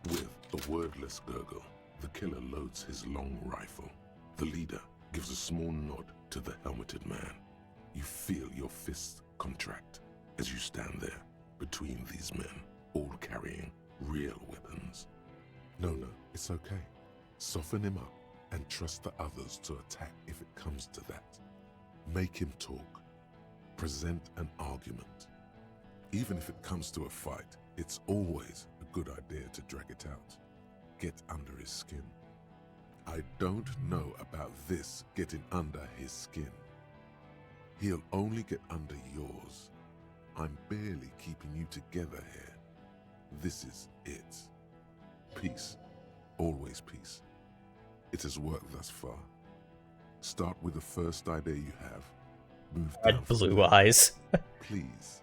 With a wordless gurgle, the killer loads his long rifle. The leader gives a small nod to the helmeted man. You feel your fists contract as you stand there between these men, all carrying real weapons. No, it's okay. Soften him up and trust the others to attack if it comes to that. Make him talk. Present an argument. Even if it comes to a fight, it's always a good idea to drag it out. Get under his skin. I don't know about this getting under his skin. He'll only get under yours. I'm barely keeping you together here. This is it. Peace. Always peace. It has worked thus far. Start with the first idea you have. Move down. Red blue eyes. Please.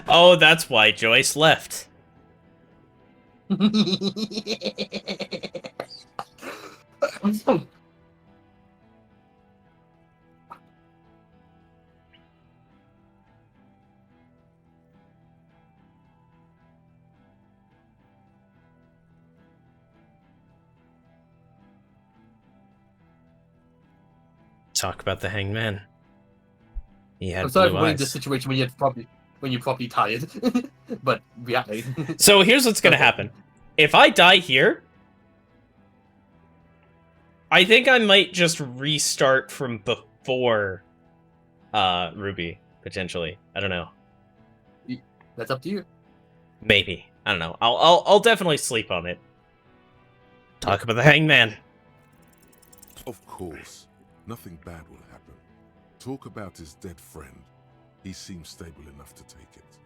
Oh, that's why Joyce left. Talk about the hangman. He had I'm sorry blue for putting eyes. this situation when you're probably tired, but reality. So here's what's gonna happen. If I die here, I think I might just restart from before Ruby, potentially. I don't know. That's up to you. Maybe. I don't know. I'll definitely sleep on it. Talk about the hangman. Of course. Nothing bad will happen. Talk about his dead friend. He seems stable enough to take it.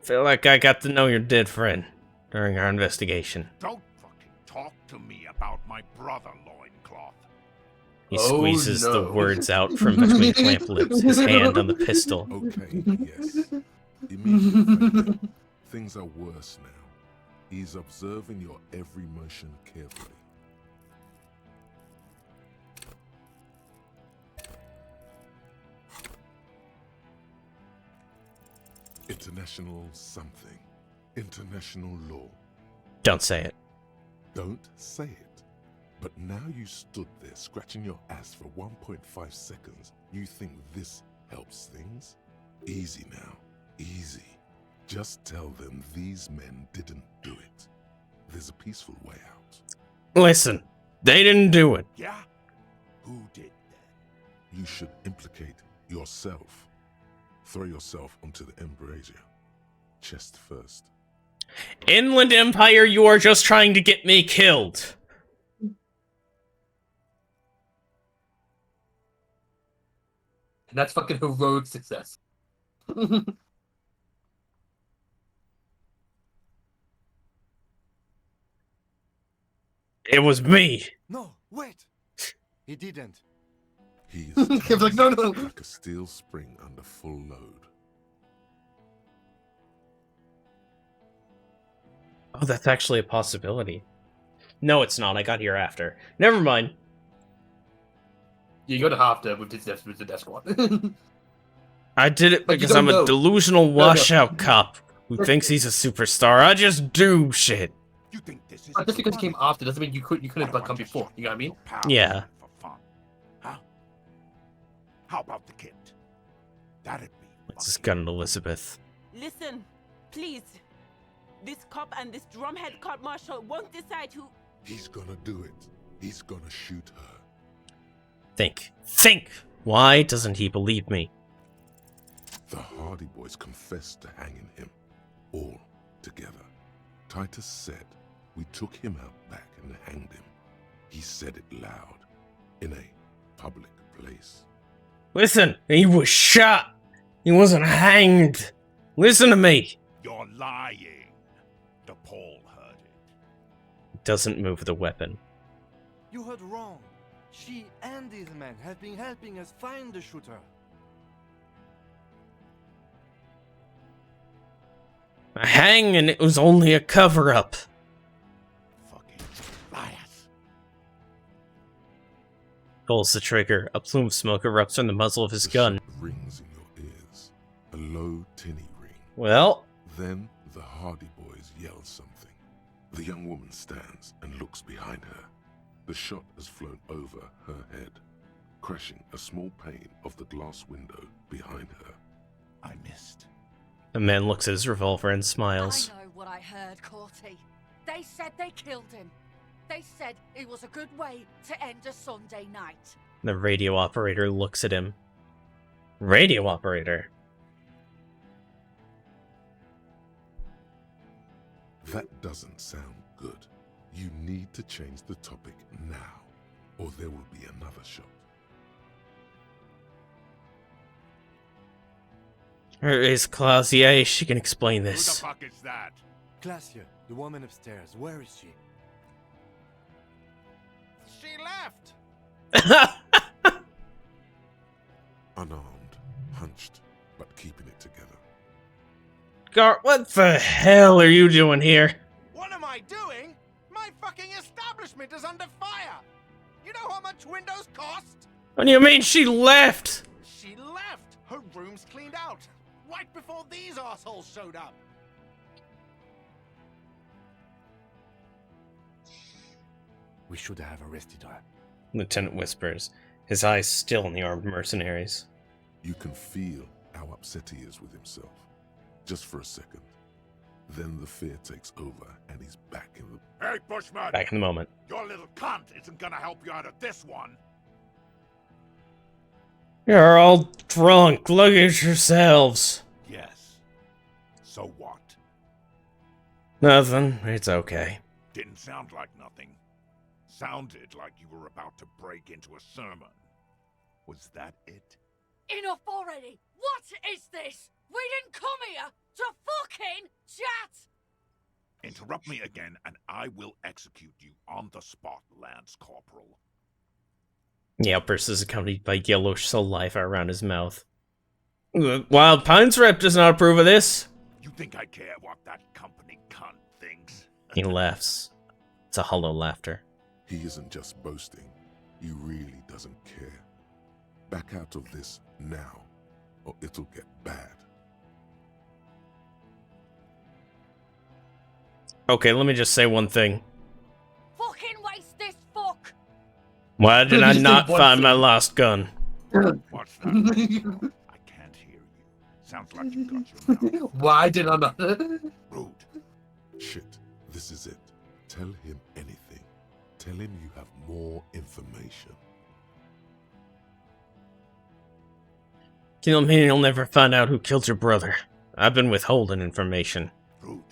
Feel like I got to know your dead friend during our investigation. Don't fucking talk to me about my brother, loincloth. He squeezes the words out from between clamped lips, his hand on the pistol. Okay, yes. Immediately, things are worse now. He's observing your every motion carefully. International something. International law. Don't say it. Don't say it. But now you stood there scratching your ass for 1.5 seconds. You think this helps things? Easy now. Easy. Just tell them these men didn't do it. There's a peaceful way out. Listen, they didn't do it. Yeah? Who did that? You should implicate yourself. Throw yourself onto the embrasure. Chest first. Inland Empire, you are just trying to get me killed. And that's fucking heroic success. It was me. No, wait. He didn't. He is Kim's like, no, no. like a steel spring under full load. Oh, that's actually a possibility. No, it's not. I got here after. Never mind. You gotta have to with the death squad. I did it But you because don't I'm know. a delusional No, no. washout cop who thinks he's a superstar. I just do shit. But just because you came after doesn't mean you couldn't come before. You know what I mean? Yeah. How about the kid? That'd be. What's this gun, Elizabeth? Listen, please. This cop and this drumhead cop marshal won't decide who. He's gonna do it. He's gonna shoot her. Think. Think! Why doesn't he believe me? The Hardy Boys confessed to hanging him. All together. Titus said we took him out back and hanged him. He said it loud. In a public place. Listen, he was shot. He wasn't hanged. Listen to me. You're lying. DePaul heard it. Doesn't move the weapon. You heard wrong. She and these men have been helping us find the shooter. A hang and it was only a cover-up. Liars. Pulls the trigger. A plume of smoke erupts from the muzzle of his gun. Rings in your ears. A low, tinny ring. Well. Then the Hardy Boys yell something. The young woman stands and looks behind her. The shot has flown over her head, crashing a small pane of the glass window behind her. I missed. The man looks at his revolver and smiles. I know what I heard, Corty. They said they killed him. They said it was a good way to end a Sunday night. The radio operator looks at him. Radio operator? That doesn't sound good. You need to change the topic now, or there will be another shot. Where is Clausier? She can explain Who the this. fuck is that? Glacia, the woman upstairs. Where is she? She left. Unarmed, hunched, but keeping it together. Gar, what the hell are you doing here? What am I doing? My fucking establishment is under fire. You know how much windows cost? What do you mean she left? She left. Her room's cleaned out. Right before these assholes showed up. We should have arrested her. Lieutenant whispers, his eyes still on the armed mercenaries. You can feel how upset he is with himself. Just for a second. Then the fear takes over and he's back in the... Hey, Bushman! Back in the moment. Your little cunt isn't gonna help you out of this one. You're all drunk. Look at yourselves. Yes. So what? Nothing. It's okay. Didn't sound like nothing. Sounded like you were about to break into a sermon. Was that it? Enough already! What is this? We didn't come here to fucking chat! Interrupt me again and I will execute you on the spot, Lance Corporal. The outburst is accompanied by yellow saliva around his mouth. The Wild Pines rep does not approve of this. You think I care what that company cunt thinks? He laughs. It's a hollow laughter. He isn't just boasting. He really doesn't care. Back out of this now, or it'll get bad. Okay, let me just say one thing. Fucking waste this fuck! Why did I not find my lost gun? What's that? I can't hear you. Sounds like you got your mouth. Why did I not? Rude. Shit, this is it. Tell him anything. Tell him you have more information. Kill me and you'll never find out who killed your brother. I've been withholding information. Rude.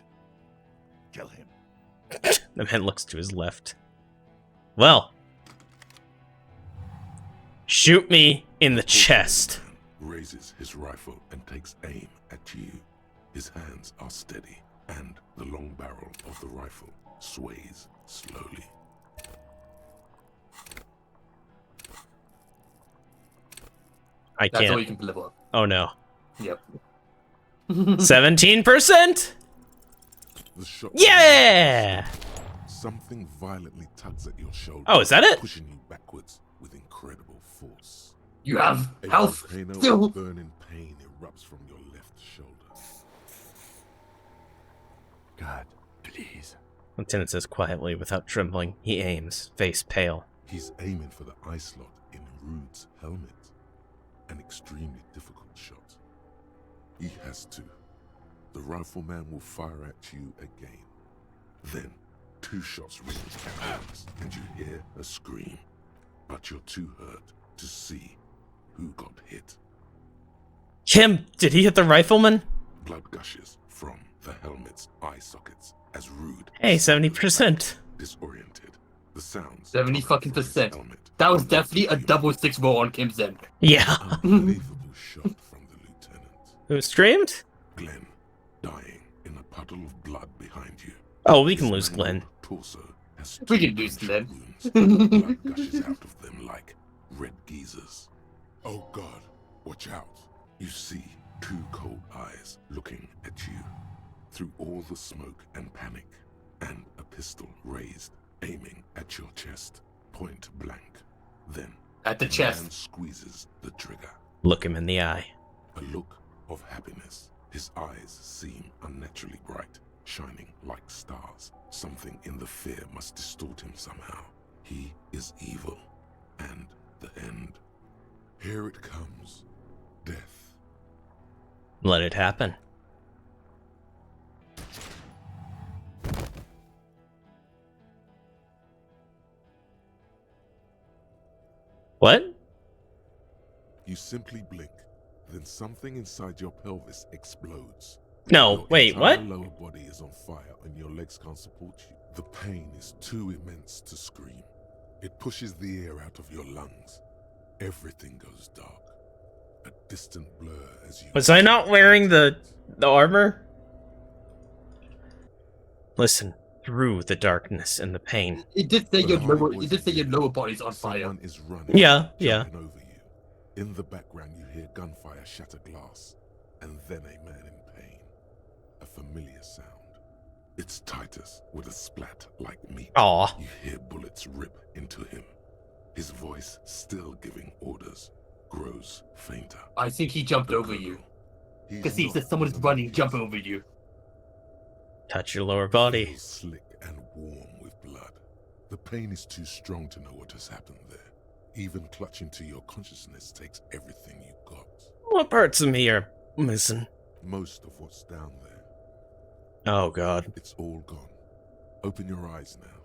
The man looks to his left. Well. Shoot me in the chest. Raises his rifle and takes aim at you. His hands are steady, and the long barrel of the rifle sways slowly. I can't. That's all you can level up. Oh no. Yep. 17%? The shot Yeah! Something violently tugs at your shoulder. Oh, is that it? Pushing you backwards with incredible force. You have A health volcano still. of burning pain erupts from your left shoulder. God, please. Lieutenant says quietly, without trembling. He aims, face pale. He's aiming for the eye slot in Rude's helmet. An extremely difficult shot. He has to. The rifleman will fire at you again. Then, 2 shots ring at once, and you hear a scream. But you're too hurt to see who got hit. Kim, did he hit the rifleman? Blood gushes from the helmet's eye sockets as Rude. Hey, 70%. Disoriented. The sounds. 70% That was definitely a double 6 roll on Kim's end. Yeah. Unbelievable shot from the lieutenant. Who streamed? Glenn, dying in a puddle of blood behind you. Oh, we can lose Glenn. Torso has We can lose Glenn. blood gushes out of them like red geysers. Oh God, watch out. You see 2 cold eyes looking at you through all the smoke and panic, and a pistol raised, aiming at your chest, point blank. Then, at the man chest, squeezes the trigger. Look him in the eye. A look of happiness. His eyes seem unnaturally bright, shining like stars. Something in the fear must distort him somehow. He is evil, and the end. Here it comes. Death. Let it happen. What? You simply blink, then something inside your pelvis explodes. No, Your wait, entire what? lower body is on fire and your legs can't support you. The pain is too immense to scream. It pushes the air out of your lungs. Everything goes dark. A distant blur as you... Was I not wearing the armor? Listen, through the darkness and the pain. It did say your lower body's on fire. Someone is running. Yeah, yeah. jumping over you. In the background, you hear gunfire shatter glass, and then a man in pain. A familiar sound. It's Titus with a splat like meat. Aw. You hear bullets rip into him. His voice, still giving orders, grows fainter. I think he jumped over you. Because he said someone is running, jumping over you. Touch your lower body. Feels slick and warm with blood. The pain is too strong to know what has happened there. Even clutching to your consciousness takes everything you got. What parts of me are missing? Most of what's down there. Oh, God. It's all gone. Open your eyes now.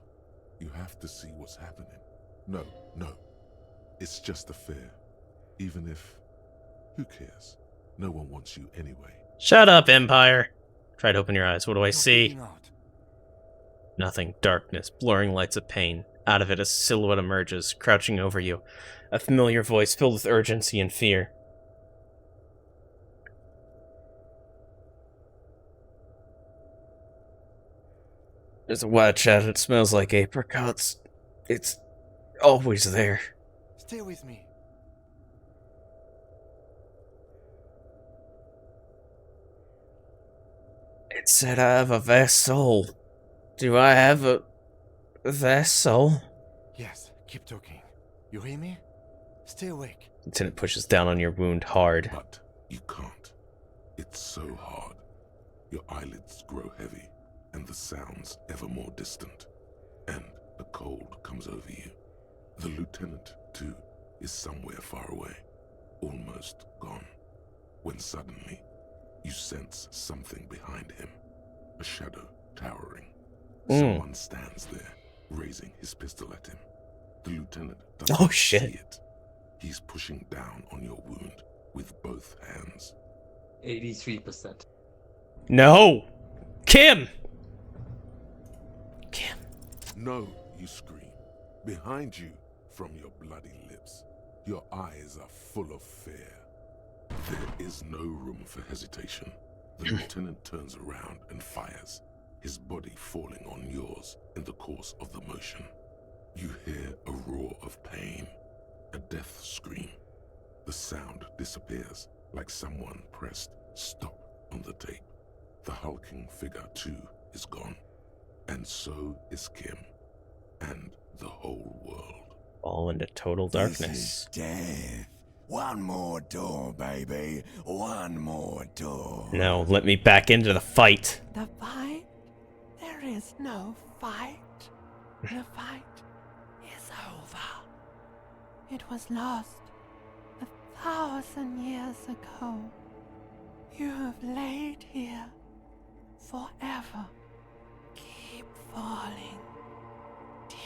You have to see what's happening. No. It's just a fear. Even if... Who cares? No one wants you anyway. Shut up, Empire. Try to open your eyes. What do I see? Nothing. Darkness. Blurring lights of pain. Out of it, a silhouette emerges, crouching over you. A familiar voice filled with urgency and fear. There's a white shadow. It smells like apricots. It's always there. Stay with me. It said I have a vessel. Do I have a vessel? Yes, keep talking. You hear me? Stay awake. Lieutenant pushes down on your wound hard. But you can't. It's so hard. Your eyelids grow heavy, and the sounds ever more distant. And the cold comes over you. The lieutenant, too, is somewhere far away, almost gone. When suddenly, you sense something behind him. A shadow towering. Someone stands there, raising his pistol at him. The lieutenant doesn't see it. He's pushing down on your wound with both hands. 83%. No! Kim! No, you scream. Behind you, from your bloody lips, your eyes are full of fear. There is no room for hesitation. The lieutenant turns around and fires, his body falling on yours in the course of the motion. You hear a roar of pain, a death scream. The sound disappears like someone pressed stop on the tape. The hulking figure, too, is gone. And so is Kim. And the whole world. Fall into total darkness. This is death. One more door, baby. One more door. No, let me back into the fight. The fight? There is no fight. The fight is over. It was lost 1,000 years ago. You have laid here forever. Keep falling deeper.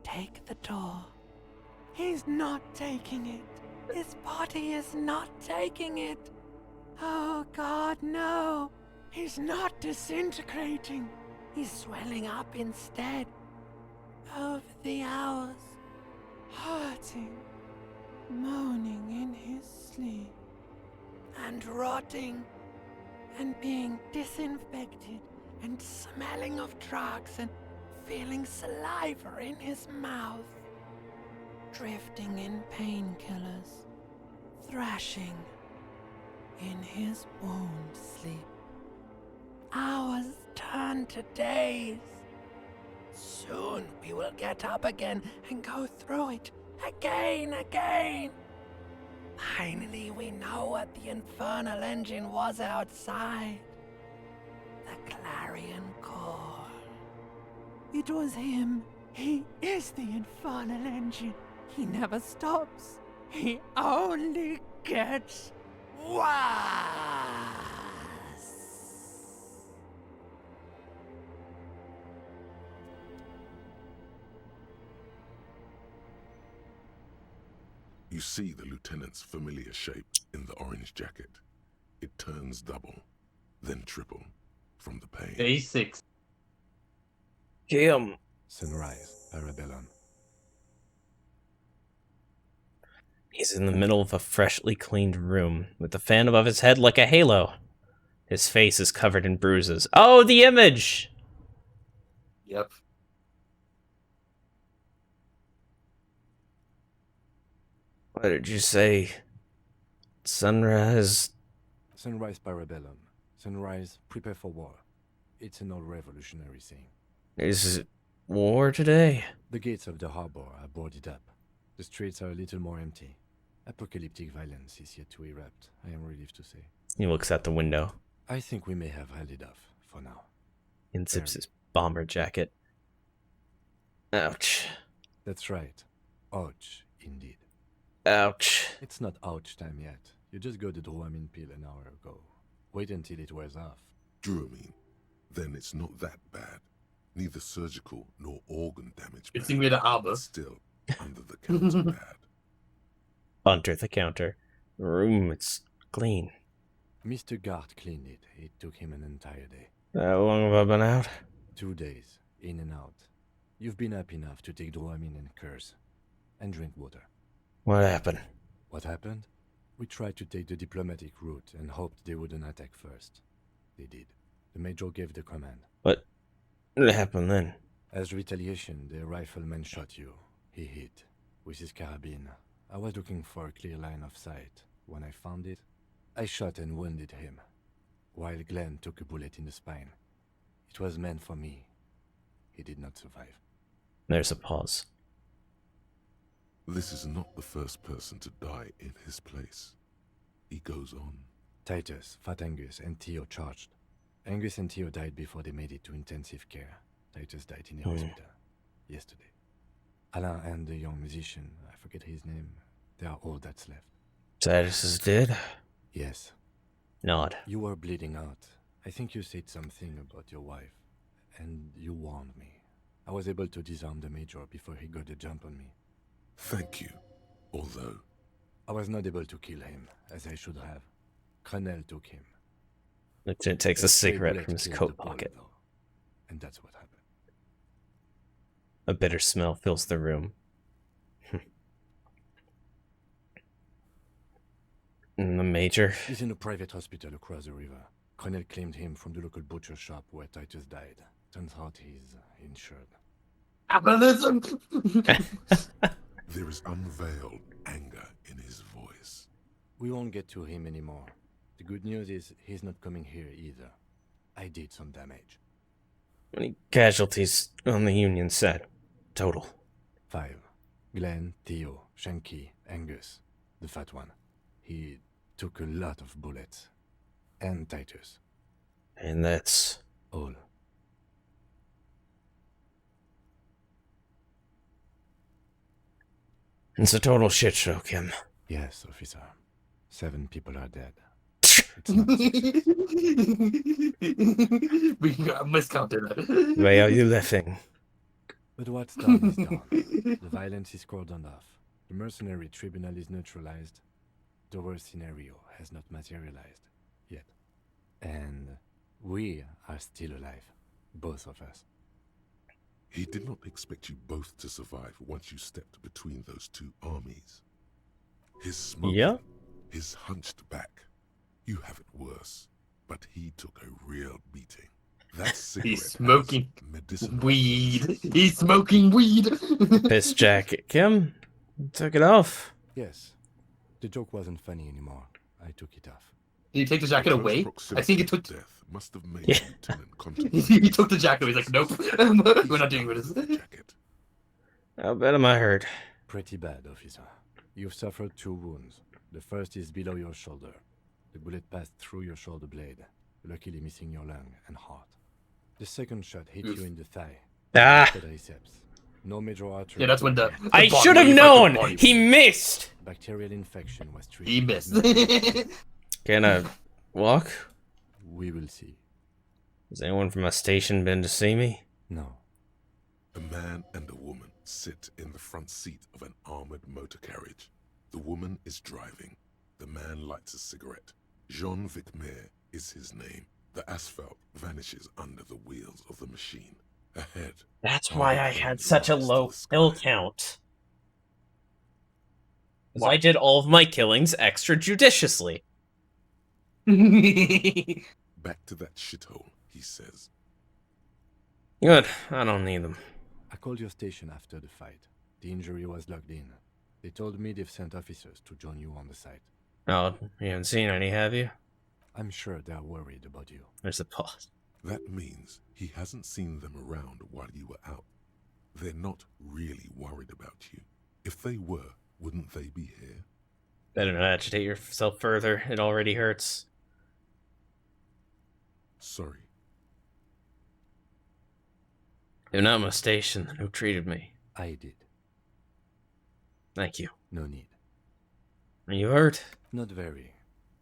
Take the door. He's not taking it. His body is not taking it. Oh God, no. He's not disintegrating. He's swelling up instead. Over the hours, hurting, moaning in his sleep, and rotting, and being disinfected, and smelling of drugs, and feeling saliva in his mouth, drifting in painkillers, thrashing in his wound sleep. Hours turn to days. Soon we will get up again and go through it again. Finally, we know what the infernal engine was outside. The clarion call. It was him. He is the infernal engine. He never stops. He only gets worse. You see the lieutenant's familiar shape in the orange jacket. It turns double, then triple, from the pain. Day 6. Kim. Sunrise, Parabellum. He's in the middle of a freshly cleaned room, with the fan above his head like a halo. His face is covered in bruises. Oh, the image! Yep. What did you say? Sunrise? Sunrise, Parabellum. Sunrise, prepare for war. It's an old revolutionary saying. Is it war today? The gates of the harbor are boarded up. The streets are a little more empty. Apocalyptic violence is yet to erupt, I am relieved to say. He looks out the window. I think we may have had enough, for now. Unzips his bomber jacket. Ouch. That's right. Ouch, indeed. Ouch. It's not ouch time yet. You just got the Dramamine pill an hour ago. Wait until it wears off. Dramamine? Then it's not that bad. Neither surgical nor organ damage It's bad. in the arbor. Still, under the counter bad. Under the counter. Room, it's clean. Mr. Gart cleaned it. It took him an entire day. How long have I been out? 2 days, in and out. You've been up enough to take Dramamine and curse. And drink water. What happened? What happened? We tried to take the diplomatic route and hoped they wouldn't attack first. They did. The Major gave the command. What happened then? As retaliation, the rifleman shot you. He hit. With his carabine. I was looking for a clear line of sight. When I found it, I shot and wounded him, while Glenn took a bullet in the spine. It was meant for me. He did not survive. There's a pause. This is not the first person to die in his place. He goes on. Titus, Fat Angus, and Theo charged. Angus and Theo died before they made it to intensive care. Titus died in the hospital yesterday. Alain and the young musician, I forget his name, they are all that's left. Titus is dead? Yes. Nod. You were bleeding out. I think you said something about your wife, and you warned me. I was able to disarm the Major before he got the jump on me. Thank you. Although I was not able to kill him, as I should have. Crenel took him. Lieutenant takes a cigarette from his coat pocket. And that's what happened. A bitter smell fills the room. And the Major? He's in a private hospital across the river. Cornell claimed him from the local butcher shop where Titus died. Turns out he's insured. Capitalism! There is unveiled anger in his voice. We won't get to him anymore. The good news is he's not coming here either. I did some damage. How many casualties on the Union side? Total. 5. Glenn, Theo, Shanky, Angus. The fat one. He took a lot of bullets. And Titus. And that's... all. It's a total shit show, Kim. Yes, officer. 7 people are dead. We got miscounted. Why are you laughing? But what's done is done. The violence is cordoned off. The mercenary tribunal is neutralized. The worst scenario has not materialized yet. And we are still alive. Both of us. He did not expect you both to survive once you stepped between those two armies. His smoking, his hunched back. You have it worse, but he took a real beating. That cigarette He's smoking medicinal. weed. He's smoking weed. Piss jacket. Kim, took it off. Yes. The joke wasn't funny anymore. I took it off. Did he take the jacket away? I think it took. Death must have made Yeah. Lieutenant conscious. He took the jacket away. He's like, nope, we're not doing this. How bad am I hurt? Pretty bad, officer. You've suffered 2 wounds. The first is below your shoulder. The bullet passed through your shoulder blade, luckily missing your lung and heart. The second shot hit you in the thigh. Ah. Quadriceps. No major artery. Yeah, that's when the I bottom should have where you known! fight the body. He missed! Bacterial infection was treated. He missed. Can I walk? We will see. Has anyone from my station been to see me? No. A man and a woman sit in the front seat of an armored motor carriage. The woman is driving. The man lights a cigarette. Jean Vicmer is his name. The asphalt vanishes under the wheels of the machine. Ahead. That's why I had such a low kill count. Because I did all of my killings extrajudiciously. Back to that shithole, he says. Good, I don't need them. I called your station after the fight. The injury was logged in. They told me they've sent officers to join you on the site. Oh, you haven't seen any, have you? I'm sure they're worried about you. There's a pause. That means he hasn't seen them around while you were out. They're not really worried about you. If they were, wouldn't they be here? Better not agitate yourself further. It already hurts. Sorry. You're not my station, then who treated me? I did. Thank you. No need. Are you hurt? Not very.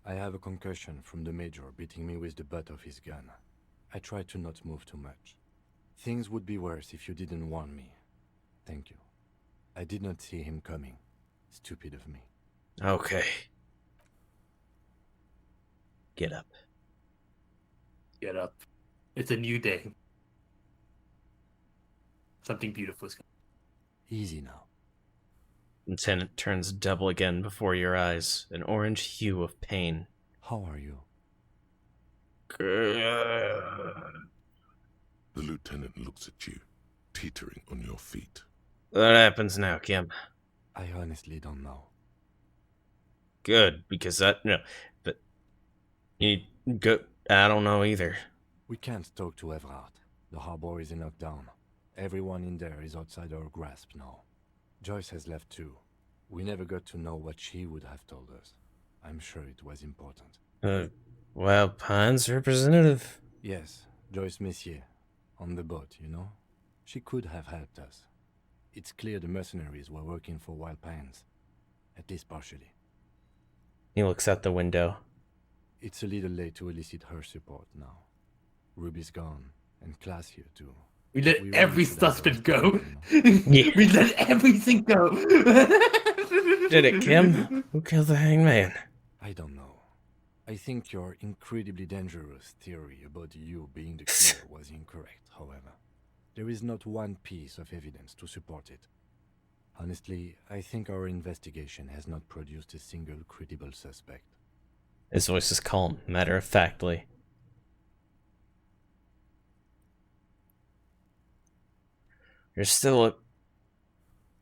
I have a concussion from the Major beating me with the butt of his gun. I tried to not move too much. Things would be worse if you didn't warn me. Thank you. I did not see him coming. Stupid of me. Okay. Get up. Get up. It's a new day. Something beautiful is coming. Easy now. Lieutenant turns double again before your eyes, an orange hue of pain. How are you? The lieutenant looks at you, teetering on your feet. What happens now, Kim? I honestly don't know. Good, because but you go. I don't know either. We can't talk to Everard. The harbor is in lockdown. Everyone in there is outside our grasp now. Joyce has left too. We never got to know what she would have told us. I'm sure it was important. Wild Pines representative? Yes, Joyce Messier. On the boat, you know? She could have helped us. It's clear the mercenaries were working for Wild Pines. At least partially. He looks out the window. It's a little late to elicit her support now. Ruby's gone, and Class here too. We let every suspect go. Yeah. We let everything go. Did it, Kim? Who killed the hangman? I don't know. I think your incredibly dangerous theory about you being the killer was incorrect, however. There is not one piece of evidence to support it. Honestly, I think our investigation has not produced a single credible suspect. His voice is calm, matter-of-factly. There's still a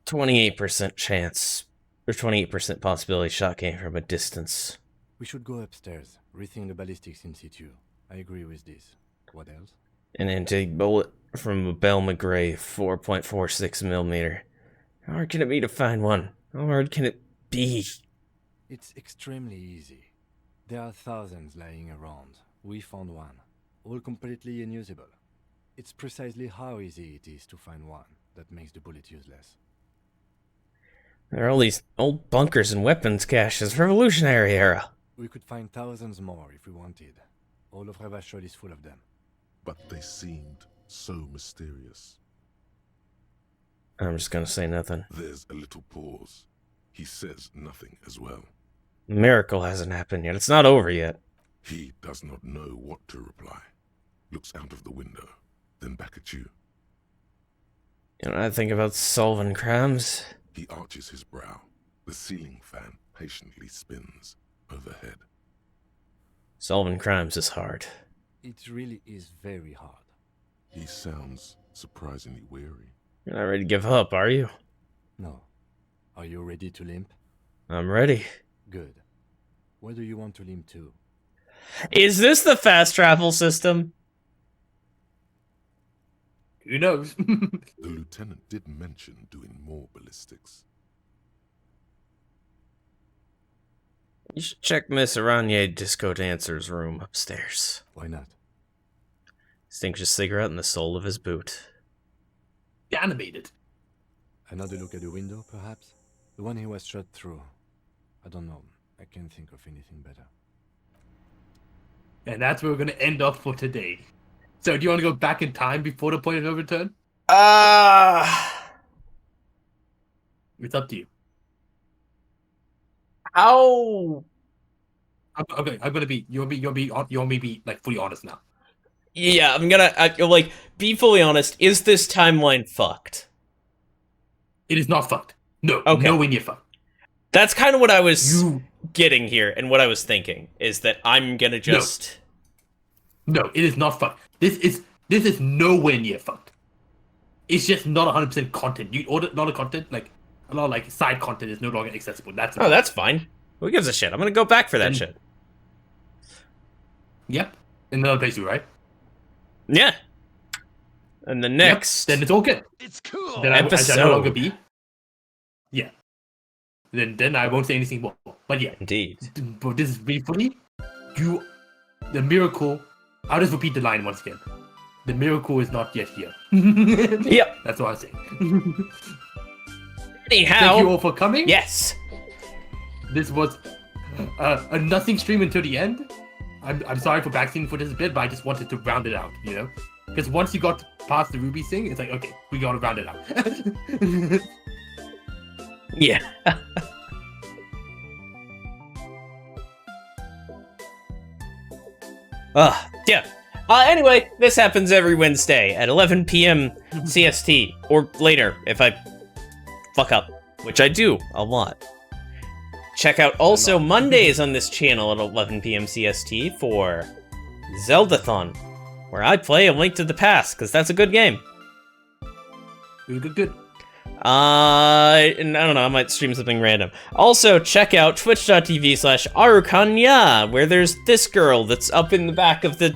28% chance, or 28% possibility shot came from a distance. We should go upstairs, rethink the ballistics in situ. I agree with this. What else? An intake bullet from a Bell McGray 4.46mm. How hard can it be to find one? How hard can it be? It's extremely easy. There are thousands lying around. We found one, all completely unusable. It's precisely how easy it is to find one that makes the bullet useless. There are all these old bunkers and weapons caches, Revolutionary era. We could find thousands more if we wanted. All of Revachol is full of them. But they seemed so mysterious. I'm just gonna say nothing. There's a little pause. He says nothing as well. The miracle hasn't happened yet. It's not over yet. He does not know what to reply. Looks out of the window, then back at you. You know what I think about solving crimes? He arches his brow. The ceiling fan patiently spins overhead. Solving crimes is hard. It really is very hard. He sounds surprisingly weary. You're not ready to give up, are you? No. Are you ready to limp? I'm ready. Good. Where do you want to limp to? Is this the fast travel system? Who knows? The lieutenant did mention doing more ballistics. You should check Miss Aranye Disco Dancer's room upstairs. Why not? Extinguishes a cigarette in the sole of his boot. Animated. Another look at the window, perhaps? The one he was shot through. I don't know. I can't think of anything better. And that's where we're going to end off for today. So, do you want to go back in time before the point of no return? It's up to you. How? Okay, I'm gonna be. You want me to be like fully honest now? Yeah, I'm gonna like be fully honest. Is this timeline fucked? It is not fucked. No, okay. Nowhere near fucked. That's kind of what I was getting here, and what I was thinking is that I'm gonna just. No, it is not fucked. This is nowhere near fucked. It's just not 100% content. You order a lot of content, like a lot of like side content is no longer accessible. That's that's fine. Who gives a shit? I'm gonna go back for that shit. Yep. In another place, right? Yeah. And the next. Then it's all good. It's cool. Then episode. I no longer be. Yeah. Then I won't say anything more. But yeah. Indeed. But this is really funny. The miracle. I'll just repeat the line once again. The miracle is not yet here. Yep. That's what I'm saying. Anyhow. Thank you all for coming. Yes. This was a nothing stream until the end. I'm sorry for backseating for this bit, but I just wanted to round it out, you know? Because once you got past the Ruby thing, it's like, okay, we gotta round it out. Yeah. Yeah. Anyway, this happens every Wednesday at 11 p.m. CST, or later if I fuck up, which I do a lot. Check out also Mondays on this channel at 11 p.m. CST for Zeldathon, where I play A Link to the Past, because that's a good game. Good. And I don't know, I might stream something random. Also, check out twitch.tv/Arukanya, where there's this girl that's up in the back of the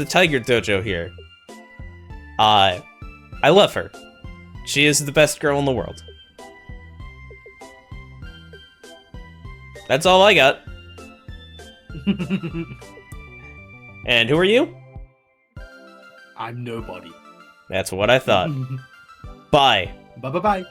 Tiger Dojo here. I love her. She is the best girl in the world. That's all I got. And who are you? I'm nobody. That's what I thought. Bye. Bye.